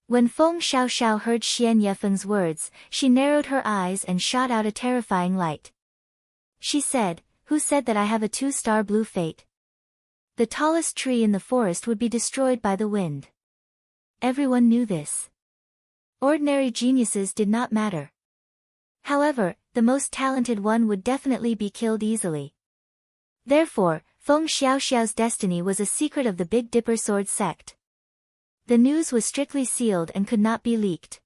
A: When Feng Xiaoxiao heard Xian Yefeng's words, she narrowed her eyes and shot out a terrifying light. She said, "Who said that I have a 2-star blue fate? The tallest tree in the forest would be destroyed by the wind." Everyone knew this. Ordinary geniuses did not matter. However, the most talented one would definitely be killed easily. Therefore, Feng Xiaoxiao's destiny was a secret of the Big Dipper Sword sect. The news was strictly sealed and could not be leaked.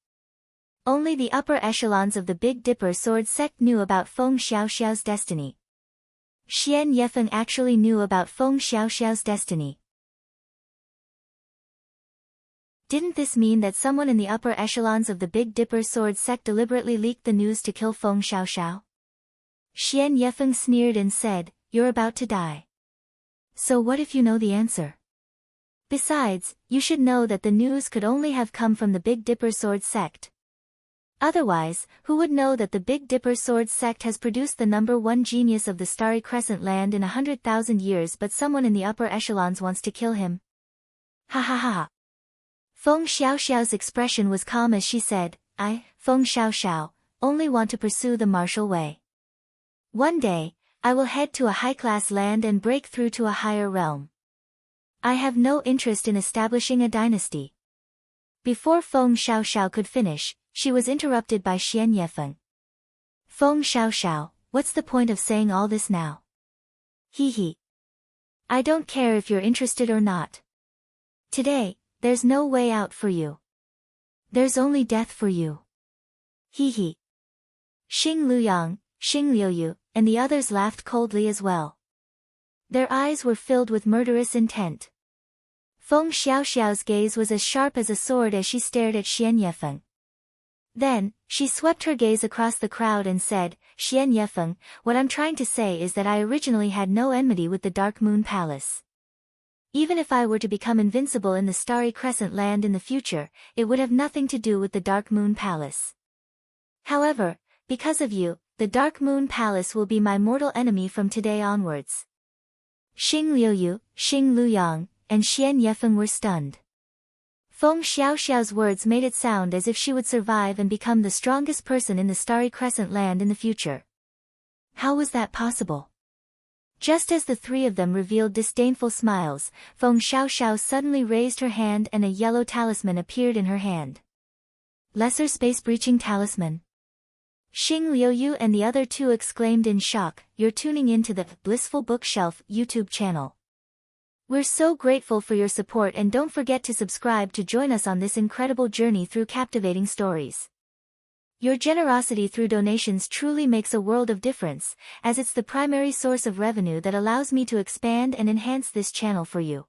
A: Only the upper echelons of the Big Dipper Sword sect knew about Feng Xiaoxiao's destiny. Xian Yefeng actually knew about Feng Xiaoxiao's destiny. Didn't this mean that someone in the upper echelons of the Big Dipper Sword sect deliberately leaked the news to kill Feng Xiaoxiao? Xian Yefeng sneered and said, "You're about to die. So what if you know the answer? Besides, you should know that the news could only have come from the Big Dipper Sword sect. Otherwise, who would know that the Big Dipper Sword sect has produced the #1 genius of the Starry Crescent Land in 100,000 years, but someone in the upper echelons wants to kill him? Ha ha ha ha." Feng Xiaoxiao's expression was calm as she said, "I, Feng Xiaoxiao, only want to pursue the martial way. One day, I will head to a high-class land and break through to a higher realm. I have no interest in establishing a dynasty." Before Feng Xiaoxiao could finish, she was interrupted by Xian Yefeng. "Feng Xiaoxiao, what's the point of saying all this now? He he. I don't care if you're interested or not. Today, there's no way out for you. There's only death for you. He he." Xing Luyang, Xing Liuyu, and the others laughed coldly as well. Their eyes were filled with murderous intent. Feng Xiaoxiao's gaze was as sharp as a sword as she stared at Xian Yefeng. Then, she swept her gaze across the crowd and said, "Xian Yefeng, what I'm trying to say is that I originally had no enmity with the Dark Moon Palace. Even if I were to become invincible in the Starry Crescent Land in the future, it would have nothing to do with the Dark Moon Palace. However, because of you, the Dark Moon Palace will be my mortal enemy from today onwards." Xing Liuyu, Xing Luyang, and Xian Yefeng were stunned. Feng Xiaoxiao's words made it sound as if she would survive and become the strongest person in the Starry Crescent Land in the future. How was that possible? Just as the three of them revealed disdainful smiles, Feng Xiaoxiao suddenly raised her hand and a yellow talisman appeared in her hand. Lesser space-breaching talisman. Xing Liuyu and the other two exclaimed in shock, "You're tuning into the Blissful Bookshelf YouTube channel. We're so grateful for your support, and don't forget to subscribe to join us on this incredible journey through captivating stories. Your generosity through donations truly makes a world of difference, as it's the primary source of revenue that allows me to expand and enhance this channel for you.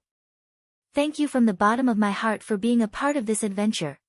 A: Thank you from the bottom of my heart for being a part of this adventure."